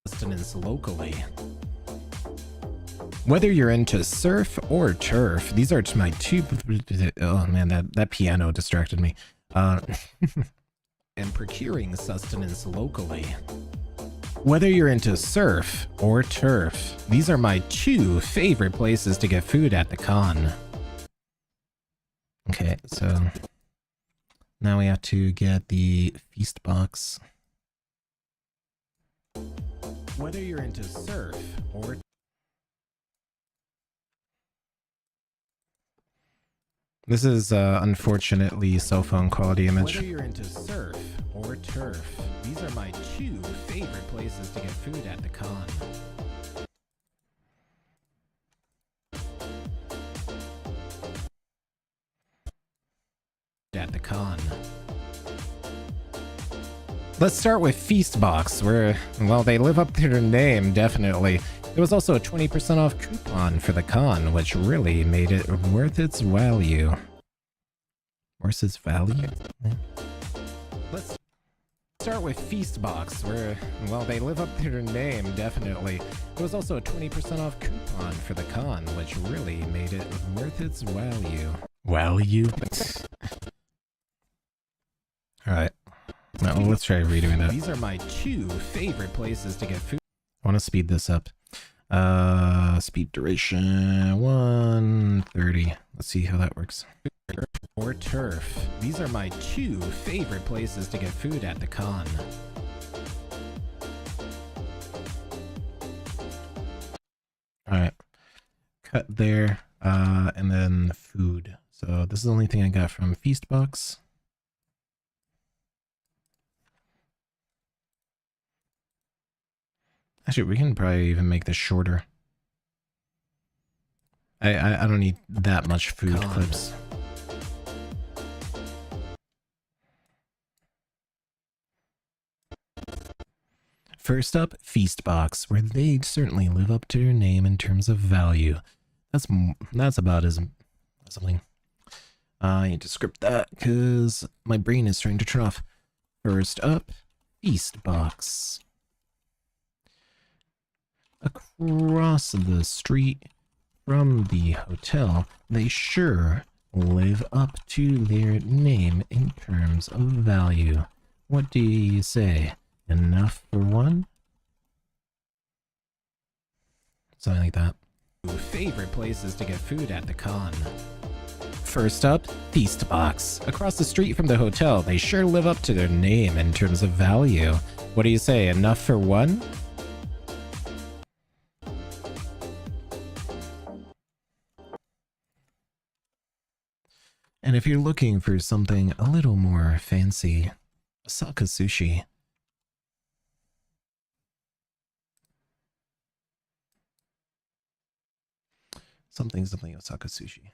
Sustenance locally. Whether you're into surf or turf, these are my two. Oh man, that piano distracted me. And procuring sustenance locally. Whether you're into surf or turf, these are my two favorite places to get food at the con. Okay, so now we have to get the feast box. Whether you're into surf or This is unfortunately cell phone quality image. Whether you're into surf or turf, these are my 2 favorite places to get food at the con. At the con. Let's start with Feastbox, where, well, they live up to their name, definitely. There was also a 20% off coupon for the con, which really made it worth its value. Worth its value? Let's start with Feastbox, where, well, they live up to their name, definitely. There was also a 20% off coupon for the con, which really made it worth its value. Value? Alright. Well, let's try redoing that. These are my 2 favorite places to get food. I want to speed this up. Speed duration 130. Let's see how that works. Or turf. These are my 2 favorite places to get food at the con. Alright. Cut there. And then food. So this is the only thing I got from Feastbox. Actually, we can probably even make this shorter. I don't need that much food clips. First up, Feastbox, where they certainly live up to their name in terms of value. That's about as something. I need to script that because my brain is trying to turn off. First up, Feastbox. Across the street from the hotel, they sure live up to their name in terms of value. What do you say? Enough for one? Something like that. Favorite places to get food at the con. First up, Feastbox. Across the street from the hotel, they sure live up to their name in terms of value. What do you say? Enough for one? And if you're looking for something a little more fancy, Osaka Sushi. Something Osaka Sushi.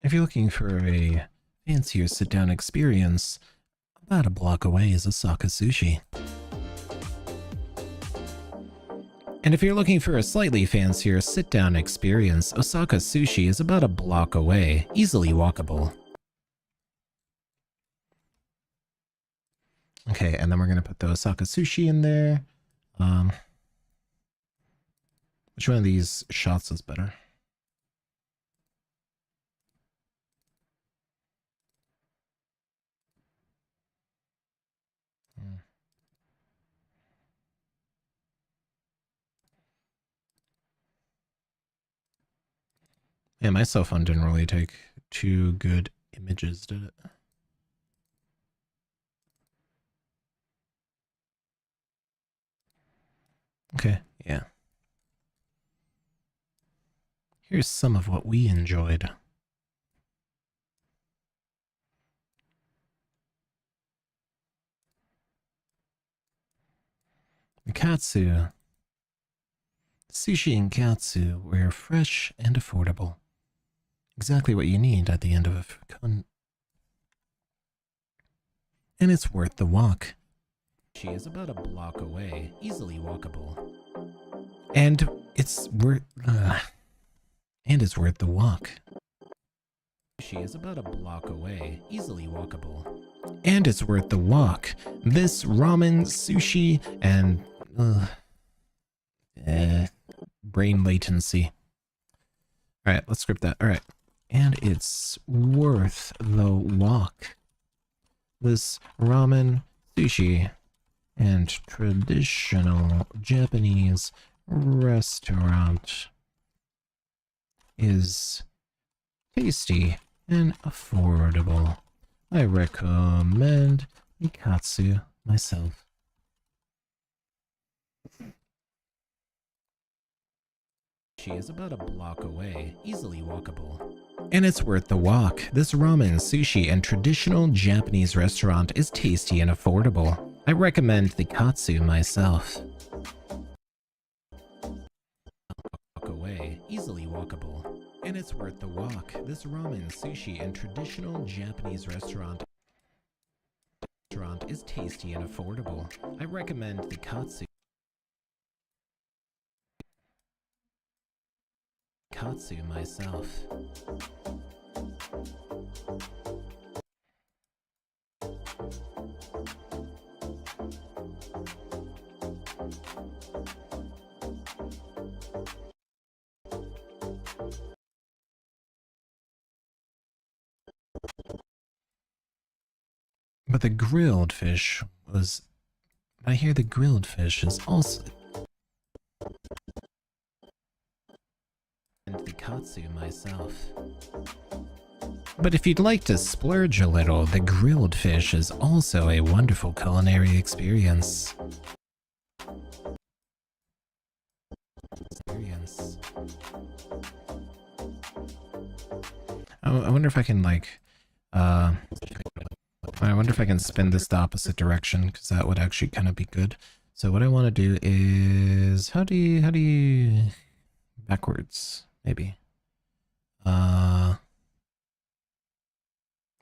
If you're looking for a fancier sit-down experience, about a block away is Osaka Sushi. And if you're looking for a slightly fancier sit-down experience, Osaka Sushi is about a block away, easily walkable. Okay, and then we're going to put the Osaka Sushi in there. Which one of these shots is better? Yeah, my cell phone didn't really take too good images, did it? Okay, yeah. Here's some of what we enjoyed. The katsu. Sushi and katsu were fresh and affordable. Exactly what you need at the end of a con. And it's worth the walk. She is about a block away, easily walkable. And it's worth the walk. She is about a block away, easily walkable. And it's worth the walk. This ramen, sushi, and brain latency. Alright, let's script that. Alright. and it's worth the walk. This ramen, sushi, and traditional Japanese restaurant is tasty and affordable. I recommend Ikatsu myself. She is about a block away, easily walkable. And it's worth the walk. This ramen, sushi, and traditional Japanese restaurant is tasty and affordable. I recommend the Katsu myself. Walk away, easily walkable. And it's worth the walk. This ramen, sushi, and traditional Japanese restaurant is tasty and affordable. I recommend the Katsu myself. But the grilled fish was... I hear the grilled fish is also... And the katsu myself. But if you'd like to splurge a little, the grilled fish is also a wonderful culinary experience. I wonder if I can, like, I wonder if I can spin this the opposite direction, because that would actually kind of be good. So what I want to do is, how do you, backwards, maybe.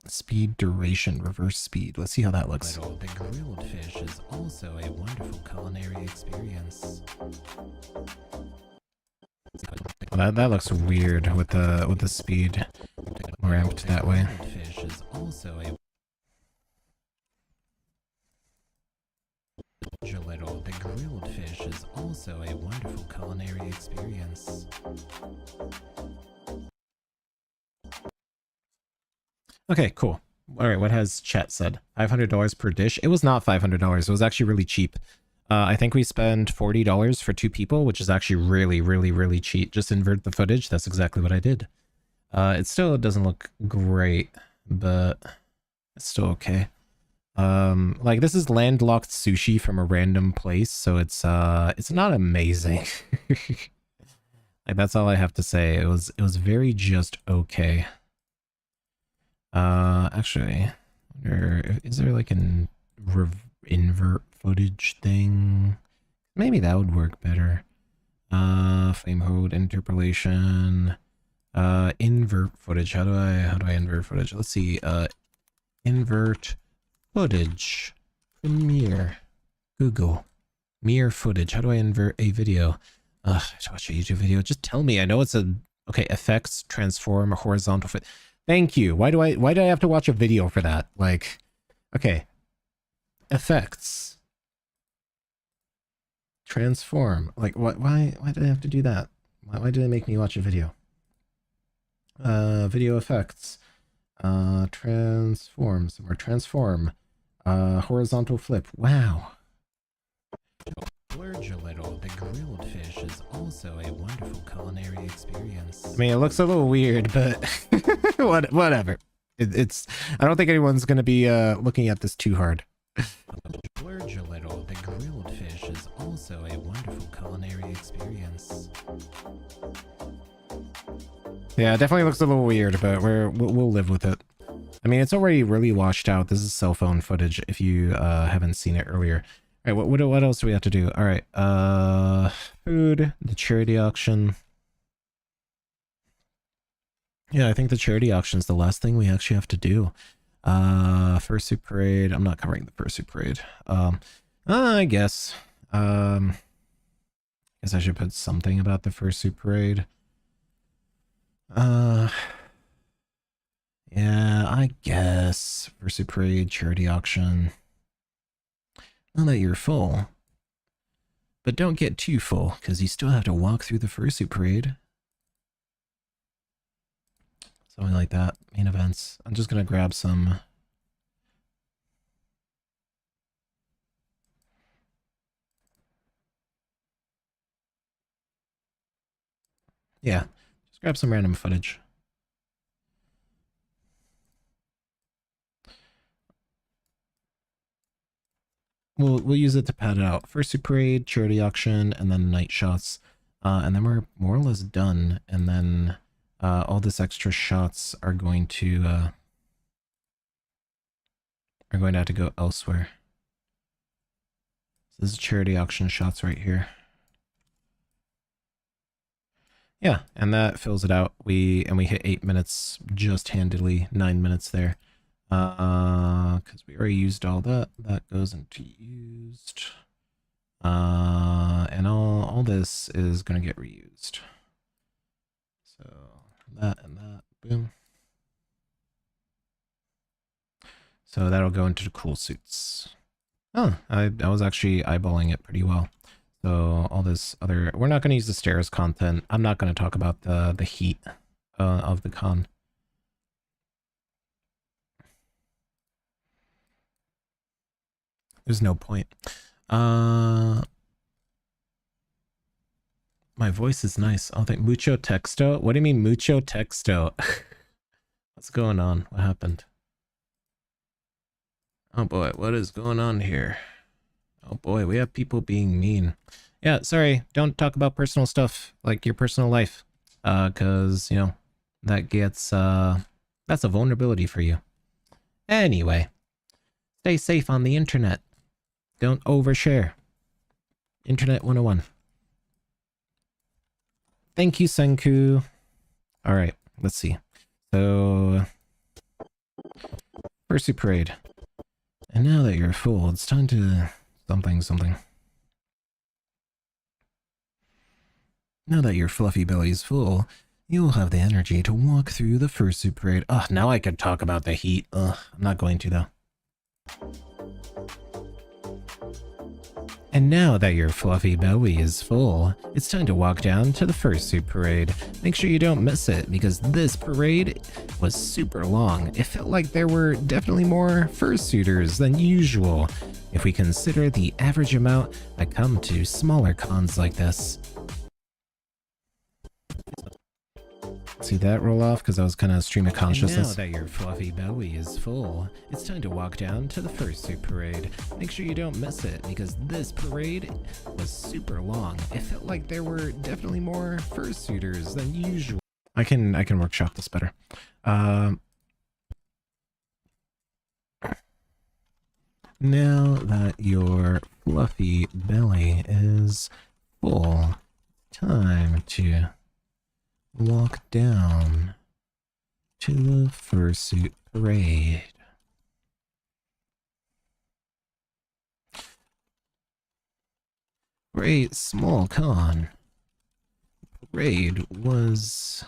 Speed, duration, reverse speed. Let's see how that looks. The grilled fish is also a wonderful culinary experience. Well, that looks weird with the speed ramped that way. Fish is also a the grilled fish is also a wonderful culinary experience. Okay, cool. All right, what has chat said? $500 per dish? It was not $500. It was actually really cheap. I think we spent $40 for 2 people, which is actually really, really, really cheap. Just invert the footage. That's exactly what I did. It still doesn't look great, but it's still okay. Like, this is landlocked sushi from a random place, so it's not amazing. Like, that's all I have to say. It was very just okay. Actually, is there like an invert footage thing? Maybe that would work better. Flame hold, interpolation, invert footage. How do I invert footage? Let's see. Invert footage. Premiere. Google. Mirror footage. How do I invert a video? I have to watch a YouTube video. Just tell me. I know it's a... Okay, effects, transform, horizontal fit. Thank you. Why do I have to watch a video for that? Like, okay. Effects. Transform. Like, why did I have to do that? Why did they make me watch a video? Video effects. Transform. Somewhere. Transform. Horizontal flip. Wow. Splurge a little. The grilled fish is also a wonderful culinary experience. I mean, it looks a little weird, but whatever. It's. I don't think anyone's gonna be looking at this too hard. Splurge a little. The grilled fish is also a wonderful culinary experience. Yeah, it definitely looks a little weird, but we'll live with it. I mean, it's already really washed out. This is cell phone footage if you haven't seen it earlier. All right, what else do we have to do? All right, food, the charity auction. Yeah, I think the charity auction is the last thing we actually have to do. Fursuit parade. I'm not covering the fursuit parade. I guess. Guess I should put something about the fursuit parade. Yeah, I guess. Fursuit parade, charity auction. Now that you're full. But don't get too full, because you still have to walk through the fursuit parade. Something like that. Main events. I'm just gonna grab some. Yeah, just grab some random footage. We'll use it to pad it out. Fursuit parade, charity auction, and then night shots. And then we're more or less done. And then all this extra shots are going to have to go elsewhere. So this is charity auction shots right here. Yeah, and that fills it out. We hit 8 minutes just handily, 9 minutes there. Because we already used all that. That goes into used. And all this is gonna get reused. So that and that, boom. So that'll go into the cool suits. Oh, I was actually eyeballing it pretty well. So all this other, we're not gonna use the stairs content. I'm not gonna talk about the heat of the con. There's no point. My voice is nice. I'll think mucho texto. What do you mean mucho texto? What's going on? What happened? Oh boy, what is going on here? Oh boy, we have people being mean. Yeah, sorry, don't talk about personal stuff, like your personal life. Cause, you know, that gets, that's a vulnerability for you. Anyway, stay safe on the internet. Don't overshare. Internet 101. Thank you, Senku. All right, let's see. So, Fursuit parade. And now that you're full, it's time to something. Now that your fluffy belly's full, you'll have the energy to walk through the fursuit parade. Ugh, now I could talk about the heat. Ugh, I'm not going to though. And now that your fluffy belly is full, it's time to walk down to the fursuit parade. Make sure you don't miss it, because this parade was super long. It felt like there were definitely more fursuiters than usual, if we consider the average amount that come to smaller cons like this. See that roll off because I was kind of stream of consciousness. And now that your fluffy belly is full, it's time to walk down to the fursuit parade. Make sure you don't miss it, because this parade was super long. It felt like there were definitely more fursuiters than usual. I can workshop this better. Now that your fluffy belly is full, time to walk down to the fursuit parade. Great small con. Parade was...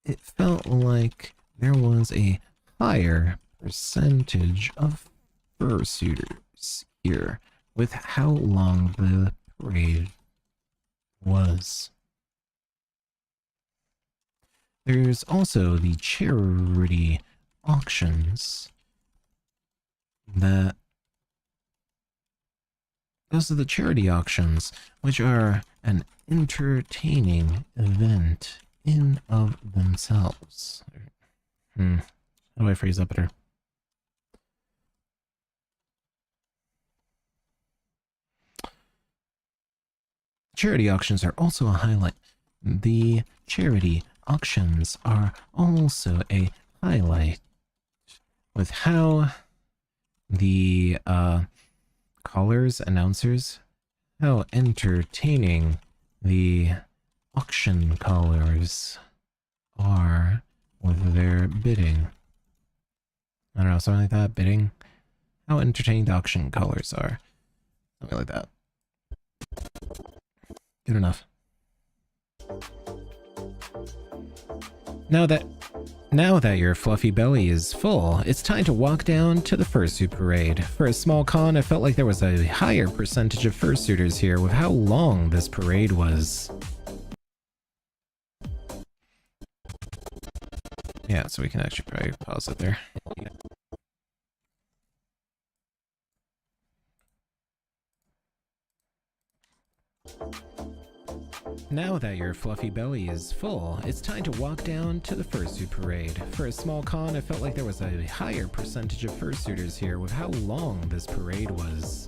It felt like there was a higher percentage of fursuiters here with how long the parade was. There's also the charity auctions. Those are the charity auctions, which are an entertaining event in of themselves. How do I phrase that better? Charity auctions are also a highlight. The charity auctions are also a highlight with how the callers, announcers, how entertaining the auction callers are with their bidding. I don't know, something like that, bidding. How entertaining the auction callers are. Something like that. Good enough. Now that your fluffy belly is full, it's time to walk down to the fursuit parade. For a small con, it felt like there was a higher percentage of fursuiters here with how long this parade was. Yeah, so we can actually probably pause it there. Now that your fluffy belly is full, it's time to walk down to the Fursuit parade. For a small con, I felt like there was a higher percentage of fursuiters here with how long this parade was.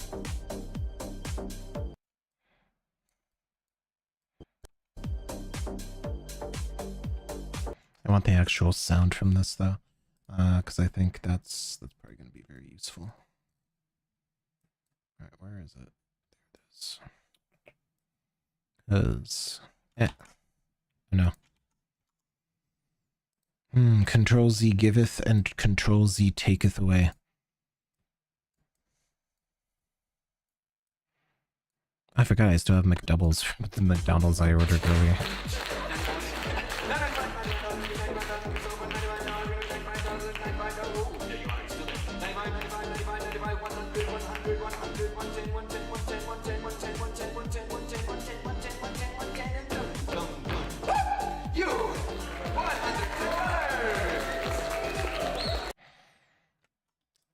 I want the actual sound from this though, because I think that's probably going to be very useful. Alright, where is it? There it is. Because, no. Control Z giveth and Control Z taketh away. I forgot I still have McDoubles from the McDonald's I ordered earlier.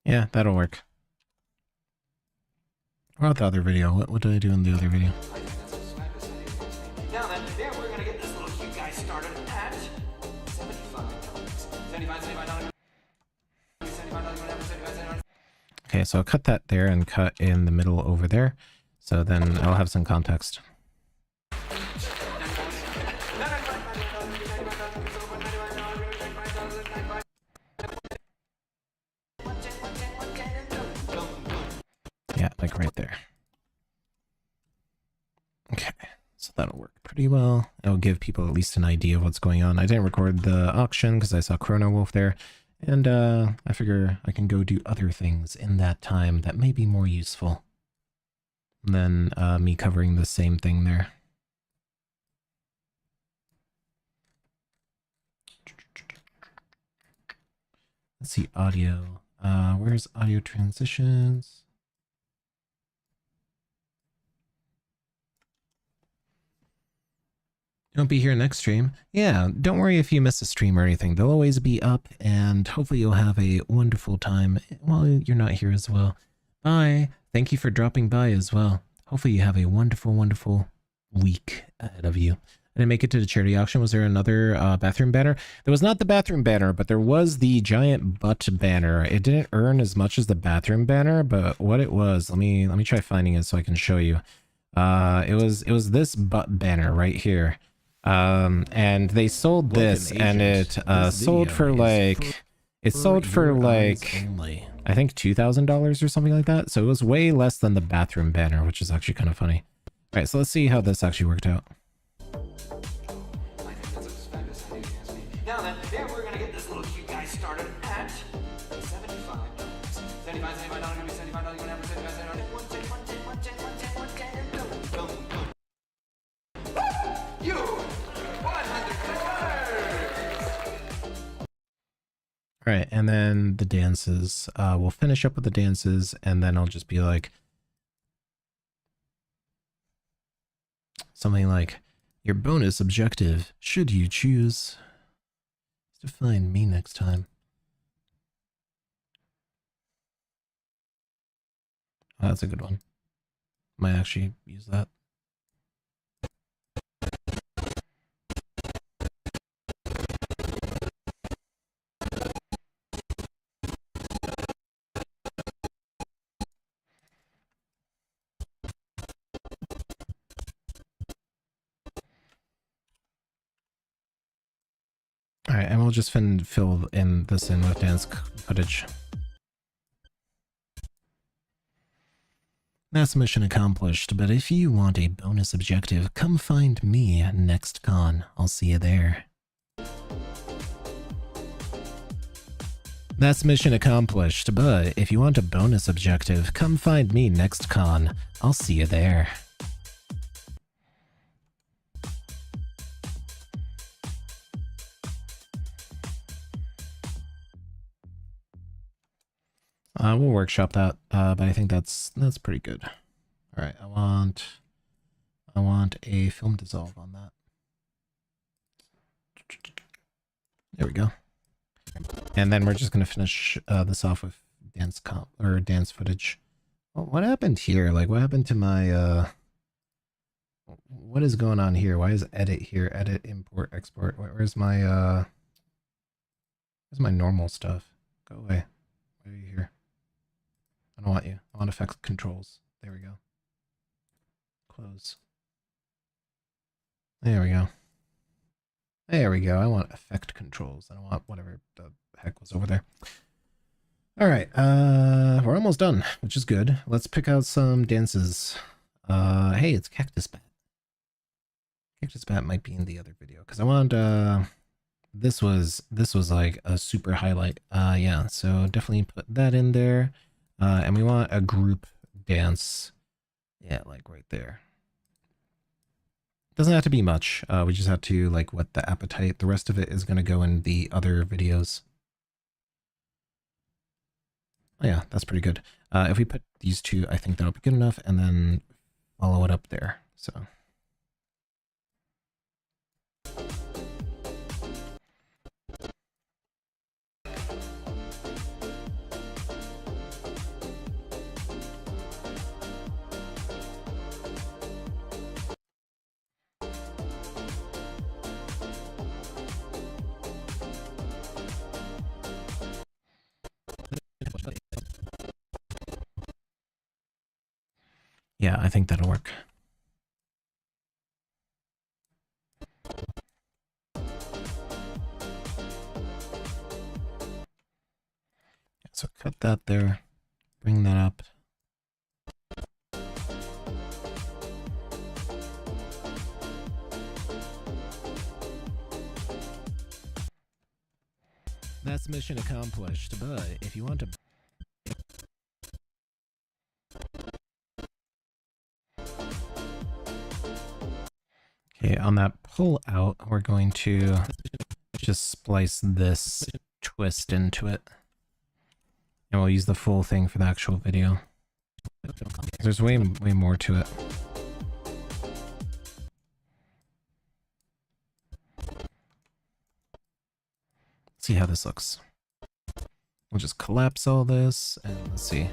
Yeah, that'll work. What about the other video? What did I do in the other video? Now then, there we're gonna get this little cute guy started at $75. Okay, so I'll cut that there and cut in the middle over there. So then I'll have some context. Yeah, like right there. Okay, so that'll work pretty well. It'll give people at least an idea of what's going on. I didn't record the auction because I saw Chrono Wolf there, and I figure I can go do other things in that time that may be more useful than me covering the same thing there. Let's see, audio. Where's audio transitions? Don't be here next stream. Yeah, don't worry if you miss a stream or anything. They'll always be up, and hopefully you'll have a wonderful time while you're not here as well. Bye. Thank you for dropping by as well. Hopefully you have a wonderful, wonderful week ahead of you. I didn't make it to the charity auction. Was there another bathroom banner? There was not the bathroom banner, but there was the giant butt banner. It didn't earn as much as the bathroom banner, but what it was, let me try finding it so I can show you. It was this butt banner right here. And they sold this, and it sold for like, I think $2,000 or something like that. So it was way less than the bathroom banner, which is actually kind of funny. All right, so let's see how this actually worked out. Now then, there we're gonna get this little cute guy started at $75. You All right, and then the dances. We'll finish up with the dances, and then I'll just be like something like, your bonus objective, should you choose, is to find me next time. Oh, that's a good one. Might actually use that. Alright, and we'll just fill in this in with dance footage. That's mission accomplished, but if you want a bonus objective, come find me next con. I'll see you there. That's mission accomplished, but if you want a bonus objective, come find me next con. I'll see you there. We'll workshop that, but I think that's pretty good. All right, I want a film dissolve on that. There we go. And then we're just gonna finish this off with dance footage. Well, what happened here? Like, what happened to my what is going on here? Why is edit here? Edit, import, export. Where's my normal stuff? Go away. Why are you here? I don't want you. I want effects controls. There we go. Close. There we go. There we go. I want effect controls. I don't want whatever the heck was over there. All right. We're almost done, which is good. Let's pick out some dances. Hey, it's Cactus Bat. Cactus Bat might be in the other video because I want this was like a super highlight. Yeah, so definitely put that in there. And we want a group dance. Yeah, like right there. Doesn't have to be much. We just have to like whet the appetite. The rest of it is going to go in the other videos. Oh yeah, that's pretty good. If we put these two, I think that'll be good enough, and then follow it up there. So. Yeah, I think that'll work. So cut that there, bring that up. That's mission accomplished, but if you want to... Okay, on that pull out, we're going to just splice this twist into it. And we'll use the full thing for the actual video. There's way more to it. Let's see how this looks. We'll just collapse all this and let's see.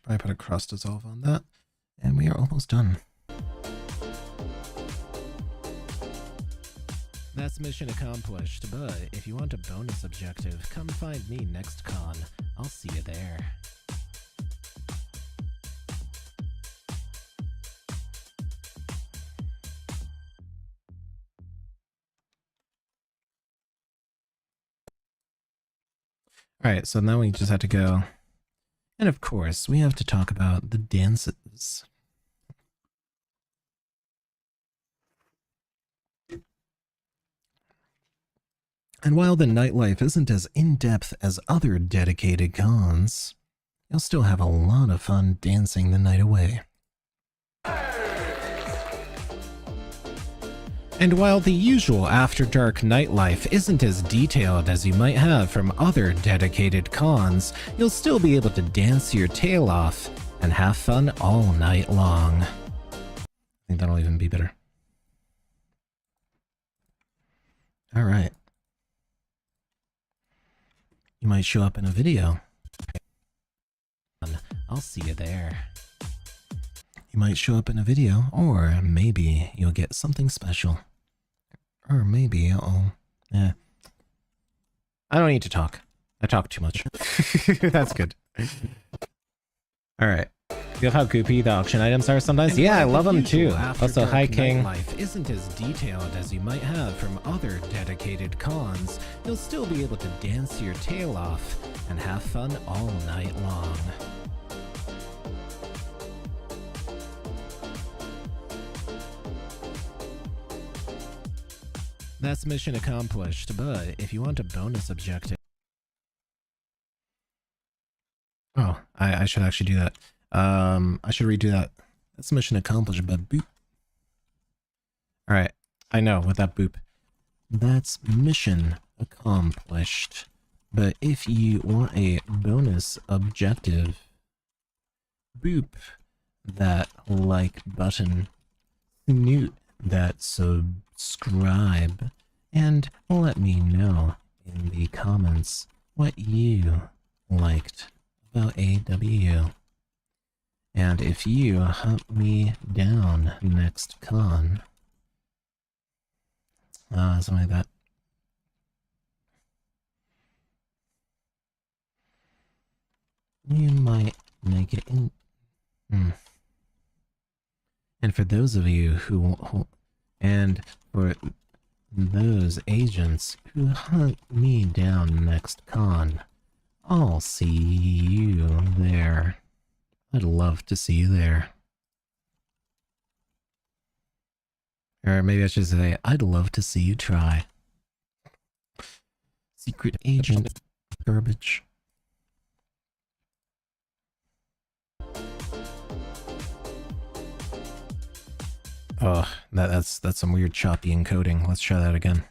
Probably put a cross dissolve on that, and we are almost done. That's mission accomplished, but if you want a bonus objective, come find me next con. I'll see you there. Alright, so now we just have to go. And of course, we have to talk about the dances. And while the nightlife isn't as in-depth as other dedicated cons, you'll still have a lot of fun dancing the night away. And while the usual After Dark nightlife isn't as detailed as you might have from other dedicated cons, you'll still be able to dance your tail off and have fun all night long. I think that'll even be better. Alright. You might show up in a video. I'll see you there. You might show up in a video, or maybe you'll get something special. Or maybe I don't need to talk. I talk too much. That's good. Alright. Feel how goopy the auction items are sometimes? Yeah, I love them too. Also, hi King. Life isn't as detailed as you might have from other dedicated cons. You'll still be able to dance your tail off and have fun all night long. That's mission accomplished, but if you want a bonus objective... Oh, I should actually do that. I should redo that. That's mission accomplished, but boop. Alright, I know, with that boop. That's mission accomplished, but if you want a bonus objective, boop that like button, snoot that subscribe, and let me know in the comments what you liked about AWU. And if you hunt me down next con, something like that. You might make it in. And for those of you and for those agents who hunt me down next con, I'll see you there. I'd love to see you there. Or maybe I should say, I'd love to see you try. Secret agent garbage. Oh, that's some weird choppy encoding. Let's try that again.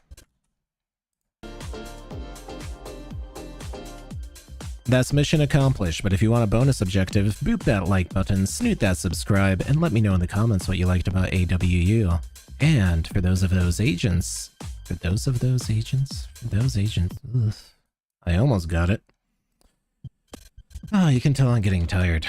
That's mission accomplished, but if you want a bonus objective, boop that like button, snoot that subscribe, and let me know in the comments what you liked about AWU. And for those agents, ugh, I almost got it. Oh, you can tell I'm getting tired.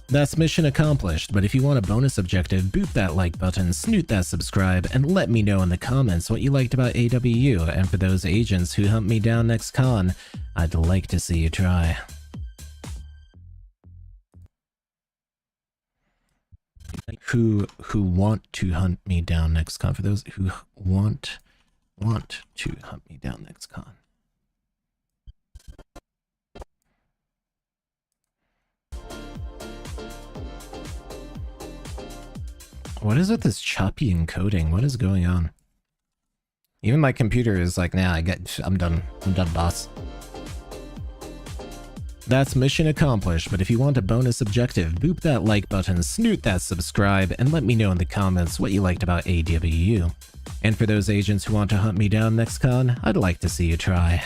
That's mission accomplished, but if you want a bonus objective, boop that like button, snoot that subscribe, and let me know in the comments what you liked about AWU, and for those agents who hunt me down next con, I'd like to see you try. Who want to hunt me down next con, for those who want to hunt me down next con. What is with this choppy encoding? What is going on? Even my computer is like, nah, I'm done, boss. That's mission accomplished, but if you want a bonus objective, boop that like button, snoot that subscribe, and let me know in the comments what you liked about AWU. And for those agents who want to hunt me down next con, I'd like to see you try.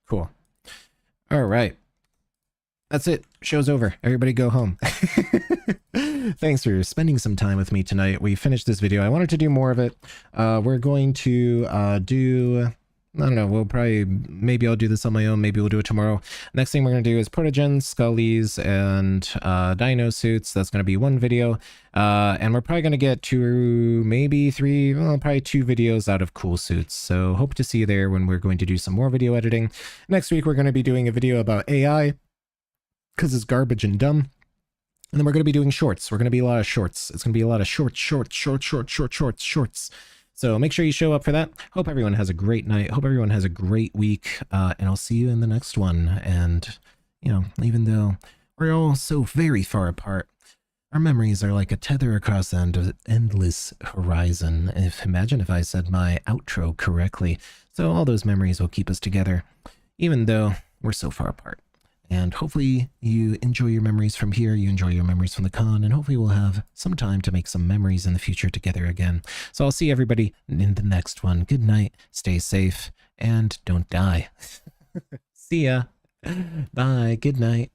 Cool. Alright. That's it. Show's over. Everybody go home. Thanks for spending some time with me tonight. We finished this video. I wanted to do more of it. We're going to do... I don't know, maybe I'll do this on my own, maybe we'll do it tomorrow. Next thing we're going to do is Protogens, Scullies, and Dino Suits. That's going to be one video. And we're probably going to get maybe probably 2 videos out of Cool Suits. So hope to see you there when we're going to do some more video editing. Next week we're going to be doing a video about AI, because it's garbage and dumb. And then we're going to be doing shorts. We're going to be a lot of shorts. It's going to be a lot of shorts. So make sure you show up for that. Hope everyone has a great night. Hope everyone has a great week. And I'll see you in the next one. And, you know, even though we're all so very far apart, our memories are like a tether across the endless horizon. Imagine if I said my outro correctly. So all those memories will keep us together, even though we're so far apart. And hopefully you enjoy your memories from here, you enjoy your memories from the con, and hopefully we'll have some time to make some memories in the future together again. So I'll see everybody in the next one. Good night, stay safe, and don't die. See ya. Bye, good night.